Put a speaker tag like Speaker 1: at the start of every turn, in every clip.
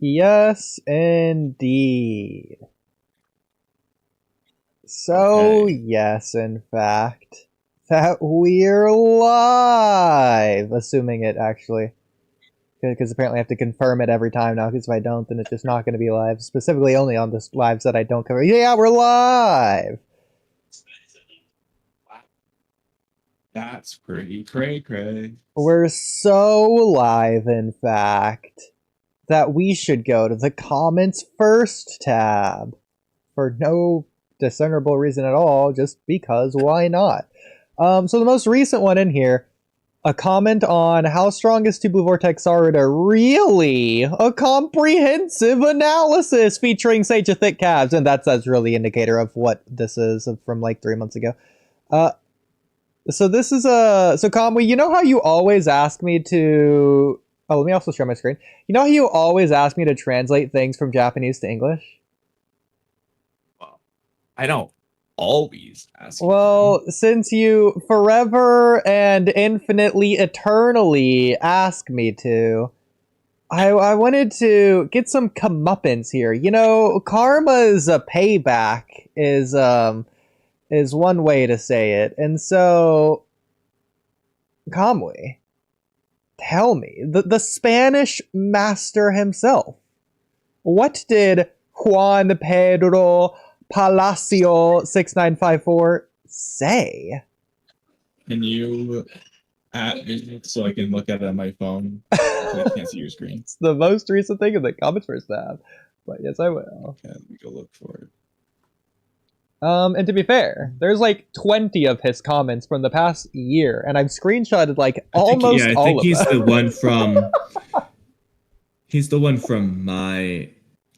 Speaker 1: Yes, indeed. So,
Speaker 2: Okay.
Speaker 1: yes, in fact, that we're live, assuming it actually. Because apparently I have to confirm it every time now, because if I don't, then it's just not going to be live. Specifically only on the lives that I don't cover. Yeah, we're live!
Speaker 2: That's pretty cray.
Speaker 1: We're so live, in fact, that we should go to the comments first tab. For no discernible reason at all, just because why not? So the most recent one in here, a comment on how strong is Two Blue Vortex Sarada really? A comprehensive analysis featuring Sage of Thick Calves, and that's really indicator of what this is from like 3 months ago. So this is so Kamui, you know how you always ask me to let me also share my screen. You know how you always ask me to translate things from Japanese to English?
Speaker 2: Well, I don't always ask you
Speaker 1: Well, since you forever and infinitely eternally ask me to, I wanted to get some comeuppance here. You know, karma's a payback is one way to say it. And so Kamui, tell me, the Spanish master himself, what did Juan Pedro Palacio 6954 say?
Speaker 2: Can you at me so I can look at it on my phone? So I can't see your screen.
Speaker 1: It's the most recent thing in the comments first tab. But yes, I will.
Speaker 2: Okay, let me go look for it.
Speaker 1: And to be fair, there's like 20 of his comments from the past year, and I've screenshotted like almost
Speaker 2: I
Speaker 1: all
Speaker 2: think
Speaker 1: of
Speaker 2: he's
Speaker 1: them.
Speaker 2: the one from he's the one from my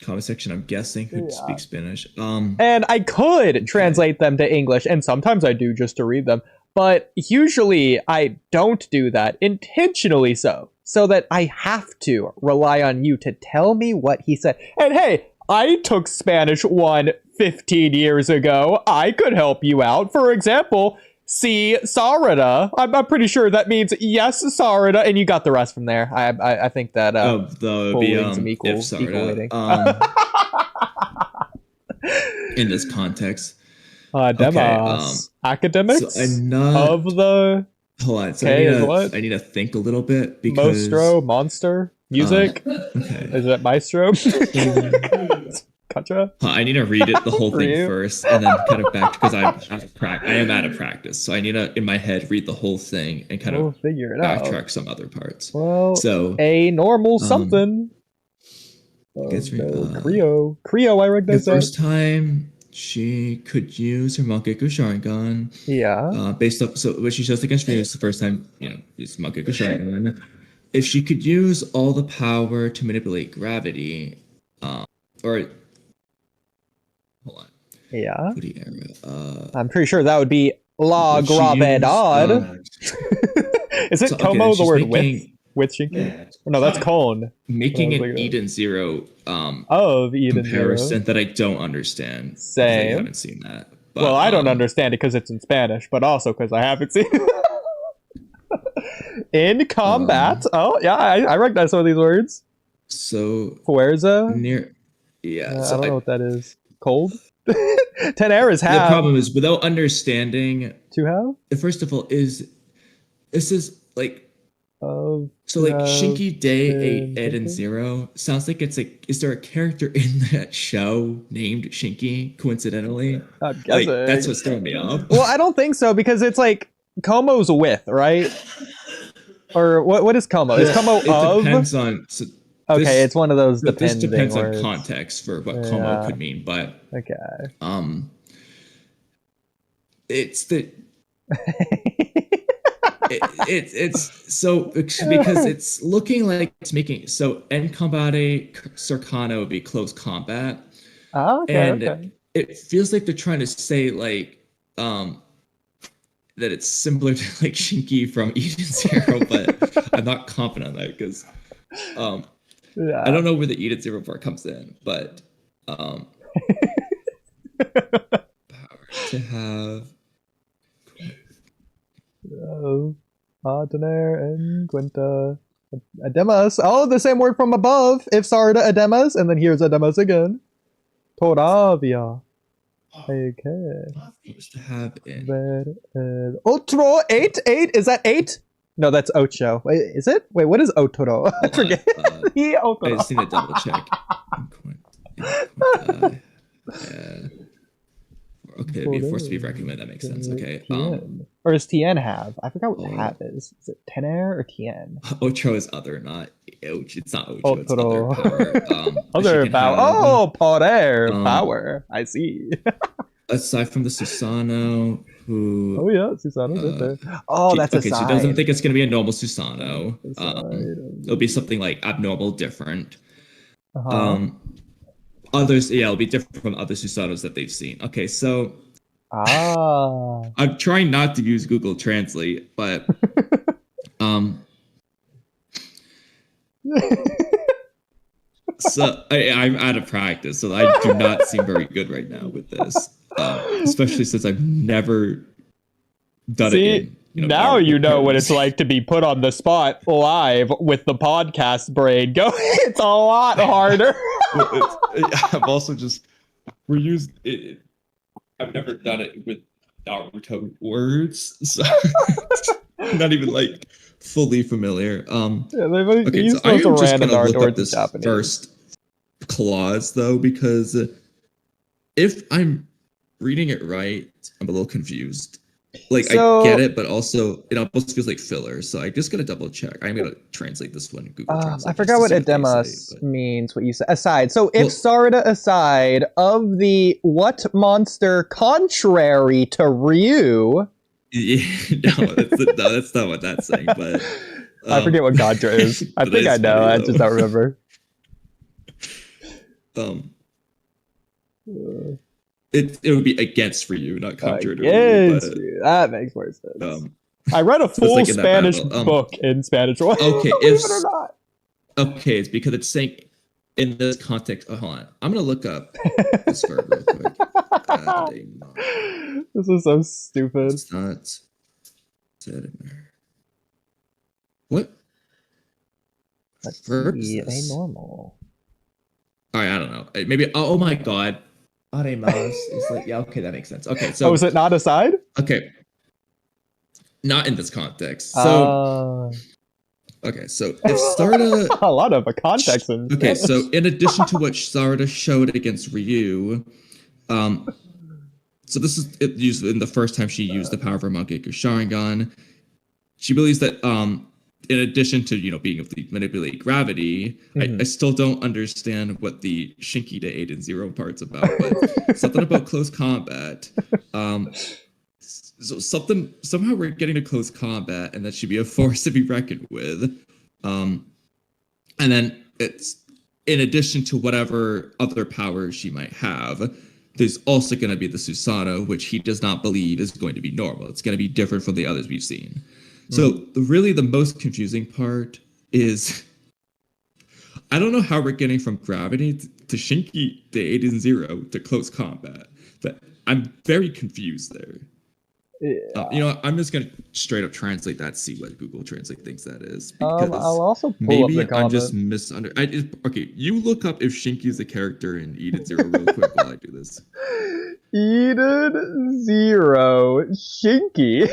Speaker 2: comment section, I'm guessing, who speaks Spanish.
Speaker 1: And I could translate them to English, and sometimes I do just to read them, but usually I don't do that, intentionally so that I have to rely on you to tell me what he said. And hey, I took Spanish 1 15 years ago. I could help you out. For example, see Sarada. I'm pretty sure that means yes, Sarada, and you got the rest from there. I think that
Speaker 2: the
Speaker 1: some
Speaker 2: if
Speaker 1: equal
Speaker 2: Sarada,
Speaker 1: weighting.
Speaker 2: in this context.
Speaker 1: Demos. Academics
Speaker 2: So I'm not
Speaker 1: of the
Speaker 2: hold on. So
Speaker 1: K is what?
Speaker 2: I need to think a little bit because
Speaker 1: Mostro, Monster, Music.
Speaker 2: Okay.
Speaker 1: Is it Maestro? Contra?
Speaker 2: I need to read it the whole thing
Speaker 1: you?
Speaker 2: first and then kind of back because I am out of practice. So I need to in my head read the whole thing and kind of
Speaker 1: figure it
Speaker 2: backtrack
Speaker 1: out.
Speaker 2: some other parts.
Speaker 1: Well,
Speaker 2: so
Speaker 1: a normal something. Creo, I recognize
Speaker 2: the
Speaker 1: that.
Speaker 2: first time she could use her Mangekyou Sharingan.
Speaker 1: Yeah.
Speaker 2: Based up, so what she shows against me is the first time, use Mangekyou Sharingan. If she could use all the power to manipulate gravity, or hold on.
Speaker 1: Yeah.
Speaker 2: Oodie era.
Speaker 1: I'm pretty sure that would be La Gravedad. Is it Como the word with Shinki?
Speaker 2: Yeah.
Speaker 1: No, that's Cone.
Speaker 2: Making an Eden Zero
Speaker 1: of Eden
Speaker 2: comparison
Speaker 1: Zero
Speaker 2: that I don't understand.
Speaker 1: Same.
Speaker 2: I haven't seen that. But,
Speaker 1: well, I don't understand it because it's in Spanish, but also because I haven't seen it. In combat. Oh, yeah, I recognize some of these words.
Speaker 2: So
Speaker 1: Fuerza?
Speaker 2: Near yeah. So
Speaker 1: I don't know what that is. Cold? 10 errors have.
Speaker 2: The problem is without understanding
Speaker 1: to have?
Speaker 2: First of all, this is like
Speaker 1: so
Speaker 2: like Shinki Day 8 Eden Zero sounds like it's like, is there a character in that show named Shinki coincidentally?
Speaker 1: I'm guessing.
Speaker 2: Like, that's what's throwing me off.
Speaker 1: Well, I don't think so because it's like Komo's with, right? Or what is Como? Is Como
Speaker 2: it depends on
Speaker 1: okay, it's one of those
Speaker 2: this depends
Speaker 1: words.
Speaker 2: on context for what Como could mean, but
Speaker 1: okay.
Speaker 2: It's the it's so because it's looking like it's making so en combate cercano would be close combat.
Speaker 1: Oh, okay,
Speaker 2: and it feels like they're trying to say like that it's similar to like Shinki from Eden Zero, but I'm not confident on that because I don't know where the Eden Zero part comes in, but power to have
Speaker 1: Adenair and Gwenta Ademas. Oh, the same word from above. If Sarada Ademas, and then here's Ademas again. Todavía. Okay.
Speaker 2: Not supposed to have it.
Speaker 1: Otro 8? Is that 8? No, that's ocho. Wait, is it? Wait, what is otoro? I forget.
Speaker 2: I just need to double check. Yeah. Okay, it'd be forced to be recommended. That makes sense. Okay.
Speaker 1: Or does Tien have? I forgot what have is. Is it Tener or Tien?
Speaker 2: Ocho is other, not Ouch. It's not Ocho. It's other
Speaker 1: Otoro.
Speaker 2: power.
Speaker 1: Other power. Oh, poder. Power. I see.
Speaker 2: Aside from the Susanoo, who...
Speaker 1: Oh, yeah. Susanoo's in there. Oh, that's
Speaker 2: okay,
Speaker 1: aside.
Speaker 2: she doesn't think it's going to be a normal Susanoo. It'll be something like abnormal, different. Others, yeah, it'll be different from other Susanoo's that they've seen. Okay, so... I'm trying not to use Google Translate, but... So I'm out of practice, so I do not seem very good right now with this. Especially since I've never done it.
Speaker 1: Now you know what it's like to be put on the spot live with the podcast brain. It's a lot harder.
Speaker 2: I've also just I've never done it with Naruto words, so not even like fully familiar. Okay, so I am just gonna look up this first clause though, because if I'm reading it right, I'm a little confused. Like, so, I get it, but also it almost feels like filler. So I just gotta double check. I'm gonna translate this one in Google Translate.
Speaker 1: I forgot what edemas means. What you said. Aside. So if Sarada aside of the what monster contrary to Ryu.
Speaker 2: Yeah, that's not what that's saying. But
Speaker 1: I forget what Contra is. I think I know. I just don't remember.
Speaker 2: It would be against Ryu, not contrary to
Speaker 1: Ryu. But, that makes more sense. I read a full Spanish book in Spanish.
Speaker 2: Okay, okay, it's because it's saying in this context. Oh, hold on, I'm gonna look up this verb real quick.
Speaker 1: This is so stupid.
Speaker 2: It's not said in there. What?
Speaker 1: Let's see. A normal.
Speaker 2: All right, I don't know. Maybe. Oh my god. Aremaus is like, yeah, okay, that makes sense. Okay, so
Speaker 1: is it not aside?
Speaker 2: Okay, not in this context. So okay, so if Sarada
Speaker 1: a lot of a context in
Speaker 2: okay, so in addition to what Sarada showed against Ryu, so this is it used in the first time she used the power of her Mangekyo Sharingan. She believes that in addition to being able to manipulate gravity, I still don't understand what the Shinki to 8 and 0 part's about, but something about close combat. So somehow we're getting to close combat, and that should be a force to be reckoned with. And then it's in addition to whatever other powers she might have, there's also going to be the Susanoo, which he does not believe is going to be normal. It's going to be different from the others we've seen. So really the most confusing part is I don't know how we're getting from gravity to Shinki to 8 and 0 to close combat. But I'm very confused there. Yeah. I'm just going to straight up translate that, see what Google Translate thinks that is. Because
Speaker 1: I'll also pull
Speaker 2: maybe
Speaker 1: up the comment.
Speaker 2: I'm just okay, you look up if Shinki's a character in Eden Zero real quick while I do this.
Speaker 1: Eden Zero Shinki.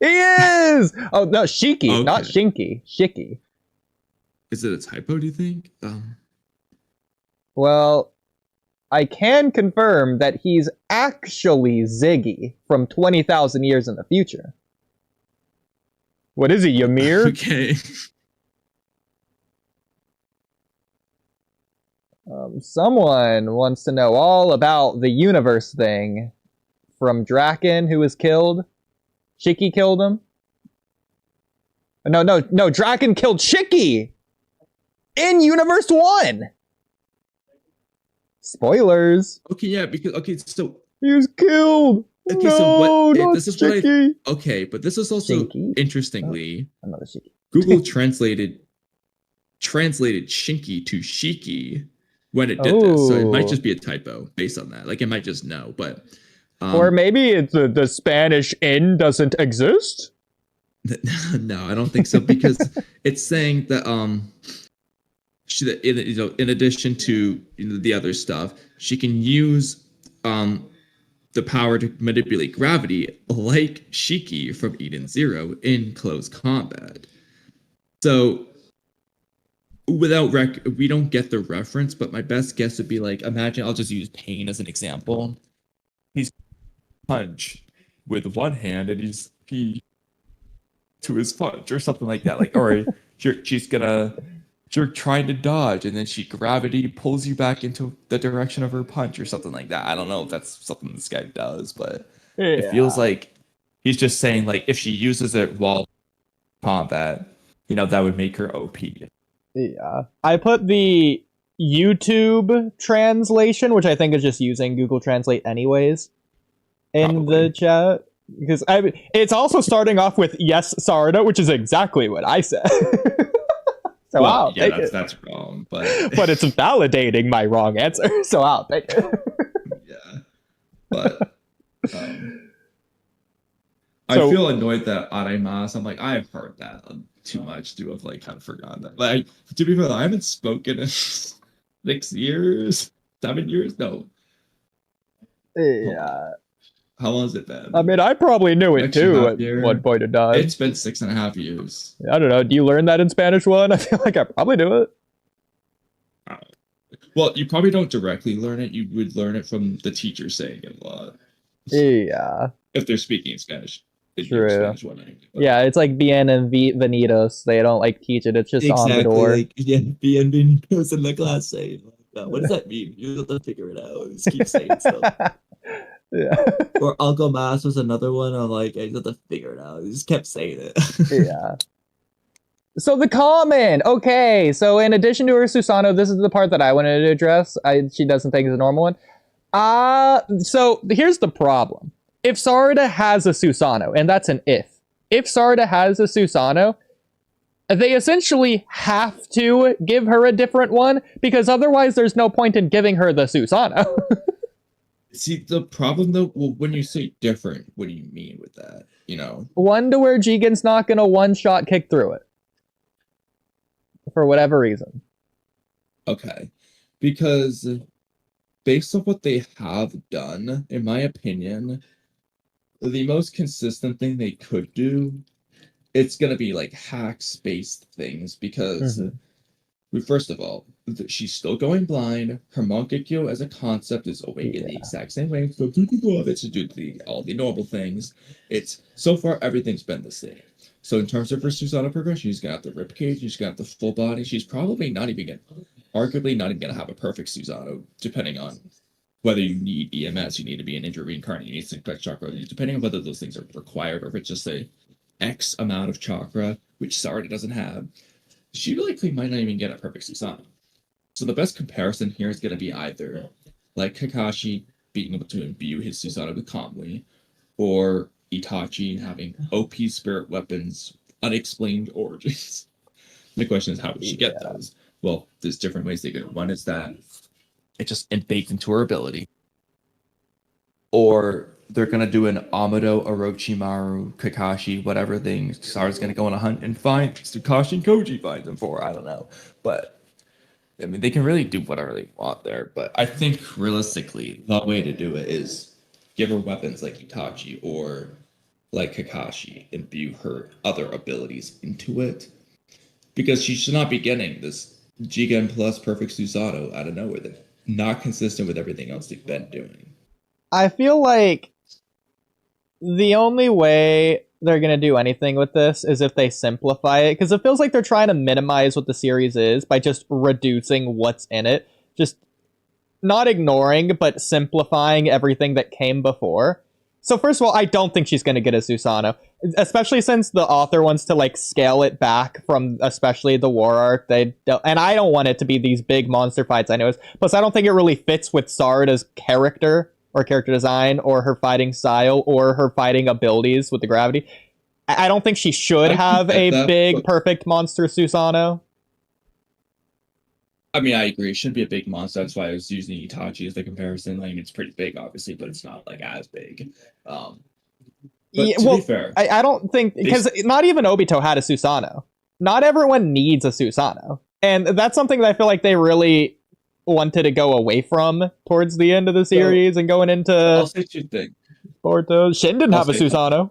Speaker 1: He is! Oh, no, Shiki, okay. Not Shinky. Shiki.
Speaker 2: Is it a typo, do you think?
Speaker 1: Well, I can confirm that he's actually Ziggy from 20,000 years in the future. What is he, Ymir?
Speaker 2: Okay.
Speaker 1: Someone wants to know all about the universe thing from Draken, who was killed. Shiki killed him. No, Draken killed Shiki! In Universe 1! Spoilers!
Speaker 2: Okay, yeah, because, so...
Speaker 1: He was killed!
Speaker 2: Okay,
Speaker 1: no,
Speaker 2: so what...
Speaker 1: Not
Speaker 2: this is
Speaker 1: Shiki.
Speaker 2: what okay, but this is also,
Speaker 1: Shinky?
Speaker 2: interestingly...
Speaker 1: Oh, another Shiki.
Speaker 2: Google translated Shinky to Shiki when it did this, so it might just be a typo based on that. Like, it might just know, but...
Speaker 1: or maybe it's the Spanish N doesn't exist?
Speaker 2: No, I don't think so because it's saying that she, in addition to the other stuff, she can use the power to manipulate gravity like Shiki from Eden Zero in close combat. So we don't get the reference, but my best guess would be like, imagine, I'll just use Pain as an example. He's punch with one hand and he to his punch or something like that. Like, or you're trying to dodge and then she gravity pulls you back into the direction of her punch or something like that. I don't know if that's something this guy does, but it feels
Speaker 1: Yeah.
Speaker 2: like he's just saying like if she uses it while combat, that would make her OP.
Speaker 1: Yeah. I put the YouTube translation, which I think is just using Google Translate anyways, in the chat. Because it's also starting off with yes, Sarada, which is exactly what I said. So
Speaker 2: well, yeah, that's wrong, but
Speaker 1: it's validating my wrong answer, so I'll take it.
Speaker 2: Yeah, but I feel annoyed that Aremas. I'm like, I've heard that too much to have like kind of forgotten that. Like, to be fair, I haven't spoken in 6 years, 7 years. No.
Speaker 1: Yeah.
Speaker 2: How long has it been?
Speaker 1: I mean, I probably knew it too at one point in time.
Speaker 2: It's been 6.5 years.
Speaker 1: I don't know. Do you learn that in Spanish 1? I feel like I probably do it.
Speaker 2: Well, you probably don't directly learn it. You would learn it from the teacher saying it a lot.
Speaker 1: Yeah.
Speaker 2: If they're speaking Spanish.
Speaker 1: True.
Speaker 2: Spanish
Speaker 1: yeah, it's like bien and venidos. They don't like teach it. It's just on the door.
Speaker 2: Like, yeah, bien venidos in the class saying, like, what does that mean? You have to figure it out. Just keep saying stuff.
Speaker 1: Yeah.
Speaker 2: Or Algo Mas was another one. I'm like, I just have to figure it out. He just kept saying it.
Speaker 1: Yeah. So the comment. Okay, so in addition to her Susanoo, this is the part that I wanted to address. She doesn't think it's a normal one. So here's the problem. If Sarada has a Susanoo, and that's an if Sarada has a Susanoo, they essentially have to give her a different one, because otherwise there's no point in giving her the Susanoo.
Speaker 2: See, the problem though, well, when you say different, what do you mean with that?
Speaker 1: One to where Jigen's not gonna one-shot kick through it. For whatever reason.
Speaker 2: Okay. Because based on what they have done, in my opinion, the most consistent thing they could do, it's going to be like hacks-based things because, first of all, she's still going blind. Her Mangekyo as a concept is awakened the exact same way. So it to do all the normal things. So far, everything's been the same. So in terms of her Susanoo progression, she's got the ribcage, she's got the full body. She's probably arguably not even going to have a perfect Susanoo, depending on whether you need EMS, you need to be an injury reincarnate, you need Synchro chakra, depending on whether those things are required or if it's just a X amount of chakra, which Sarada doesn't have. She likely might not even get a perfect Susanoo. So the best comparison here is going to be either like Kakashi being able to imbue his Susanoo with Kamui, or Itachi having OP spirit weapons, unexplained origins. The question is, how would she get those? Well, there's different ways they could. One is that it just baked into her ability. Or they're going to do an Amado, Orochimaru, Kakashi, whatever thing. Sarada's going to go on a hunt and find Kakashi and Koji finds them for. I don't know. But, I mean, they can really do whatever they want there. But I think, realistically, the way to do it is give her weapons like Itachi or like Kakashi, imbue her other abilities into it. Because she should not be getting this Jigen plus perfect Susanoo out of nowhere. That's not consistent with everything else they've been doing.
Speaker 1: I feel like the only way they're going to do anything with this is if they simplify it, because it feels like they're trying to minimize what the series is by just reducing what's in it. Just not ignoring, but simplifying everything that came before. So first of all, I don't think she's going to get a Susanoo, especially since the author wants to like scale it back from especially the war arc. And I don't want it to be these big monster fights. I know. Plus, I don't think it really fits with Sarada's character or character design or her fighting style or her fighting abilities with the gravity. I don't think she should have a big, perfect monster Susanoo.
Speaker 2: I mean, I agree. It should be a big monster. That's why I was using Itachi as the comparison. Like, it's pretty big, obviously, but it's not like as big. But to be fair,
Speaker 1: I don't think because not even Obito had a Susanoo. Not everyone needs a Susanoo, and that's something that I feel like they really wanted to go away from towards the end of the series and going into.
Speaker 2: I'll say two things.
Speaker 1: Boruto. Shin didn't have a Susanoo.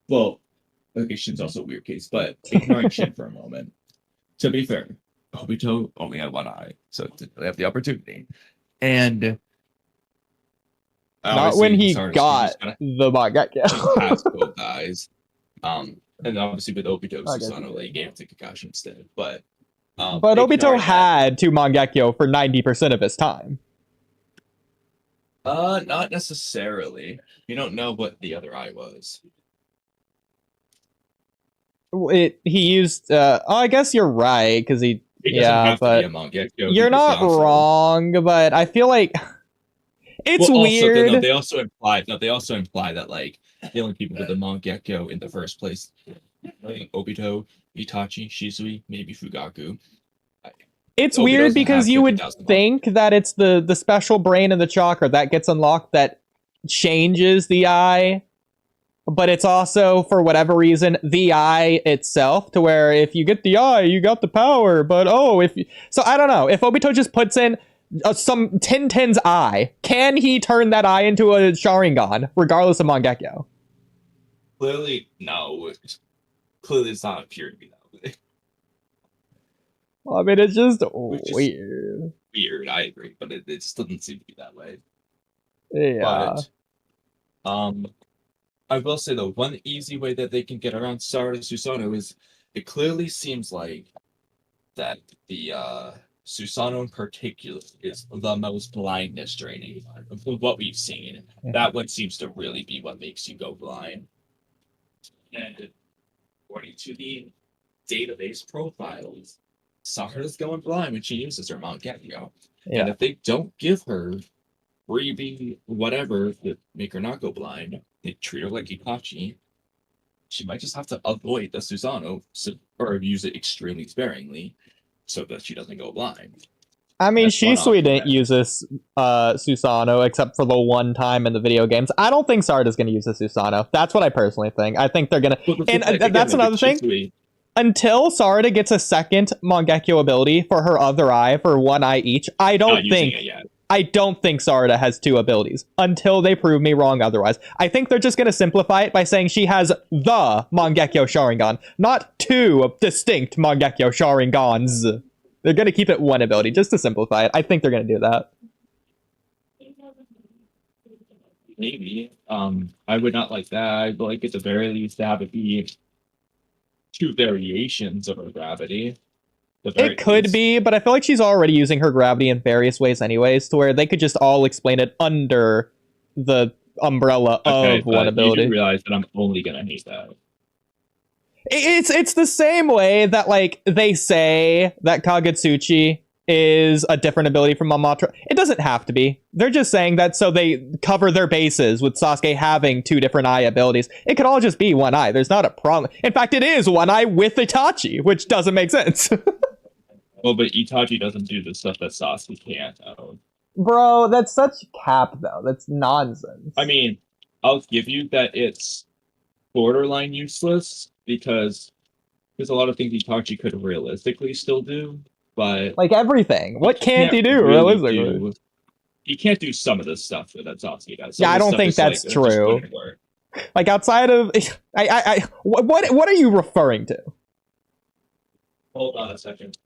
Speaker 2: Well, okay, Shin's also a weird case, but ignoring Shin for a moment. To be fair, Obito only had one eye, so didn't really have the opportunity. And
Speaker 1: not when he got the Mangekyo.
Speaker 2: Has both eyes. And obviously with Obito, Susanoo like gave it to Kakashi instead. But
Speaker 1: Obito had two Mangekyo for 90% of his time.
Speaker 2: Not necessarily. You don't know what the other eye was.
Speaker 1: He used. I guess you're right because he. But you're not wrong. But I feel like it's weird.
Speaker 2: Also, they also imply that like the only people with the Mangekyo in the first place, like Obito, Itachi, Shisui, maybe Fugaku.
Speaker 1: It's weird because you would think that it's the special brain and the chakra that gets unlocked that changes the eye. But it's also, for whatever reason, the eye itself, to where if you get the eye, you got the power. But so I don't know. If Obito just puts in some Tintin's eye, can he turn that eye into a Sharingan, regardless of Mangekyo?
Speaker 2: Clearly, no. Clearly, it's not appeared to be that way.
Speaker 1: Well, I mean, it's just weird.
Speaker 2: Weird, I agree, but it just doesn't seem to be that way.
Speaker 1: Yeah.
Speaker 2: But, I will say though, one easy way that they can get around Sarada Susanoo is it clearly seems like that the Susanoo in particular is the most blindness draining of what we've seen. That one seems to really be what makes you go blind. And according to the database profiles, Sarada's going blind when she uses her Mangekyo.
Speaker 1: Yeah.
Speaker 2: And if they don't give her freebie whatever that make her not go blind, they treat her like Itachi. She might just have to avoid the Susanoo or use it extremely sparingly so that she doesn't go blind.
Speaker 1: I mean, Shisui didn't use this Susanoo except for the one time in the video games. I don't think Sarada's going to use the Susanoo. That's what I personally think. I think they're going to... And that's another thing. Until Sarada gets a second Mangekyo ability for her other eye, for one eye each, I don't think Sarada has two abilities until they prove me wrong otherwise. I think they're just going to simplify it by saying she has the Mangekyo Sharingan, not two distinct Mangekyo Sharingans. They're going to keep it one ability just to simplify it. I think they're going to do that.
Speaker 2: Maybe. I would not like that. I'd like at the very least to have it be two variations of her gravity.
Speaker 1: It could be, but I feel like she's already using her gravity in various ways anyways, to where they could just all explain it under the umbrella of one ability.
Speaker 2: You do realize that I'm only gonna hate that.
Speaker 1: It's the same way that like they say that Kagutsuchi is a different ability from Mamatra. It doesn't have to be. They're just saying that so they cover their bases with Sasuke having two different eye abilities. It could all just be one eye. There's not a problem. In fact, it is one eye with Itachi, which doesn't make sense.
Speaker 2: Well, but Itachi doesn't do the stuff that Sasuke can't.
Speaker 1: Bro, that's such cap, though. That's nonsense.
Speaker 2: I mean, I'll give you that it's borderline useless because there's a lot of things Itachi could realistically still do, but...
Speaker 1: Like everything. What can't he do, realistically?
Speaker 2: He can't do some of the stuff that Sasuke does.
Speaker 1: Yeah, I don't think that's true. Like, outside of... What are you referring to?
Speaker 2: Hold on a second.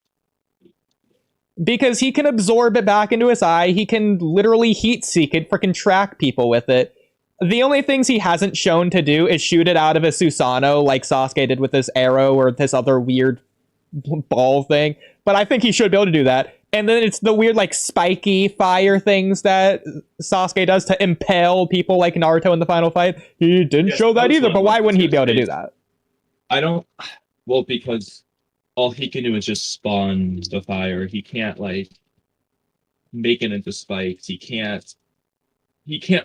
Speaker 1: Because he can absorb it back into his eye. He can literally heat seek it, freaking track people with it. The only things he hasn't shown to do is shoot it out of his Susanoo like Sasuke did with this arrow or this other weird ball thing. But I think he should be able to do that. And then it's the weird, like, spiky fire things that Sasuke does to impale people like Naruto in the final fight. He didn't show that either, but why wouldn't he be able to do that?
Speaker 2: I don't... Well, because... all he can do is just spawn the fire. He can't like make it into spikes. He can't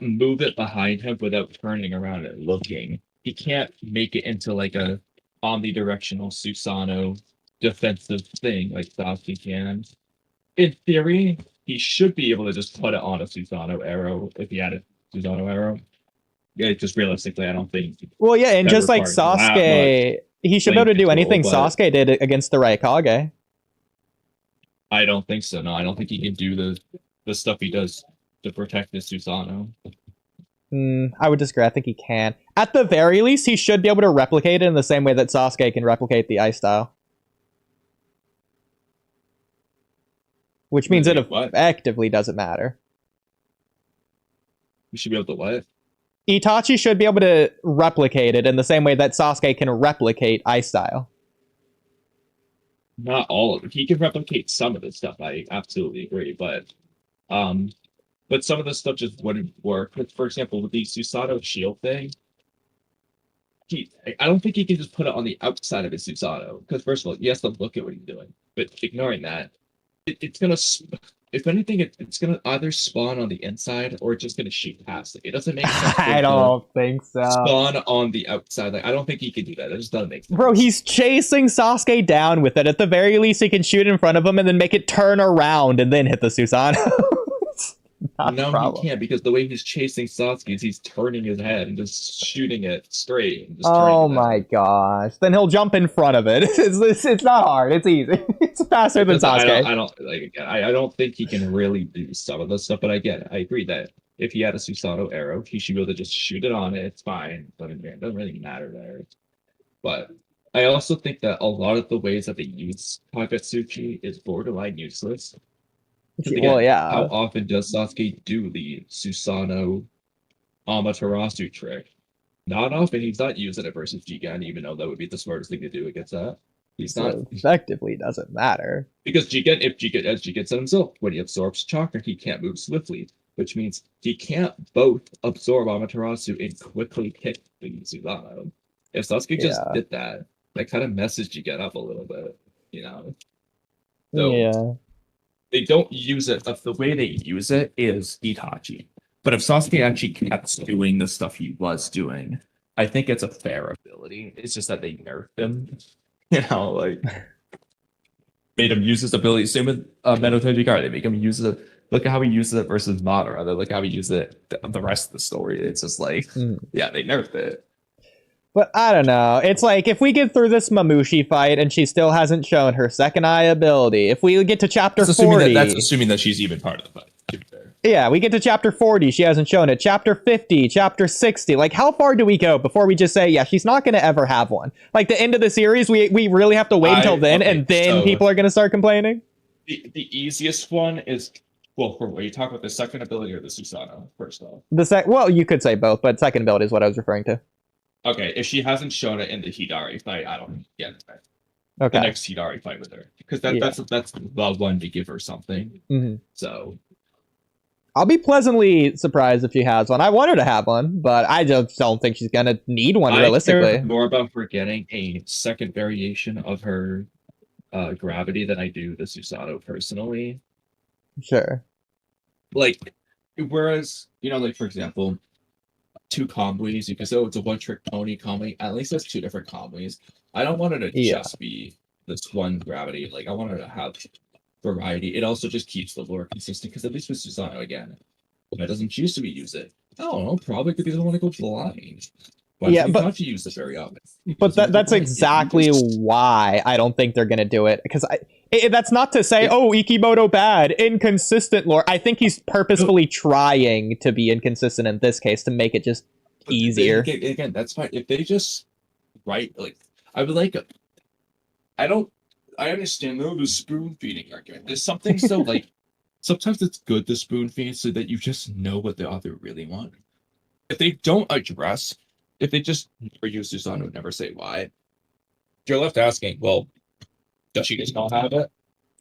Speaker 2: move it behind him without turning around and looking. He can't make it into like a omnidirectional Susanoo defensive thing like Sasuke can. In theory, he should be able to just put it on a Susanoo arrow if he had a Susanoo arrow.
Speaker 3: Yeah, just realistically, I don't think
Speaker 1: Well, yeah, and
Speaker 3: that
Speaker 1: just like
Speaker 3: requires that much
Speaker 1: Sasuke, he should be able to
Speaker 3: flame
Speaker 1: do
Speaker 3: control,
Speaker 1: anything
Speaker 3: but
Speaker 1: Sasuke did against the Raikage.
Speaker 3: I don't think so. No, I don't think he can do the stuff he does to protect his Susanoo.
Speaker 1: I would disagree. I think he can. At the very least, he should be able to replicate it in the same way that Sasuke can replicate the ice style. Which means it
Speaker 3: What?
Speaker 1: effectively doesn't matter.
Speaker 3: We should be able to what?
Speaker 1: Itachi should be able to replicate it in the same way that Sasuke can replicate ice style.
Speaker 3: Not all of it. He can replicate some of the stuff. I absolutely agree, but some of the stuff just wouldn't work. For example, with the Susanoo shield thing, I don't think he can just put it on the outside of his Susanoo. Because first of all, he has to look at what he's doing. But ignoring that, it's gonna, if anything, it's gonna either spawn on the inside or it's just gonna shoot past it. It doesn't make sense.
Speaker 1: I don't think so.
Speaker 3: Spawn on the outside. Like I don't think he can do that. It just doesn't make sense.
Speaker 1: Bro, he's chasing Sasuke down with it. At the very least, he can shoot in front of him and then make it turn around and then hit the Susanoo.
Speaker 3: No, he can't because the way he's chasing Sasuke is he's turning his head and just shooting it straight. And just
Speaker 1: oh my gosh! Then he'll jump in front of it. It's not hard. It's easy. It's faster than Sasuke.
Speaker 3: I don't think he can really do some of this stuff. But I agree that if he had a Susanoo arrow, he should be able to just shoot it on it. It's fine. But it doesn't really matter there. But I also think that a lot of the ways that they use Kagetsuchi is borderline useless. Again,
Speaker 1: well, yeah.
Speaker 3: How often does Sasuke do the Susanoo Amaterasu trick? Not often. He's not using it versus Jigen, even though that would be the smartest thing to do against that. He's not.
Speaker 1: Effectively doesn't matter.
Speaker 3: Because Jigen, as Jigen said himself, when he absorbs chakra, he can't move swiftly, which means he can't both absorb Amaterasu and quickly hit the Susanoo. If Sasuke just did that, that kind of messes Jigen up a little bit, you know? So,
Speaker 1: yeah.
Speaker 3: They don't use it. The way they use it is Itachi. But if Sasuke actually kept doing the stuff he was doing, I think it's a fair ability. It's just that they nerfed him. You know, like made him use his ability. Same with Metal Tejikar. They make him use it. Look at how he uses it versus Madara. Look how he uses it the rest of the story. It's just like, yeah, they nerfed it.
Speaker 1: But I don't know. It's like, if we get through this Mamushi fight and she still hasn't shown her second eye ability, if we get to chapter 40...
Speaker 3: That's assuming that she's even part of the fight.
Speaker 1: Yeah, we get to chapter 40, she hasn't shown it. Chapter 50, chapter 60. Like, how far do we go before we just say, yeah, she's not going to ever have one? Like, the end of the series, we really have to wait until then, and then people are going to start complaining?
Speaker 3: The easiest one is... Well, are you talking about the second ability or the Susanoo, first off?
Speaker 1: Well, you could say both, but second ability is what I was referring to.
Speaker 3: Okay, if she hasn't shown it in the Hidari fight, I don't get it.
Speaker 1: Okay.
Speaker 3: The next Hidari fight with her, because that's the one to give her something. So
Speaker 1: I'll be pleasantly surprised if she has one. I want her to have one, but I just don't think she's gonna need one realistically.
Speaker 3: I care more about her getting a second variation of her gravity than I do the Susanoo personally.
Speaker 1: Sure.
Speaker 3: Like, whereas, you know, like for example, two Kamuis, you can say, oh, it's a one-trick pony Kamui. At least that's two different Kamuis. I don't want it to just be this one gravity. Like, I want her to have variety. It also just keeps the lore consistent, because at least with Susanoo, again, when it doesn't choose to use it, I don't know, probably because they don't want to go blind. Why but not to use this very often?
Speaker 1: But that's exactly why I don't think they're going to do it. Because that's not to say, oh, Ikimoto bad, inconsistent lore. I think he's purposefully trying to be inconsistent in this case to make it just easier.
Speaker 3: Again, that's fine. If they just write, like, I would like, I understand, though, the spoon feeding argument. There's something so, like, sometimes it's good to spoon feed so that you just know what the author really wants. If they don't address, if they just never use Susanoo, never say why, you're left asking, well, does she just not have it?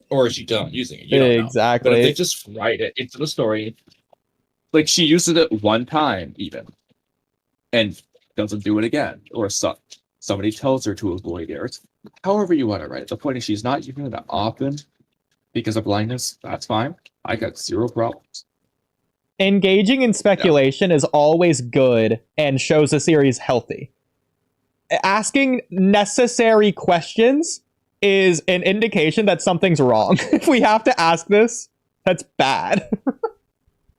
Speaker 3: Or is she done using it? You don't know. But if they just write it into the story, like she uses it one time even, and doesn't do it again, or somebody tells her to avoid it, however you want to write it. The point is she's not using it often because of blindness. That's fine. I got zero problems.
Speaker 1: Engaging in speculation is always good and shows a series healthy. Asking necessary questions is an indication that something's wrong. If we have to ask this, that's bad.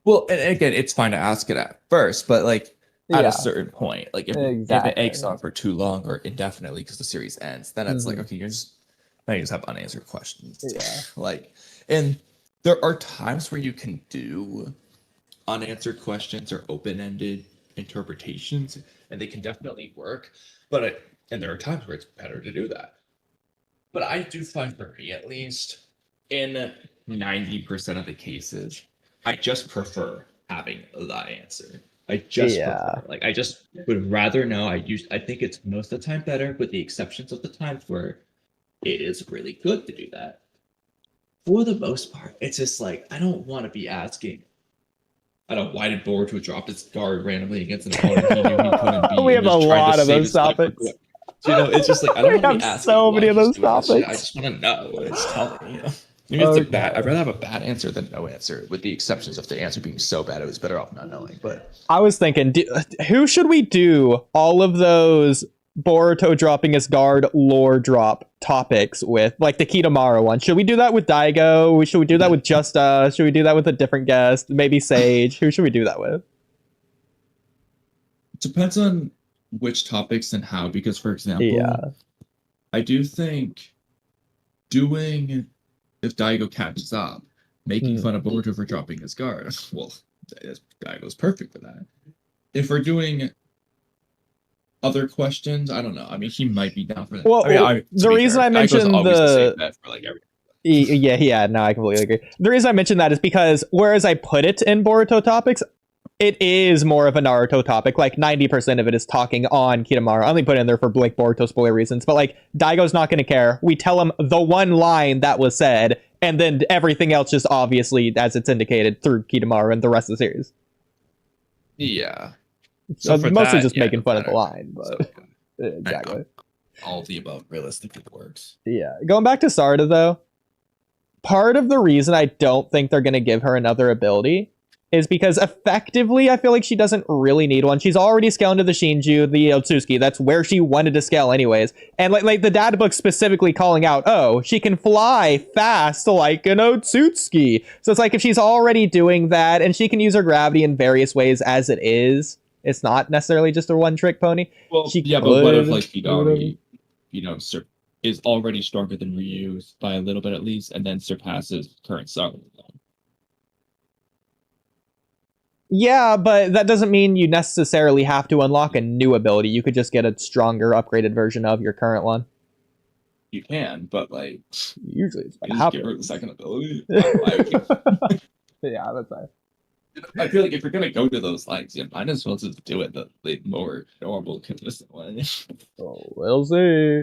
Speaker 2: Well, and again, it's fine to ask it at first, but like
Speaker 3: at
Speaker 1: Yeah.
Speaker 3: a certain point. Like if it eggs on for too long or indefinitely because the series ends, then it's like, okay, now you just have unanswered questions.
Speaker 1: Yeah.
Speaker 3: Like, and there are times where you can do unanswered questions or open-ended interpretations, and they can definitely work. And there are times where it's better to do that. But I do find, for me at least, in 90% of the cases, I just prefer having the answer. I just prefer. Like, I just would rather know. I think it's most of the time better, with the exceptions of the times where it is really good to do that. For the most part, it's just like, I don't want to be asking, I don't know, why did Boruto drop his guard randomly against an opponent he knew he couldn't beat?
Speaker 1: We have a lot of those topics.
Speaker 3: So, it's just like, I don't want to be asking
Speaker 1: so many of those
Speaker 3: topics.
Speaker 1: topics.
Speaker 3: I just want to know. Just tell me, Maybe it's I'd rather have a bad answer than no answer, with the exceptions of the answer being so bad it was better off not knowing. But
Speaker 1: I was thinking, who should we do all of those Boruto dropping his guard lore drop topics with, like the Kitamura one? Should we do that with Daigo? Should we do that with just us? Should we do that with a different guest? Maybe Sage? Who should we do that with?
Speaker 2: It depends on which topics and how, because, for example, I do think if Daigo catches up, making fun of Boruto for dropping his guard, well, Daigo's perfect for that. If we're doing other questions, I don't know. I mean, he might be down for that.
Speaker 1: Well, the reason I mentioned no, I completely agree. The reason I mentioned that is because whereas I put it in Boruto topics, it is more of a Naruto topic. Like 90% of it is talking on Kitamura. I only put it in there for Blake Boruto spoiler reasons, but like Daigo's not going to care. We tell him the one line that was said, and then everything else just obviously as it's indicated through Kitamura and the rest of the series.
Speaker 3: Yeah.
Speaker 1: So mostly just making fun of the line, but exactly.
Speaker 3: All of the above realistically works.
Speaker 1: Yeah. Going back to Sarada though, part of the reason I don't think they're going to give her another ability is because effectively I feel like she doesn't really need one. She's already scaled into the Shinju, the Otsutsuki. That's where she wanted to scale anyways. And like the data book specifically calling out, oh, she can fly fast like an Otsutsuki. So it's like if she's already doing that and she can use her gravity in various ways as it is, it's not necessarily just a one-trick pony.
Speaker 3: Well, but what if like Hidari, is already stronger than Ryu by a little bit at least, and then surpasses current Sarada?
Speaker 1: Yeah, but that doesn't mean you necessarily have to unlock a new ability. You could just get a stronger, upgraded version of your current one.
Speaker 3: You can, but like
Speaker 1: usually it's
Speaker 3: you just give her the second ability.
Speaker 1: Yeah, that's nice.
Speaker 3: I feel like if you're gonna go to those lines, you might as well just do it the more normal, consistent way.
Speaker 1: Oh, we'll see.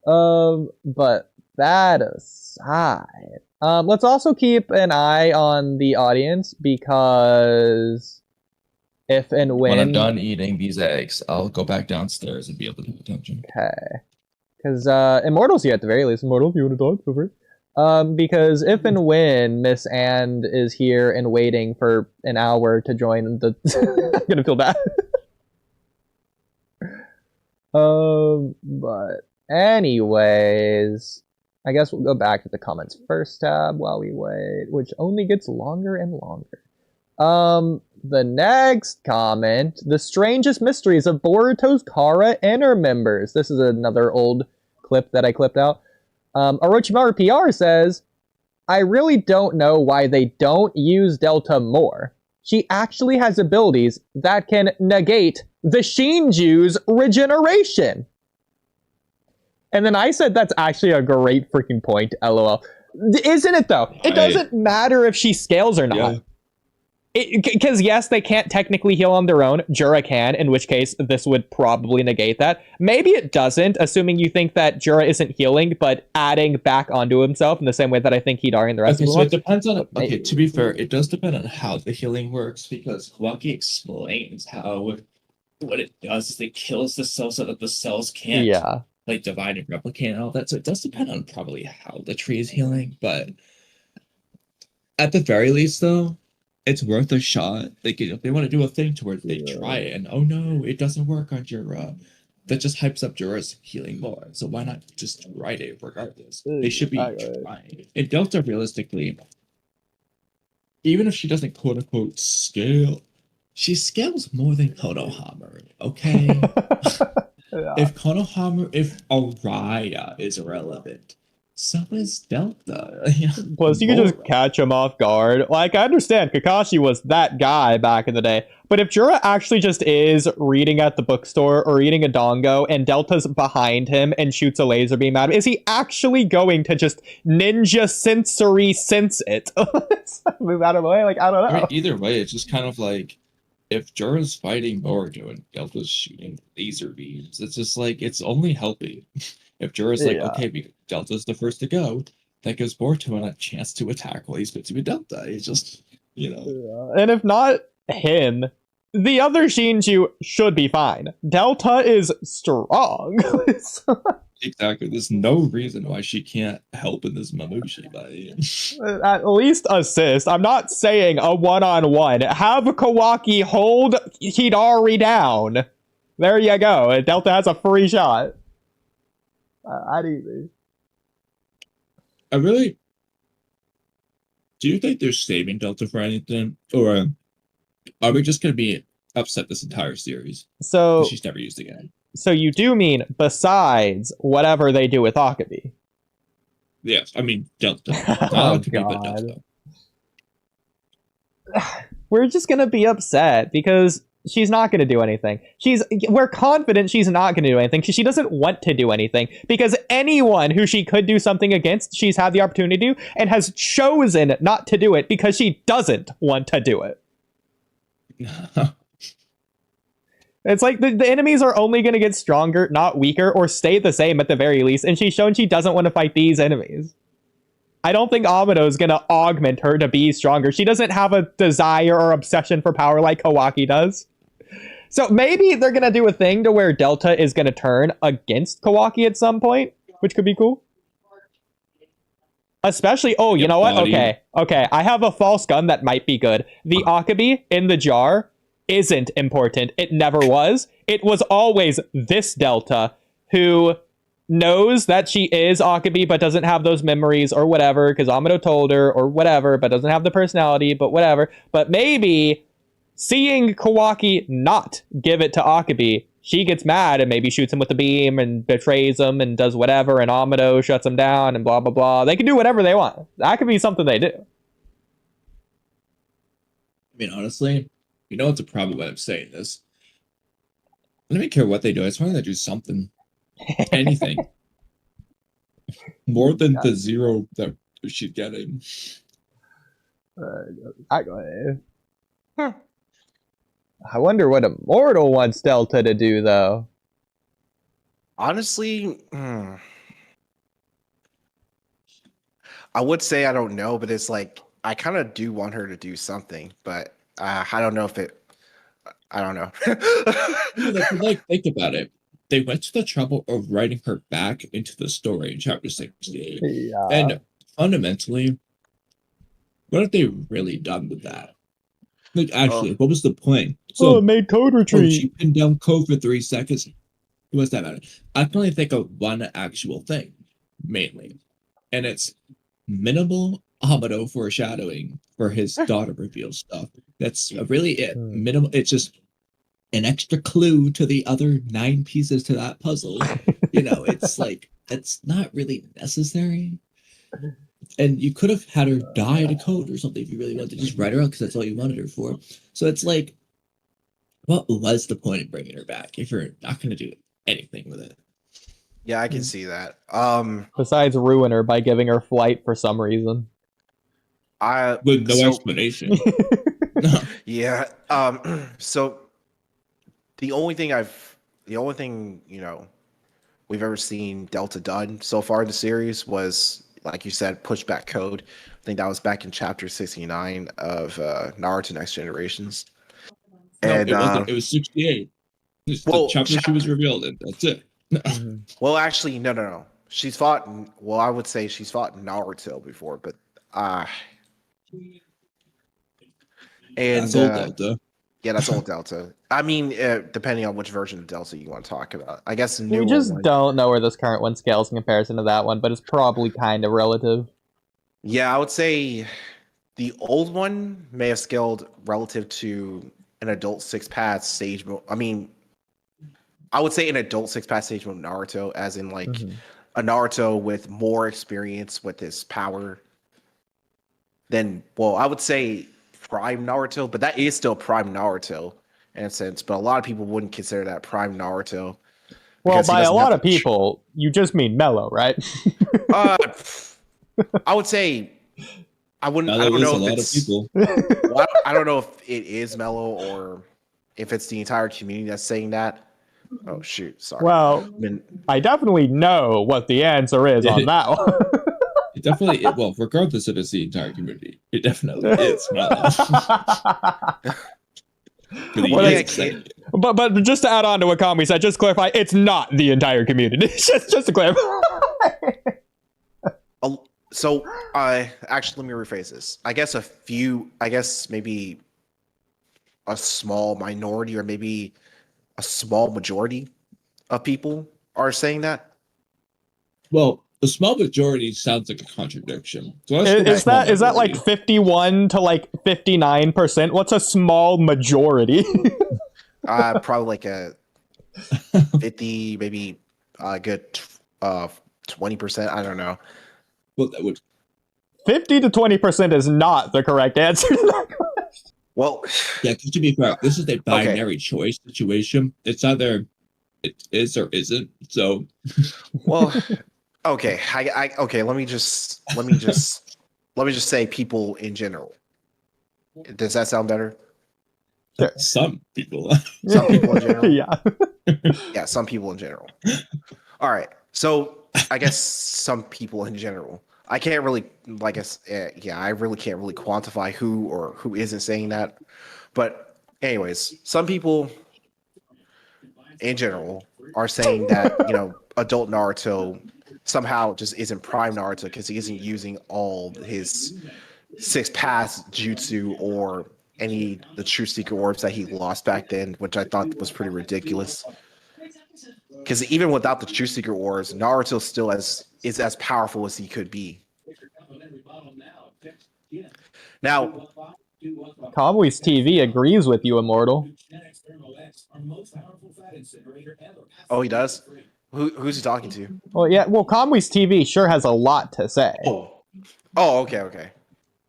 Speaker 1: But that aside, let's also keep an eye on the audience, because if and when
Speaker 3: I'm done eating these eggs, I'll go back downstairs and be able to pay attention.
Speaker 1: Okay. Because Immortal's here at the very least. Immortal, if you want to talk, feel free. Because if and when Miss And is here and waiting for an hour to join the... I'm gonna feel bad. But anyways, I guess we'll go back to the comments first tab while we wait, which only gets longer and longer. The next comment, the strangest mysteries of Boruto's Kara inner members. This is another old clip that I clipped out. Orochimaru PR says, I really don't know why they don't use Delta more. She actually has abilities that can negate the Shinju's regeneration. And then I said that's actually a great freaking point, LOL. Isn't it though? It doesn't matter if she scales or not.
Speaker 3: Yeah.
Speaker 1: Because yes, they can't technically heal on their own. Jura can, in which case this would probably negate that. Maybe it doesn't, assuming you think that Jura isn't healing, but adding back onto himself in the same way that I think Hidari and the rest of them.
Speaker 3: So it depends on... Okay, to be fair, it does depend on how the healing works, because Walky explains how what it does is it kills the cells so that the cells can't like divide and replicate and all that. So it does depend on probably how the tree is healing, but at the very least, though, it's worth a shot. Like, if they want to do a thing to where they try it, and oh no, it doesn't work on Jura, that just hypes up Jura's healing more. So why not just write it regardless? They should be trying. And Delta, realistically, even if she doesn't quote unquote scale she scales more than Konohamaru, okay?
Speaker 1: Yeah.
Speaker 3: If Araya is irrelevant, so is Delta.
Speaker 1: Plus, you could just catch him off guard. Like, I understand Kakashi was that guy back in the day, but if Jura actually just is reading at the bookstore or eating a dongo and Delta's behind him and shoots a laser beam at him, is he actually going to just ninja sensory sense it? Move out of the way? Like, I don't know.
Speaker 3: I mean, either way, it's just kind of like if Jura's fighting Boruto and Delta's shooting laser beams, it's just like it's only helping. If Jura's like,
Speaker 1: Yeah.
Speaker 3: okay, Delta's the first to go, that gives Boruto a chance to attack while he's busy with Delta. It's just,
Speaker 1: Yeah. And if not him, the other Shinju should be fine. Delta is strong.
Speaker 3: Exactly. There's no reason why she can't help in this Mamushi fight.
Speaker 1: At least assist. I'm not saying a one-on-one. Have Kawaki hold Hidari down. There you go. Delta has a free shot. I'd easy.
Speaker 3: Do you think they're saving Delta for anything? Or are we just going to be upset this entire series?
Speaker 1: So
Speaker 3: She's never used again.
Speaker 1: So you do mean besides whatever they do with Akabi?
Speaker 3: Yes, I mean Delta.
Speaker 1: Oh,
Speaker 3: Akabi, but
Speaker 1: God.
Speaker 3: Delta.
Speaker 1: We're just gonna be upset because she's not gonna do anything. We're confident she's not gonna do anything. She doesn't want to do anything because anyone who she could do something against, she's had the opportunity to and has chosen not to do it because she doesn't want to do it. It's like the enemies are only going to get stronger, not weaker, or stay the same at the very least, and she's shown she doesn't want to fight these enemies. I don't think Amado is going to augment her to be stronger. She doesn't have a desire or obsession for power like Kawaki does. So maybe they're going to do a thing to where Delta is going to turn against Kawaki at some point, which could be cool. Especially, oh, you know what? Okay, I have a false gun that might be good. The Akabi in the jar isn't important. It never was. It was always this Delta who knows that she is Akabi but doesn't have those memories or whatever because Amado told her or whatever, but doesn't have the personality, but whatever. But maybe seeing Kawaki not give it to Akabi, she gets mad and maybe shoots him with a beam and betrays him and does whatever, and Amado shuts him down and blah, blah, blah. They can do whatever they want. That could be something they do.
Speaker 3: I mean, honestly, you know what's a problem when I'm saying this? I don't even care what they do. I just want them to do something. Anything. More than the zero that she's getting.
Speaker 1: I wonder what Immortal wants Delta to do, though.
Speaker 4: Honestly, I would say I don't know, but it's like I kind of do want her to do something, but I don't know if it. I don't know.
Speaker 3: Think about it. They went to the trouble of writing her back into the story in chapter 68.
Speaker 1: Yeah.
Speaker 3: And fundamentally, what have they really done with that? Like, actually, what was the point?
Speaker 1: So it made code retreat.
Speaker 3: She pinned down code for 3 seconds. What's that matter? I can only think of one actual thing, mainly. And it's minimal Amado foreshadowing for his daughter reveal stuff. That's really it. Minimal. It's just an extra clue to the other 9 pieces to that puzzle. It's like, it's not really necessary. And you could have had her die to code or something if you really wanted to just write her out because that's all you wanted her for. So it's like, what was the point of bringing her back if you're not going to do anything with it?
Speaker 4: Yeah, I can see that.
Speaker 1: Besides ruin her by giving her flight for some reason.
Speaker 3: With no explanation.
Speaker 4: Yeah. So the only thing we've ever seen Delta done so far in the series was, like you said, pushback code. I think that was back in chapter 69 of Naruto Next Generations. And
Speaker 3: it wasn't. It was 68. The chapter she was revealed in. That's it.
Speaker 4: Well, actually, no. She's fought. Well, I would say she's fought Naruto before, but and
Speaker 3: that's old Delta.
Speaker 4: Yeah, that's old Delta. I mean, depending on which version of Delta you want to talk about. I guess the new
Speaker 1: we just don't know where this current one scales in comparison to that one, but it's probably kind of relative.
Speaker 4: Yeah, I would say the old one may have scaled relative to an adult six path stage mode. I mean, I would say an adult six path stage mode Naruto, as in like a Naruto with more experience with his power than, well, I would say Prime Naruto, but that is still Prime Naruto in a sense. But a lot of people wouldn't consider that Prime Naruto.
Speaker 1: Well,
Speaker 4: because he
Speaker 1: by a
Speaker 4: doesn't
Speaker 1: lot
Speaker 4: have
Speaker 1: of people, you just mean mellow, right?
Speaker 4: I would say I wouldn't. I
Speaker 2: Mellow
Speaker 4: don't
Speaker 2: is
Speaker 4: know
Speaker 2: a
Speaker 4: if
Speaker 2: lot of
Speaker 4: it's.
Speaker 2: people.
Speaker 4: Well, I don't know if it is mellow or if it's the entire community that's saying that. Oh shoot! Sorry.
Speaker 1: Well, I definitely know what the answer is on that one.
Speaker 2: It definitely, well, regardless if it's the entire community, it definitely is mellow.
Speaker 1: But just to add on to what Kamui said, just to clarify, it's not the entire community. just to clarify.
Speaker 4: So, actually, let me rephrase this. I guess maybe a small minority or maybe a small majority of people are saying that.
Speaker 2: Well, a small majority sounds like a contradiction. So
Speaker 1: is that like 51 to like 59%? What's a small majority?
Speaker 4: Probably like a 50, maybe a good 20%. I don't know.
Speaker 2: Well, that would
Speaker 1: 50 to 20% is not the correct answer to that question.
Speaker 4: Well,
Speaker 2: yeah, to be fair, this is a binary choice situation. It's either it is or isn't. So,
Speaker 4: well, okay, okay. Let me just say people in general. Does that sound better?
Speaker 1: Sure.
Speaker 2: Some people.
Speaker 4: Some people in general.
Speaker 1: Yeah.
Speaker 4: Yeah, some people in general. All right. So I guess some people in general. I can't really, I really can't really quantify who or who isn't saying that. But anyways, some people in general are saying that, adult Naruto somehow just isn't Prime Naruto because he isn't using all his six paths jutsu or the true secret orbs that he lost back then, which I thought was pretty ridiculous. Because even without the true secret orbs, Naruto still is as powerful as he could be. Now,
Speaker 1: Kamui's TV agrees with you, Immortal.
Speaker 4: Oh, he does? Who's he talking to?
Speaker 1: Well, yeah. Well, Kamui's TV sure has a lot to say.
Speaker 4: Oh, okay.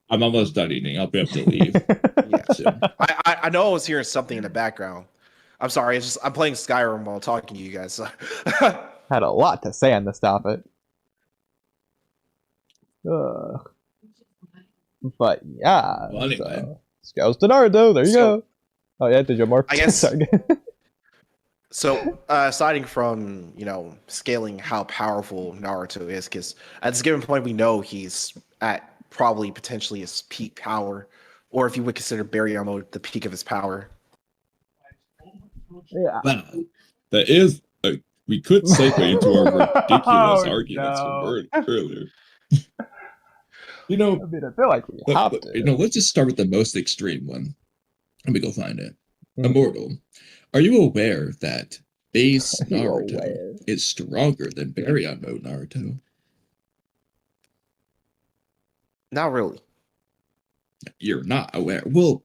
Speaker 2: I'm almost done eating. I'll be able to leave.
Speaker 4: Yeah. So, I know I was hearing something in the background. I'm sorry. It's just I'm playing Skyrim while talking to you guys. So.
Speaker 1: Had a lot to say on this topic. But yeah.
Speaker 2: Well, anyway.
Speaker 1: So, goes to Naruto. There you go. Oh yeah, did you more?
Speaker 4: I guess. So, aside from scaling how powerful Naruto is, because at this given point we know he's at probably potentially his peak power, or if you would consider Baryon mode the peak of his power.
Speaker 1: Yeah.
Speaker 2: Wow, that is. We could segue into our ridiculous arguments from earlier.
Speaker 1: I mean, I feel like we have to.
Speaker 2: Let's just start with the most extreme one. Let me go find it. Immortal. Are you aware that base Naruto is stronger than Baryon mode Naruto?
Speaker 4: Not really.
Speaker 2: You're not aware. Well,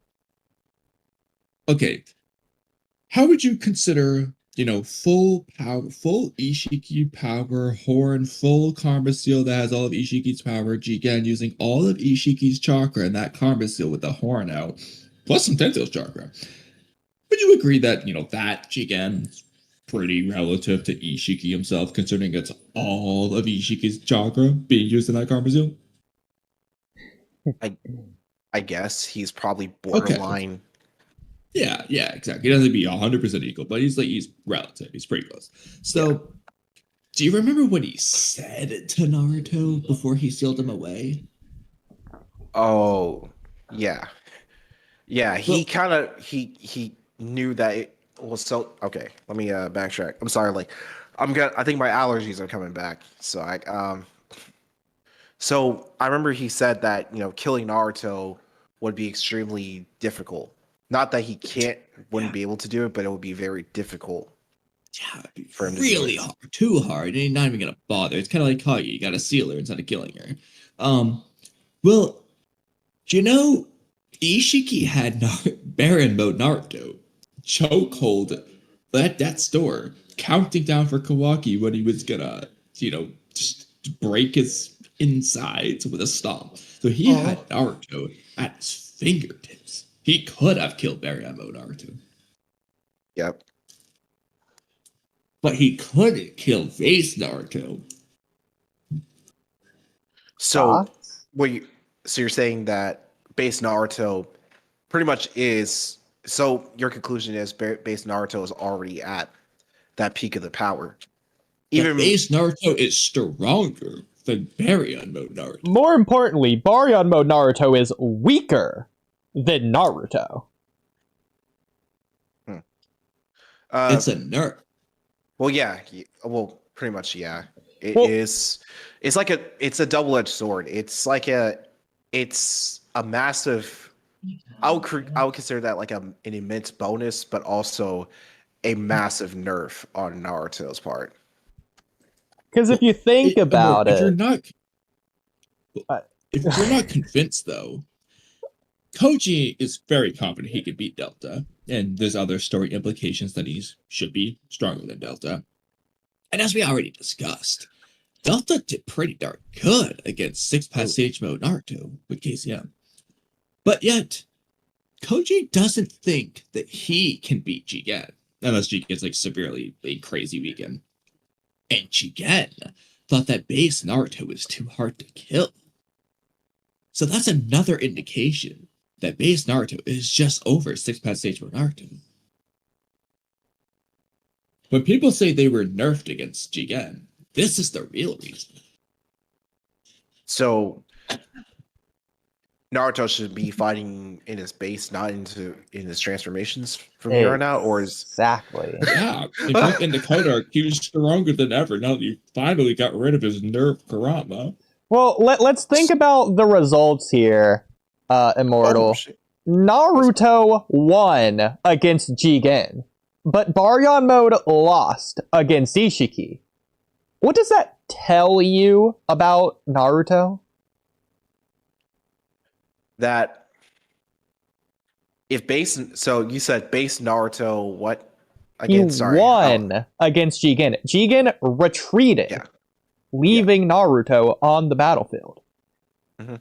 Speaker 2: okay. How would you consider, full power, full Ishiki power, horn, full Karma Seal that has all of Ishiki's power, Jigen using all of Ishiki's chakra and that Karma Seal with the horn out, plus some Tenso's chakra? Would you agree that, that Jigen is pretty relative to Ishiki himself, considering it's all of Ishiki's chakra being used in that Karma Seal?
Speaker 4: I guess he's probably borderline.
Speaker 2: Okay. Yeah, exactly. He doesn't be 100% equal, but he's relative. He's pretty close. So, do you remember what he said to Naruto before he sealed him away?
Speaker 4: Oh, yeah. Yeah, he knew that it was so. Okay, let me backtrack. I'm sorry, I think my allergies are coming back. So I remember he said that killing Naruto would be extremely difficult. Not that he wouldn't be able to do it, but it would be very difficult.
Speaker 2: Yeah, it'd be for him really hard, too hard. And he's not even gonna bother. It's kind of like Kage. You gotta seal her instead of killing her. Well, Ishiki had Baron mode Naruto chokehold at death's door, counting down for Kawaki when he was gonna, just break his insides with a stomp. So he had Naruto at his fingertips. He could have killed Baron mode Naruto.
Speaker 4: Yep.
Speaker 2: But he couldn't kill face Naruto.
Speaker 4: So, so you're saying that base Naruto pretty much is. So your conclusion is base Naruto is already at that peak of the power.
Speaker 2: Even base Naruto is stronger than Baryon mode Naruto.
Speaker 1: More importantly, Baryon mode Naruto is weaker than Naruto.
Speaker 2: It's a nerf.
Speaker 4: Well, yeah. Well, pretty much, yeah. It's a double-edged sword. It's a massive. I would consider that like an immense bonus, but also a massive nerf on Naruto's part.
Speaker 1: Because if you think about it,
Speaker 2: if you're not convinced though, Koji is very confident he could beat Delta, and there's other story implications that he should be stronger than Delta. And as we already discussed, Delta did pretty darn good against 6-pass Sage Mode Naruto with KCM. But yet, Koji doesn't think that he can beat Jigen, unless Jigen's like severely a crazy weekend. And Jigen thought that base Naruto was too hard to kill. So that's another indication that base Naruto is just over 6-pass Sage Mode Naruto. When people say they were nerfed against Jigen, this is the real reason.
Speaker 4: So Naruto should be fighting in his base, not in his transformations from here on out, or is
Speaker 1: exactly?
Speaker 2: Yeah, in the code arc, he was stronger than ever. Now that you finally got rid of his nerf Kurama.
Speaker 1: Well, let's think about the results here, Immortal. Naruto won against Jigen, but Baryon mode lost against Ishiki. What does that tell you about Naruto?
Speaker 4: That if base, so you said base Naruto, what? Again,
Speaker 1: He won against Jigen. Jigen retreated, leaving Naruto on the battlefield.
Speaker 4: Mm-hmm.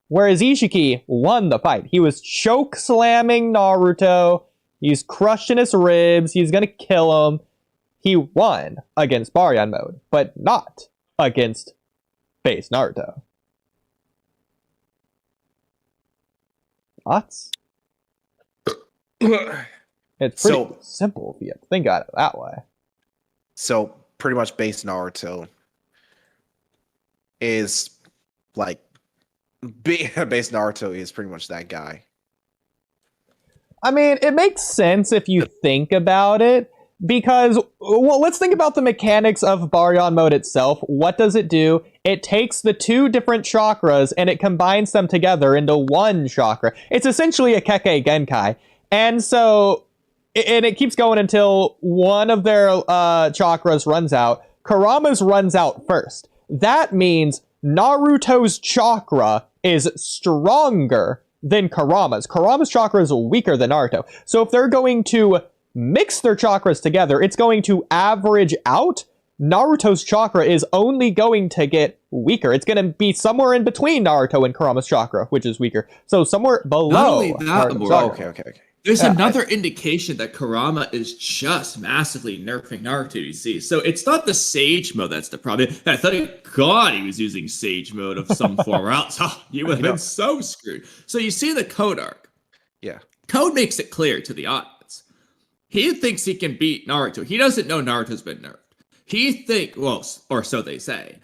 Speaker 1: Whereas Ishiki won the fight. He was choke slamming Naruto. He's crushing his ribs. He's gonna kill him. He won against Baryon mode, but not against base Naruto. Thoughts? It's pretty simple if you think about it that way.
Speaker 4: So pretty much base Naruto is like base Naruto is pretty much that guy.
Speaker 1: I mean, it makes sense if you think about it, because, well, let's think about the mechanics of Baryon mode itself. What does it do? It takes the two different chakras and it combines them together into one chakra. It's essentially a Kekkei Genkai. And so, and it keeps going until one of their chakras runs out. Kurama's runs out first. That means Naruto's chakra is stronger than Kurama's. Kurama's chakra is weaker than Naruto. So if they're going to mix their chakras together, it's going to average out. Naruto's chakra is only going to get weaker. It's going to be somewhere in between Naruto and Kurama's chakra, which is weaker. So somewhere below.
Speaker 2: Not only that,
Speaker 4: okay.
Speaker 2: There's another indication that Kurama is just massively nerfing Naruto, you see. So it's not the Sage mode that's the problem. I thought, God, he was using Sage mode of some form, or else you would have been so screwed. So you see the Code arc.
Speaker 4: Yeah.
Speaker 2: Code makes it clear to the audience. He thinks he can beat Naruto. He doesn't know Naruto's been nerfed. Or so they say.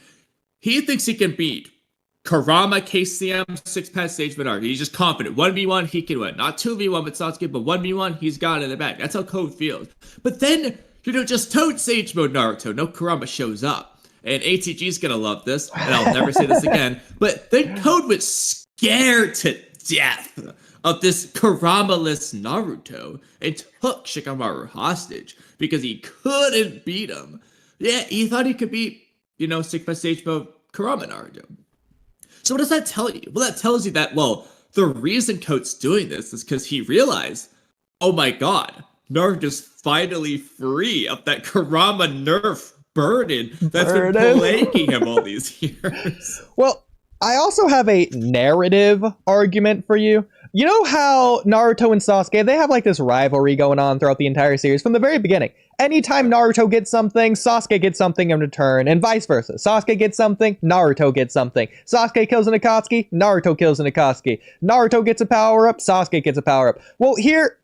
Speaker 2: He thinks he can beat Kurama, KCM, 6-pass Sage Naruto. He's just confident. 1v1, he can win. Not 2v1 with Sasuke, but 1v1, he's got it in the bag. That's how Code feels. But then, just Toad Sage Mode Naruto. No Kurama shows up. And ATG's gonna love this, and I'll never say this again. But then Code was scared to death of this Kurama-less Naruto and took Shikamaru hostage because he couldn't beat him. Yeah, he thought he could beat, 6-pass Sage Mode Kurama Naruto. So what does that tell you? Well, that tells you that, the reason Coat's doing this is because he realized, oh my god, Naruto's finally free of that Kurama nerf burden that's been plaguing him all these years.
Speaker 1: Well, I also have a narrative argument for you. You know how Naruto and Sasuke, they have like this rivalry going on throughout the entire series from the very beginning. Anytime Naruto gets something, Sasuke gets something in return, and vice versa. Sasuke gets something, Naruto gets something. Sasuke kills an Akatsuki, Naruto kills an Akatsuki. Naruto gets a power-up, Sasuke gets a power-up. Well, here,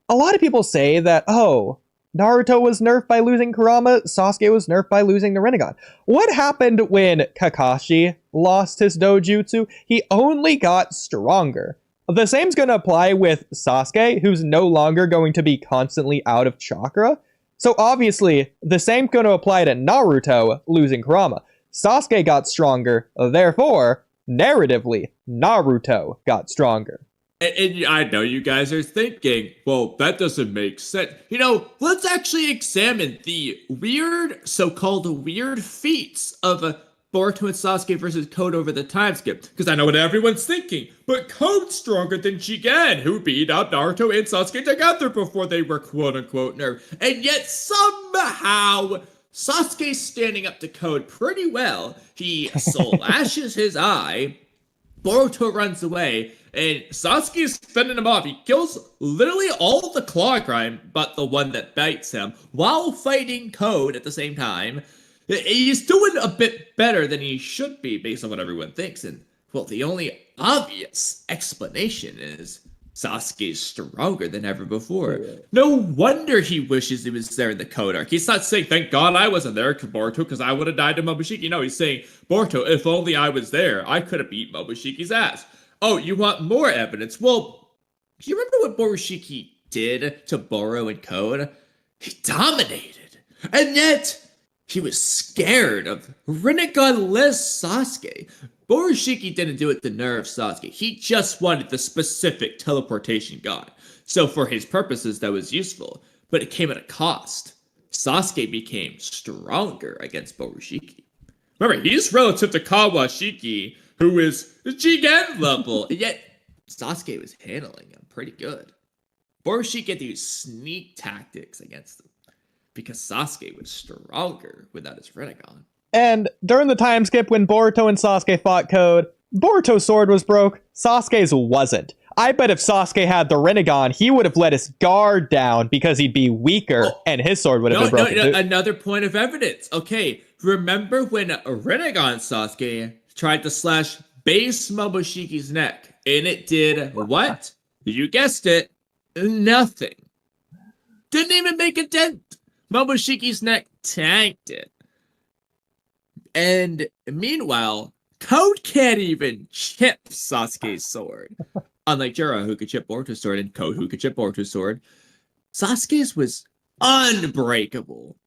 Speaker 1: a lot of people say that, oh, Naruto was nerfed by losing Kurama, Sasuke was nerfed by losing the Rinnegan. What happened when Kakashi lost his dojutsu? He only got stronger. The same's going to apply with Sasuke, who's no longer going to be constantly out of chakra. So obviously, the same's going to apply to Naruto losing Kurama. Sasuke got stronger, therefore, narratively, Naruto got stronger.
Speaker 2: And I know you guys are thinking, well, that doesn't make sense. You know, let's actually examine the weird, so-called weird feats of Boruto and Sasuke versus Code over the time skip. Because I know what everyone's thinking, but Code's stronger than Jigen, who beat out Naruto and Sasuke together before they were quote-unquote nerfed. And yet somehow Sasuke's standing up to Code pretty well. He slashes his eye, Boruto runs away, and Sasuke is fending him off. He kills literally all of the claw crime, but the one that bites him, while fighting Code at the same time. He's doing a bit better than he should be, based on what everyone thinks. And, well, the only obvious explanation is Sasuke's stronger than ever before. No wonder he wishes he was there in the Code arc. He's not saying, thank God I wasn't there, Boruto, because I would have died to Momoshiki. No, he's saying, Boruto, if only I was there, I could have beat Momoshiki's ass. Oh, you want more evidence? Well, do you remember what Momoshiki did to Boro and Code? He dominated. And yet, he was scared of Rinnegan-less Sasuke. Borushiki didn't do it to nerf Sasuke. He just wanted the specific teleportation god. So for his purposes, that was useful. But it came at a cost. Sasuke became stronger against Borushiki. Remember, he's relative to Kawashiki, who is Jigen level. And yet, Sasuke was handling him pretty good. Borushiki had to use sneak tactics against him, because Sasuke was stronger without his Rinnegan.
Speaker 1: And during the time skip when Boruto and Sasuke fought Code, Boruto's sword was broke, Sasuke's wasn't. I bet if Sasuke had the Rinnegan, he would have let his guard down because he'd be weaker, and his sword would have been broken too.
Speaker 2: Another point of evidence. Okay, remember when Rinnegan Sasuke tried to slash base Momoshiki's neck, and it did what? You guessed it, nothing. Didn't even make a dent. Momoshiki's neck tanked it. And meanwhile, Code can't even chip Sasuke's sword. Unlike Jiraiya, who could chip Boruto's sword, and Code, who could chip Boruto's sword, Sasuke's was unbreakable.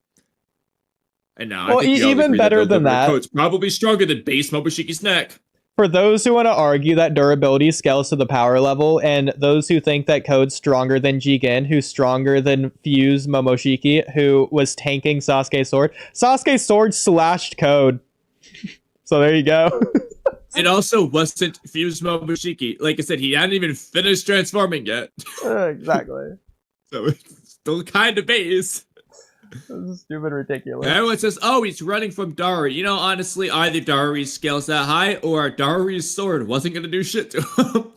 Speaker 2: And now
Speaker 1: well,
Speaker 2: I think
Speaker 1: even better than that,
Speaker 2: Code's probably stronger than base Momoshiki's neck.
Speaker 1: For those who want to argue that durability scales to the power level, and those who think that Code's stronger than Jigen, who's stronger than Fuse Momoshiki, who was tanking Sasuke's sword slashed Code. So there you go.
Speaker 2: It also wasn't Fuse Momoshiki. Like I said, he hadn't even finished transforming yet.
Speaker 1: Exactly.
Speaker 2: So it's still kind of base.
Speaker 1: This is stupid ridiculous.
Speaker 2: Everyone says, oh, he's running from Dari. You know, honestly, either Dari's scales that high or Dari's sword wasn't going to do shit to him.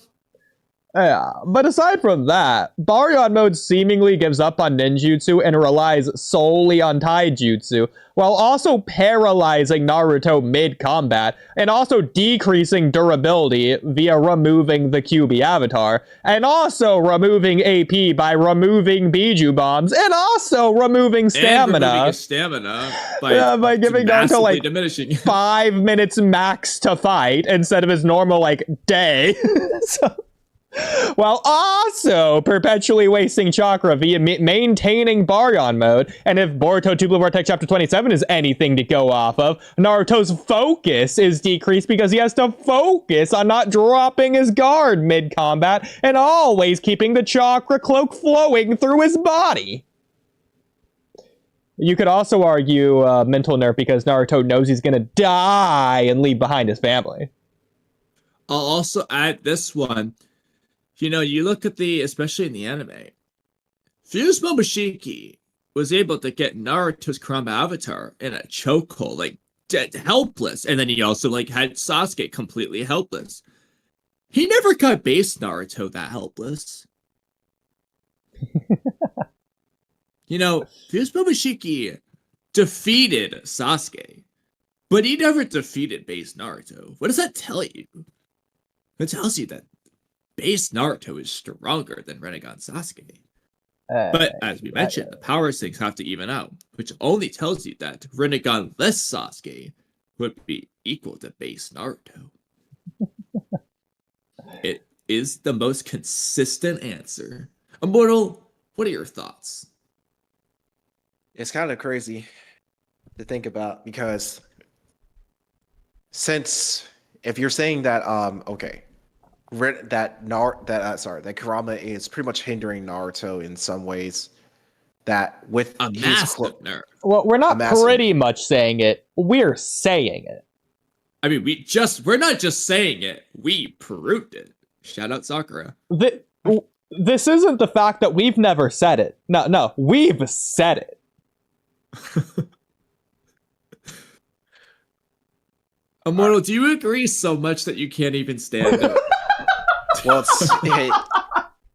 Speaker 1: Yeah, but aside from that, Baryon mode seemingly gives up on ninjutsu and relies solely on taijutsu, while also paralyzing Naruto mid-combat, and also decreasing durability via removing the QB avatar, and also removing AP by removing Biju bombs, and also removing stamina.
Speaker 2: And removing his stamina by
Speaker 1: giving Naruto like
Speaker 2: diminishing
Speaker 1: 5 minutes max to fight instead of his normal like day. While also perpetually wasting chakra via maintaining Baryon mode. And if Boruto Tubular Vortex Chapter 27 is anything to go off of, Naruto's focus is decreased because he has to focus on not dropping his guard mid-combat and always keeping the chakra cloak flowing through his body. You could also argue mental nerf because Naruto knows he's gonna die and leave behind his family.
Speaker 2: I'll also add this one. You know, you look at especially in the anime, Fuse Momoshiki was able to get Naruto's Kurama avatar in a chokehold, like dead, helpless, and then he also like had Sasuke completely helpless. He never got base Naruto that helpless. You know, Fuse Momoshiki defeated Sasuke, but he never defeated base Naruto. What does that tell you? It tells you that base Naruto is stronger than Rinnegan Sasuke. But as we mentioned, the power sinks have to even out, which only tells you that Rinnegan less Sasuke would be equal to base Naruto. It is the most consistent answer. Immortal, what are your thoughts?
Speaker 4: It's kind of crazy to think about because since if you're saying that that Kurama is pretty much hindering Naruto in some ways, that with
Speaker 2: A massive nerf.
Speaker 1: Well, we're not
Speaker 4: massive-
Speaker 1: pretty much saying it. We're saying it.
Speaker 2: I mean, we're not just saying it, we proved it. Shout out Sakura.
Speaker 1: This isn't the fact that we've never said it. No, we've said it.
Speaker 2: Immortal, do you agree so much that you can't even stand it?
Speaker 4: Well,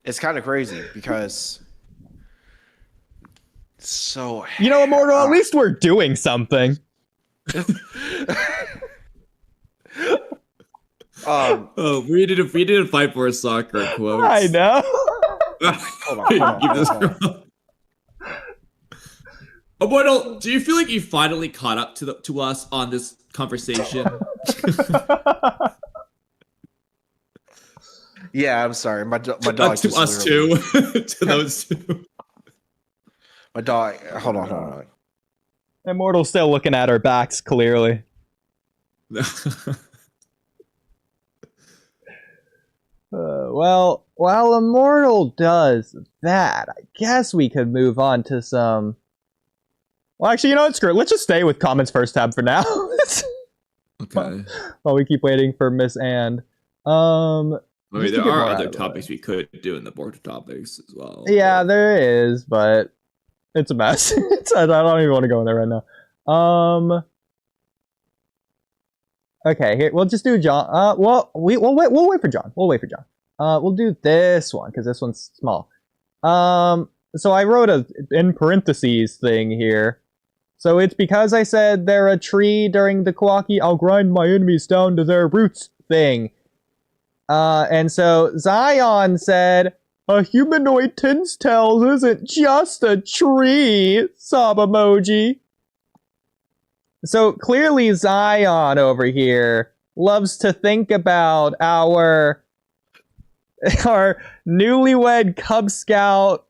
Speaker 4: it's kind of crazy because so
Speaker 1: You know, Immortal, at least we're doing something.
Speaker 2: Oh, we need to fight for a soccer quote.
Speaker 1: I know.
Speaker 4: Hold on.
Speaker 2: Keep this going. Immortal, do you feel like you finally caught up to us on this conversation?
Speaker 4: Yeah, I'm sorry. My dog
Speaker 2: To
Speaker 4: just
Speaker 2: us
Speaker 4: literally-
Speaker 2: too. To those two.
Speaker 4: My dog. Hold on.
Speaker 1: Immortal's still looking at our backs, clearly. Well, while Immortal does that, I guess we could move on to some... Well, actually, you know what? Screw it. Let's just stay with comments first tab for now.
Speaker 2: Okay.
Speaker 1: While we keep waiting for Miss And.
Speaker 2: I mean,
Speaker 1: Just to
Speaker 2: there
Speaker 1: get
Speaker 2: are
Speaker 1: more out
Speaker 2: other
Speaker 1: of the
Speaker 2: topics we could do in the Boruto topics as well.
Speaker 1: Yeah, there is, but it's a mess. I don't even want to go in there right now. Okay, here we'll just do John. We'll wait for John. We'll do this one because this one's small. So I wrote a in parentheses thing here. So it's because I said they're a tree during the Kawaki, I'll grind my enemies down to their roots thing. And so Zion said, a humanoid tails isn't just a tree, sob emoji. So clearly Zion over here loves to think about our newlywed Cub Scout,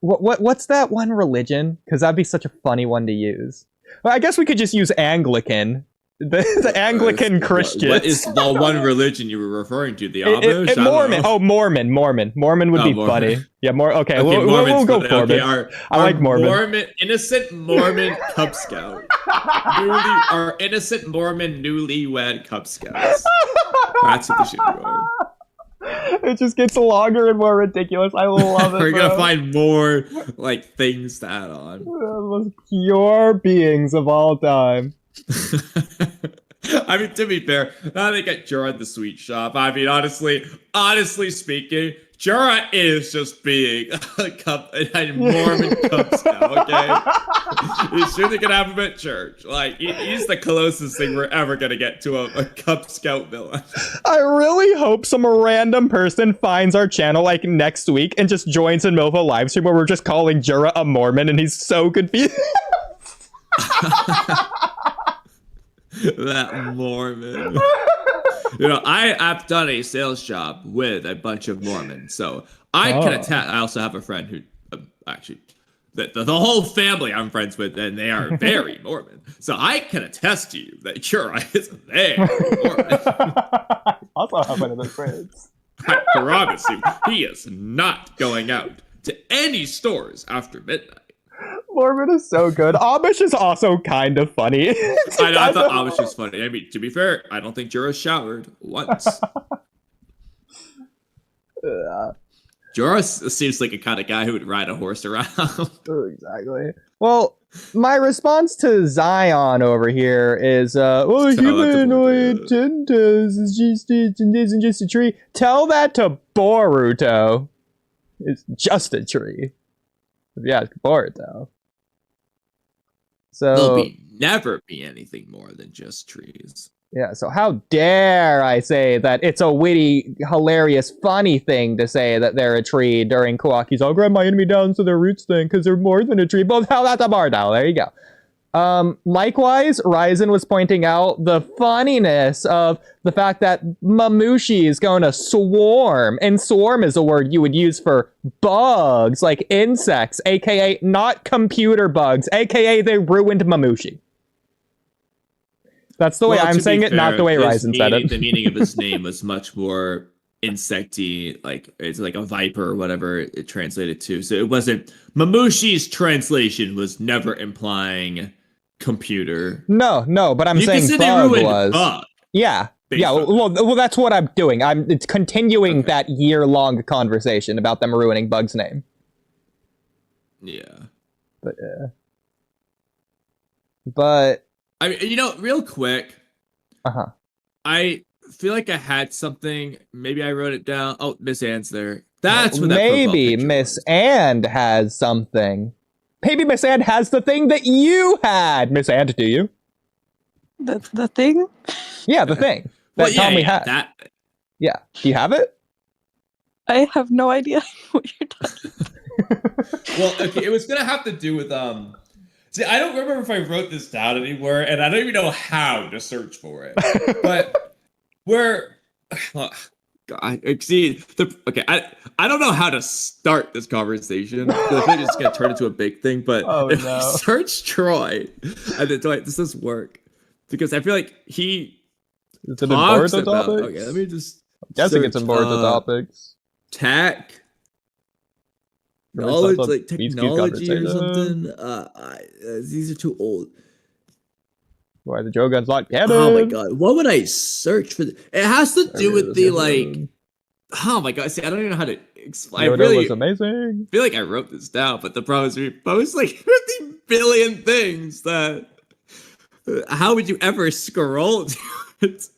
Speaker 1: what's that one religion? Because that'd be such a funny one to use. Well, I guess we could just use Anglican. The Anglican Christians.
Speaker 2: What is the one religion you were referring to? The Amish?
Speaker 1: Mormon. Oh, Mormon. Mormon would be
Speaker 2: Mormon.
Speaker 1: funny. Yeah, more. Okay, we'll
Speaker 2: Mormon's
Speaker 1: go
Speaker 2: funny.
Speaker 1: Mormon.
Speaker 2: Okay,
Speaker 1: I like Mormon.
Speaker 2: Innocent Mormon Cub Scout. Our innocent Mormon newlywed Cub Scouts. That's what they should be going.
Speaker 1: It just gets longer and more ridiculous. I love it.
Speaker 2: We're
Speaker 1: bro.
Speaker 2: gonna find more like things to add on.
Speaker 1: The most pure beings of all time.
Speaker 2: I mean, to be fair, now they got Jorah at the sweet shop. I mean, honestly speaking, Jorah is just being a Mormon Cub Scout, okay? He's surely gonna have him at church. Like, he's the closest thing we're ever gonna get to a Cub Scout villain.
Speaker 1: I really hope some random person finds our channel like next week and just joins in Milva live stream where we're just calling Jorah a Mormon and he's so confused.
Speaker 2: That Mormon. You know, I've done a sales job with a bunch of Mormons, so I can attest. I also have a friend who actually, the whole family I'm friends with, and they are very Mormon. So I can attest to you that Jorah is very Mormon.
Speaker 1: Also have one of those friends.
Speaker 2: I promise you, he is not going out to any stores after midnight.
Speaker 1: Morbid is so good. Amish is also kind of funny.
Speaker 2: I thought Amish was funny. I mean, to be fair, I don't think Jorah showered once. Jorah seems like a kind of guy who would ride a horse around.
Speaker 1: Exactly. Well, my response to Zion over here is, well, a humanoid isn't just a tree. Tell that to Boruto. It's just a tree. Yeah, it's Boruto. So
Speaker 2: There'll never be anything more than just trees.
Speaker 1: Yeah, so how dare I say that it's a witty, hilarious, funny thing to say that they're a tree during Kawaki's I'll grab my enemy down to their roots thing because they're more than a tree. But hell, that's a bar now. There you go. Likewise, Ryzen was pointing out the funniness of the fact that Mamushi is going to swarm. And swarm is a word you would use for bugs, like insects, aka not computer bugs, aka they ruined Mamushi. That's the way I'm saying it, not the way Ryzen said it.
Speaker 2: The meaning of his name was much more insecty, like it's like a viper or whatever it translated to. So it wasn't Mamushi's translation was never implying computer.
Speaker 1: No, but I'm saying bug was.
Speaker 2: Bug,
Speaker 1: yeah. Well, that's what I'm doing. It's continuing that year-long conversation about them ruining Bug's name.
Speaker 2: Yeah.
Speaker 1: But
Speaker 2: I mean, real quick. I feel like I had something. Maybe I wrote it down. Oh, Miss Ann's there. That's what that
Speaker 1: maybe Miss Ann has something. Maybe Miss Ann has the thing that you had. Miss Ann, do you?
Speaker 5: The thing?
Speaker 1: Yeah, the thing. That Tommy had. Yeah. Do you have it?
Speaker 5: I have no idea what you're talking about.
Speaker 2: Well, okay, it was gonna have to do with See, I don't remember if I wrote this down anywhere, and I don't even know how to search for it. But I don't know how to start this conversation. I feel like it's gonna turn into a big thing. But if I search Troy, and then does this work? Because I feel like he talks about. Okay, let me just.
Speaker 1: I'm guessing it's in Boruto topics.
Speaker 2: Tech. Knowledge, like technology or something. These are too old.
Speaker 1: Why the Jogun's not canon?
Speaker 2: Oh my god, what would I search for? It has to do with the like. Oh my god, see, I don't even know how to explain. I really
Speaker 1: was amazing.
Speaker 2: Feel like I wrote this down, but the problem is we post like 50 billion things that. How would you ever scroll to it?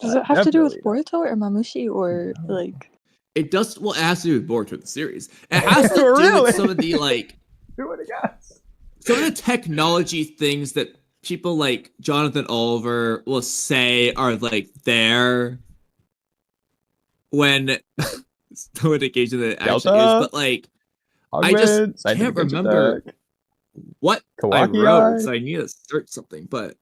Speaker 5: Does it have to do with Boruto or Mamushi or like?
Speaker 2: It does. Well, it has to do with Boruto the series. It has to do with some of the like. Some of the technology things that people like Jonathan Oliver will say are like there when no indication that it actually is, but like I just can't remember what I wrote, so I need to search something. But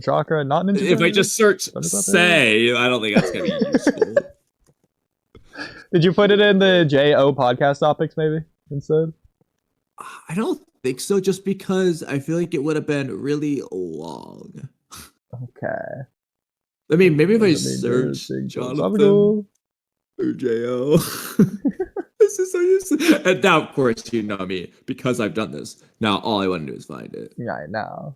Speaker 1: chakra, not ninja.
Speaker 2: If I just search say, I don't think that's gonna be useful.
Speaker 1: Did you put it in the JO podcast topics maybe instead?
Speaker 2: I don't think so, just because I feel like it would have been really long.
Speaker 1: Okay.
Speaker 2: I mean, maybe if I search Jonathan or JO. This is so useful. And now, of course, you know me, because I've done this. Now, all I want to do is find it.
Speaker 1: Yeah, I know.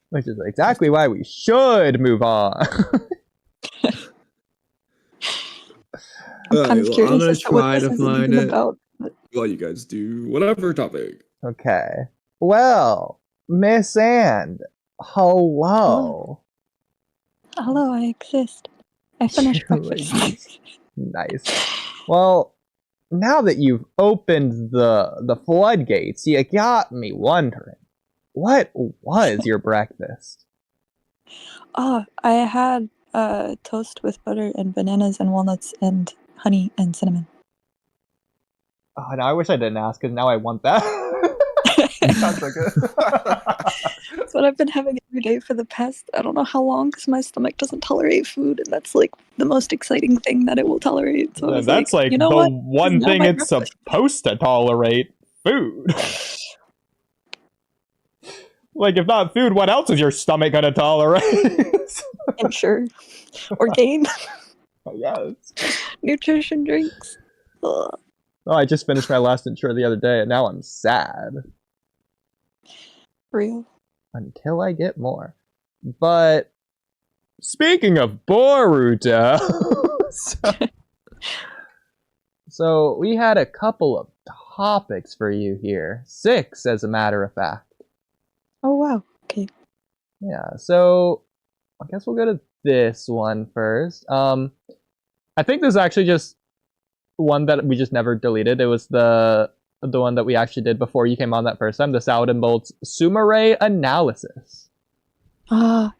Speaker 1: Which is exactly why we should move on.
Speaker 5: I'm kind of curious.
Speaker 2: I'm gonna try to find it.
Speaker 5: About.
Speaker 2: Well, you guys do whatever topic.
Speaker 1: Okay. Well, Miss Ann, hello.
Speaker 5: Hello, I exist. I finished breakfast.
Speaker 1: Nice. Well, now that you've opened the floodgates, you got me wondering, what was your breakfast?
Speaker 5: Oh, I had toast with butter and bananas and walnuts and honey and cinnamon.
Speaker 1: Oh, no, I wish I didn't ask, because now I want that. Sounds so good.
Speaker 5: That's what I've been having every day for the past, I don't know how long, because my stomach doesn't tolerate food, and that's like the most exciting thing that it will tolerate. So
Speaker 1: that's like
Speaker 5: you know
Speaker 1: the
Speaker 5: what?
Speaker 1: one thing it's supposed to tolerate, food. Like, if not food, what else is your stomach gonna tolerate?
Speaker 5: And sure. Or gain.
Speaker 1: Yes.
Speaker 5: Nutrition drinks. Ugh.
Speaker 1: Oh, I just finished my last intro the other day, and now I'm sad.
Speaker 5: Real.
Speaker 1: Until I get more. But speaking of Boruto, so we had a couple of topics for you here. 6, as a matter of fact.
Speaker 5: Oh wow. Okay.
Speaker 1: Yeah, so I guess we'll go to this one first. I think this is actually just one that we just never deleted. It was the one that we actually did before you came on that first time, the Salad and Bolt's Sumire analysis. And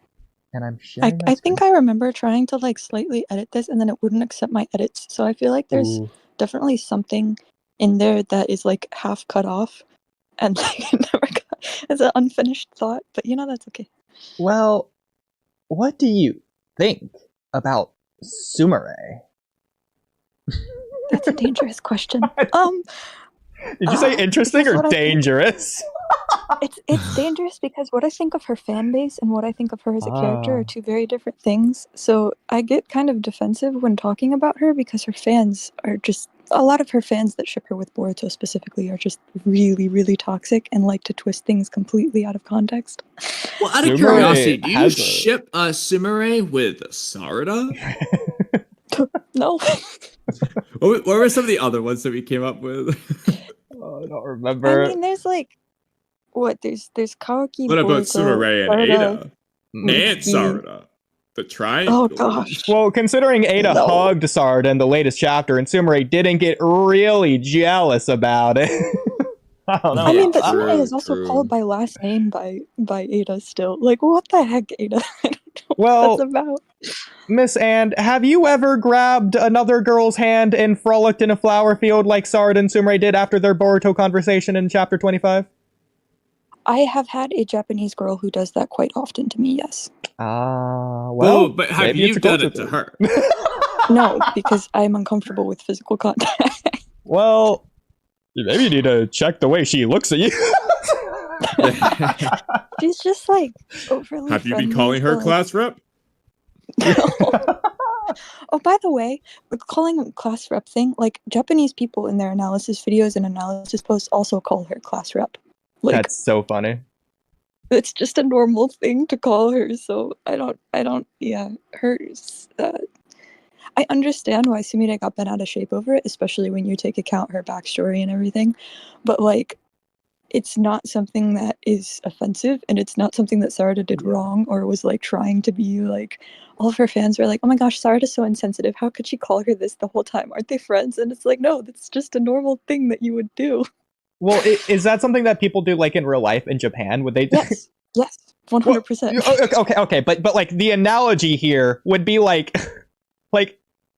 Speaker 1: I'm sharing.
Speaker 5: I think I remember trying to like slightly edit this, and then it wouldn't accept my edits. So I feel like there's definitely something in there that is like half cut off, and like it never got. It's an unfinished thought, but that's okay.
Speaker 1: Well, what do you think about Sumire?
Speaker 5: That's a dangerous question.
Speaker 1: Did you say interesting or dangerous?
Speaker 5: It's dangerous because what I think of her fan base and what I think of her as a character are two very different things. So I get kind of defensive when talking about her because her fans are just a lot of her fans that ship her with Boruto specifically are just really, really toxic and like to twist things completely out of context.
Speaker 3: Well, out of curiosity, do you ship Sumire with Sarada?
Speaker 5: No.
Speaker 3: What were some of the other ones that we came up with?
Speaker 1: I don't remember.
Speaker 5: I mean, there's like, there's Kawaki.
Speaker 3: What about
Speaker 5: Boruto,
Speaker 3: Sumire and
Speaker 5: Sarada,
Speaker 3: Ada? And Sarada. The triangle.
Speaker 5: Oh gosh.
Speaker 1: Well, considering Ada hugged Sarada in the latest chapter and Sumire didn't get really jealous about it. I don't know.
Speaker 5: I mean, but Sumire is also called by last name by Ada still. Like, what the heck, Ada? I don't know what that's about.
Speaker 1: Miss Anne, have you ever grabbed another girl's hand and frolicked in a flower field like Sarada and Sumire did after their Boruto conversation in chapter 25?
Speaker 5: I have had a Japanese girl who does that quite often to me, yes.
Speaker 1: Well,
Speaker 3: but have you done it to her?
Speaker 5: No, because I'm uncomfortable with physical contact.
Speaker 1: Well, maybe you need to check the way she looks at you.
Speaker 5: She's just like overly
Speaker 3: Have you been calling her class rep?
Speaker 5: No. Oh, by the way, with calling class rep thing, like Japanese people in their analysis videos and analysis posts also call her class rep. Like,
Speaker 1: that's so funny.
Speaker 5: It's just a normal thing to call her, so I don't, hers. I understand why Sumire got bent out of shape over it, especially when you take account her backstory and everything, but like, it's not something that is offensive, and it's not something that Sarada did wrong or was like trying to be like. All of her fans were like, "Oh my gosh, Sarada's so insensitive. How could she call her this the whole time? Aren't they friends?" And it's like, no, that's just a normal thing that you would do.
Speaker 1: Well, is that something that people do like in real life in Japan? Would they?
Speaker 5: Yes, 100%.
Speaker 1: Okay, but like the analogy here would be like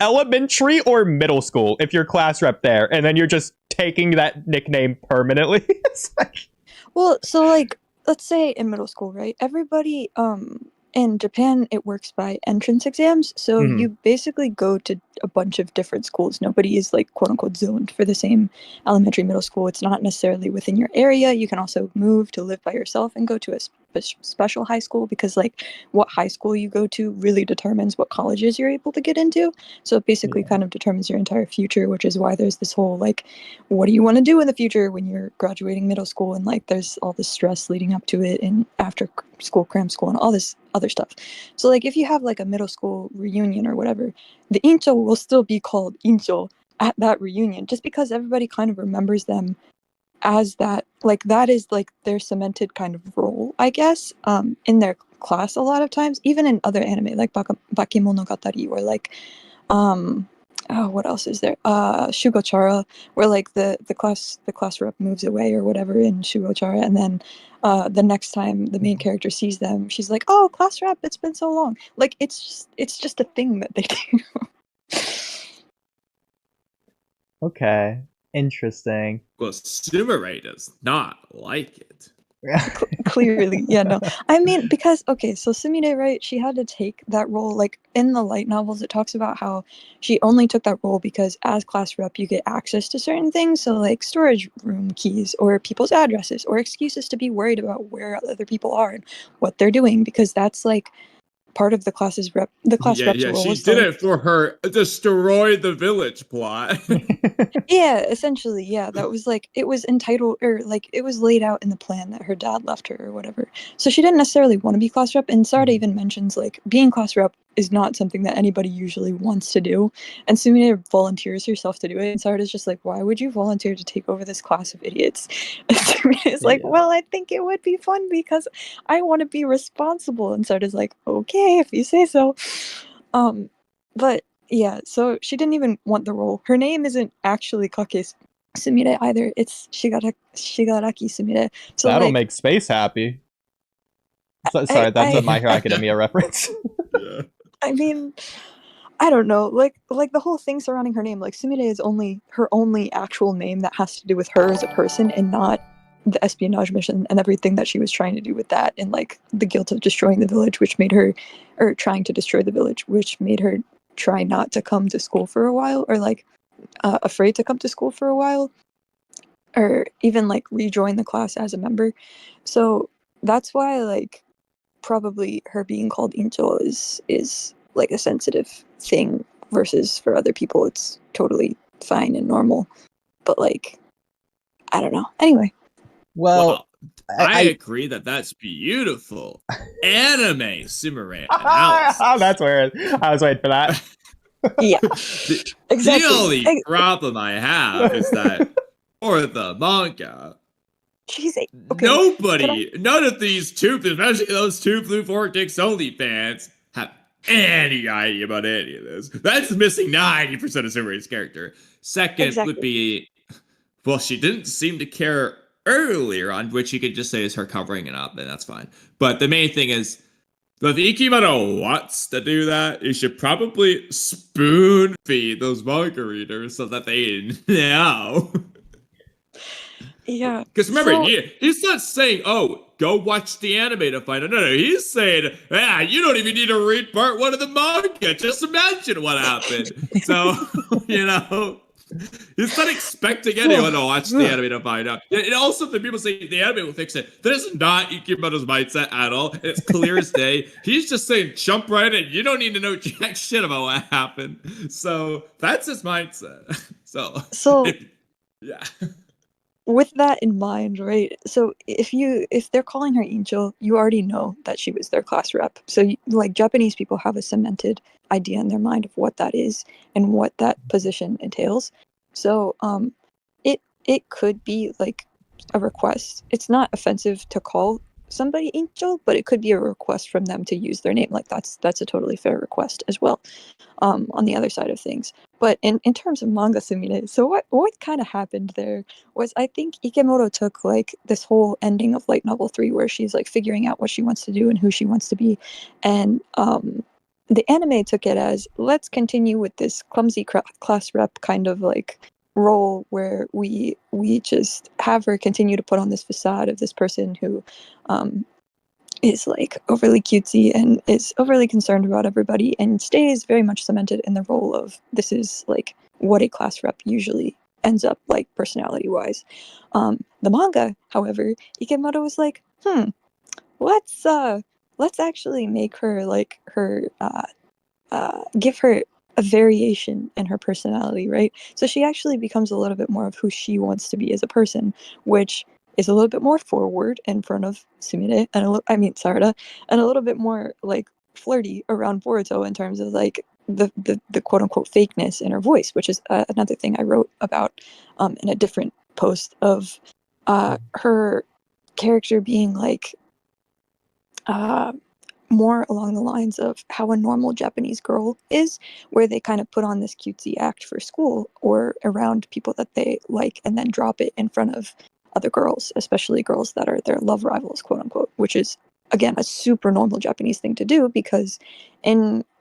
Speaker 1: elementary or middle school if you're class rep there, and then you're just taking that nickname permanently. It's like...
Speaker 5: Well, so like, let's say in middle school, right? Everybody, in Japan, it works by entrance exams. So you basically go to a bunch of different schools. Nobody is like quote unquote zoned for the same elementary, middle school. It's not necessarily within your area. You can also move to live by yourself and go to a special high school, because like what high school you go to really determines what colleges you're able to get into. So it basically kind of determines your entire future, which is why there's this whole like, what do you want to do in the future when you're graduating middle school? And like, there's all this stress leading up to it and after school, cram school, and all this other stuff. So like, if you have like a middle school reunion or whatever, the incho will still be called incho at that reunion, just because everybody kind of remembers them as that. Like, that is like their cemented kind of role, I guess, in their class a lot of times, even in other anime like Bakemonogatari, or like what else is there? Shugochara, where like the class rep moves away or whatever in Shugochara, and then the next time the main character sees them, she's like, "Oh, class rep, it's been so long." Like, it's just a thing that they do.
Speaker 1: Okay, interesting.
Speaker 3: Well, Sumire does not like it.
Speaker 5: Clearly, yeah, no. I mean, because, okay, so Sumire, right, she had to take that role, like, in the light novels, it talks about how she only took that role because as class rep, you get access to certain things, so, like, storage room keys, or people's addresses, or excuses to be worried about where other people are and what they're doing, because that's, like, part of the class's rep. The class rep's role
Speaker 3: She
Speaker 5: was
Speaker 3: did
Speaker 5: to,
Speaker 3: it for her destroy the village plot.
Speaker 5: yeah, essentially, yeah. That was like it was entitled, or like it was laid out in the plan that her dad left her or whatever. So she didn't necessarily want to be class rep. And Sarada even mentions like being class rep is not something that anybody usually wants to do. And Sumire volunteers herself to do it. And Sarada's just like, why would you volunteer to take over this class of idiots? And Sumire is like,
Speaker 1: Yeah.
Speaker 5: well, I think it would be fun because I want to be responsible. And Sarada's like, okay, if you say so. But yeah, so she didn't even want the role. Her name isn't actually Kake Sumire either. It's Shigaraki Sumire. So
Speaker 1: That'll
Speaker 5: like,
Speaker 1: make Space happy. Sorry, that's a My Hero Academia reference.
Speaker 3: Yeah.
Speaker 5: I mean, I don't know. Like the whole thing surrounding her name, like Sumire is only her only actual name that has to do with her as a person and not the espionage mission and everything that she was trying to do with that, and like the guilt of destroying the village, which made her, or trying to destroy the village, which made her try not to come to school for a while, or like afraid to come to school for a while, or even like rejoin the class as a member. So that's why like probably her being called Incho is like a sensitive thing, versus for other people it's totally fine and normal. But like, I don't know. Anyway,
Speaker 1: Well,
Speaker 3: I agree that that's beautiful. Anime Sumire
Speaker 1: that's weird. I was waiting for that.
Speaker 5: yeah, exactly.
Speaker 3: The only problem I have is that for the manga,
Speaker 5: She's okay.
Speaker 3: none of these especially those two Blue Vortex only fans, have any idea about any of this. That's missing 90% of Sumire's character. Second would be, well, she didn't seem to care earlier on, which you could just say is her covering it up, and that's fine. But the main thing is, if Ikimaro wants to do that, you should probably spoon feed those manga readers so that they know.
Speaker 5: Yeah.
Speaker 3: Because remember, he's not saying, oh, go watch the anime to find out. No, he's saying, you don't even need to read part 1 of the manga. Just imagine what happened. So, he's not expecting anyone to watch the anime to find out. And also, the people say the anime will fix it. That is not Ikimoto's mindset at all. It's clear as day. He's just saying, jump right in. You don't need to know jack shit about what happened. So, that's his mindset. So yeah.
Speaker 5: With that in mind, right? So if they're calling her Incho, you already know that she was their class rep. So like Japanese people have a cemented idea in their mind of what that is and what that position entails. So it could be like a request. It's not offensive to call somebody Incho, but it could be a request from them to use their name. Like that's a totally fair request as well. On the other side of things. But in terms of manga Sumire, so what kind of happened there was, I think Ikemuro took like this whole ending of light novel 3 where she's like figuring out what she wants to do and who she wants to be, and the anime took it as, let's continue with this clumsy class rep kind of like role where we just have her continue to put on this facade of this person who is like overly cutesy and is overly concerned about everybody and stays very much cemented in the role of, this is like what a class rep usually ends up like personality wise. The manga, however, Ikemura was like, let's actually make her like her give her a variation in her personality, right? So she actually becomes a little bit more of who she wants to be as a person, which is a little bit more forward in front of Sumire and Sarada, and a little bit more like flirty around Boruto in terms of like the quote unquote fakeness in her voice, which is another thing I wrote about in a different post of her character being like more along the lines of how a normal Japanese girl is, where they kind of put on this cutesy act for school or around people that they like and then drop it in front of other girls, especially girls that are their love rivals, quote unquote, which is, again, a super normal Japanese thing to do because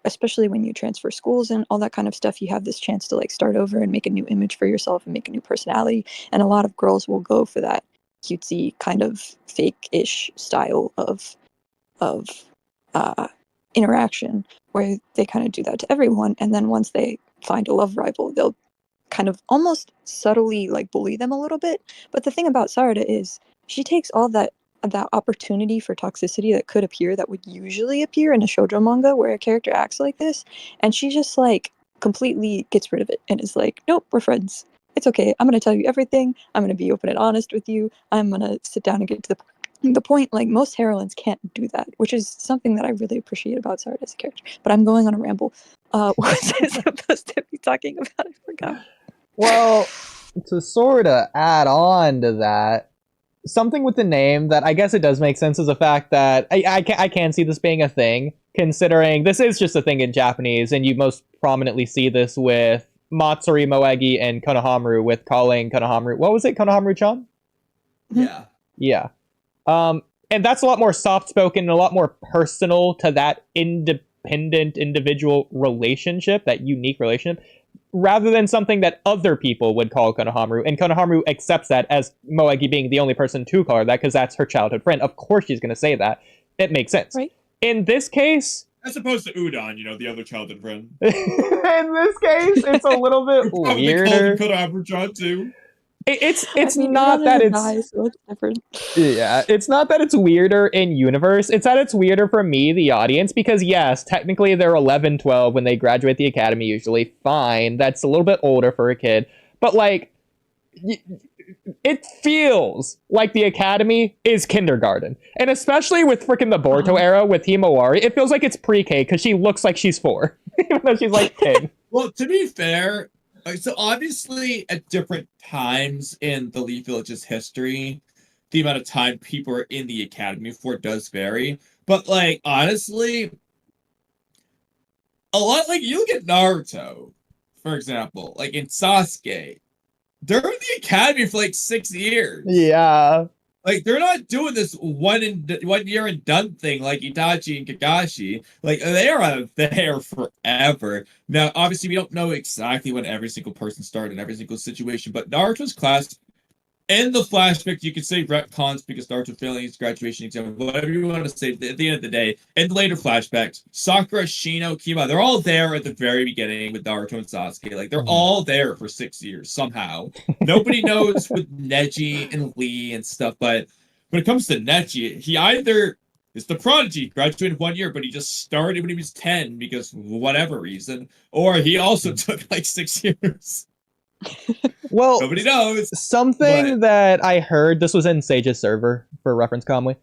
Speaker 5: especially when you transfer schools and all that kind of stuff, you have this chance to like start over and make a new image for yourself and make a new personality. And a lot of girls will go for that cutesy kind of fake-ish style of interaction where they kind of do that to everyone. And then once they find a love rival, they'll kind of almost subtly like bully them a little bit. But the thing about Sarada is she takes all that that opportunity for toxicity that could appear that would usually appear in a shoujo manga where a character acts like this, and she just like completely gets rid of it and is like, nope, we're friends. It's okay. I'm gonna tell you everything. I'm gonna be open and honest with you. I'm gonna sit down and get to the point. Like most heroines can't do that, which is something that I really appreciate about Sarada as a character. But I'm going on a ramble. What was I supposed to be talking about? I forgot.
Speaker 1: Well, to sort of add on to that, something with the name that I guess it does make sense is the fact that I can see this being a thing, considering this is just a thing in Japanese, and you most prominently see this with Matsuri Moegi and Konohamaru with calling Konohamaru, what was it, Konohamaru-chan?
Speaker 2: Yeah.
Speaker 1: Yeah. And that's a lot more soft-spoken and a lot more personal to that independent individual relationship, that unique relationship, rather than something that other people would call Konohamaru. And Konohamaru accepts that as Moegi being the only person to call her that because that's her childhood friend. Of course she's going to say that. It makes sense.
Speaker 5: Right.
Speaker 1: In this case...
Speaker 3: As opposed to Udon, the other childhood friend.
Speaker 1: in this case, it's a little bit weirder.
Speaker 3: Konohamaru-chan too.
Speaker 1: It's
Speaker 5: I mean,
Speaker 1: not
Speaker 5: Udon
Speaker 1: that
Speaker 5: is
Speaker 1: it's...
Speaker 5: a guy, so it's different.
Speaker 1: Yeah, it's not that it's weirder in universe. It's that it's weirder for me, the audience, because yes, technically they're 11, 12 when they graduate the academy usually. Fine, that's a little bit older for a kid. But like, it feels like the academy is kindergarten. And especially with freaking the Boruto era with Himawari, it feels like it's pre-K because she looks like she's 4, even though she's like 10.
Speaker 3: Well, to be fair, so obviously at different times in the Leaf Village's history, the amount of time people are in the academy for does vary. But like honestly, a lot like you look at Naruto, for example, like in Sasuke, they're in the academy for like 6 years.
Speaker 1: Yeah.
Speaker 3: Like they're not doing this 1 year and done thing like Itachi and Kakashi. Like they are there forever. Now, obviously, we don't know exactly when every single person started in every single situation, but Naruto's class in the flashback, you could say retcons because Naruto failing his graduation exam, whatever you want to say. At the end of the day, in the later flashbacks, Sakura, Shino, Kima, they're all there at the very beginning with Naruto and Sasuke. Like they're all there for 6 years somehow. Nobody knows with Neji and Lee and stuff, but when it comes to Neji, he either is the prodigy, graduated 1 year, but he just started when he was 10 because whatever reason, or he also took like 6 years.
Speaker 1: Well,
Speaker 3: Nobody knows.
Speaker 1: Something that I heard, this was in Sage's server for reference, Kamui.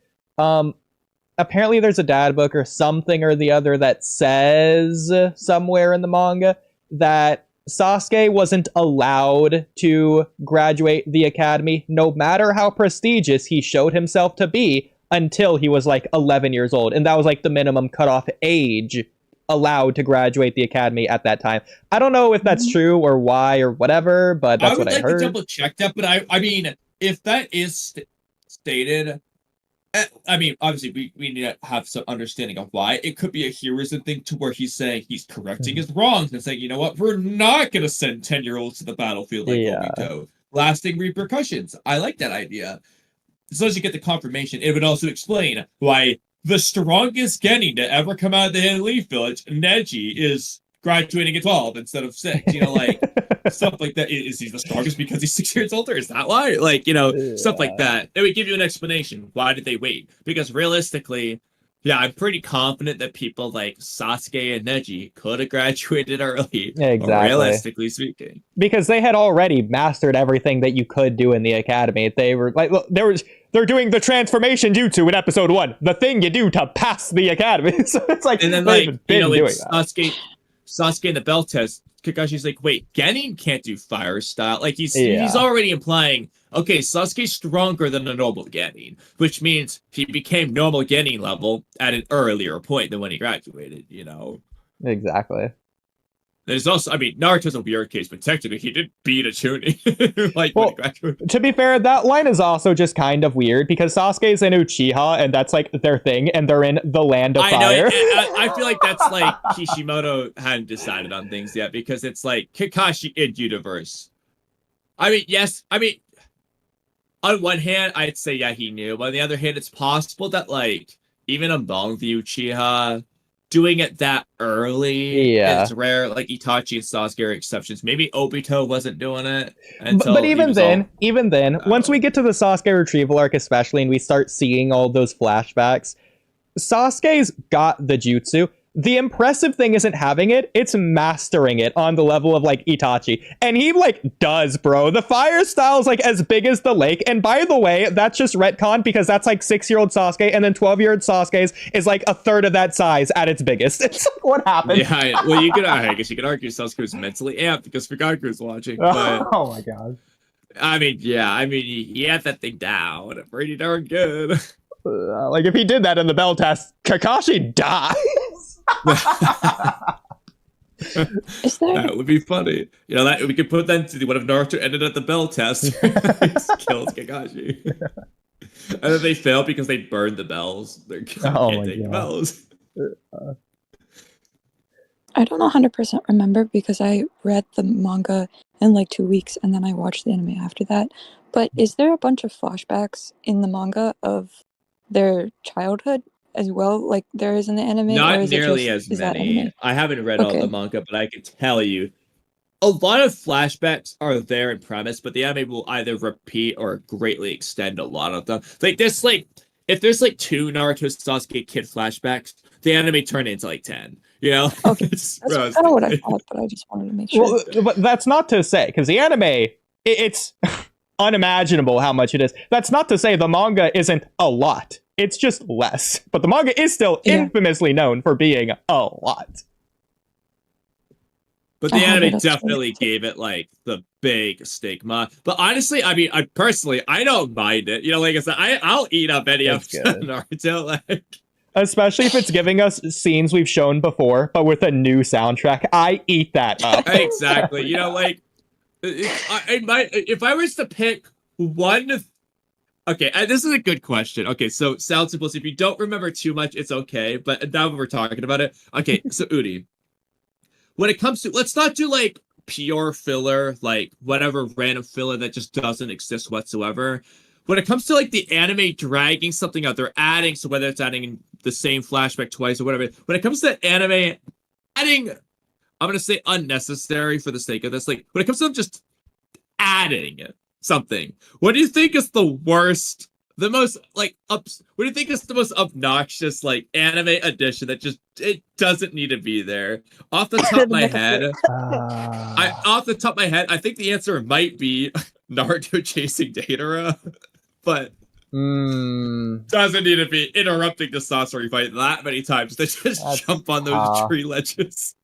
Speaker 1: Apparently there's a dad book or something or the other that says somewhere in the manga that Sasuke wasn't allowed to graduate the academy, no matter how prestigious he showed himself to be, until he was like 11 years old. And that was like the minimum cutoff age allowed to graduate the academy at that time. I don't know if that's true or why or whatever, but that's what I heard.
Speaker 3: I would like to double check that, but I mean, if that is stated, I mean, obviously we need to have some understanding of why. It could be a heroism thing to where he's saying he's correcting his wrongs and saying, you know what, we're not going to send 10-year-olds to the battlefield like Obito. Lasting repercussions. I like that idea. As long as you get the confirmation, it would also explain why the strongest genin to ever come out of the Hidden Leaf Village, Neji, is graduating at 12 instead of 6. You know, like, stuff like that. Is he the strongest because he's 6 years older? Is that why? Like, you know, stuff like that. They would give you an explanation. Why did they wait? Because realistically, yeah, I'm pretty confident that people like Sasuke and Neji could have graduated early.
Speaker 1: Exactly.
Speaker 3: Realistically speaking.
Speaker 1: Because they had already mastered everything that you could do in the academy. They were like, look, they're doing the transformation jutsu in episode 1. The thing you do to pass the academy. So it's like,
Speaker 3: and then like, you know, like Sasuke in the bell test, Kakashi's like, wait, Genin can't do fire style. Like he's already implying, okay, Sasuke's stronger than a normal Genin, which means he became normal Genin level at an earlier point than when he graduated, you know?
Speaker 1: Exactly.
Speaker 3: There's also, I mean, Naruto's a weird case, but technically he did beat a Chunin. When he graduated.
Speaker 1: To be fair, that line is also just kind of weird because Sasuke's in Uchiha and that's like their thing and they're in the land of fire.
Speaker 3: I feel like that's like Kishimoto hadn't decided on things yet because it's like Kakashi in universe. I mean, yes, I mean, on one hand, I'd say, yeah, he knew. But on the other hand, it's possible that like, even among the Uchiha,
Speaker 2: doing it that early
Speaker 1: Yeah.
Speaker 2: is rare. Like Itachi and Sasuke are exceptions. Maybe Obito wasn't doing it until
Speaker 1: But
Speaker 2: he
Speaker 1: even
Speaker 2: was
Speaker 1: then,
Speaker 2: all-
Speaker 1: once we get to the Sasuke retrieval arc, especially, and we start seeing all those flashbacks, Sasuke's got the jutsu. The impressive thing isn't having it, it's mastering it on the level of like Itachi. And he like does, bro. The fire style is like as big as the lake. And by the way, that's just retcon because that's like 6-year-old Sasuke, and then 12-year-old Sasuke's is like a third of that size at its biggest. It's like, what happened?
Speaker 2: Yeah, well, I guess you could argue Sasuke was mentally amped because Fugaku's watching. But
Speaker 1: Oh my god.
Speaker 2: I mean, he had that thing down pretty darn good.
Speaker 1: Like if he did that in the bell test, Kakashi dies.
Speaker 5: Is there?
Speaker 2: That would be funny. You know, that we could put that into what if Naruto ended at the bell test. He kills Kakashi. And then they fail because they burned the bells. They can't take the bells.
Speaker 5: I don't 100% remember because I read the manga in like 2 weeks and then I watched the anime after that. But is there a bunch of flashbacks in the manga of their childhood as well, like there is in the anime?
Speaker 2: Not
Speaker 5: or is
Speaker 2: nearly
Speaker 5: it just,
Speaker 2: as many. I haven't read all the
Speaker 5: Okay.
Speaker 2: manga, but I can tell you a lot of flashbacks are there in premise, but the anime will either repeat or greatly extend a lot of them. Like there's like if there's like 2 Naruto Sasuke kid flashbacks, the anime turned into like 10. You know?
Speaker 5: Okay. That's kind of what I thought, but I just wanted to make sure.
Speaker 1: Well, but that's not to say, because the anime, it's unimaginable how much it is. That's not to say the manga isn't a lot. It's just less. But the manga is still infamously known for being a lot.
Speaker 2: But the anime definitely gave it like the big stigma. But honestly, I mean, I don't mind it. You know, like I said, I'll eat up any episode of Naruto. Like,
Speaker 1: especially if it's giving us scenes we've shown before, but with a new soundtrack. I eat that up.
Speaker 2: Exactly. You know, like if I was to pick one. Okay, this is a good question. Okay, so sound simples. If you don't remember too much, it's okay. But now we're talking about it. Okay, so Oodie, when it comes to, let's not do like pure filler, like whatever random filler that just doesn't exist whatsoever. When it comes to like the anime dragging something out, they're adding, so whether it's adding the same flashback twice or whatever. When it comes to anime adding, I'm gonna say unnecessary for the sake of this. Like when it comes to them just adding something, what do you think is the worst, the most like what do you think is the most obnoxious like anime addition that just it doesn't need to be there? Off the top of my head, I think the answer might be Naruto chasing Deidara, but doesn't need to be interrupting the Sasori fight that many times. They just jump on those tree ledges.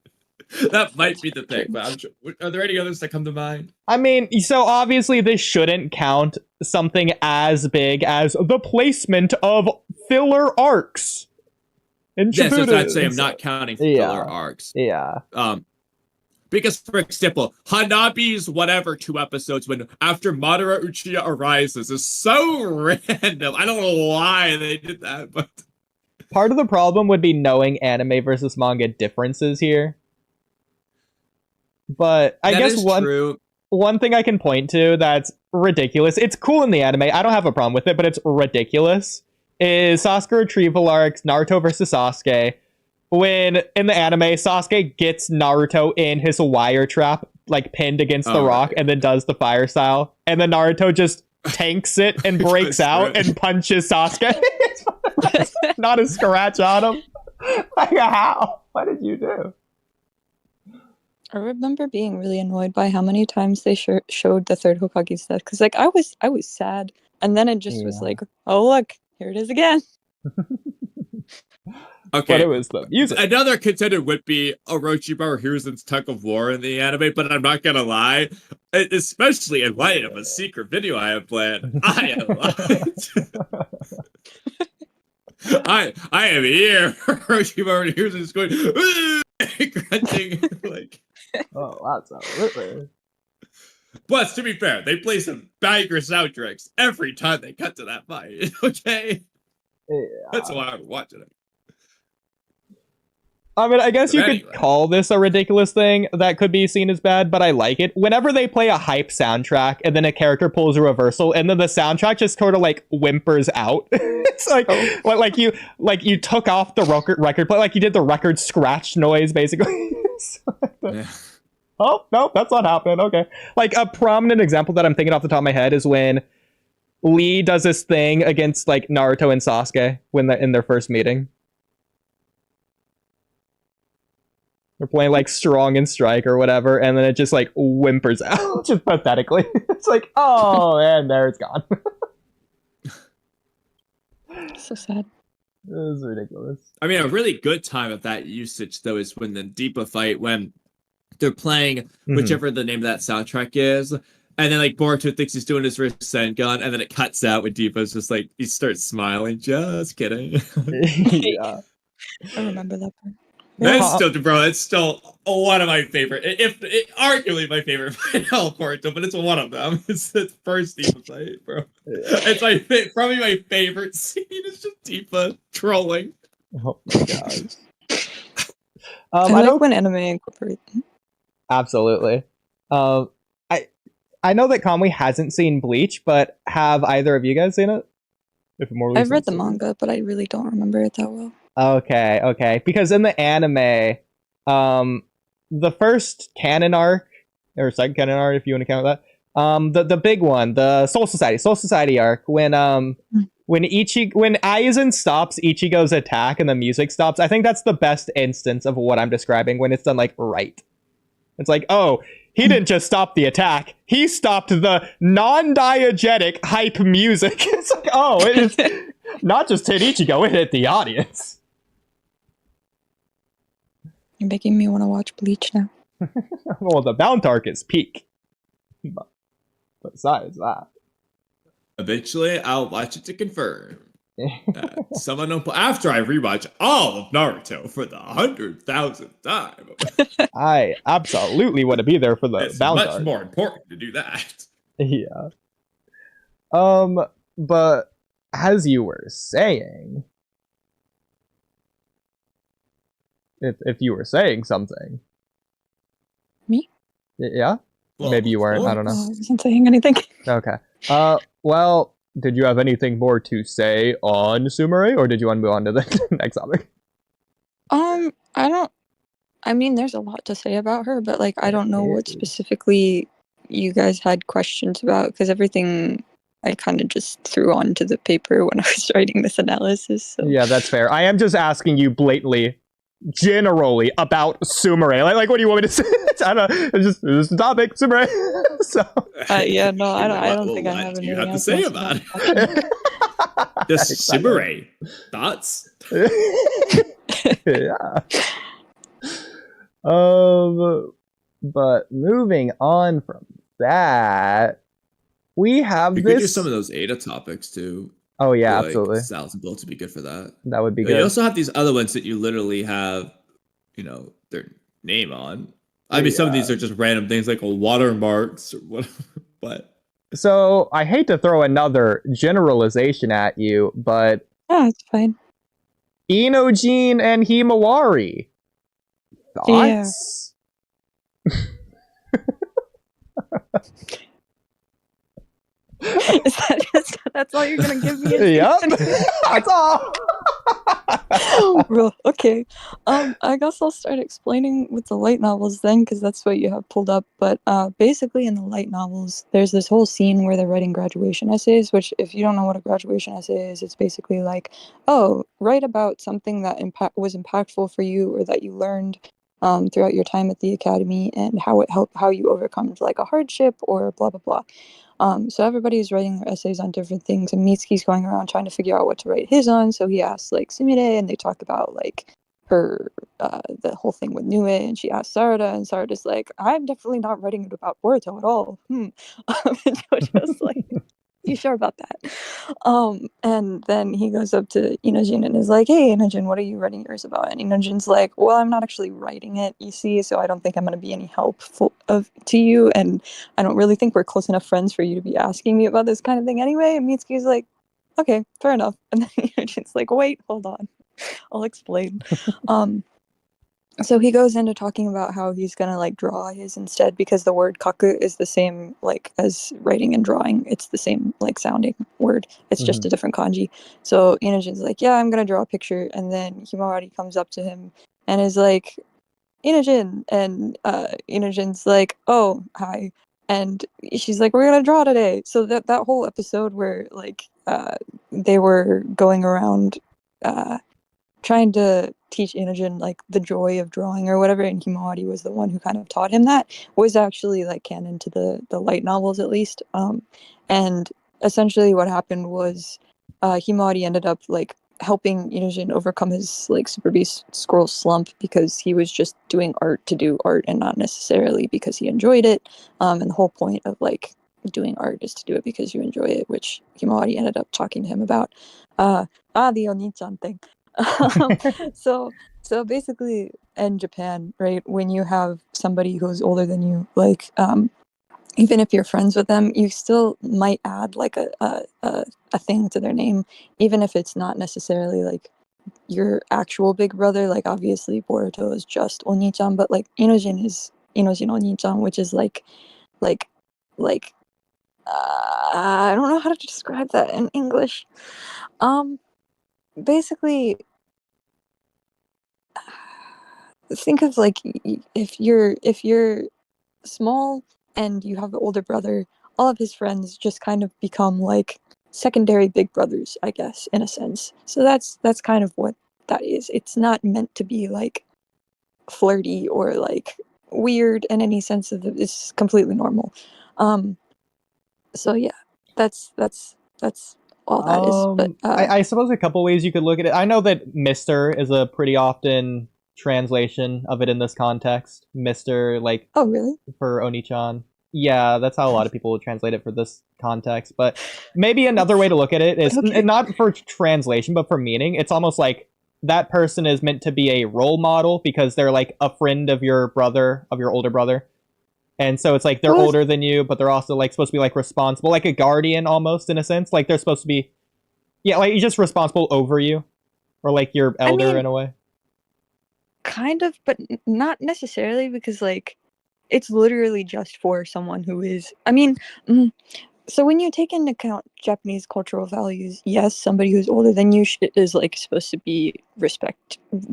Speaker 2: That might be the thing, but I'm sure, are there any others that come to mind?
Speaker 1: I mean, so obviously this shouldn't count something as big as the placement of filler arcs.
Speaker 2: Yes, I'd say I'm not counting filler arcs.
Speaker 1: Yeah.
Speaker 2: Because, for example, Hanabi's whatever 2 episodes when after Madara Uchiha arises is so random. I don't know why they did that, but
Speaker 1: part of the problem would be knowing anime versus manga differences here. But I guess one thing I can point to that's ridiculous, it's cool in the anime, I don't have a problem with it, but it's ridiculous, is Sasuke retrieval arcs, Naruto versus Sasuke, when in the anime, Sasuke gets Naruto in his wire trap, like pinned against the rock, and then does the fire style, and then Naruto just tanks it and breaks out and punches Sasuke. Not a scratch on him. Like, how? What did you do?
Speaker 5: I remember being really annoyed by how many times they showed the third Hokage's death, because like I was sad, and then it just was like, oh look, here it is again.
Speaker 2: Okay,
Speaker 1: but it was the music.
Speaker 2: Another contender would be Orochimaru Hiruzen's Tug of War in the anime, but I'm not gonna lie, especially in light of a secret video I have planned. I am here. Orochimaru Hiruzen's going grunting like.
Speaker 1: Oh, that's absolutely.
Speaker 2: Plus, to be fair, they play some banger soundtracks every time they cut to that fight. Okay, that's why I'm watching it.
Speaker 1: I mean, I guess
Speaker 3: But
Speaker 1: you
Speaker 3: anyway.
Speaker 1: could call this a ridiculous thing that could be seen as bad, but I like it. Whenever they play a hype soundtrack and then a character pulls a reversal and then the soundtrack just sort of like whimpers out. It's like you took off the record play, like you did the record scratch noise basically.
Speaker 3: Yeah.
Speaker 1: Oh, no, that's not happening. Okay. Like a prominent example that I'm thinking off the top of my head is when Lee does this thing against like Naruto and Sasuke when they're in their first meeting. They're playing like Strong and Strike or whatever, and then it just like whimpers out, just pathetically. It's like, oh, and there it's gone.
Speaker 5: So sad.
Speaker 1: It was ridiculous.
Speaker 2: I mean, a really good time of that usage, though, is when the Deepa fight, when they're playing whichever the name of that soundtrack is, and then like Boruto thinks he's doing his Rasengan, and then it cuts out when Deepa's just like, he starts smiling. Just kidding.
Speaker 1: Yeah.
Speaker 5: I remember that part.
Speaker 2: It's still one of my favorite, arguably my favorite final Boruto, but it's one of them. It's the first Deepa fight, bro. It's probably my favorite scene. It's just Deepa trolling.
Speaker 1: Oh my gosh.
Speaker 5: I like when anime incorporate.
Speaker 1: Absolutely. I know that Kamui hasn't seen Bleach, but have either of you guys seen it?
Speaker 5: I've read the manga, but I really don't remember it that well.
Speaker 1: Okay. Because in the anime, the first canon arc, or second canon arc, if you want to count that, the big one, the Soul Society arc, when Aizen stops Ichigo's attack and the music stops, I think that's the best instance of what I'm describing when it's done like right. It's like, oh, he didn't just stop the attack, he stopped the non-diegetic hype music. It's like, oh, it is not just hit Ichigo, it hit the audience.
Speaker 5: You're making me want to watch Bleach now.
Speaker 1: Well, the Bound arc is peak. But besides that,
Speaker 2: eventually I'll watch it to confirm. After I rewatch all of Naruto for the 100,000th time.
Speaker 1: I absolutely want to be there for the
Speaker 2: It's
Speaker 1: Bound
Speaker 2: much
Speaker 1: arc.
Speaker 2: more important to do that.
Speaker 1: Yeah. But as you were saying, if you were saying something.
Speaker 5: Me?
Speaker 1: Yeah?
Speaker 2: Well,
Speaker 1: Maybe you weren't, I don't know.
Speaker 5: I wasn't saying anything.
Speaker 1: Okay. Well, did you have anything more to say on Sumire, or did you want to move on to the next topic?
Speaker 5: I mean, there's a lot to say about her, but like, I don't know what specifically you guys had questions about, because everything I kind of just threw onto the paper when I was writing this analysis. So.
Speaker 1: Yeah, that's fair. I am just asking you blatantly, generally, about Sumire. Like what do you want me to say? I don't know. It's just the topic, Sumire. So.
Speaker 5: Yeah, no, I don't think I have anything
Speaker 2: have to
Speaker 5: else
Speaker 2: say
Speaker 5: to
Speaker 2: about it. The Sumire thoughts.
Speaker 1: Yeah. But moving on from that, we have
Speaker 2: We
Speaker 1: this.
Speaker 2: could do some of those Ada topics too.
Speaker 1: Oh yeah,
Speaker 2: Like,
Speaker 1: absolutely.
Speaker 2: Sal's built to be good for that.
Speaker 1: That would be
Speaker 2: But
Speaker 1: good.
Speaker 2: you also have these other ones that you literally have, their name on. I mean, some of these are just random things like watermarks or whatever. But
Speaker 1: so I hate to throw another generalization at you, but
Speaker 5: Yeah, it's fine.
Speaker 1: Inojin and Himawari. Thoughts?
Speaker 5: Is that just, that's all you're gonna give me?
Speaker 1: Yep. That's all.
Speaker 5: Bro, okay. I guess I'll start explaining with the light novels then, because that's what you have pulled up. But basically, in the light novels, there's this whole scene where they're writing graduation essays. Which, if you don't know what a graduation essay is, it's basically like, oh, write about something that was impactful for you, or that you learned throughout your time at the academy, and how it helped, how you overcome like a hardship or blah blah blah. So everybody's writing their essays on different things, and Mitsuki's going around trying to figure out what to write his on. So he asks like Sumire, and they talk about like her the whole thing with Nue, and she asks Sarada, and Sarada's like, I'm definitely not writing it about Boruto at all. And Jojo's like, you sure about that? And then he goes up to Inojin and is like, hey Inojin, what are you writing yours about? And Inojin's like, well, I'm not actually writing it, you see, so I don't think I'm going to be any help to you, and I don't really think we're close enough friends for you to be asking me about this kind of thing anyway. And Mitsuki's like, okay, fair enough. And then Inojin's like, wait, hold on, I'll explain. So he goes into talking about how he's gonna like draw his instead because the word kaku is the same like as writing and drawing. It's the same like sounding word. It's just a different kanji. So Inojin's like, yeah, I'm gonna draw a picture, and then Himawari comes up to him and is like, Inojin, and Inojin's like, oh, hi, and she's like, we're gonna draw today. So that whole episode where like they were going around trying to teach Inojin like the joy of drawing or whatever, and Himawari was the one who kind of taught him that, was actually like canon to the light novels at least. And essentially what happened was Himawari ended up like helping Inojin overcome his like Super Beast Scroll slump because he was just doing art to do art and not necessarily because he enjoyed it. And the whole point of like doing art is to do it because you enjoy it, which Himawari ended up talking to him about. The Oni-chan thing. So basically in Japan, right, when you have somebody who's older than you, like even if you're friends with them, you still might add like a thing to their name, even if it's not necessarily like your actual big brother. Like obviously Boruto is just Oni-chan, but like Inojin is Inojin Oni-chan, which is like I don't know how to describe that in English. Basically think of like if you're small and you have an older brother, all of his friends just kind of become like secondary big brothers, I guess, in a sense. So that's kind of what that is. It's not meant to be like flirty or like weird in any sense of it. It's completely normal. So yeah, that's all that is. But
Speaker 1: I suppose a couple ways you could look at it. I know that Mr. is a pretty often translation of it in this context. Mr. like
Speaker 5: oh really?
Speaker 1: for Oni-chan. Yeah, that's how a lot of people would translate it for this context. But maybe another way to look at it is
Speaker 5: Okay.
Speaker 1: not for translation, but for meaning. It's almost like that person is meant to be a role model because they're like a friend of your brother, of your older brother. And so it's like they're
Speaker 5: Well,
Speaker 1: older than you, but they're also like supposed to be like responsible, like a guardian almost in a sense. Like they're supposed to be, yeah, like he's just responsible over you, or like your elder
Speaker 5: mean,
Speaker 1: in a way.
Speaker 5: kind of, but not necessarily because like it's literally just for someone who is. I mean, so when you take into account Japanese cultural values, yes, somebody who's older than you is like supposed to be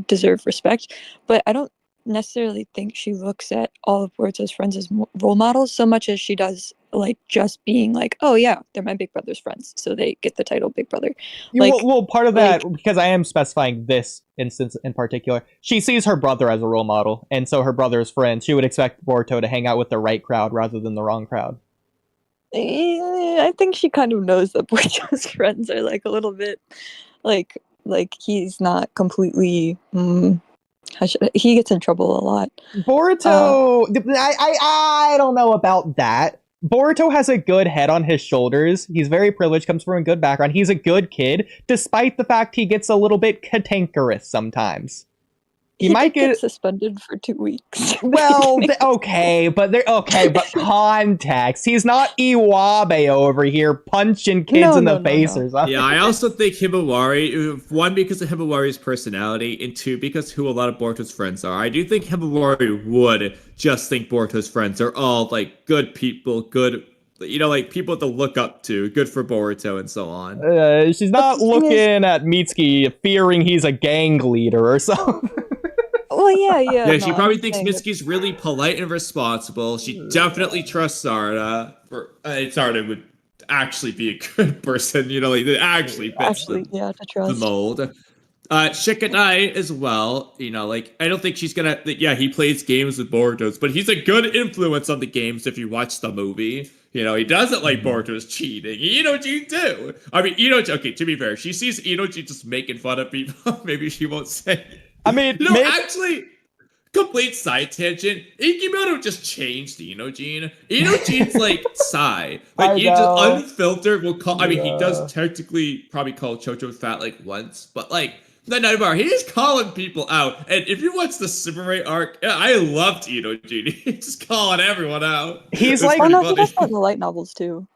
Speaker 5: deserve respect. But I don't necessarily think she looks at all of Boruto's friends as role models so much as she does like just being like, oh yeah, they're my big brother's friends, so they get the title big brother. Like,
Speaker 1: Well, part of
Speaker 5: like
Speaker 1: that, because I am specifying this instance in particular, she sees her brother as a role model, and so her brother's friends, she would expect Boruto to hang out with the right crowd rather than the wrong crowd.
Speaker 5: I think she kind of knows that Boruto's friends are like a little bit like he's not completely. He gets in trouble a lot.
Speaker 1: Boruto, I don't know about that. Boruto has a good head on his shoulders. He's very privileged, comes from a good background. He's a good kid, despite the fact he gets a little bit cantankerous sometimes.
Speaker 5: He might get suspended for 2 weeks.
Speaker 1: Well, but context. He's not Iwabe over here punching kids in the face or something.
Speaker 6: Yeah, I also think Himawari, one, because of Himawari's personality, and two, because who a lot of Boruto's friends are. I do think Himawari would just think Boruto's friends are all, like, good people, good, you know, like, people to look up to, good for Boruto, and so on.
Speaker 1: She's not looking at Mitsuki fearing he's a gang leader or something.
Speaker 5: Well, yeah.
Speaker 6: Yeah, she probably thinks Mitsuki's really polite and responsible. She definitely trusts Sarada. Sarada would actually be a good person, you know, like actually fits
Speaker 5: to trust
Speaker 6: the mold. Shikadai as well, you know, like I don't think she's gonna. Yeah, he plays games with Boruto's, but he's a good influence on the games if you watch the movie. You know, he doesn't like Boruto's cheating. Inoji too. I mean, Inoji. Okay, to be fair, she sees Inoji just making fun of people. Maybe she won't say.
Speaker 1: I mean,
Speaker 6: actually, complete side tangent. Ikimoto just changed Inojin. Inoji's like Sai. Like, he just unfiltered will call. I mean, he does technically probably call Chocho fat like once, but like, the night bar, he's calling people out. And if you watch the Super Ray arc, I loved Inojin. He's just calling everyone out.
Speaker 1: He's like,
Speaker 5: he does that in the light novels too.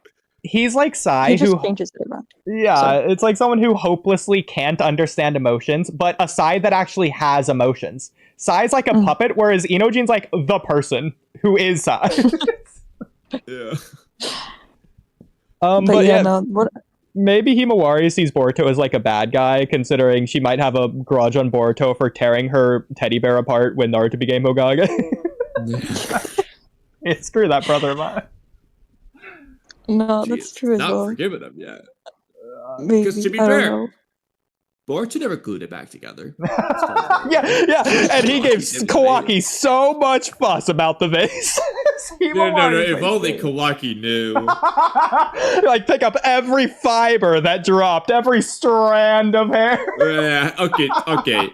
Speaker 1: He's like Sai,
Speaker 5: he just changes it around.
Speaker 1: Yeah, so. It's like someone who hopelessly can't understand emotions, but a Sai that actually has emotions. Sai's like a puppet, whereas Inojine's like the person who is Sai.
Speaker 6: Yeah.
Speaker 1: But
Speaker 5: yeah,
Speaker 1: yeah,
Speaker 5: no, what
Speaker 1: maybe Himawari sees Boruto as like a bad guy, considering she might have a grudge on Boruto for tearing her teddy bear apart when Naruto became Hokage. Yeah, screw that brother of mine.
Speaker 5: no,
Speaker 6: She
Speaker 5: that's
Speaker 6: is
Speaker 5: true as
Speaker 6: not
Speaker 5: well.
Speaker 6: forgiving him yet.
Speaker 5: Maybe,
Speaker 6: Because to be
Speaker 5: I don't
Speaker 6: fair,
Speaker 5: know.
Speaker 6: Boruto never glued it back together.
Speaker 1: yeah, and he gave Kawaki so much fuss about the vase.
Speaker 6: No, if only Kawaki knew.
Speaker 1: Like, pick up every fiber that dropped, every strand of hair.
Speaker 6: Yeah, okay.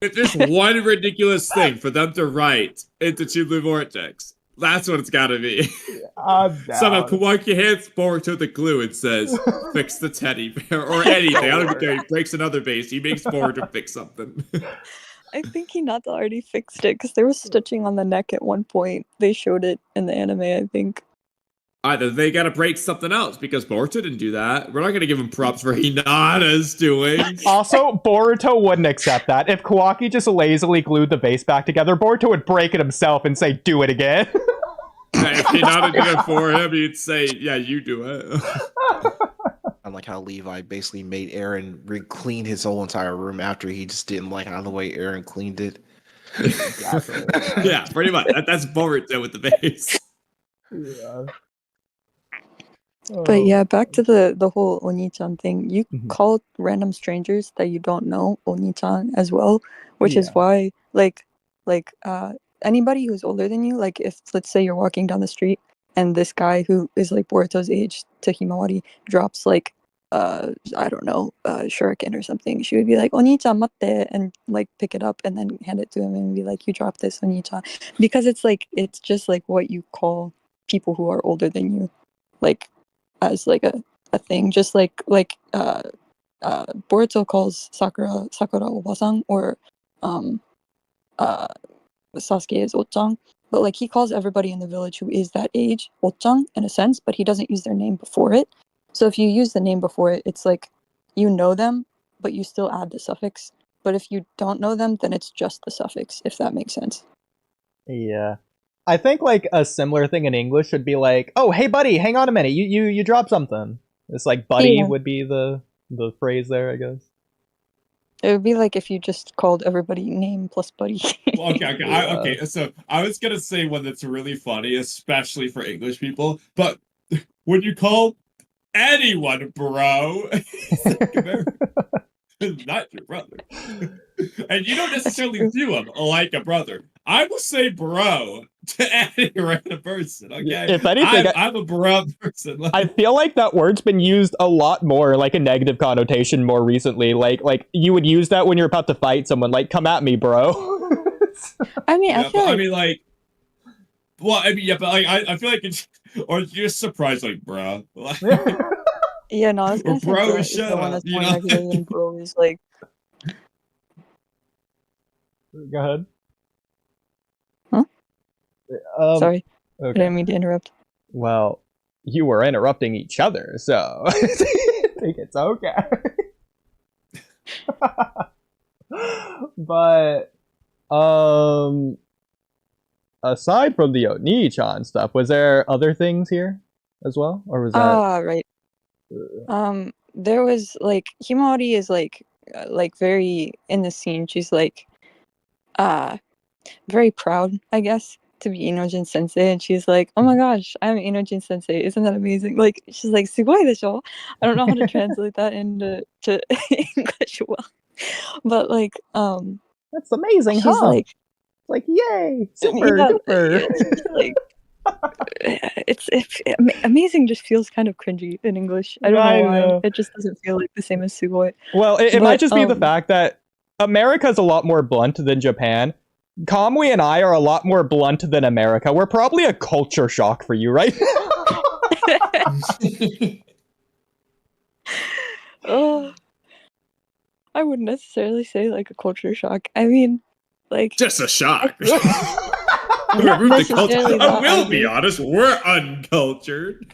Speaker 6: If there's one ridiculous thing for them to write into Chiblu Vortex, that's what it's gotta be. Somehow Kawaki hands Boruto the glue and says, fix the teddy bear, or anything. I don't even care. He breaks another vase. He makes Boruto fix something.
Speaker 5: I think Hinata already fixed it because there was stitching on the neck at one point. They showed it in the anime, I think.
Speaker 6: Either they gotta break something else because Boruto didn't do that. We're not gonna give him props for Hinata's doing.
Speaker 1: Also, Boruto wouldn't accept that. If Kawaki just lazily glued the vase back together, Boruto would break it himself and say, do it again.
Speaker 6: If Hinata did it for him, he'd say, yeah, you do it.
Speaker 4: Unlike how Levi basically made Aaron re-clean his whole entire room after he just didn't like how the way Aaron cleaned it.
Speaker 6: Yeah, pretty much. That's Boruto with the vase.
Speaker 1: Yeah.
Speaker 5: But yeah, back to the whole Oni-chan thing. You
Speaker 1: Mhm.
Speaker 5: call random strangers that you don't know Oni-chan as well, which is why anybody who's older than you, like if let's say you're walking down the street and this guy who is like Boruto's age to Himawari drops like I don't know, shuriken or something, she would be like, Oni-chan matte, and like pick it up and then hand it to him and be like, you dropped this, Oni-chan. Because it's just like what you call people who are older than you, like as like a thing. Just like Boruto calls Sakura Obasan, or Sasuke is Ochang, but like he calls everybody in the village who is that age Ochang in a sense, but he doesn't use their name before it. So if you use the name before it, it's like you know them, but you still add the suffix. But if you don't know them, then it's just the suffix, if that makes sense.
Speaker 1: Yeah. I think like a similar thing in English would be like, oh, hey buddy, hang on a minute, you dropped something. It's like buddy would be the phrase there, I guess.
Speaker 5: It would be like if you just called everybody name plus buddy.
Speaker 6: Well, okay. So I was gonna say one that's really funny, especially for English people. But when you call anyone bro, it's not your brother, and you don't necessarily view him like a brother. I will say bro to any random person. Okay,
Speaker 1: if anything,
Speaker 6: I'm a bro person.
Speaker 1: I feel like that word's been used a lot more, like a negative connotation more recently. Like you would use that when you're about to fight someone, like "come at me, bro."
Speaker 5: I mean,
Speaker 6: yeah, I feel like, I feel like it's, or you're just surprised, like, bro.
Speaker 5: Yeah, no, I was gonna say
Speaker 6: bro,
Speaker 5: is
Speaker 6: shut
Speaker 5: the one
Speaker 6: up,
Speaker 5: that's more negative, and bro is like.
Speaker 1: Go ahead.
Speaker 5: Huh? Sorry,
Speaker 1: okay.
Speaker 5: I didn't mean to interrupt.
Speaker 1: Well, you were interrupting each other, so I think it's okay. But aside from the Oni-chan stuff, was there other things here as well, or was that?
Speaker 5: Right. There was like Himawari is like very in the scene. She's like very proud, I guess, to be Inojin Sensei, and she's like, "Oh my gosh, I'm Inojin Sensei! Isn't that amazing?" Like she's like, "Sugoi desho." I don't know how to translate that into English well, but like
Speaker 1: That's amazing,
Speaker 5: she's
Speaker 1: huh? Like yay, super duper.
Speaker 5: Like it's amazing. Just feels kind of cringy in English. I don't know why. It just doesn't feel like the same as Sugoi.
Speaker 1: Well, it might just be the fact that America's a lot more blunt than Japan. Kamui and I are a lot more blunt than America. We're probably a culture shock for you, right?
Speaker 5: Oh, I wouldn't necessarily say like a culture shock. I mean, like
Speaker 6: just a shock.
Speaker 5: Not necessarily
Speaker 6: I will be honest, we're uncultured.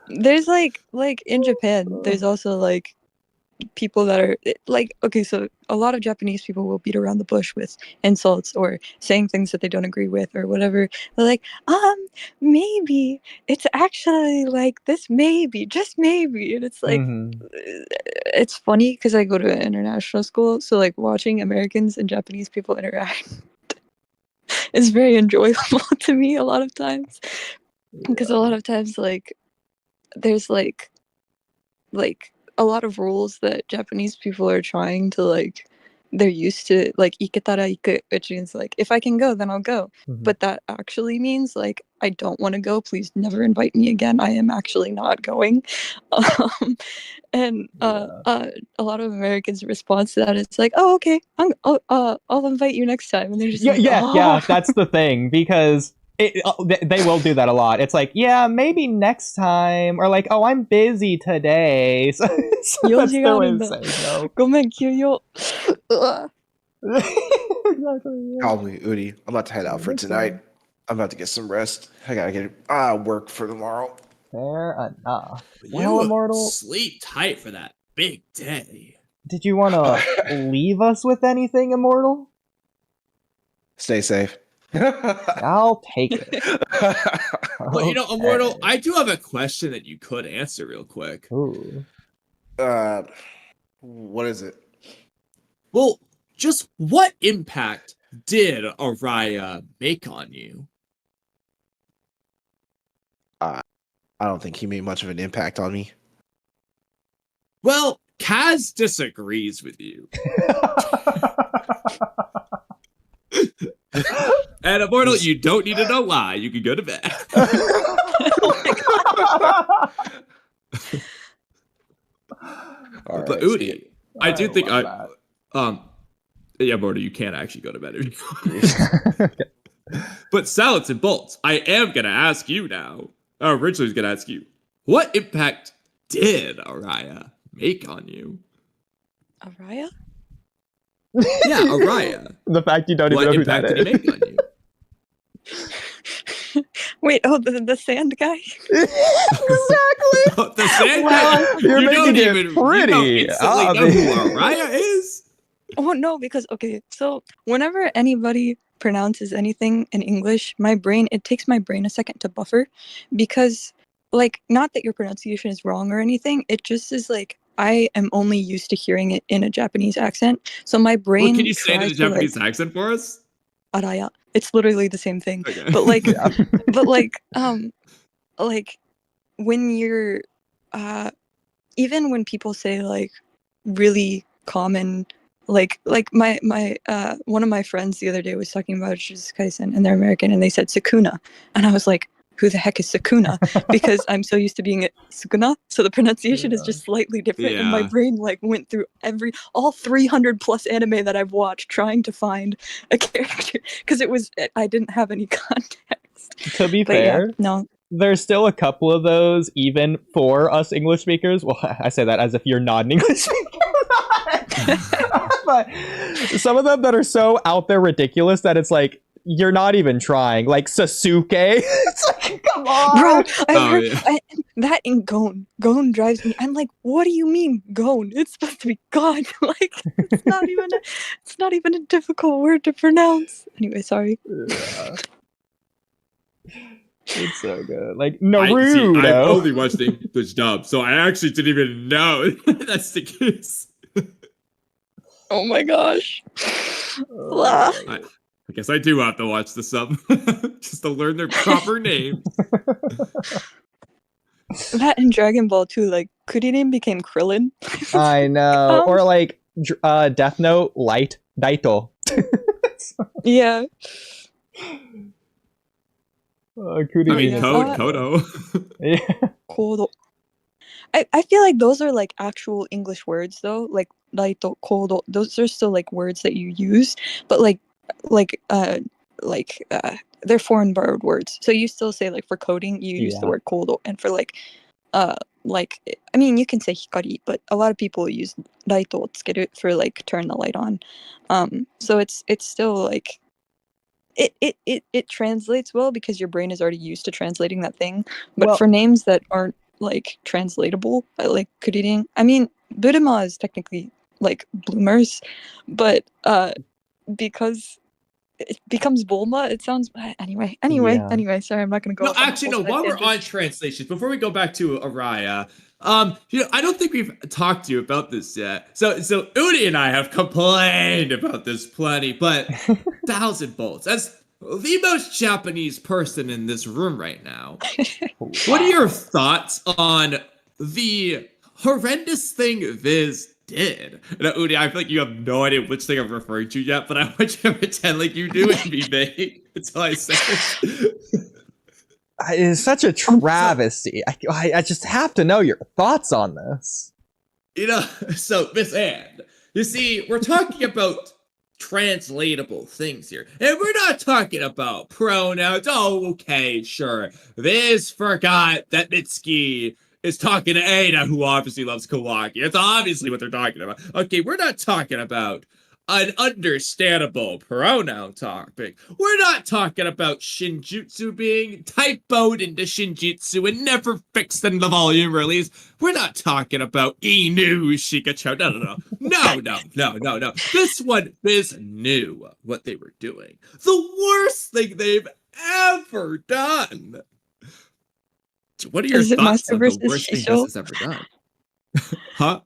Speaker 5: There's like in Japan, there's also like people that are like, okay, so a lot of Japanese people will beat around the bush with insults or saying things that they don't agree with or whatever. They're like, maybe it's actually like this, maybe, just maybe. And it's like, it's funny because I go to an international school, so like watching Americans and Japanese people interact is very enjoyable to me a lot of times. Because a lot of times, like, there's like a lot of rules that Japanese people are trying to like, they're used to like iketara iku, which means like if I can go, then I'll go. But that actually means like I don't want to go. Please never invite me again. I am actually not going. And a lot of Americans' response to that is like, oh, okay, I'll invite you next time. And they're just
Speaker 1: yeah. That's the thing, because they will do that a lot. It's like, yeah, maybe next time, or like, oh, I'm busy today. So that's their way of saying no.
Speaker 5: ごめん、休養。
Speaker 1: Exactly.
Speaker 4: Call me, Oodie. I'm about to head out for tonight. I'm about to get some rest. I gotta get work for tomorrow.
Speaker 1: Fair enough.
Speaker 6: You
Speaker 1: Immortal,
Speaker 6: sleep tight for that big day.
Speaker 1: did you want to leave us with anything, Immortal?
Speaker 4: Stay safe.
Speaker 1: I'll take it.
Speaker 6: But you know, Immortal, I do have a question that you could answer real quick.
Speaker 1: Ooh.
Speaker 4: What is it?
Speaker 6: Well, just what impact did Araya make on you?
Speaker 4: I don't think he made much of an impact on me.
Speaker 6: Well, Kaz disagrees with you. And Immortal, you don't need to know why. You can go to bed.
Speaker 4: All
Speaker 6: But
Speaker 4: right,
Speaker 6: Oodie, I do think
Speaker 1: love
Speaker 6: yeah, Immortal, you can't actually go to bed. But Salads and Bolts, I am gonna ask you now. Originally, I was gonna ask you, what impact did Araya make on you?
Speaker 5: Araya?
Speaker 6: Yeah, Araya.
Speaker 1: The fact you don't
Speaker 6: What
Speaker 1: even know who that
Speaker 6: impact did he
Speaker 1: is.
Speaker 6: make on you?
Speaker 5: Wait, oh, the sand guy?
Speaker 1: Exactly.
Speaker 6: The sand
Speaker 1: Well,
Speaker 6: guy.
Speaker 1: you're
Speaker 6: You don't
Speaker 1: making it
Speaker 6: even
Speaker 1: pretty
Speaker 6: you don't instantly know who Araya is.
Speaker 5: Oh, no, because, okay, so whenever anybody pronounces anything in English, it takes my brain a second to buffer, because, like, not that your pronunciation is wrong or anything, it just is like, I am only used to hearing it in a Japanese accent, so my brain
Speaker 6: Well, can you say it in a
Speaker 5: tries to,
Speaker 6: Japanese accent for us?
Speaker 5: Araya. It's literally the same thing.
Speaker 6: Okay.
Speaker 5: But like,
Speaker 1: Yeah.
Speaker 5: but like when you're, even when people say like really common, like my one of my friends the other day was talking about Jujutsu Kaisen, and they're American, and they said Sukuna, and I was like, who the heck is Sukuna? Because I'm so used to being Sukuna, so the pronunciation is just slightly different, and my
Speaker 6: Yeah.
Speaker 5: brain like went through all 300 plus anime that I've watched trying to find a character, because I didn't have any context.
Speaker 1: To be
Speaker 5: But yeah,
Speaker 1: fair,
Speaker 5: no.
Speaker 1: there's still a couple of those, even for us English speakers. Well, I say that as if you're not an English speaker. But some of them that are so out there ridiculous that it's like, you're not even trying. Like Sasuke. It's like, come on.
Speaker 5: Bro, I've heard
Speaker 6: yeah.
Speaker 5: that in Gon. Gon drives me. I'm like, what do you mean Gon? It's supposed to be God. Like, it's not even a difficult word to pronounce. Anyway, sorry.
Speaker 1: Yeah. It's so good. Like
Speaker 6: I've
Speaker 1: Naruto.
Speaker 6: only watched the English dub, so I actually didn't even know that's the case.
Speaker 5: Oh my gosh.
Speaker 6: I guess I do have to watch the sub just to learn their proper names.
Speaker 5: That in Dragon Ball too, like Kuririn became Krillin.
Speaker 1: I know. Or like Death Note Light Daito.
Speaker 5: Yeah.
Speaker 6: I
Speaker 1: Kuririn
Speaker 6: mean,
Speaker 1: is
Speaker 6: Code,
Speaker 1: so
Speaker 6: Kodo.
Speaker 1: good. Yeah.
Speaker 5: Kodo. I feel like those are like actual English words though, like Daito, Kodo. Those are still like words that you use, but they're foreign borrowed words. So you still say like for coding, you use the word kodo, and for I mean, you can say hikari, but a lot of people use raito tsukeru for like turn the light on. So it's still like it translates well because your brain is already used to translating that thing. But
Speaker 1: Well-
Speaker 5: for names that aren't like translatable. Like kuririn. I mean, Buruma is technically like bloomers, but because it becomes Bulma, it sounds anyway.
Speaker 1: Yeah.
Speaker 5: Sorry, I'm not gonna go.
Speaker 6: No,
Speaker 5: off on a
Speaker 6: actually,
Speaker 5: whole
Speaker 6: no. While we're
Speaker 5: tangent.
Speaker 6: on translations, before we go back to Araya, I don't think we've talked to you about this yet. So Oodie and I have complained about this plenty, but 1,000 volts. As the most Japanese person in this room right now, what are your thoughts on the horrendous thing Viz did? Now, Oodie, I feel like you have no idea which thing I'm referring to yet, but I want you to pretend like you do and be vague until I say it.
Speaker 1: It's such a travesty. I just have to know your thoughts on this.
Speaker 6: So Miss Anne, you see, we're talking about translatable things here, and we're not talking about pronouns. Oh, okay, sure. Viz forgot that Mitsuki is talking to Ada, who obviously loves Kawaki. It's obviously what they're talking about. Okay, we're not talking about an understandable pronoun topic. We're not talking about Shinjutsu being typoed into Shinjitsu and never fixed in the volume release. We're not talking about Inu Shikacho. No. This one is new what they were doing. The worst thing they've ever done. What are your thoughts on the worst thing this has ever done? Huh?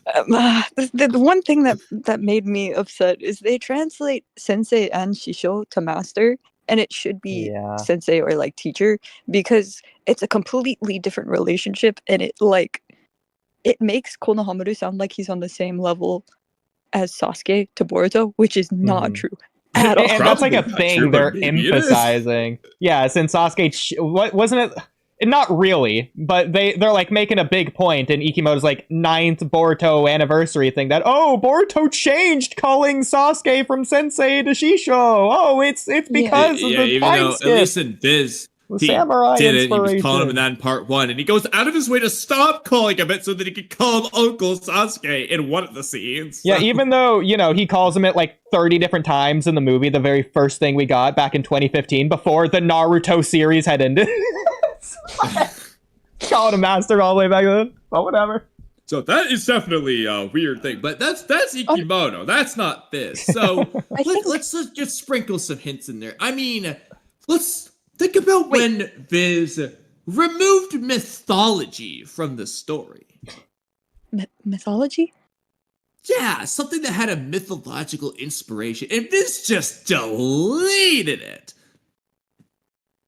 Speaker 5: The one thing that made me upset is they translate sensei and shisho to master, and it should be sensei or like teacher, because it's a completely different relationship, and it makes Konohamaru sound like he's on the same level as Sasuke to Boruto, which is not true at all.
Speaker 1: And that's like a thing they're emphasizing. Yeah, since Sasuke, what wasn't it? Not really, but they're like making a big point in Ikimoto's like 9th Boruto anniversary thing that, oh, Boruto changed calling Sasuke from sensei to Shisho. Oh, it's because of the time skip.
Speaker 6: At least in Viz, he
Speaker 1: samurai
Speaker 6: did it. He
Speaker 1: inspiration.
Speaker 6: was calling him that in part 1, and he goes out of his way to stop calling him it so that he could call him Uncle Sasuke in one of the scenes.
Speaker 1: Yeah, even though, he calls him it like 30 different times in the movie, the very first thing we got back in 2015 before the Naruto series had ended. Calling a master all the way back then, but whatever.
Speaker 6: So that is definitely a weird thing, but that's Ikimoto. That's not this. So let's just sprinkle some hints in there. I mean, let's think about when Viz removed mythology from the story.
Speaker 5: Mythology?
Speaker 6: Yeah, something that had a mythological inspiration, and Viz just deleted it.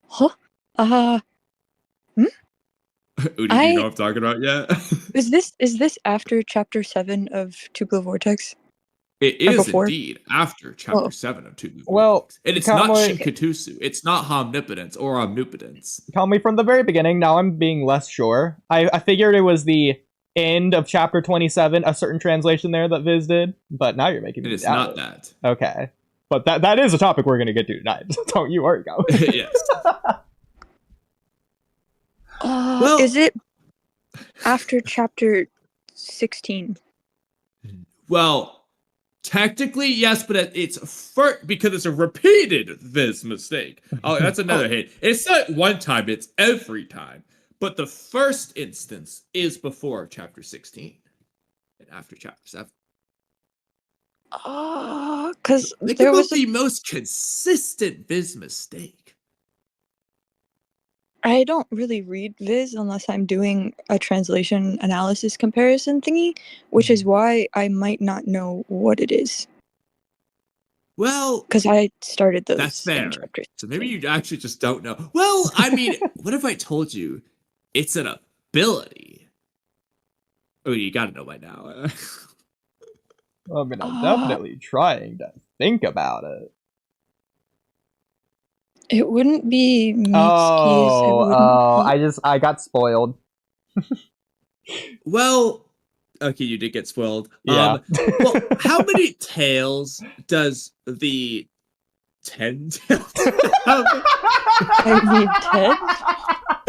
Speaker 5: Huh?
Speaker 6: Oodie, do you know what I'm talking about yet?
Speaker 5: Is this after chapter 7 of Tubular Vortex?
Speaker 6: It is indeed after chapter 7 of Tubular Vortex. And it's not Shinkatsu. It's not omnipotence or omnipotence.
Speaker 1: Tell me from the very beginning. Now I'm being less sure. I figured it was the end of chapter 27, a certain translation there that Viz did, but now you're making me doubt
Speaker 6: not that.
Speaker 1: Okay. But that is a topic we're going to get to tonight. Don't you worry, go.
Speaker 6: Yes.
Speaker 5: Is it after chapter 16?
Speaker 6: Well, technically, yes, but it's because it's a repeated Viz mistake. Oh, that's another hint. It's not one time, it's every time. But the first instance is before chapter 16 and after chapter 7.
Speaker 5: Because
Speaker 6: there was the most consistent Viz mistake.
Speaker 5: I don't really read Viz unless I'm doing a translation analysis comparison thingy, which is why I might not know what it is.
Speaker 6: Well,
Speaker 5: because I started those.
Speaker 6: That's fair. So maybe you actually just don't know. Well, I mean, what if I told you it's an ability? Oh, you gotta know by now.
Speaker 1: I mean, I'm definitely trying to think about it.
Speaker 5: It wouldn't be Mitsuki's.
Speaker 1: I got spoiled.
Speaker 6: Well, okay, you did get spoiled.
Speaker 1: Yeah.
Speaker 6: Well, how many tails does the 10 tails have?
Speaker 5: I need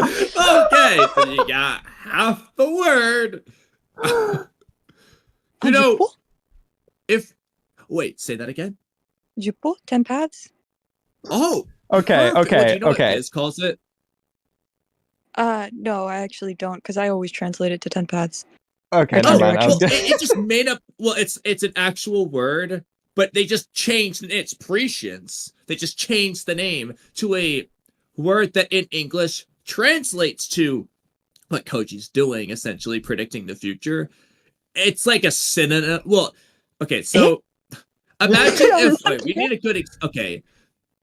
Speaker 5: 10.
Speaker 6: Okay, so you got half the word. Wait, say that again.
Speaker 5: Juppo? 10 paths?
Speaker 6: Oh.
Speaker 1: Okay.
Speaker 6: What, do you know what Viz calls it?
Speaker 5: No, I actually don't, because I always translate it to 10 paths.
Speaker 1: Okay,
Speaker 5: Oh,
Speaker 1: never mind. I was
Speaker 5: well,
Speaker 1: gonna-
Speaker 6: It just made up. Well, it's an actual word, but they just changed its prescience. They just changed the name to a word that in English translates to what Koji's doing, essentially predicting the future. It's like a synonym. Well, okay, so imagine if we need a good. Okay,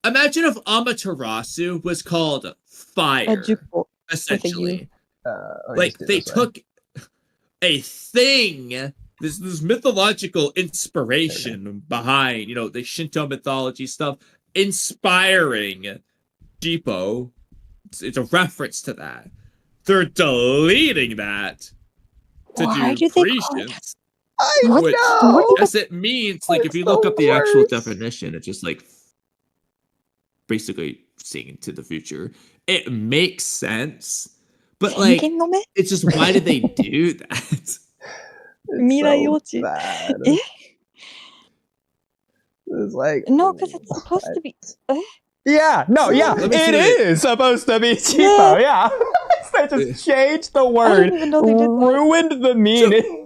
Speaker 6: imagine if Amaterasu was called fire,
Speaker 5: Educo with a U.
Speaker 6: essentially.
Speaker 1: let me
Speaker 6: Like
Speaker 1: just do
Speaker 6: they
Speaker 1: this way.
Speaker 6: took a thing, this mythological inspiration behind, the Shinto mythology stuff, inspiring Depot. It's a reference to that. They're deleting that to
Speaker 5: Why
Speaker 6: do
Speaker 5: do they call it?
Speaker 6: prescience.
Speaker 1: I
Speaker 5: What?
Speaker 6: Which,
Speaker 1: know.
Speaker 6: yes, it means, like, if
Speaker 1: It's
Speaker 6: you look
Speaker 1: the
Speaker 6: up the actual
Speaker 1: worst.
Speaker 6: definition, it's just like basically seeing into the future. It makes sense, but like, it's just why did they do that?
Speaker 1: It's
Speaker 5: Mirai
Speaker 1: so
Speaker 5: Yochi.
Speaker 1: bad.
Speaker 5: Eh?
Speaker 1: It's like
Speaker 5: No, because it's supposed to be.
Speaker 1: yeah, no, yeah,
Speaker 6: Let me
Speaker 1: it
Speaker 6: see it.
Speaker 1: is supposed to be cheapo. Yeah, they just changed the
Speaker 5: I
Speaker 1: word,
Speaker 5: didn't even know they did that.
Speaker 1: ruined the meaning.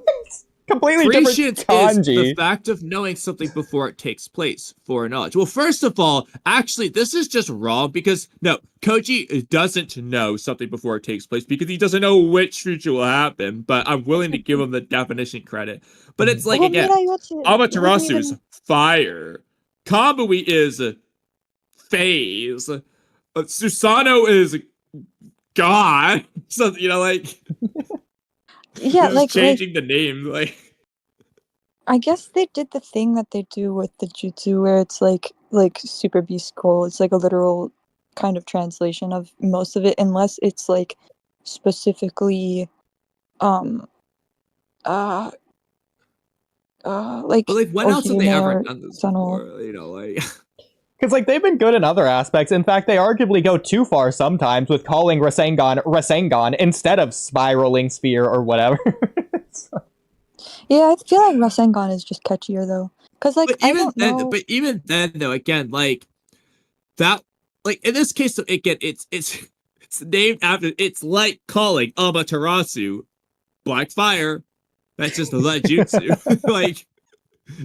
Speaker 1: Completely
Speaker 6: Prescience
Speaker 1: different
Speaker 6: is the
Speaker 1: kanji.
Speaker 6: fact of knowing something before it takes place, foreknowledge. Well, first of all, actually, this is just wrong because, no, Koji doesn't know something before it takes place because he doesn't know which future will happen, but I'm willing to give him the definition credit. But it's like,
Speaker 5: Well,
Speaker 6: again,
Speaker 5: Mirai Yochi
Speaker 6: Amaterasu
Speaker 5: wasn't
Speaker 6: is
Speaker 5: even-
Speaker 6: fire. Kamui is phase. Susanoo is God. So, like...
Speaker 5: Yeah,
Speaker 6: just changing the name, like...
Speaker 5: I guess they did the thing that they do with the jutsu where it's like Super Beast Scroll. It's like a literal kind of translation of most of it, unless it's like specifically like
Speaker 6: But like, when else have they
Speaker 5: Ohime
Speaker 6: ever
Speaker 5: or
Speaker 6: done this
Speaker 5: Sanoo.
Speaker 6: before? Like...
Speaker 1: Because like they've been good in other aspects. In fact, they arguably go too far sometimes with calling Rasengan instead of spiraling sphere or whatever.
Speaker 5: Yeah, I feel like Rasengan is just catchier though, because like
Speaker 6: But
Speaker 5: I
Speaker 6: even
Speaker 5: don't
Speaker 6: then,
Speaker 5: know.
Speaker 6: though, again, like that, like in this case, again, it's named after. It's like calling Amaterasu Black Fire. That's just a jutsu. Like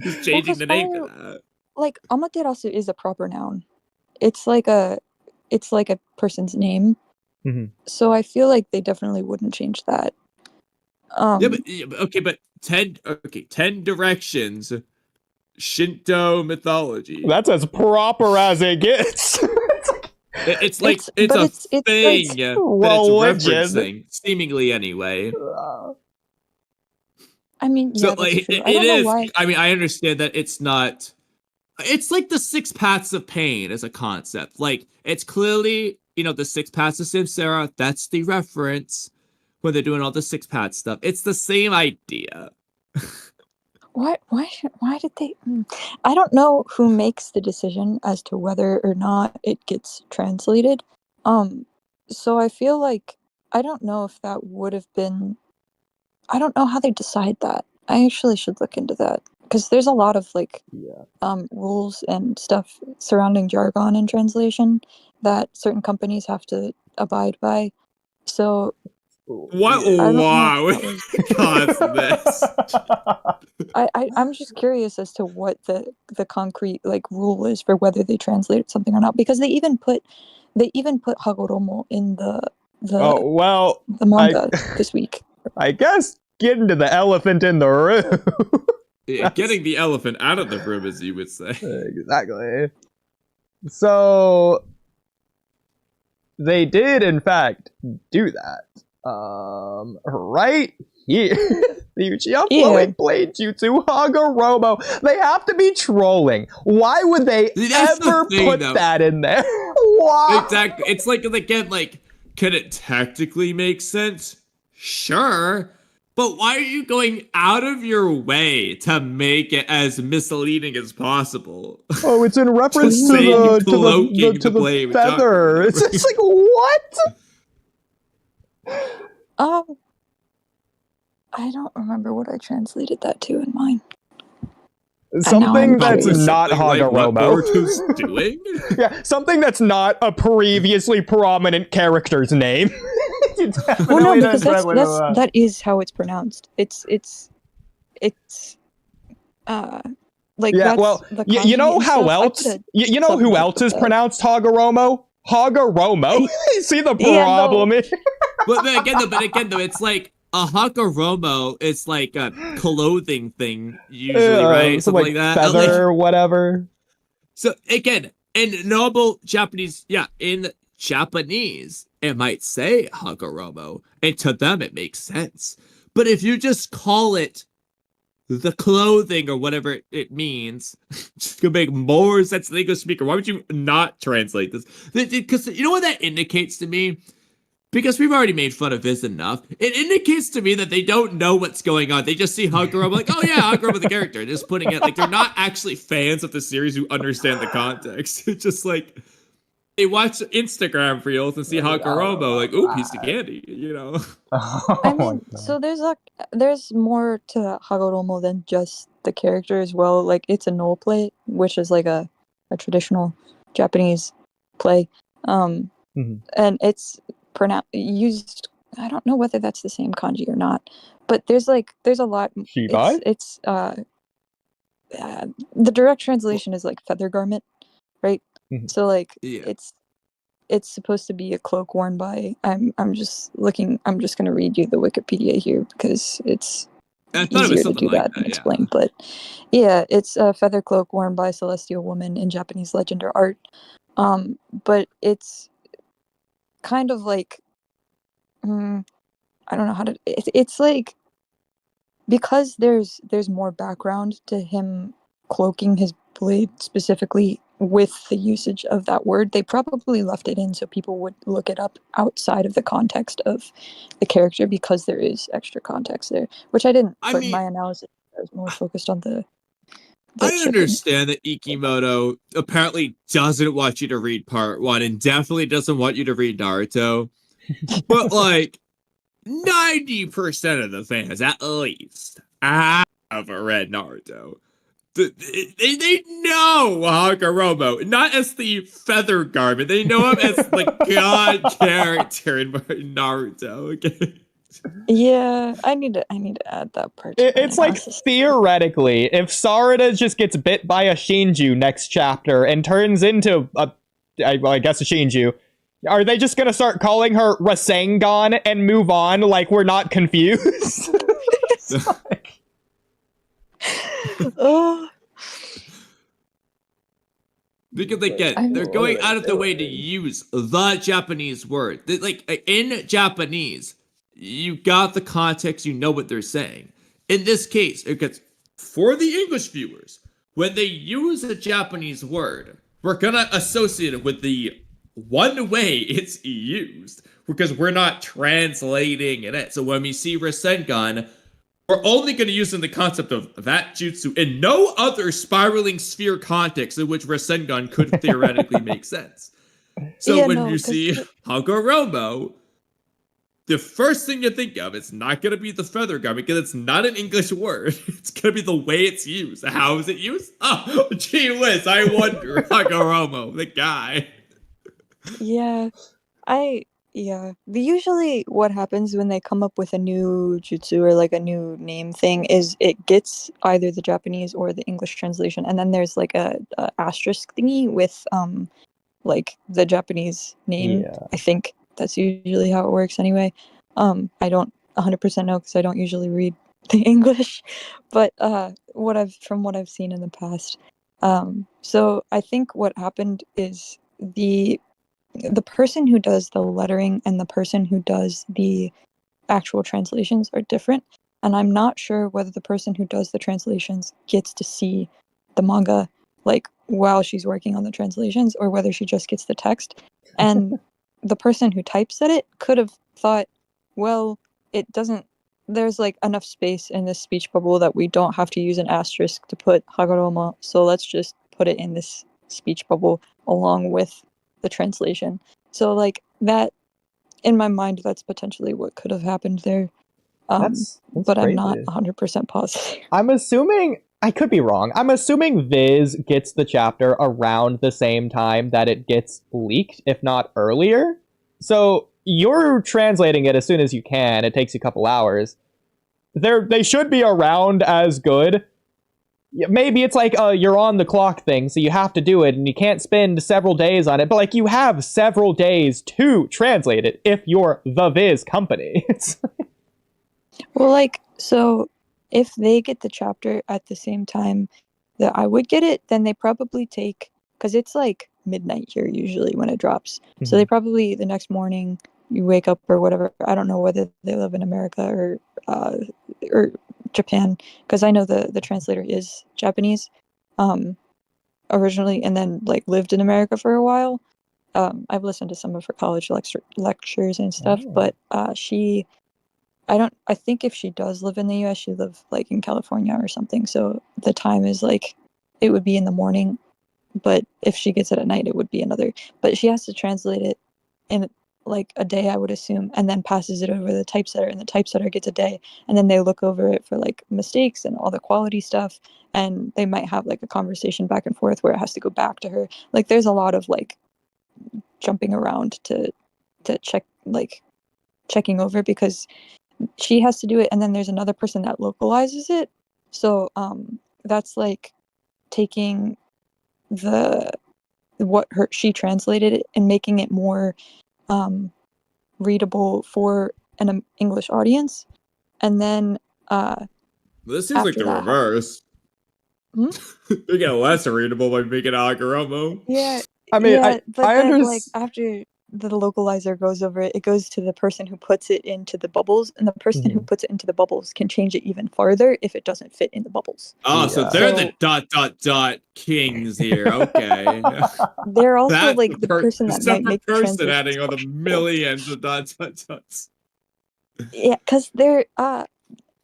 Speaker 6: just changing
Speaker 5: 'cause
Speaker 6: the name to
Speaker 5: fire-
Speaker 6: that.
Speaker 5: Like Amaterasu is a proper noun. It's like a person's name.
Speaker 1: Mhm.
Speaker 5: So I feel like they definitely wouldn't change that.
Speaker 6: Okay, but 10 directions, Shinto mythology.
Speaker 1: That's as proper as it gets.
Speaker 6: It's
Speaker 5: but
Speaker 6: a thing
Speaker 5: it's
Speaker 6: that it's
Speaker 1: religion.
Speaker 6: referencing, seemingly anyway.
Speaker 5: I mean,
Speaker 6: So
Speaker 5: yeah, that's
Speaker 6: like
Speaker 5: true.
Speaker 6: it
Speaker 5: I don't know
Speaker 6: is.
Speaker 5: why.
Speaker 6: I mean, I understand that it's not. It's like the six paths of pain as a concept. Like it's clearly, the six paths of Samsara. That's the reference when they're doing all the six path stuff. It's the same idea.
Speaker 5: Why did they? I don't know who makes the decision as to whether or not it gets translated. So I feel like I don't know if that would have been. I don't know how they decide that. I actually should look into that because there's a lot of rules and stuff surrounding jargon and translation that certain companies have to abide by. So
Speaker 6: What?
Speaker 5: I don't know
Speaker 6: Wow!
Speaker 5: if that was-
Speaker 6: Cause this.
Speaker 5: I'm just curious as to what the concrete rule is for whether they translated something or not, because they even put Hagoromo in the
Speaker 1: Oh well,
Speaker 5: manga this week.
Speaker 1: I guess getting to the elephant in the room.
Speaker 6: Yeah, getting the elephant out of the room, as you would say.
Speaker 1: Exactly. So they did, in fact, do that. Right here, the Uchiha flowing blade jutsu Hagoromo. They have to be trolling. Why would they
Speaker 6: That's the
Speaker 1: ever
Speaker 6: thing,
Speaker 1: put
Speaker 6: though.
Speaker 1: that in there? Why?
Speaker 6: Exactly. It's like, again, can it technically make sense? Sure. But why are you going out of your way to make it as misleading as possible?
Speaker 1: Oh, it's in reference
Speaker 6: Just
Speaker 1: to
Speaker 6: saying
Speaker 1: the
Speaker 6: cloaking the blade with
Speaker 1: feather.
Speaker 6: chakra.
Speaker 1: It's like what?
Speaker 5: I don't remember what I translated that to in mine.
Speaker 1: Something that's
Speaker 5: curious.
Speaker 1: not
Speaker 6: Something like what
Speaker 1: Hagoromo.
Speaker 6: Boruto's doing?
Speaker 1: Yeah, something that's not a previously prominent character's name. You
Speaker 5: Well, no,
Speaker 1: definitely
Speaker 5: because
Speaker 1: didn't translate it well.
Speaker 5: that is how it's pronounced. It's like
Speaker 1: Yeah,
Speaker 5: that's
Speaker 1: well,
Speaker 5: the
Speaker 1: you
Speaker 5: kanji
Speaker 1: know
Speaker 5: and
Speaker 1: how
Speaker 5: stuff. I
Speaker 1: else?
Speaker 5: coulda
Speaker 1: You know who
Speaker 5: something
Speaker 1: else
Speaker 5: with
Speaker 1: is
Speaker 5: that.
Speaker 1: pronounced Hagoromo? Hagoromo. See the
Speaker 5: Yeah, no.
Speaker 1: problem?
Speaker 6: But again though, it's like a hakaromo. It's like a clothing thing usually, right?
Speaker 1: Some
Speaker 6: Something
Speaker 1: like
Speaker 6: like that.
Speaker 1: feather, whatever.
Speaker 6: So again, in normal Japanese, in Japanese, it might say hakaromo, and to them it makes sense. But if you just call it the clothing or whatever it means, it's gonna make more sense to the English speaker. Why would you not translate this? Because you know what that indicates to me? Because we've already made fun of this enough. It indicates to me that they don't know what's going on. They just see Hagoromo like, oh yeah, Hagoromo the character. Just putting it like they're not actually fans of the series who understand the context. It's just like they watch Instagram reels and see Hagoromo like, ooh, piece of candy, you know?
Speaker 1: Oh
Speaker 5: I
Speaker 1: my
Speaker 5: mean,
Speaker 1: God.
Speaker 5: so there's more to Hagoromo than just the character as well. Like it's a no play, which is like a traditional Japanese play.
Speaker 1: Mhm.
Speaker 5: And it's used. I don't know whether that's the same kanji or not, but there's a lot.
Speaker 1: Shibai?
Speaker 5: It's the direct translation is like feather garment, right?
Speaker 1: Mhm.
Speaker 5: So like
Speaker 6: Yeah.
Speaker 5: it's supposed to be a cloak worn by. I'm just gonna read you the Wikipedia here because it's
Speaker 6: I thought it was
Speaker 5: easier to
Speaker 6: something
Speaker 5: do
Speaker 6: like
Speaker 5: that
Speaker 6: that,
Speaker 5: and explain. But yeah, it's a feather cloak worn by a celestial woman in Japanese legend or art. But it's kind of like I don't know how to. It's like because there's more background to him cloaking his blade specifically with the usage of that word. They probably left it in so people would look it up outside of the context of the character because there is extra context there, which I didn't
Speaker 6: I
Speaker 5: put in
Speaker 6: mean,
Speaker 5: my analysis. I was more focused on the
Speaker 6: I
Speaker 5: shipping.
Speaker 6: understand that Ikimoto apparently doesn't want you to read part one and definitely doesn't want you to read Naruto. But like 90% of the fans, at least, have read Naruto. They know Hagoromo, not as the feather garment. They know him as the god character in Naruto. Okay.
Speaker 5: Yeah, I need to add that part to my
Speaker 1: It's like
Speaker 5: analysis.
Speaker 1: theoretically, if Sarada just gets bit by a Shinju next chapter and turns into I guess a Shinju, are they just gonna start calling her Rasengan and move on like we're not confused?
Speaker 5: Oh,
Speaker 6: Because again, they're going out of the way to use the Japanese word. Like in Japanese, you got the context, you know what they're saying. In this case, it gets for the English viewers, when they use a Japanese word, we're gonna associate it with the one way it's used because we're not translating it. So when we see Rasengan, we're only going to use in the concept of that jutsu in no other spiraling sphere context in which Rasengan could theoretically make sense. So
Speaker 5: yeah,
Speaker 6: when
Speaker 5: no,
Speaker 6: you see Hagoromo, the first thing you think of is not going to be the feather garment because it's not an English word. It's going to be the way it's used. How is it used? Oh, gee whiz, I wonder. Hagoromo, the guy.
Speaker 5: yeah, usually what happens when they come up with a new jutsu or like a new name thing is it gets either the Japanese or the English translation, and then there's like a asterisk thingy with like the Japanese name.
Speaker 1: Yeah.
Speaker 5: I think that's usually how it works anyway. I don't 100% know because I don't usually read the English, but what I've seen in the past. So I think what happened is the person who does the lettering and the person who does the actual translations are different, and I'm not sure whether the person who does the translations gets to see the manga like while she's working on the translations or whether she just gets the text. And the person who types it could have thought, well, it doesn't there's like enough space in this speech bubble that we don't have to use an asterisk to put Hagoromo, so let's just put it in this speech bubble along with the translation. So like that in my mind that's potentially what could have happened there.
Speaker 1: That's
Speaker 5: But I'm not
Speaker 1: crazy.
Speaker 5: 100% positive.
Speaker 1: I'm assuming I could be wrong. I'm assuming Viz gets the chapter around the same time that it gets leaked, if not earlier. So you're translating it as soon as you can. It takes you a couple hours. They should be around as good. Maybe it's like you're on the clock thing, so you have to do it, and you can't spend several days on it. But like you have several days to translate it if you're the Viz company.
Speaker 5: Well, like, so if they get the chapter at the same time that I would get it, then they probably take, because it's like midnight here usually when it drops. So they probably the next morning you wake up or whatever. I don't know whether they live in America or Japan, because I know the translator is Japanese originally, and then like lived in America for a while. I've listened to some of her college lectures and stuff, but I think if she does live in the US, she lives like in California or something. So the time is like, it would be in the morning, but if she gets it at night, it would be another. But she has to translate it in like a day, I would assume, and then passes it over the typesetter, and the typesetter gets a day, and then they look over it for like mistakes and all the quality stuff, and they might have like a conversation back and forth where it has to go back to her. Like there's a lot of like jumping around to check, like checking over, because she has to do it, and then there's another person that localizes it. So that's like taking what she translated it and making it more readable for an English audience. And then
Speaker 6: this seems like the reverse. They get less readable by making Agoromo.
Speaker 5: Yeah.
Speaker 1: I mean,
Speaker 5: yeah, but
Speaker 1: I
Speaker 5: then,
Speaker 1: understand.
Speaker 5: like, after the localizer goes over it, it goes to the person who puts it into the bubbles, and the person who puts it into the bubbles can change it even farther if it doesn't fit in the bubbles.
Speaker 6: Oh, so they're the ... kings here. Okay.
Speaker 5: They're also like the person that might make the
Speaker 6: person
Speaker 5: translation
Speaker 6: adding on the millions of ...
Speaker 5: Yeah, because they're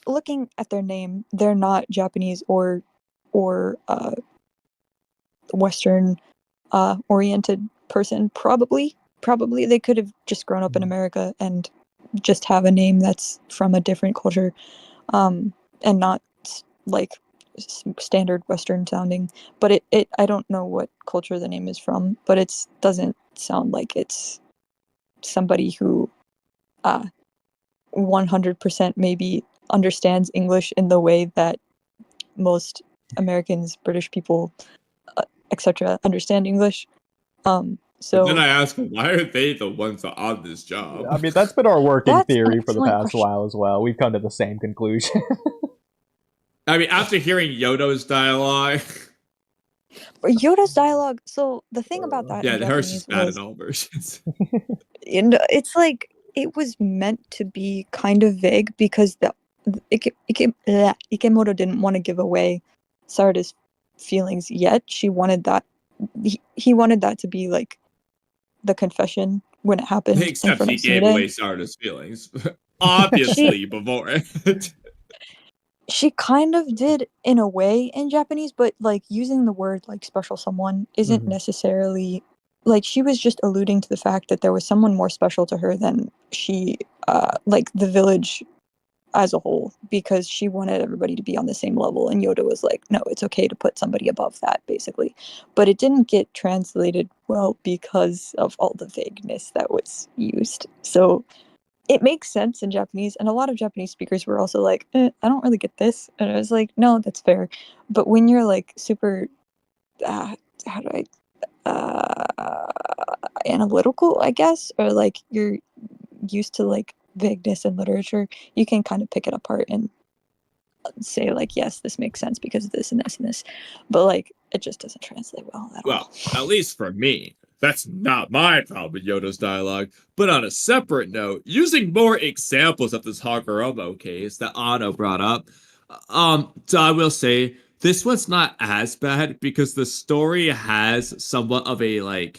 Speaker 5: looking at their name, they're not Japanese or Western oriented person. Probably they could have just grown up in America and just have a name that's from a different culture, and not like standard Western sounding. But it I don't know what culture the name is from, but it doesn't sound like it's somebody who 100% maybe understands English in the way that most Americans, British people, etc. understand English. So
Speaker 6: but then I ask, why are they the ones that are on this job?
Speaker 1: I mean, that's been our working theory for the past
Speaker 5: question.
Speaker 1: while as well. We've come to the same conclusion.
Speaker 6: I mean, after hearing Yodo's dialogue.
Speaker 5: Yoda's dialogue. So the thing about that,
Speaker 6: Yeah,
Speaker 5: in
Speaker 6: hers
Speaker 5: Japanese
Speaker 6: is bad
Speaker 5: was,
Speaker 6: in all versions.
Speaker 5: and it's like it was meant to be kind of vague because Ikemoto didn't want to give away Sarada's feelings yet. She wanted that. He wanted that to be like the confession when it happened.
Speaker 6: Except he gave away Sarada's feelings. Obviously, before it.
Speaker 5: She kind of did in a way in Japanese, but like using the word like special someone isn't necessarily like, she was just alluding to the fact that there was someone more special to her than she like the village as a whole, because she wanted everybody to be on the same level, and Yoda was like, no, it's okay to put somebody above that, basically. But it didn't get translated well because of all the vagueness that was used. So it makes sense in Japanese, and a lot of Japanese speakers were also like, I don't really get this. And I was like, no, that's fair. But when you're like super, how do I, analytical, I guess, or like you're used to like vagueness in literature, you can kind of pick it apart and say like, yes, this makes sense because of this and this and this. But like, it just doesn't translate well at all.
Speaker 6: Well, at least for me. That's not my problem with Yoda's dialogue. But on a separate note, using more examples of this Hagoromo case that Ano brought up, so I will say this one's not as bad because the story has somewhat of a like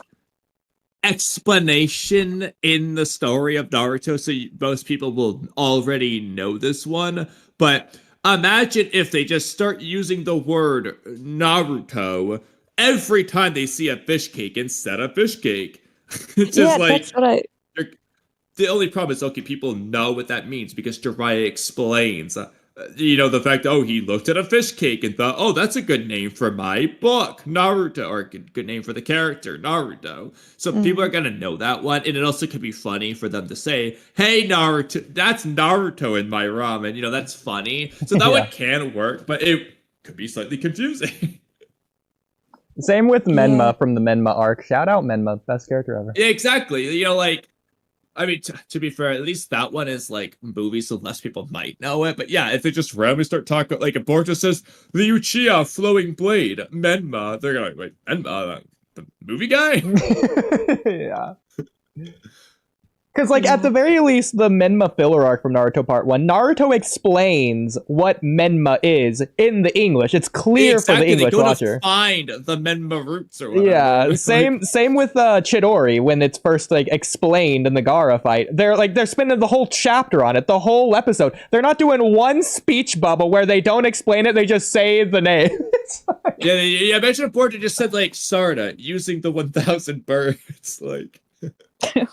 Speaker 6: explanation in the story of Naruto, so most people will already know this one. But imagine if they just start using the word Naruto every time they see a fish cake instead of fish cake. It's just like,
Speaker 5: that's what
Speaker 6: the only problem is, okay, people know what that means because Jiraiya explains. the fact that, he looked at a fish cake and thought, oh, that's a good name for my book, Naruto, or good name for the character, Naruto. So people are going to know that one. And it also could be funny for them to say, hey, Naruto, that's Naruto in my ramen. That's funny. So that one can work, but it could be slightly confusing.
Speaker 1: Same with Menma from the Menma arc. Shout out Menma, best character ever.
Speaker 6: Yeah, exactly. To be fair, at least that one is like movie, so less people might know it. But yeah, if they just randomly start talking, like if Boruto says the Uchiha flowing blade, Menma, they're gonna wait, Menma, the movie guy?
Speaker 1: Yeah. Because, at the very least, the Menma filler arc from Naruto Part 1, Naruto explains what Menma is in the English. It's clear for the English watcher.
Speaker 6: Find the Menma roots or whatever.
Speaker 1: Yeah, same with Chidori when it's first, explained in the Gaara fight. They're spending the whole chapter on it, the whole episode. They're not doing one speech bubble where they don't explain it, they just say the name.
Speaker 6: Yeah, imagine if Boruto just said, Sarada, using the 1,000 birds,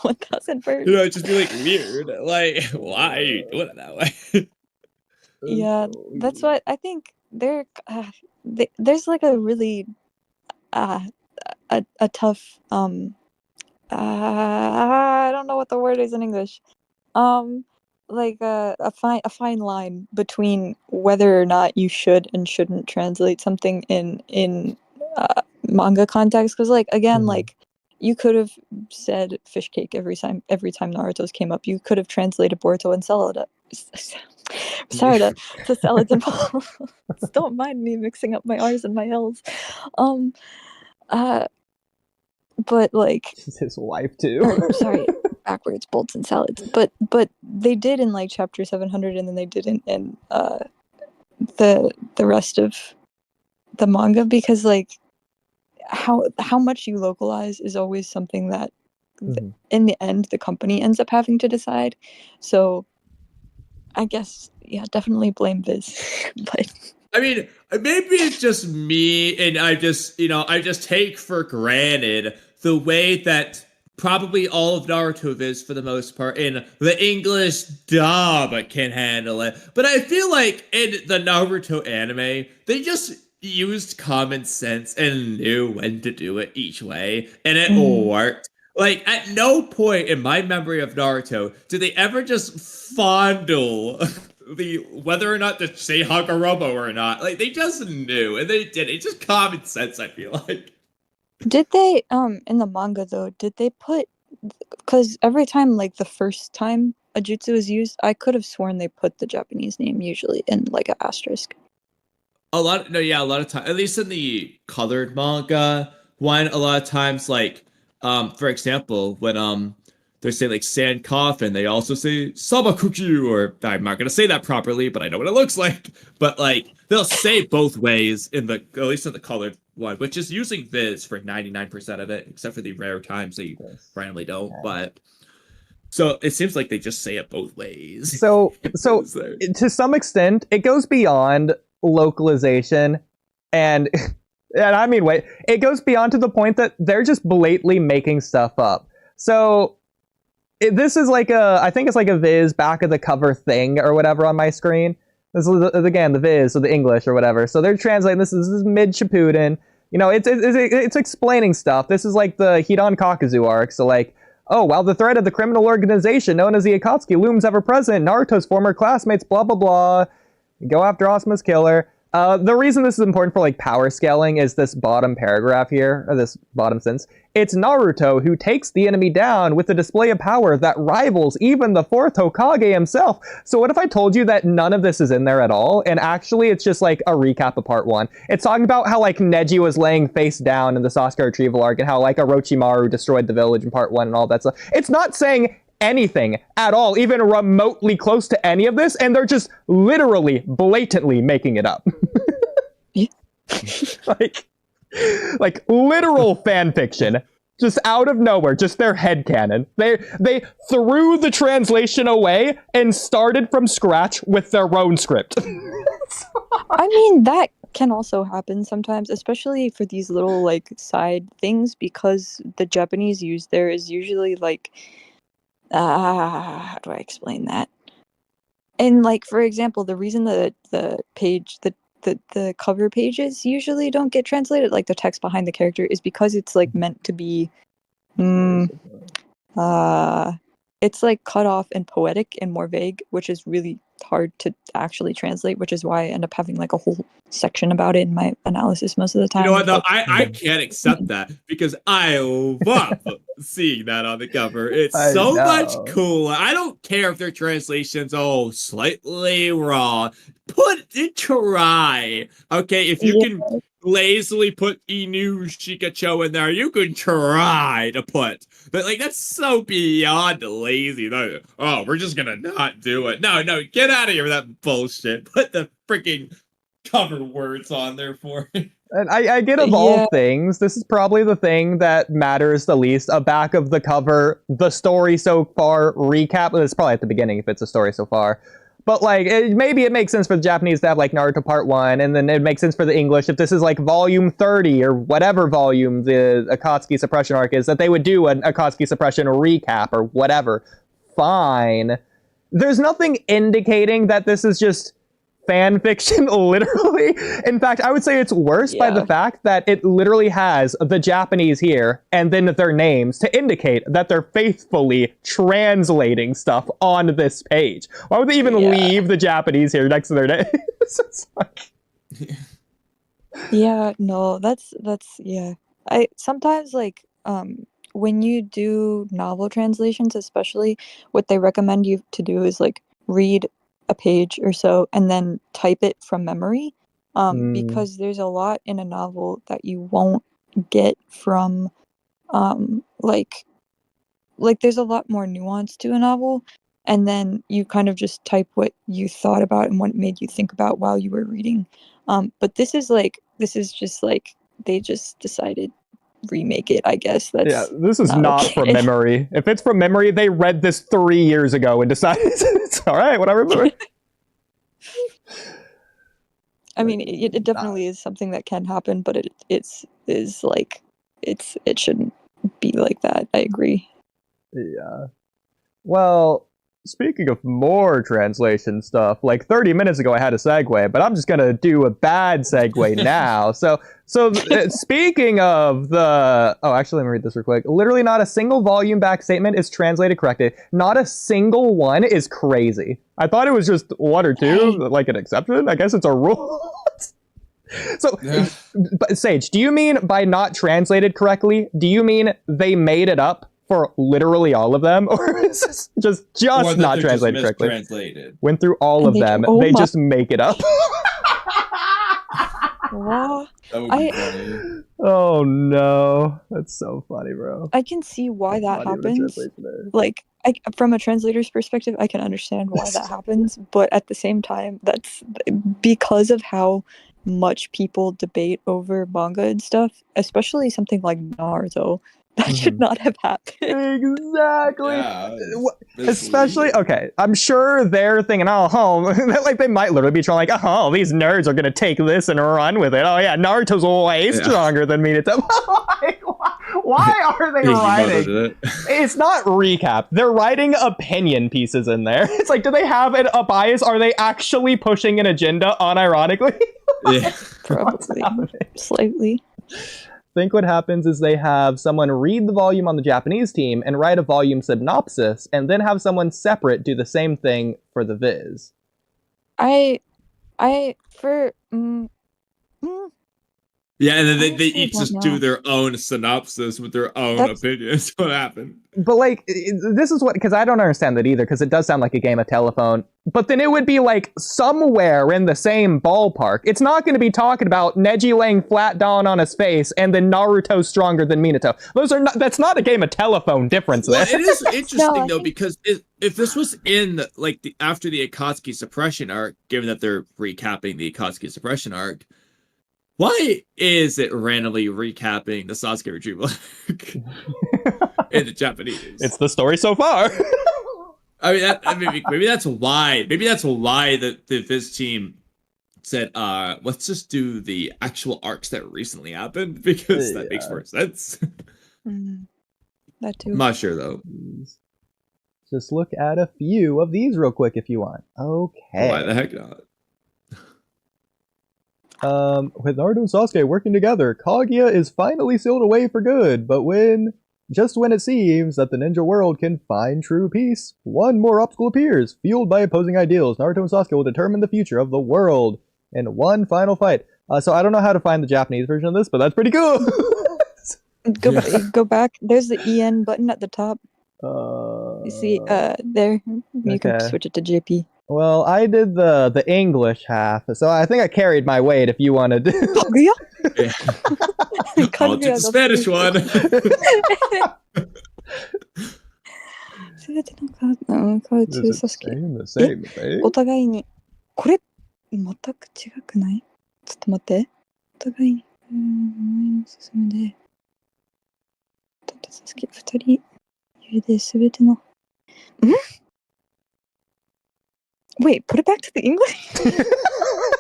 Speaker 5: 1,000 birds.
Speaker 6: It'd just be weird. Why are you doing it that way?
Speaker 5: Yeah, that's what I think. There's a really a tough I don't know what the word is in English. A fine line between whether or not you should and shouldn't translate something in manga context, because again, you could have said fish cake every time Naruto's came up. You could have translated Boruto and Sarada to salads and balls. Don't mind me mixing up my R's and my L's. But
Speaker 1: It's his wife too.
Speaker 5: Sorry, backwards, bolts and salads. But they did in chapter 700, and then they did in the rest of the manga, because how much you localize is always something that in the end the company ends up having to decide. So I guess definitely blame Viz. But
Speaker 6: I mean, maybe it's just me, and I just take for granted the way that probably all of Naruto Viz, for the most part, in the English dub can handle it. But I feel like in the Naruto anime, they just used common sense and knew when to do it each way, and it worked. At no point in my memory of Naruto did they ever just fondle whether or not to say Hagoromo or not. They just knew, and they did. It's just common sense, I feel like.
Speaker 5: Did they in the manga though, did they put, because every time the first time a jutsu is used, I could have sworn they put the Japanese name usually in an asterisk.
Speaker 6: A lot of times, at least in the colored manga one, a lot of times, for example, when they're saying sand coffin, they also say sabakukyu, or I'm not gonna say that properly, but I know what it looks like. But they'll say both ways at least in the colored one, which is using Viz for 99% of it, except for the rare times they randomly don't. Yeah. But so it seems like they just say it both ways.
Speaker 1: So to some extent, it goes beyond localization, and I mean, it goes beyond to the point that they're just blatantly making stuff up. So this is I think it's a Viz back of the cover thing or whatever on my screen. This is again the Viz, so the English or whatever. So they're translating this is mid Shippuden. It's explaining stuff. This is the Hidan Kakuzu arc. So oh, while the threat of the criminal organization known as the Akatsuki looms ever present, Naruto's former classmates, blah blah blah, go after Asuma's killer. The reason this is important for power scaling is this bottom paragraph here, or this bottom sentence. It's Naruto who takes the enemy down with a display of power that rivals even the fourth Hokage himself. So what if I told you that none of this is in there at all, and actually it's just a recap of part 1? It's talking about how Neji was laying face down in the Sasuke retrieval arc, and how Orochimaru destroyed the village in part 1 and all that stuff. It's not saying anything at all, even remotely close to any of this, and they're just literally, blatantly making it up. Literal fan fiction, just out of nowhere, just their headcanon. They threw the translation away and started from scratch with their own script.
Speaker 5: I mean, that can also happen sometimes, especially for these little side things, because the Japanese use there is usually how do I explain that? And like for example, the reason the page the cover pages usually don't get translated, like the text behind the character, is because it's like meant to be it's like cut off and poetic and more vague, which is really hard to actually translate, which is why I end up having like a whole section about it in my analysis most of the time.
Speaker 6: You know what though?
Speaker 5: But
Speaker 6: I can't accept that because I love seeing that on the cover. It's
Speaker 1: I
Speaker 6: so much
Speaker 1: know.
Speaker 6: cooler. I don't care if their translation's slightly wrong. Try. Okay, if you can lazily put Inu Shikacho in there, you can try to put. But like that's so beyond lazy. Oh, we're just gonna not do it. No, get out of here with that bullshit. Put the freaking cover words on there for it.
Speaker 1: And I get of all things, this is probably the thing that matters the least. A back of the cover, the story so far recap. It's probably at the beginning if it's a story so far. But like, maybe it makes sense for the Japanese to have like Naruto Part 1, and then it makes sense for the English if this is like Volume 30 or whatever volume the Akatsuki Suppression arc is, that they would do an Akatsuki Suppression recap or whatever. Fine. There's nothing indicating that this is just fan fiction, literally. In fact, I would say it's worse by the fact that it literally has the Japanese here and then their names to indicate that they're faithfully translating stuff on this page. Why would they even leave the Japanese here next to their names? It's like...
Speaker 5: Yeah, no, that's I sometimes like when you do novel translations, especially, what they recommend you to do is like read a page or so and then type it from memory, because there's a lot in a novel that you won't get from like there's a lot more nuance to a novel, and then you kind of just type what you thought about and what made you think about while you were reading. But this is just like they just decided remake it, I guess. That's
Speaker 1: this is not
Speaker 5: okay.
Speaker 1: from memory. If it's from memory, they read this 3 years ago and decided it's all right, whatever.
Speaker 5: I mean, it definitely is something that can happen, but it shouldn't be like that. I agree.
Speaker 1: Yeah. Well, speaking of more translation stuff, like 30 minutes ago I had a segue, but I'm just gonna do a bad segue now. So speaking of the... Oh, actually, let me read this real quick. Literally not a single volume back statement is translated correctly. Not a single one is crazy. I thought it was just one or two, like an exception. I guess it's a rule. So, but Sage, do you mean by not translated correctly, do you mean they made it up for literally all of them, or is this just not translated correctly? Went through all of them. They just make it up.
Speaker 5: Wow.
Speaker 3: That would be funny.
Speaker 1: Oh no, that's so funny, bro.
Speaker 5: I can see why that happens. Like, from a translator's perspective, I can understand why that happens, but at the same time, that's because of how much people debate over manga and stuff, especially something like Naruto. That should not have happened.
Speaker 1: Exactly.
Speaker 3: Yeah,
Speaker 1: Especially, okay, I'm sure they're thinking, like they might literally be trying like, these nerds are going to take this and run with it. Oh yeah, Naruto's way stronger than Minato. Why are they writing? It's not recap. They're writing opinion pieces in there. It's like, do they have a bias? Are they actually pushing an agenda unironically?
Speaker 3: Yeah.
Speaker 5: Probably. Slightly.
Speaker 1: I think what happens is they have someone read the volume on the Japanese team and write a volume synopsis, and then have someone separate do the same thing for the Viz.
Speaker 2: Yeah, and then they each just do their own synopsis with their own opinions. What happened?
Speaker 1: But like, this is what, because I don't understand that either, because it does sound like a game of telephone. But then it would be like somewhere in the same ballpark. It's not going to be talking about Neji laying flat down on his face and then Naruto stronger than Minato. That's not a game of telephone difference there.
Speaker 2: Well, it is interesting though, because if this was in after the Akatsuki Suppression arc, given that they're recapping the Akatsuki Suppression arc, why is it randomly recapping the Sasuke retrieval in the Japanese?
Speaker 1: It's the story so far.
Speaker 2: I mean, maybe that's why. Maybe that's why the Viz team said, let's just do the actual arcs that recently happened, because that makes more sense.
Speaker 5: That too.
Speaker 2: I'm not sure though.
Speaker 1: just look at a few of these real quick if you want. Okay.
Speaker 6: Why the heck not?
Speaker 1: With Naruto and Sasuke working together, Kaguya is finally sealed away for good, but just when it seems that the ninja world can find true peace, one more obstacle appears. Fueled by opposing ideals, Naruto and Sasuke will determine the future of the world in one final fight. So I don't know how to find the Japanese version of this, but that's pretty cool.
Speaker 5: Go back. There's the EN button at the top. You see, there. You can switch it to JP.
Speaker 1: Well, I did the English half, so I think I carried my weight. If you wanted to.
Speaker 5: Kaguya?
Speaker 6: Yeah. I'll take the Spanish one.
Speaker 5: 全てのカードのカード中組織。
Speaker 1: same thing.
Speaker 5: お互いにこれ全く違くない？ちょっと待って。お互いに前に進むで。だってサスケ2人ゆで全ての。ん？Wait, put it back to the English?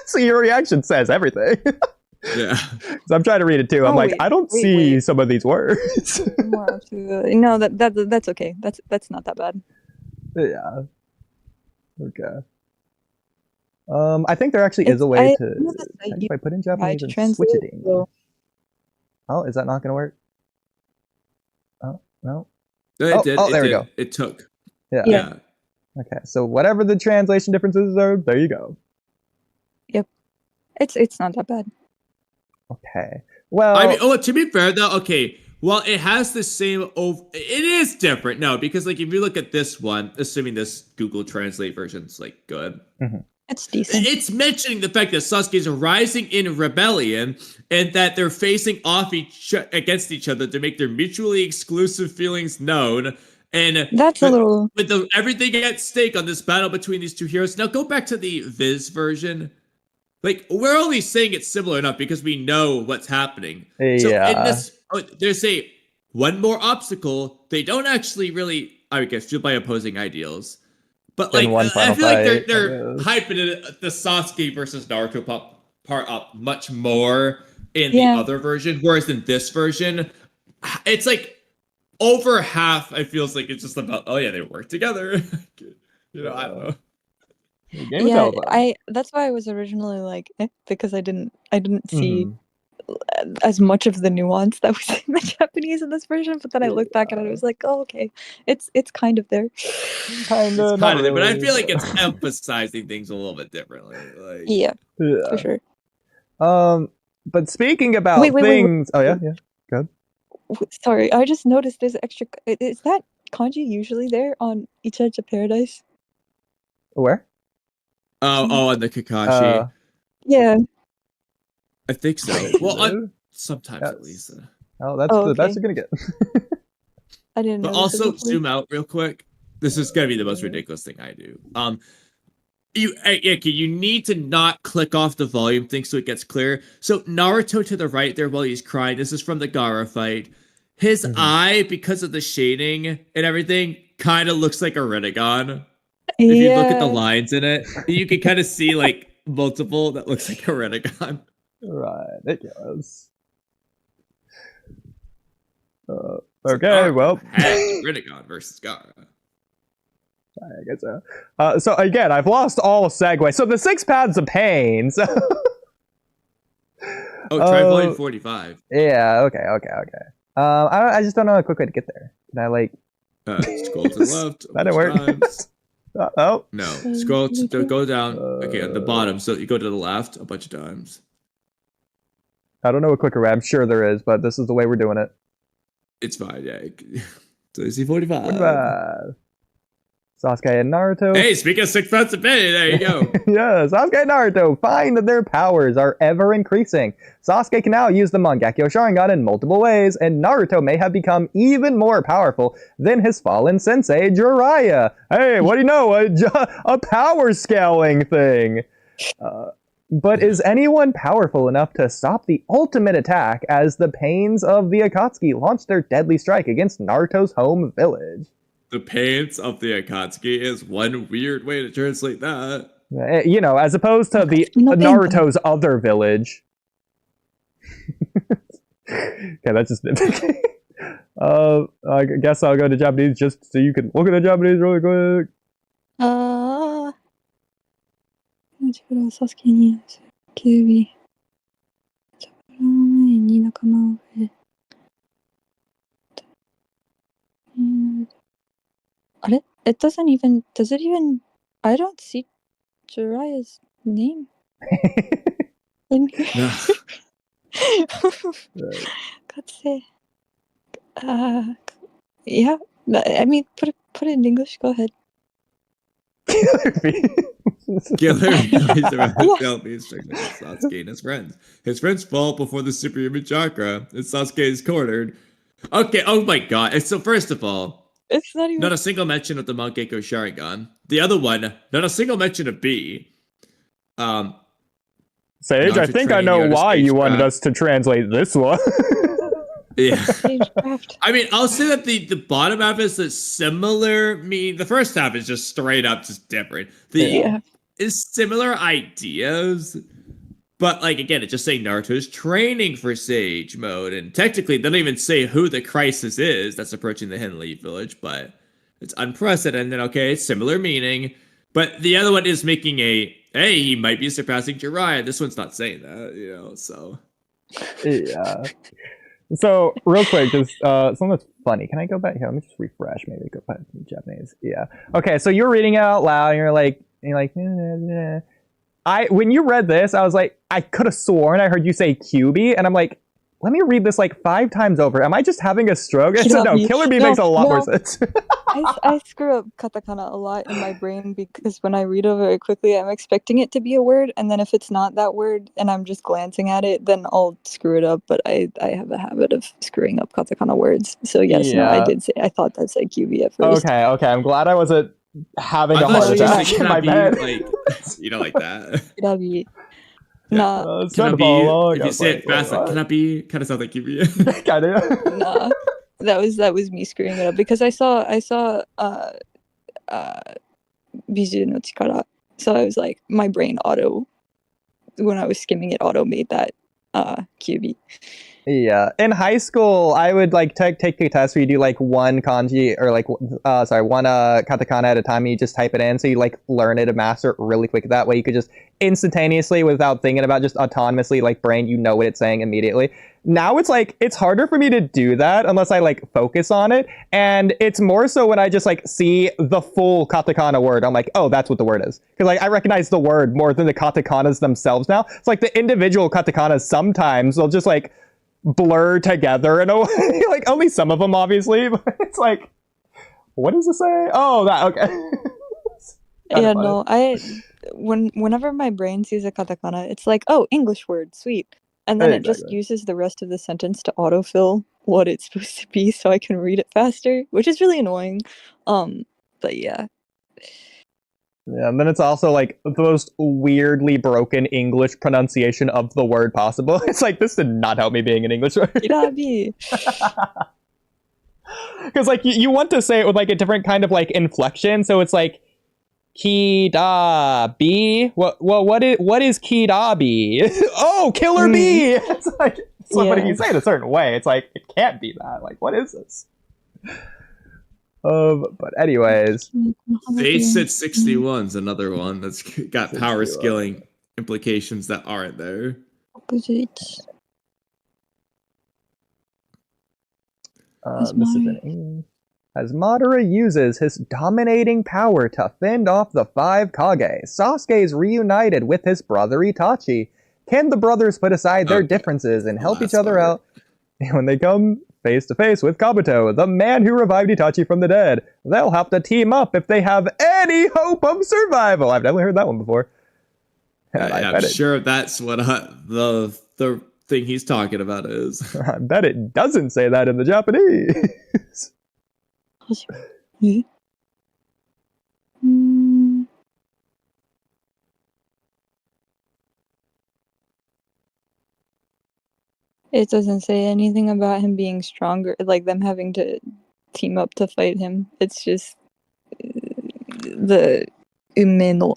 Speaker 1: So your reaction says everything.
Speaker 6: Yeah.
Speaker 1: So I'm trying to read it too. I'm like, I don't see some of these words.
Speaker 5: No, that's okay. That's not that bad.
Speaker 1: Yeah. Okay. I think there actually is a way to. If I put in Japanese and switch it to English. Oh, is that not going to work? Oh no.
Speaker 6: It did.
Speaker 1: There we go.
Speaker 6: It took.
Speaker 1: Yeah. Okay, so whatever the translation differences are, there you go.
Speaker 5: Yep. It's not that bad.
Speaker 1: Okay. Well,
Speaker 6: I mean, to be fair though, okay. Well, it has the same. It is different, no, because like if you look at this one, assuming this Google Translate version's like good,
Speaker 5: it's decent.
Speaker 6: It's mentioning the fact that Sasuke is rising in rebellion and that they're facing off against each other to make their mutually exclusive feelings known. And
Speaker 5: that's a little
Speaker 6: with everything at stake on this battle between these two heroes. Now go back to the Viz version. Like we're only saying it's similar enough because we know what's happening.
Speaker 1: Yeah.
Speaker 6: So in this, there's one more obstacle. They don't actually really, I guess, fueled by opposing ideals. But like I feel like they're hyping it, the Sasuke versus Naruto part up much more in the other version, whereas in this version, it's like. Over half, it feels like it's just about, oh yeah, they work together. I don't know.
Speaker 5: Yeah, that's why I was originally like, because I didn't see as much of the nuance that was in the Japanese in this version, but then I looked back at it, I was like, oh okay, it's kind of there.
Speaker 1: Kind of
Speaker 6: there, but I feel like it's emphasizing things a little bit differently. Like,
Speaker 5: yeah, for sure.
Speaker 1: But speaking about things, oh yeah, go ahead.
Speaker 5: Sorry, I just noticed there's extra. Is that kanji usually there on Each Edge of Paradise?
Speaker 1: Where?
Speaker 6: On the Kakashi.
Speaker 5: Yeah.
Speaker 6: I think so. Well, sometimes at least.
Speaker 1: That's the best you're gonna get.
Speaker 5: I didn't know.
Speaker 6: But also, zoom out real quick. This is gonna be the most ridiculous thing I do. You need to not click off the volume thing so it gets clear. So Naruto to the right there while he's crying. This is from the Gaara fight. His eye, because of the shading and everything, kind of looks like a Rinnegan. If you look at the lines in it, you can kind of see like multiple that looks like a Rinnegan.
Speaker 1: Right, it does. Okay, well.
Speaker 6: Rinnegan versus Gaara.
Speaker 1: I guess so. So again, I've lost all segue. So the 6 paths of pain. So.
Speaker 6: Try volume 45.
Speaker 1: Yeah. Okay. I just don't know a quick way to get there. Can I like?
Speaker 6: Scroll to the left.
Speaker 1: That didn't work. Oh.
Speaker 6: No. Scroll to go down. Okay, at the bottom. So you go to the left a bunch of times.
Speaker 1: I don't know a quicker way. I'm sure there is, but this is the way we're doing it.
Speaker 6: It's fine. Yeah. So you see 45.
Speaker 1: 45. Sasuke and Naruto.
Speaker 6: Hey, speaking of 6 paths of pain, there you go.
Speaker 1: Yeah, Sasuke and Naruto find that their powers are ever increasing. Sasuke can now use the Mangekyo Sharingan in multiple ways, and Naruto may have become even more powerful than his fallen sensei, Jiraiya. Hey, what do you know? A power scaling thing. But is anyone powerful enough to stop the ultimate attack as the pains of the Akatsuki launch their deadly strike against Naruto's home village?
Speaker 6: The pains of the Akatsuki is one weird way to translate that.
Speaker 1: You know, as opposed to the Naruto's other village. Okay, that's just I guess I'll go to Japanese just so you can look at the Japanese really quick.
Speaker 5: 自分はサスケにキュービーその前に仲間を増えあれ It doesn't even does it even I don't see Jiraiya's name in here.
Speaker 6: No.
Speaker 5: Let's say yeah I mean put it in English, go ahead.
Speaker 6: Killer is around
Speaker 5: Yeah.
Speaker 6: don't be strict against Sasuke and his friends. His friends fall before the superhuman chakra, and Sasuke is cornered. Okay, oh my god. And so first of all,
Speaker 5: It's not even
Speaker 6: not a single mention of the Mangekyo Sharingan. The other one, not a single mention of B.
Speaker 1: Sage,
Speaker 6: Naruto
Speaker 1: I think I
Speaker 6: training
Speaker 1: know
Speaker 6: Yoda
Speaker 1: why you wanted
Speaker 6: stagecraft.
Speaker 1: us to translate this one.
Speaker 6: Yeah.
Speaker 5: stagecraft.
Speaker 6: I mean, I'll say that the bottom half is a similar the first half is just straight up just different.
Speaker 5: Yeah.
Speaker 6: Is similar ideas, but like again, it's just saying Naruto is training for Sage mode, and technically they don't even say who the crisis is that's approaching the Hidden Leaf Village, but it's unprecedented. Okay, it's similar meaning, but the other one is making a hey, he might be surpassing Jiraiya. This one's not saying that, you know. So
Speaker 1: Yeah. So real quick, just something that's funny. Can I go back here? Let me just refresh. Maybe go back to Japanese. Yeah. Okay. So you're reading it out loud, and you're like, when you read this, I was like, I could have sworn I heard you say QB, and I'm like, let me read this like 5 times over. Am I just having a stroke? It said, no, Killer Bee makes a lot more sense.
Speaker 5: I screw up katakana a lot in my brain because when I read over it quickly, I'm expecting it to be a word, and then if it's not that word and I'm just glancing at it, then I'll screw it up. But I have a habit of screwing up katakana words. So yes, no, I did say I thought that said QB at first.
Speaker 1: Okay. I'm glad I wasn't having
Speaker 6: I
Speaker 1: a
Speaker 6: thought
Speaker 1: heart
Speaker 6: she was
Speaker 1: attack
Speaker 6: like,
Speaker 1: in my
Speaker 6: can I
Speaker 1: bed.
Speaker 6: be like, you know, like that.
Speaker 5: Kirabi.
Speaker 6: Yeah.
Speaker 5: Nah,
Speaker 1: It's
Speaker 6: Can I
Speaker 1: trying to follow
Speaker 6: be?
Speaker 1: along.
Speaker 6: If
Speaker 1: I
Speaker 6: you
Speaker 1: was
Speaker 6: say
Speaker 1: like,
Speaker 6: it fast,
Speaker 1: wait,
Speaker 6: like, can I be? Kind of sound like QB.
Speaker 1: what? Kinda.
Speaker 5: nah. That was me screwing it up because I saw Biju no Chikara. So I was like, my brain when I was skimming it made that QB.
Speaker 1: Yeah, in high school, I would like take a test where you do like one kanji or like one katakana at a time. And you just type it in, so you like learn it and master it really quick. That way, you could just instantaneously, without thinking about, just autonomously, like brain, you know what it's saying immediately. Now it's like it's harder for me to do that unless I like focus on it, and it's more so when I just like see the full katakana word. I'm like, oh, that's what the word is, because like I recognize the word more than the katakanas themselves now. It's like the individual katakanas sometimes they'll just like blur together in a way. Like only some of them, obviously, but it's like, what does it say? Oh, that okay.
Speaker 5: Yeah, no, whenever my brain sees a katakana, it's like, oh, English word, sweet. And then it just
Speaker 1: Exactly.
Speaker 5: uses the rest of the sentence to autofill what it's supposed to be so I can read it faster, which is really annoying. But yeah.
Speaker 1: Yeah, and then it's also like the most weirdly broken English pronunciation of the word possible. It's like, this did not help me being an English word.
Speaker 5: Kirabi.
Speaker 1: Because like you want to say it with like a different kind of like inflection, so it's like ki da bi. What is ki da bi? Oh, Killer Bee. It's like, so but if you say it a certain way, it's like it can't be that. Like, what is this? But anyways,
Speaker 6: Sage said 61's another one that's got power
Speaker 1: 61.
Speaker 6: scaling implications that aren't there.
Speaker 1: As Madara uses his dominating power to fend off the 5 Kage, Sasuke is reunited with his brother Itachi. Can the brothers put aside their differences and help each other out when they come face to face with Kabuto, the man who revived Itachi from the dead? They'll have to team up if they have any hope of survival. I've never heard that one before.
Speaker 6: I'm sure that's what the thing he's talking about is.
Speaker 1: I bet it doesn't say that in the Japanese.
Speaker 5: It doesn't say anything about him being stronger, like them having to team up to fight him. It's just the umeno.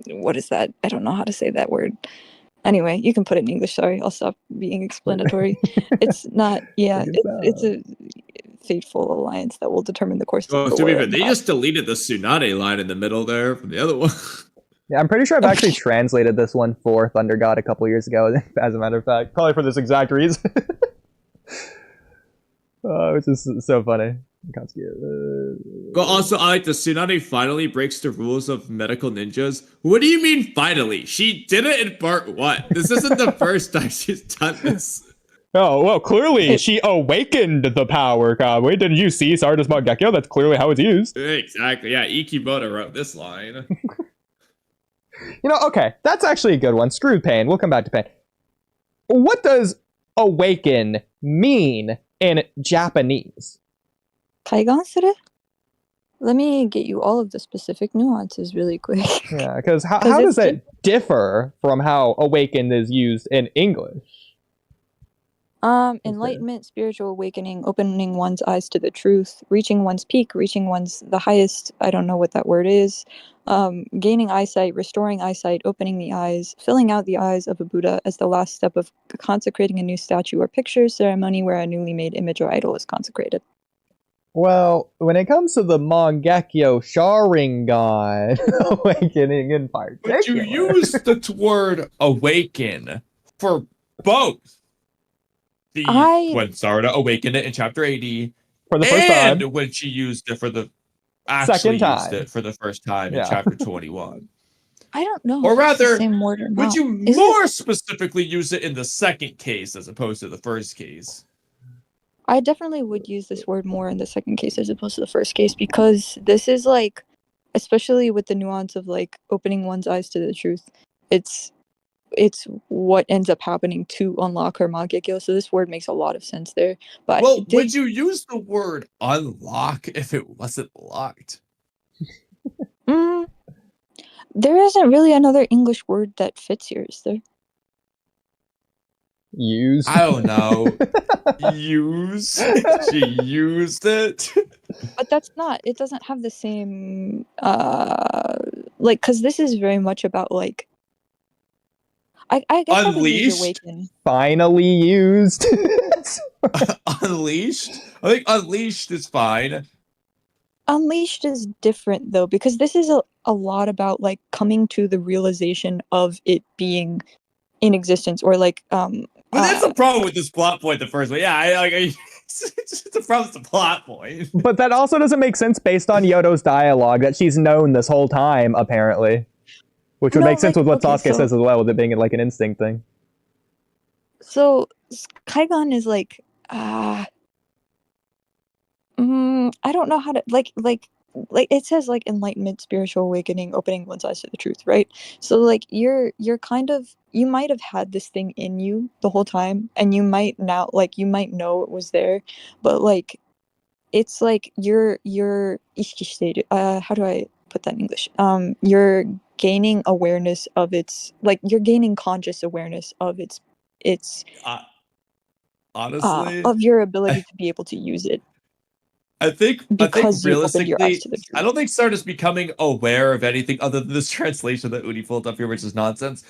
Speaker 5: What is that? I don't know how to say that word. Anyway, you can put it in English. Sorry, I'll stop being explanatory. It's not. Yeah, it's a fateful alliance that will determine the course
Speaker 6: Oh,
Speaker 5: of the
Speaker 6: to be
Speaker 5: war.
Speaker 6: fair, they just deleted the Tsunade line in the middle there from the other one.
Speaker 1: Yeah, I'm pretty sure I've actually translated this one for Thunder God a couple years ago, as a matter of fact. Probably for this exact reason. Which is so funny.
Speaker 6: But also, I like the Tsunade finally breaks the rules of medical ninjas. What do you mean finally? She did it in part 1. This isn't the first time she's done this.
Speaker 1: Oh, well, clearly she awakened the power, Kamui. Didn't you see Sarada's Mangekyo? That's clearly how it's used.
Speaker 6: Exactly, yeah, Ikimoto wrote this line.
Speaker 1: You know, okay, that's actually a good one. Screw pain. We'll come back to pain. What does awaken mean in Japanese?
Speaker 5: Kaigansuru? Let me get you all of the specific nuances really quick.
Speaker 1: Yeah, because how does it differ from how awakened is used in English?
Speaker 5: Enlightenment, spiritual awakening, opening one's eyes to the truth, reaching one's peak, reaching the highest, I don't know what that word is, gaining eyesight, restoring eyesight, opening the eyes, filling out the eyes of a Buddha as the last step of consecrating a new statue or picture, ceremony where a newly made image or idol is consecrated.
Speaker 1: Well, when it comes to the Mangekyo Sharingan awakening in particular...
Speaker 3: But you use the word awaken for both. When Sarada awakened it in chapter 80,
Speaker 1: for the first
Speaker 3: and
Speaker 1: time,
Speaker 3: when she used it for the first time in chapter 21.
Speaker 5: I don't know.
Speaker 3: Or rather,
Speaker 5: it's the same word or not.
Speaker 3: would you more specifically use it in the second case as opposed to the first case?
Speaker 5: I definitely would use this word more in the second case as opposed to the first case, because this is like, especially with the nuance of like opening one's eyes to the truth, it's what ends up happening to unlock her Mangekyo. So this word makes a lot of sense there. But
Speaker 3: would you use the word unlock if it wasn't locked?
Speaker 5: There isn't really another English word that fits here, is there?
Speaker 1: Used.
Speaker 3: I don't know. Use. She used it.
Speaker 5: But that's not. It doesn't have the same. Like, because this is very much about like. I guess
Speaker 3: Unleashed.
Speaker 5: I would use awaken.
Speaker 1: Finally used.
Speaker 3: Unleashed. I think unleashed is fine.
Speaker 5: Unleashed is different though, because this is a lot about like coming to the realization of it being in existence, or like
Speaker 6: But that's the problem with this plot point. The first one, yeah, it's the problem with the plot point.
Speaker 1: But that also doesn't make sense based on Yodo's dialogue that she's known this whole time, apparently. Which would make sense with what Sasuke says as well, with it being like an instinct thing.
Speaker 5: So Kaigan is like, I don't know how to like it says like enlightenment, spiritual awakening, opening one's eyes to the truth, right? So like you're kind of, you might have had this thing in you the whole time, and you might now you might know it was there, but like it's like you're how do I put that in English? You're gaining awareness of its, like you're gaining conscious awareness of its
Speaker 3: honestly
Speaker 5: of your ability to be able to use it.
Speaker 3: I think realistically,
Speaker 5: I
Speaker 3: don't think Sarada's becoming aware of anything other than this translation that Oodie pulled up here, which is nonsense.